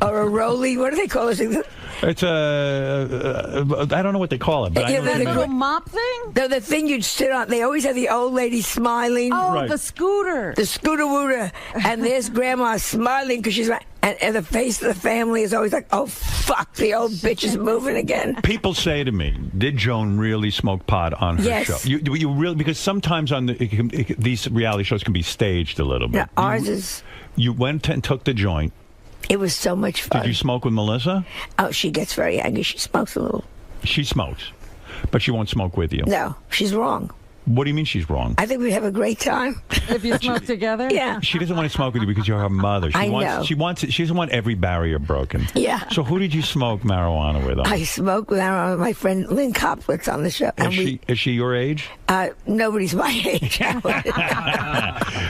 Or a Rolly? What do they call those things? It's I don't know what they call it, but I know the little mop thing? The thing you'd sit on. They always have the old lady smiling. Oh, Right. the scooter. The scooter wooter. And there's grandma smiling because she's right. And the face of the family is always like, oh, fuck, the old bitch is moving again. People say to me, did Joan really smoke pot on her Yes. show? You really, because sometimes on these reality shows can be staged a little bit. No, ours is... You went and took the joint. It was so much fun. Did you smoke with Melissa? Oh, she gets very angry. She smokes a little. She smokes, but she won't smoke with you. No, she's wrong. What do you mean she's wrong? I think we'd have a great time. If you smoke together? Yeah. She doesn't want to smoke with you because you're her mother. I know. She doesn't want every barrier broken. Yeah. So who did you smoke marijuana with? I smoked with my friend Lynn Coplitz on the show. Is she your age? Nobody's my age.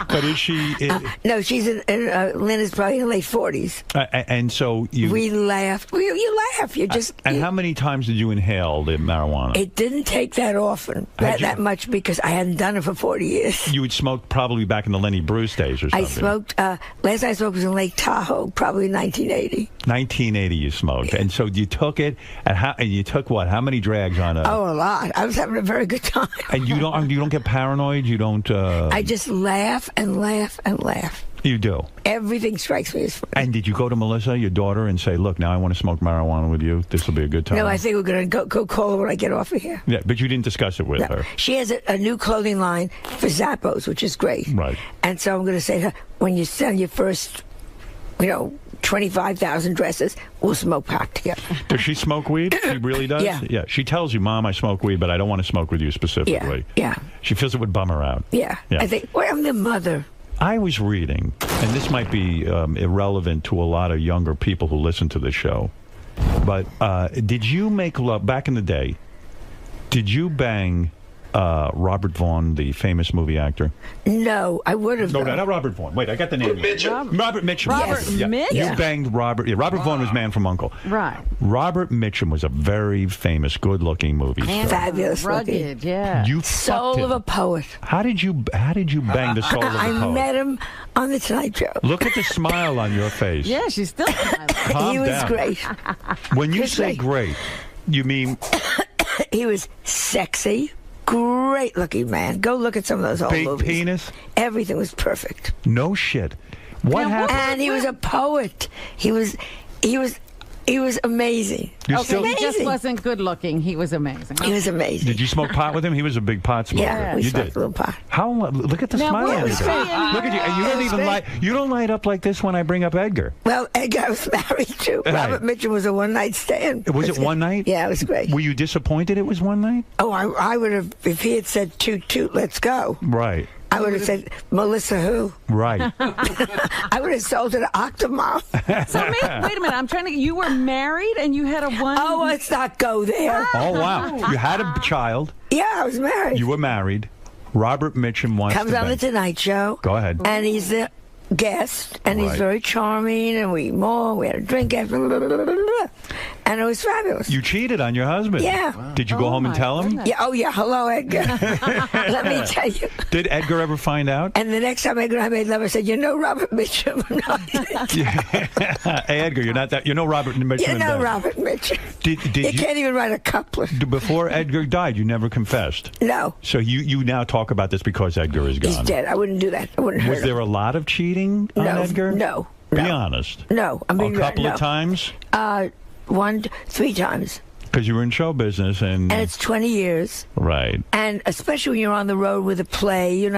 But is she? No, she's Lynn is probably in her late 40s. And so we laughed. You laugh. You just. And how many times did you inhale the marijuana? It didn't take that often, that much, because I hadn't done it for 40 years. You would smoke probably back in the Lenny Bruce days or something. I smoked. Last I smoked was in Lake Tahoe, probably in 1980. 1980, you smoked, and so you took it. And you took what? How many drags on it? Oh, a lot. I was having a very good time. And you don't get paranoid. You don't. I just laugh and laugh and laugh. You do. Everything strikes me as funny. And did you go to Melissa, your daughter, and say, "Look, now I want to smoke marijuana with you. This will be a good time"? No, I think we're going to go call her when I get off of here. Yeah, but you didn't discuss it with her. She has a new clothing line for Zappos, which is great. Right. And so I'm going to say to her, when you sell your first, 25,000 dresses, we'll smoke pot together. Does she smoke weed? She really does? Yeah. Yeah. She tells you, Mom, I smoke weed, but I don't want to smoke with you specifically. Yeah. She feels it would bum her out. Yeah. I think, I'm the mother. I was reading, and this might be irrelevant to a lot of younger people who listen to the show, but did you make love, back in the day, did you bang Robert Vaughn, the famous movie actor? No, I would have. No, not Robert Vaughn. Wait, I got the name. Robert Mitchum. Robert Mitchum? You banged Robert. Yeah, Robert Vaughn was Man from U.N.C.L.E. Right. Robert Mitchum was a very famous, good-looking movie star. Fabulous looking. Rugged, yeah. You Soul fucked of him. a poet. How did you bang the soul of a I poet? met him on the Tonight Show. Look at the smile on your face. Yeah, she's still smiling. Calm He was down. great. When you Just say great, you mean He was sexy, great looking man. Go look at some of those old big movies. penis? Everything was perfect. No shit. What happened? And he was a poet. He was He was amazing. Okay, he just wasn't good looking. He was amazing. He was amazing. Did you smoke pot with him? He was a big pot smoker. Yeah, we you smoked did. a little pot. How? Look at the Now, smile. what on was your face. he- Look at you. You don't even light. You don't light up like this when I bring up Edgar. Well, Edgar, I was married to. Right. Robert Mitchum was a one-night stand. Was it one night? Yeah, it was great. Were you disappointed it was one night? Oh, I would have, if he had said toot toot, let's go. Right. I would have said, Melissa who? Right. I would have sold it to Octomom. So wait a minute. I'm trying to. You were married and you had a one. Oh, let's not go there. Oh, wow. You had a child. Yeah, I was married. You were married. Robert Mitchum wants Comes to on the bang. Tonight Show. Go ahead. And he's the guest, and he's Right. very charming, and we had a drink after, and it was fabulous. You cheated on your husband. Yeah. Wow. Did you go home and tell him? Yeah. Oh, yeah. Hello, Edgar. Let me tell you. Did Edgar ever find out? And the next time Edgar and I made love, I said, "You know Robert Mitchum." Hey, Edgar, you're not that. You know Robert Mitchum. You in know bed. Robert Mitchum. Did You you can't even write a couplet. before Edgar died? You never confessed. No. So you now talk about this because Edgar is gone. He's dead. I wouldn't do that. I wouldn't hurt Was there a lot of cheating on No, Edgar? no, Be honest. No, I mean a couple no. of times. 3 times. Because you were in show business and it's 20 years. Right. And especially when you're on the road with a play, you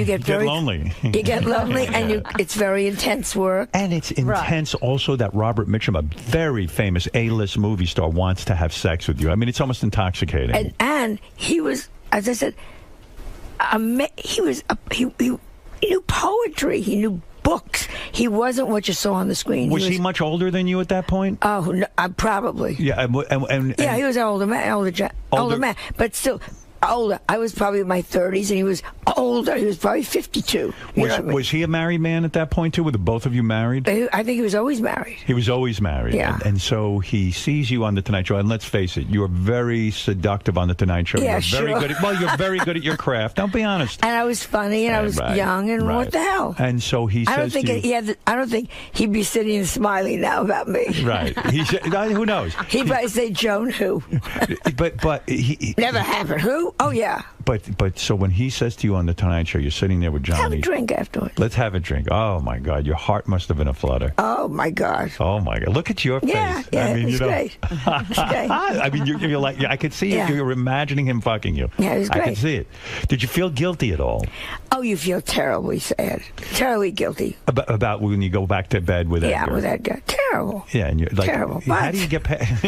get very lonely. You get lonely, and it's very intense work. And it's intense also that Robert Mitchum, a very famous A-list movie star, wants to have sex with you. I mean, it's almost intoxicating. And he was, as I said, he knew poetry. He knew books. He wasn't what you saw on the screen. Was he much older than you at that point? Oh, no, probably. Yeah, and Yeah, he was an older man, but still older. I was probably in my 30s, and he was older. He was probably 52. Was he a married man at that point too? Were the both of you married? I think he was always married. He was always married. Yeah. And so he sees you on the Tonight Show, and let's face it, you're very seductive on the Tonight Show. Yeah, you're very sure. good at, you're very good at your craft. Don't be honest. And I was funny, and I was young, and what the hell? And so he I don't says think to you, I don't think he'd be sitting and smiling now about me. right. Who knows? He'd probably say Joan who. But he Never happened. Who? Oh yeah. But so when he says to you on the Tonight Show, you're sitting there with Johnny. Have a drink afterwards. Let's have a drink. Oh my God, your heart must have been a flutter. Oh my God. Oh my God, look at your face. Yeah, I mean, it's great. It's great. I mean, you're like, I could see Yeah. you're imagining him fucking you. Yeah, it was I great. could see it. Did you feel guilty at all Oh, you feel terribly sad, terribly guilty. about when you go back to bed with Yeah, Edgar? with that guy. Terrible. Yeah, and you're like, Terrible. how But- do you get past?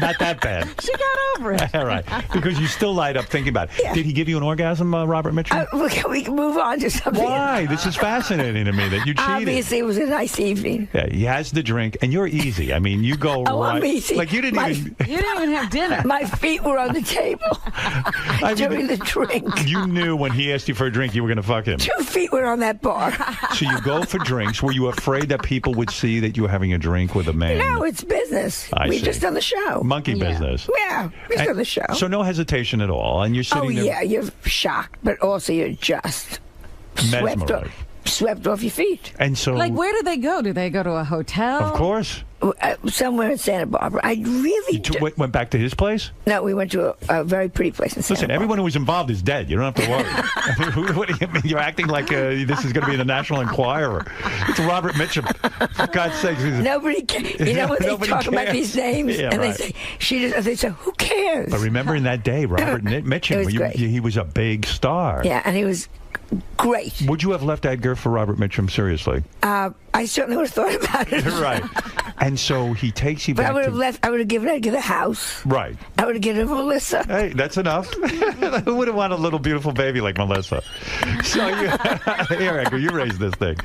Not that bad. She got over it. All right, because you still light up thinking about it. Yeah. Did he give you an orgasm, Robert Mitchum? We can move on to something. Why? This is fascinating to me that you cheated. Obviously, it was a nice evening. Yeah, he has the drink, and you're easy. I mean, you go Oh, right. I'm easy. Like you didn't even. You didn't even have dinner. My feet were on the table during the drink. You knew when he asked you for a drink, you were going to fuck him. 2 feet were on that bar. So you go for drinks. Were you afraid that people would see that you were having a drink with a man? No, it's business. I We see. just done the show. Monkey business. Yeah, we just done the show. So no hesitation at all, and you're sitting Oh there yeah, you're shocked, but also you're just swept off your feet. And so, Like, where do they go? Do they go to a hotel? of course, Somewhere in Santa Barbara. I really went back to his place. No, we went to a very pretty place in Santa Listen, everyone who was involved is dead. You don't have to worry. What do you mean? You're acting like this is going to be the National Enquirer. It's Robert Mitchum. For God's sake. Nobody cares. You know when they Nobody talk about cares. these names, Yeah, and right. they say they say, who cares? But remember in that day, Robert Mitchum, It was great. he was a big star. Yeah, and he was great. Would you have left Edgar for Robert Mitchum? Seriously? I certainly would have thought about it. Right. And so he takes you But back I would to... have left. I would have given Edgar the house. Right. I would have given Melissa. Hey, that's enough. Who wouldn't want a little beautiful baby like Melissa? So here, Edgar, you raise this thing.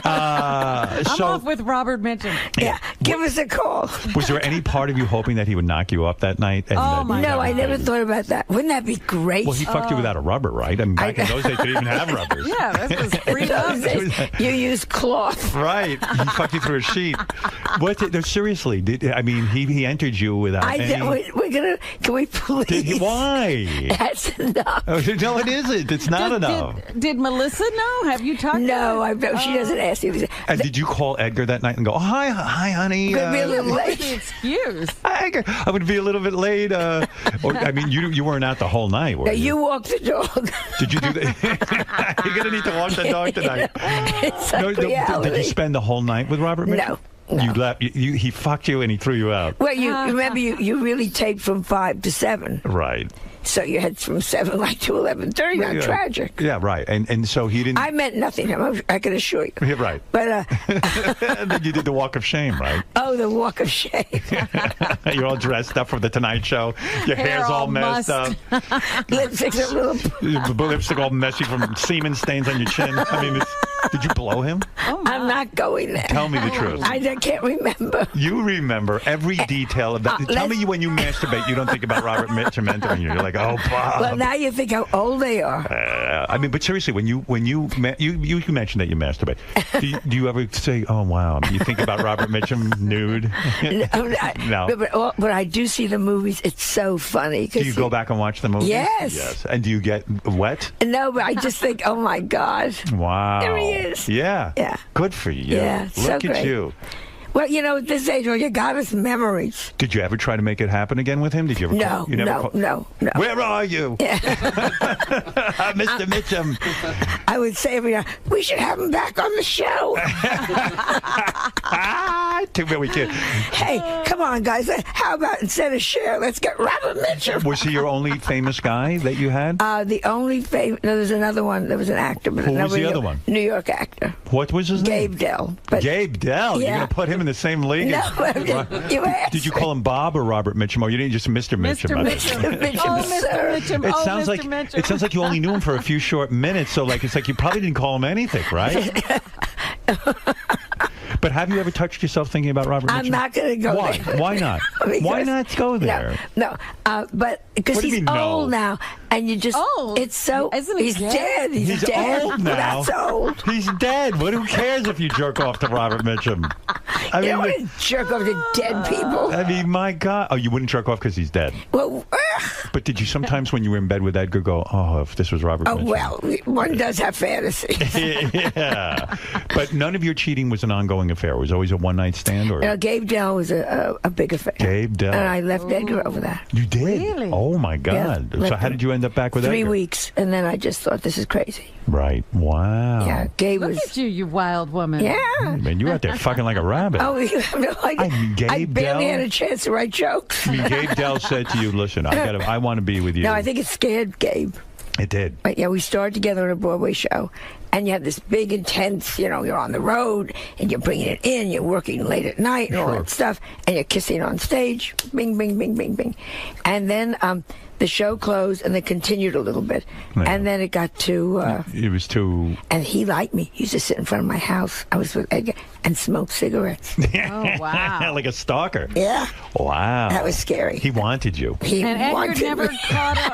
I'm off with Robert Mitchum. Yeah, give us a call. Was there any part of you hoping that he would knock you up that night? And Oh that my! you'd No, have a I never baby? thought about that. Wouldn't that be great? Well, he fucked you without a rubber, right? I mean, back in those days, they didn't even have rubbers. Yeah, this was free Those days, you use cloth. Right. He fucked you through a sheet. No, seriously, he entered you without any... We're gonna. Can we please? Why? That's enough. No, it isn't. It's not enough. Did Melissa know? Have you talked No, to her? she doesn't ask you. And did you call Edgar that night and go, hi, honey? Could be a little late. Excuse. Hi, Edgar. I would be a little bit late. You weren't out the whole night, were No, you? you walk the dog. Did you do that? You're going to need to walk the dog tonight. It's No, like reality. did you spend the whole night with Robert Mitchum? You left. He fucked you and he threw you out. Well, you remember you really taped from 5 to 7. Right. So you had from 7 to 11:30. Not Yeah. tragic. Yeah, right. And so he didn't. I meant nothing to him. I can assure you. Yeah, right. But And then you did the walk of shame, right? oh, the walk of shame. You're all dressed up for the Tonight Show. Your hair's all messed up. Lipstick's a little. Lipstick all messy from semen stains on your chin. I mean, did you blow him? I'm not going there. Tell me the truth. I can't remember. You remember every detail of that. Tell me when you masturbate, you don't think about Robert Mitchum entering you. You're like, oh, Bob. Well, now you think how old they are. I mean, but seriously, when you mentioned that you masturbate, do you ever say, oh wow, you think about Robert Mitchum nude? No. But I do see the movies. It's so funny. Do you go back and watch the movies? Yes. Yes. And do you get wet? No, but I just think, oh my God. Wow. There he is. Yeah. Yeah. Good for you. Yeah, Look so at great. you. Well, at this age, all you got is memories. Did you ever try to make it happen again with him? Did you ever? No, you never no. Where are you, Mr. Mitchum? I would say every night, we should have him back on the show. Too bad we can't. Hey, come on, guys. How about instead of Cher, let's get Robert Mitchum. Was he your only famous guy that you had? The only famous. No, there's another one. There was an actor, but Who was the other one? New York actor. What was his name? Gabe Dell. Gabe Dell. Yeah. You're gonna put him in the same league? No, you asked. Did you call him Bob or Robert Mitchum? Or you didn't just Mr. Mitchum? Mr. Mitchum. Oh, Mr. Mitchum. It Oh, sounds Mr. like Mitchum. it sounds like you only knew him for a few short minutes. So it's like you probably didn't call him anything, right? But have you ever touched yourself thinking about Robert Mitchum? I'm not going to go Why? there. Why not? Why not go there? No. But because What do you he's mean, no? old now, and you just it's so. Isn't he he's dead? dead. He's dead. old now. That's old. He's dead. Who cares if you jerk off to Robert Mitchum? You don't want to jerk off to dead people. I mean, my God. Oh, you wouldn't jerk off because he's dead. Well, But did you sometimes, when you were in bed with Edgar, go, oh, if this was Robert Mitchum? well, one does have fantasies. Yeah. But none of your cheating was an ongoing affair. It was always a one-night stand? Or Gabe Dell was a big affair. Gabe Dell. And I left Edgar over that. You did? Really? Oh, my God. Yeah, So how did you end up back with 3 Edgar? weeks, and then I just thought, this is crazy. Right. Wow. Yeah, Gabe Look was. at you, you wild woman. Yeah. Man, you were out there fucking like a rabbit. Oh, you have no idea. I mean, Gabe I barely Dell? had a chance to write jokes. I mean, Gabe Dell said to you, listen, I want to be with you. No, I think it scared Gabe. It did. But yeah, we started together on a Broadway show, and you have this big, intense, you're on the road, and you're bringing it in, you're working late at night and all that stuff, and you're kissing on stage, bing, bing, bing, bing, bing. And then the show closed, and they continued a little bit. Yeah. And then it got too... It was too... And he liked me. He used to sit in front of my house. I was with Edgar and smoke cigarettes. Oh, wow. Like a stalker. Yeah. Wow. That was scary. He wanted you. He And Edgar wanted never me. caught on.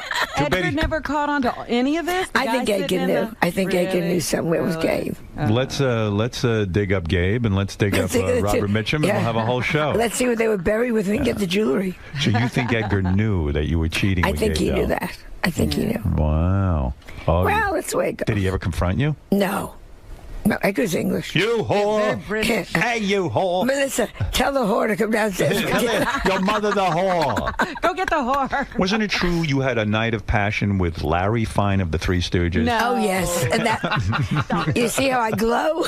Edgar never caught on to any of this. The I think guy Edgar sitting in knew. the- I think Edgar Really? knew somewhere was Gabe. Let's dig up Gabe and let's dig up Robert Mitchum and we'll have a whole show. Let's see what they were buried with and get the jewelry. So you think Edgar knew that you were cheating I with think Gabe he knew Dell? that. I think he knew. Wow. Oh, Well, that's the way it goes. did he ever confront you? No. No, Edgar's English. You whore. British. Hey, you whore. Melissa, tell the whore to come downstairs. Come here. Your mother the whore. Go get the whore. Wasn't it true you had a night of passion with Larry Fine of the Three Stooges? No. Oh, yes. And that, you see how I glow?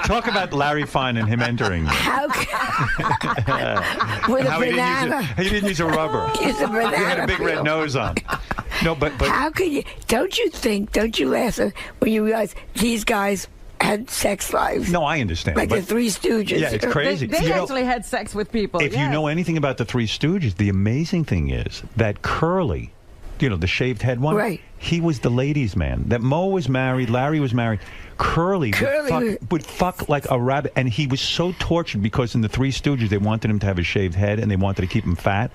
Talk about Larry Fine and him entering you. How with a How banana. he didn't use a rubber. Use a banana He had a big red peel. nose on. No, but How could you? Don't you laugh when you realize these guys had sex lives? no, I understand. Like the but, Three Stooges. yeah, it's crazy. They You know, actually had sex with people. if you know anything about the Three Stooges, the amazing thing is that Curly, the shaved head one, Right. he was the ladies' man. That Mo was married, Larry was married. Curly would fuck like a rabbit, and he was so tortured because in the Three Stooges they wanted him to have a shaved head and they wanted to keep him fat,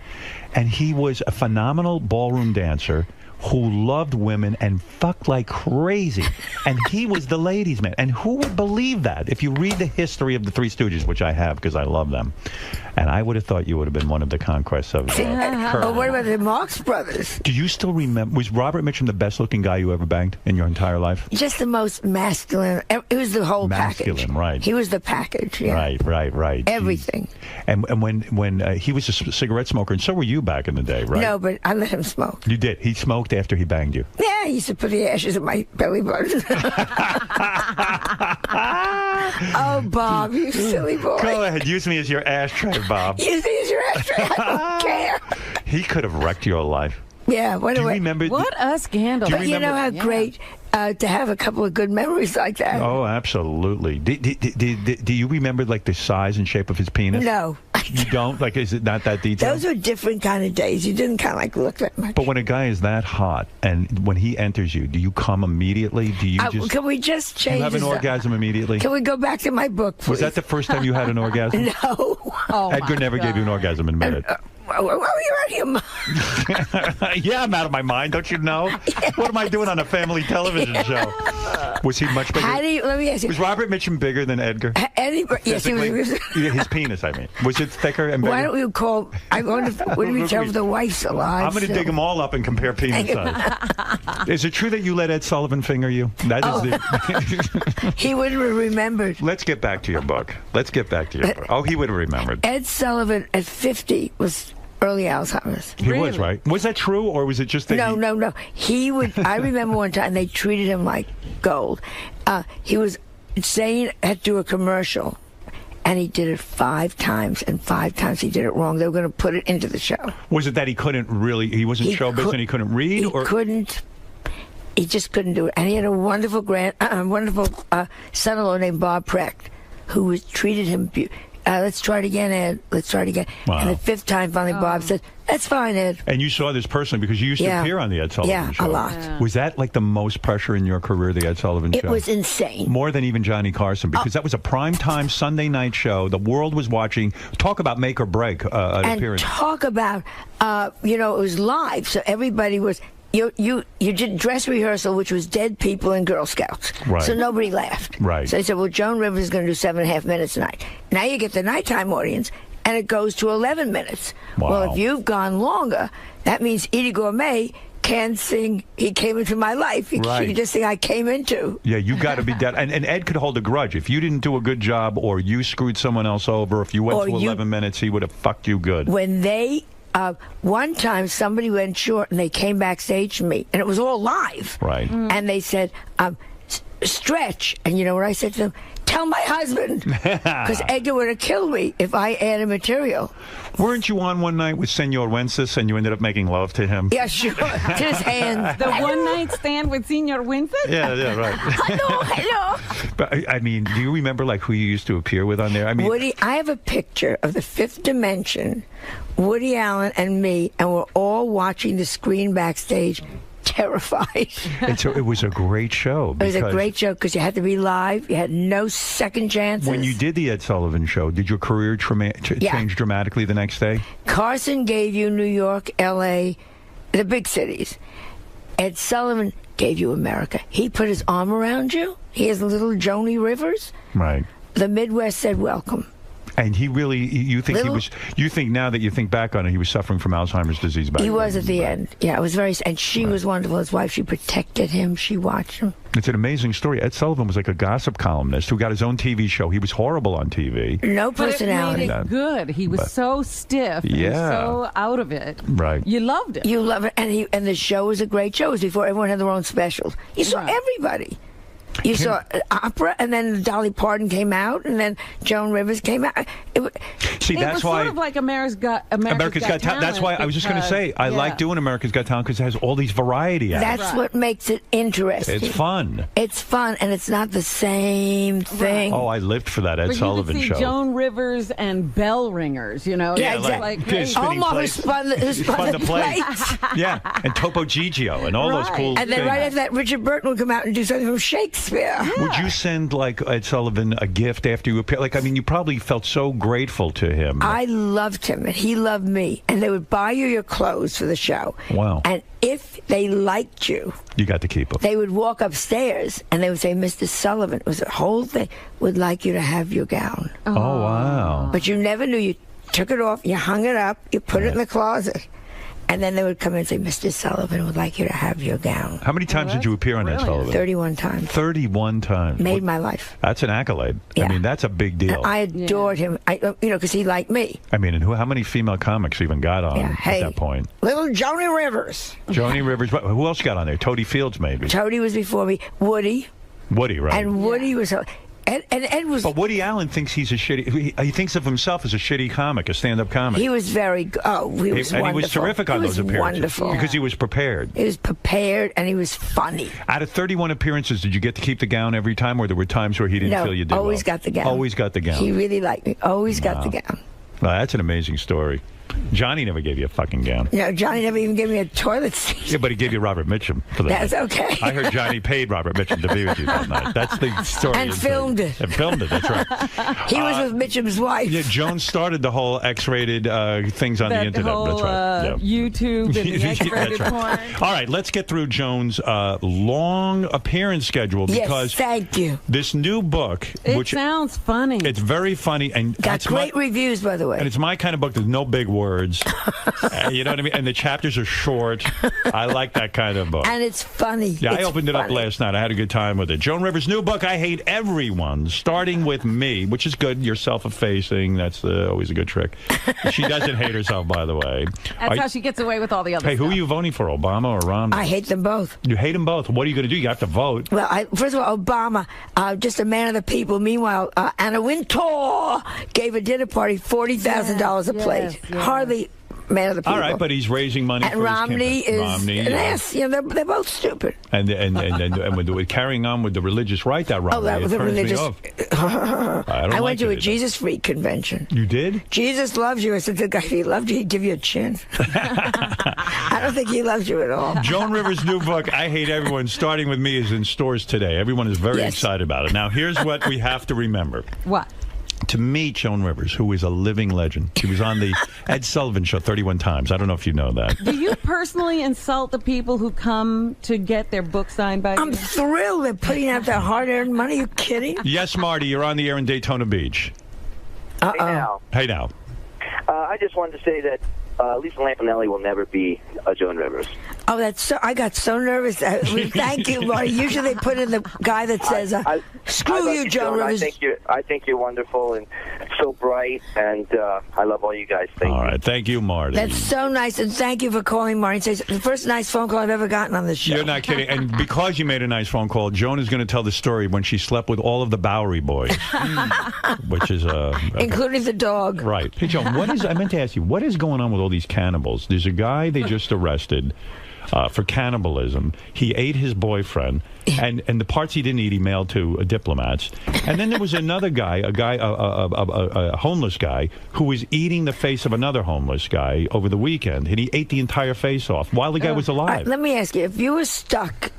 and he was a phenomenal ballroom dancer who loved women and fucked like crazy. And he was the ladies' man. And who would believe that? If you read the history of the Three Stooges, which I have because I love them, and I would have thought you would have been one of the conquests of Curly. Oh, what about the Marx Brothers? Do you still remember, was Robert Mitchum the best-looking guy you ever banged in your entire life? Just the most masculine. It was the whole Masculine, package. right. He was the package. Yeah. Right. Everything. And when he was a cigarette smoker, and so were you back in the day, right? No, but I let him smoke. You did. He smoked after he banged you. Yeah, he used to put the ashes in my belly button. Oh, Bob, you silly boy. Go ahead. Use me as your ashtray, Bob. Use me as your ashtray. I don't care. He could have wrecked your life. Yeah, Do you remember? What a scandal. But you know how great to have a couple of good memories like that. Oh, absolutely. Do you remember like the size and shape of his penis? No. You don't? Like, is it not that detailed? Those were different kind of days. You didn't kind of like look that much. But when a guy is that hot and when he enters you, do you come immediately? Do you just? Can we just Do you change? have an orgasm immediately? Can we go back to my book, please? Was that the first time you had an orgasm? No. Oh, Edgar never gave you an orgasm in a minute. Well, you're out of your mind. Yeah, I'm out of my mind. Don't you know? What am I doing on a family television show? Was he much bigger? Let me ask you. Was Robert Mitchum bigger than Edgar? Yes, he was. His penis, I mean. Was it thicker and bigger? Why don't you call? I wonder. What do we tell the wife's alive? I'm going to dig them all up and compare penis size. Is it true that you let Ed Sullivan finger you? That is He wouldn't have remembered. Let's get back to your book. Oh, he would have remembered. Ed Sullivan at 50 was early Alzheimer's. He was, right? Was that true, or was it just that No. He would. I remember one time they treated him like gold. He was saying had to do a commercial, and he did it 5 times, and 5 times he did it wrong. They were going to put it into the show. Was it that he couldn't really? He wasn't showbiz and he couldn't read, or couldn't. He just couldn't do it. And he had a wonderful son-in-law named Bob Precht, who treated him. Let's try it again, Ed. Let's try it again. Wow. And the 5th time, finally, Bob said, "That's fine, Ed." And you saw this personally because you used to appear on the Ed Sullivan Show. Yeah, a lot. Was that like the most pressure in your career, the Ed Sullivan Show? It was insane. More than even Johnny Carson, because that was a primetime Sunday night show. The world was watching. Talk about make or break an And appearance. talk about, it was live, so everybody was. You did dress rehearsal, which was dead people and Girl Scouts. Right. So nobody laughed. Right. So they said, well, Joan Rivers is going to do 7.5 minutes tonight. Now you get the nighttime audience, and it goes to 11 minutes. Wow. Well, if you've gone longer, that means Edie Gourmet can't sing He Came Into My Life. She can just sing I Came Into. Yeah, you got to be dead. And Ed could hold a grudge. If you didn't do a good job or you screwed someone else over, if you went to 11 minutes, he would have fucked you good. When they... one time somebody went short and they came backstage to me and it was all live. Right. And they said, stretch. And you know what I said to them? Tell my husband. Because Edgar would have killed me if I added material. Weren't you on one night with Senor Wences and you ended up making love to him? Yeah, sure. To his hands. The one-night stand with Senor Winston? Yeah, right. Hello. But I mean, do you remember like who you used to appear with on there? I mean, Woody, I have a picture of the Fifth Dimension, Woody Allen and me, and we're all watching the screen backstage, terrified. And so it was a great show. It was a great show because you had to be live. You had no second chances. When you did the Ed Sullivan Show, did your career change dramatically the next day? Carson gave you New York, L.A., the big cities. Ed Sullivan gave you America. He put his arm around you. He has little Joni Rivers. Right. The Midwest said welcome. And he really, you think now that you think back on it, he was suffering from Alzheimer's disease back then? He was at the end. Yeah, it was very, and she was wonderful. His wife, she protected him. She watched him. It's an amazing story. Ed Sullivan was like a gossip columnist who got his own TV show. He was horrible on TV. No personality. But it made it good. He was so stiff and so out of it. Right. You loved it. You love it. And the show was a great show. It was before everyone had their own specials. You saw everybody. You saw opera, and then Dolly Parton came out, and then Joan Rivers came out. See, it that's was why sort of like America's Got Talent. That's why I was just going to say I like doing America's Got Talent because it has all these variety acts. That's what makes it interesting. It's fun. It's fun, and it's not the same thing. Oh, I lived for that Ed Sullivan you could see show. Joan Rivers and bell ringers, you know. Yeah, exactly. Omar spun the plates. Yeah, and Topo Gigio and all those cool And then things. right after that, Richard Burton would come out and do something from Shakespeare. Would you send like Ed Sullivan a gift after you appeared? Like, I mean, you probably felt so grateful to him. I loved him, and he loved me. And they would buy you your clothes for the show. Wow. And if they liked you, you got to keep them. They would walk upstairs, and they would say, Mr. Sullivan, it was a whole thing, would like you to have your gown. Oh, wow. But you never knew. You took it off, you hung it up, you put it in the closet. And then they would come in and say, Mr. Sullivan would like you to have your gown. How many times did you appear on Ed Sullivan? 31 times. 31 times. Made my life. That's an accolade. Yeah. I mean, that's a big deal. And I adored him, because he liked me. I mean, and how many female comics even got on at that point? Little Joni Rivers. Joni Rivers. Who else got on there? Toady Fields, maybe. Toady was before me. Woody. Woody, right? And Woody was... Ed was. But Woody Allen thinks he's a shitty. He thinks of himself as a shitty comic, a stand-up comic. He was very. Oh, he was and wonderful. he was terrific on those appearances. Wonderful because he was prepared. He was prepared, and he was funny. Out of 31 appearances, did you get to keep the gown every time, or there were times where he didn't feel you did always well? got the gown. Always got the gown. He really liked me. Always got the gown. Well, that's an amazing story. Johnny never gave you a fucking gown. No, Johnny never even gave me a toilet seat. Yeah, but he gave you Robert Mitchum for that. That's okay. I heard Johnny paid Robert Mitchum to be with you that night. That's the story. And filmed it. And filmed it, that's right. He was with Mitchum's wife. Yeah, Joan started the whole X-rated things on the internet. Whole, that's right. Yeah. YouTube and the X-rated That's porn. right. All right, let's get through Joan's long appearance schedule because thank you. This new book, It sounds funny. It's very funny and Got great reviews, by the way. And it's my kind of book. There's no big words. You know what I mean? And the chapters are short. I like that kind of book. And it's funny. Yeah, I opened it up funny. last night. I had a good time with it. Joan Rivers' new book, I Hate Everyone, starting with me, which is good. You're self-effacing. That's always a good trick. She doesn't hate herself, by the way. That's how she gets away with all the other Hey, stuff. who are you voting for, Obama or Romney? I hate them both. You hate them both. What are you going to do? You have to vote. Well, first of all, Obama, just a man of the people. Meanwhile, Anna Wintour gave a dinner party, $40,000 a plate. Hardly man of the people. All right, but he's raising money and for Romney his is an ass. You know, they're both stupid. And with carrying on with the religious right, that Romney, that was a religious. me off. I went to a Jesus freak convention. You did? Jesus loves you. I said, the guy, if he loved you, he'd give you a chin. I don't think he loves you at all. Joan Rivers' new book, I Hate Everyone, starting with me, is in stores today. Everyone is very excited about it. Now, here's what we have to remember. What? To meet Joan Rivers, who is a living legend. She was on the Ed Sullivan Show 31 times. I don't know if you know that. Do you personally insult the people who come to get their book signed by you? I'm thrilled they're putting out their hard-earned money. Are you kidding? Yes, Marty, you're on the air in Daytona Beach. Hey now. I just wanted to say that Lisa Lampanelli will never be Joan Rivers. Oh, that's so. I got so nervous. Thank you, Marty. Usually they put in the guy that says, "Screw you, Joan Rivers." I think you're wonderful and so bright, and I love all you guys. Thank you. All right, thank you, Marty. That's so nice, and thank you for calling, Marty. It's the first nice phone call I've ever gotten on this show. You're not kidding. And because you made a nice phone call, Joan is going to tell the story when she slept with all of the Bowery boys, which is including the dog. Right. Hey, Joan, I meant to ask you, what is going on with all these cannibals? There's a guy they just arrested for cannibalism. He ate his boyfriend, and the parts he didn't eat, he mailed to diplomats. And then there was another guy, a homeless guy, who was eating the face of another homeless guy over the weekend, and he ate the entire face off while the guy was alive. All right, let me ask you, if you were stuck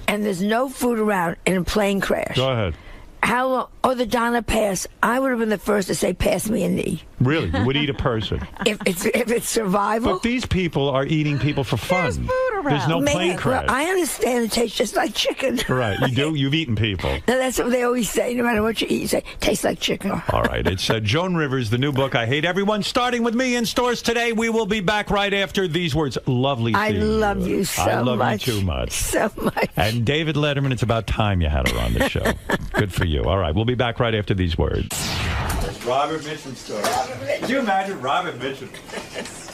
and there's no food around in a plane crash, go ahead. How long? Or the Donna pass? I would have been the first to say, "Pass me a knee." Really, you would eat a person. If it's survival. But these people are eating people for fun. There's food around. There's no plane crash. Well, I understand it tastes just like chicken. Right, you do. You've eaten people. No, that's what they always say. No matter what you eat, you say, tastes like chicken. All right, it's Joan Rivers, the new book, I Hate Everyone, starting with me in stores today. We will be back right after these words. Lovely I seeing love you so much. I love you too much. So much. And David Letterman, it's about time you had her on the show. Good for you. All right, we'll be back right after these words. Robert Mitchum's story. Could you imagine Robert Mitchum?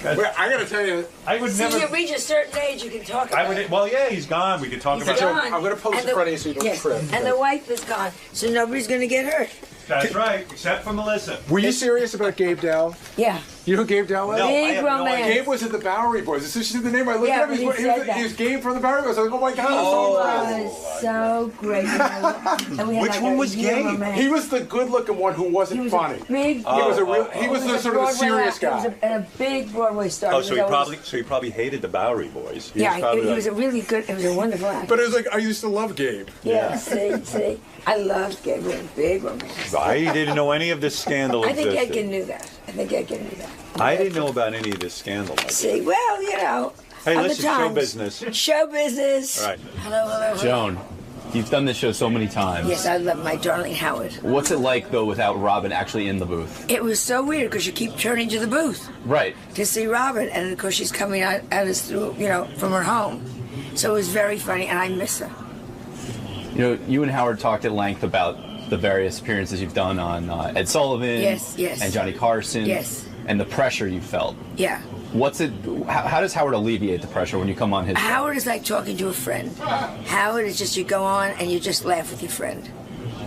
Well, I got to tell you, I would never. You reach a certain age, you can talk about it. Well, yeah, he's gone. We can talk He's about gone. it. I'm going to post in front of you so you don't trip. And the wife is gone, so nobody's going to get hurt. That's right, except for Melissa. Were you serious about Gabe Dell? Yeah. You know who Gabe Dell was? No, Big romance. Gabe was in the Bowery Boys. As soon as you said the name, I looked Yeah, at him. He was Gabe from the Bowery Boys. I was like, oh my God. He was so great. And we had Which one was Gabe? He was the good-looking one who wasn't funny. Big. He was the sort of the serious guy. He was a big Broadway star. Oh, so he probably hated the Bowery Boys. He was a really good. It was a wonderful actor. But it was like I used to love Gabe. Yeah. See, I loved Gabe. Big romance. I didn't know any of this scandal I think existed. Edgar knew that. I didn't know about any of this scandal. See, well, you know. Hey, other listen, show times. business. Show business. All right. Hello. Joan, you've done this show so many times. Yes, I love my darling Howard. What's it like, though, without Robin actually in the booth? It was so weird because you keep turning to the booth Right. to see Robin, and of course she's coming at us through, from her home. So it was very funny, and I miss her. You know, you and Howard talked at length about the various appearances you've done on Ed Sullivan Yes. and Johnny Carson Yes. and the pressure you felt. Yeah. How does Howard alleviate the pressure when you come on his show? Howard is like talking to a friend. Howard is just, you go on and you just laugh with your friend.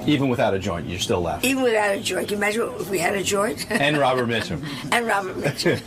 Even without a joint, you're still laughing. Even without a joint. Can you imagine if we had a joint? And Robert Mitchum. And Robert Mitchum.